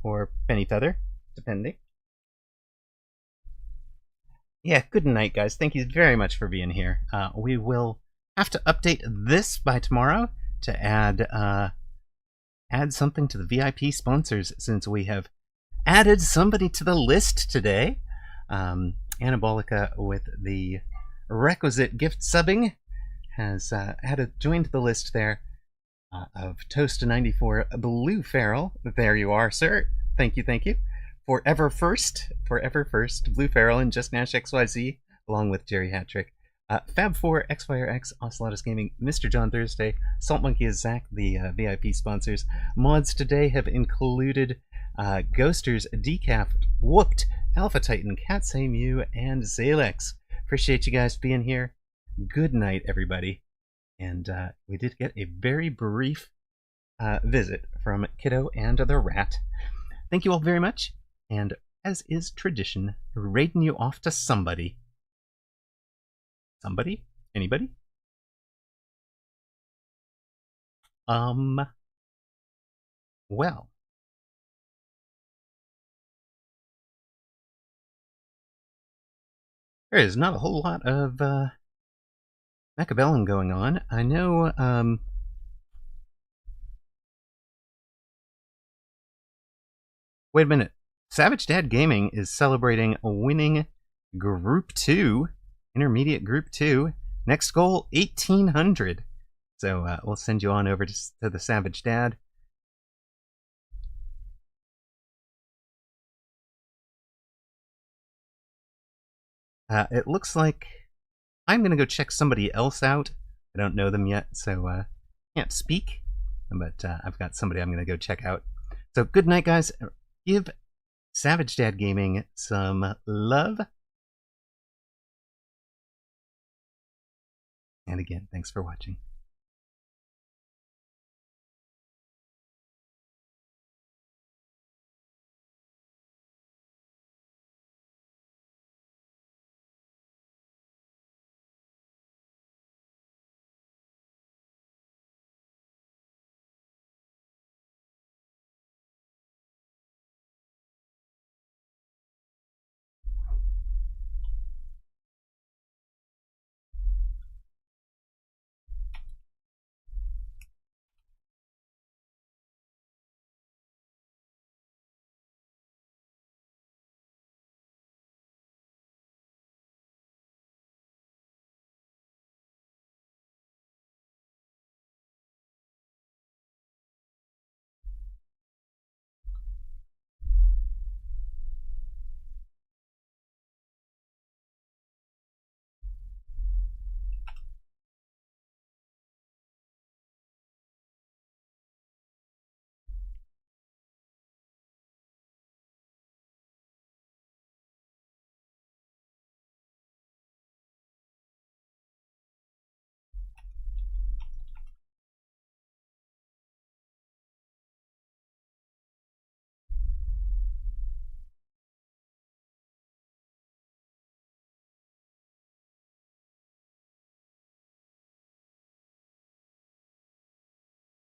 Or Penny Feather, depending. Yeah, good night, guys. Thank you very much for being here. We will have to update this by tomorrow to add something to the VIP sponsors, since we have added somebody to the list today. Anabolica, with the requisite gift subbing, has joined the list there of Toast94 Blue Feral. There you are, sir. Thank you, thank you. Forever First, Blue Feral, and Just Nash XYZ, along with Jerry Hattrick. Fab4, XYRX, Ocelotus Gaming, Mr. John Thursday, Salt Monkey is Zach, the VIP sponsors. Mods today have included Ghosters, Decaf, Whooped, Alpha Titan, Katsei Mew, and Zalex. Appreciate you guys being here. Good night, everybody. And we did get a very brief visit from Kiddo and the Rat. Thank you all very much. And as is tradition, raiding you off to somebody. Somebody? Anybody? Well. There is not a whole lot of, Mechabellum going on. I know, wait a minute. Savage Dad Gaming is celebrating winning Group 2, Intermediate Group 2. Next goal, 1800. So we'll send you on over to the Savage Dad. It looks like I'm going to go check somebody else out. I don't know them yet, so can't speak. But I've got somebody I'm going to go check out. So good night, guys. Give Savage Dad Gaming some love. And again, thanks for watching.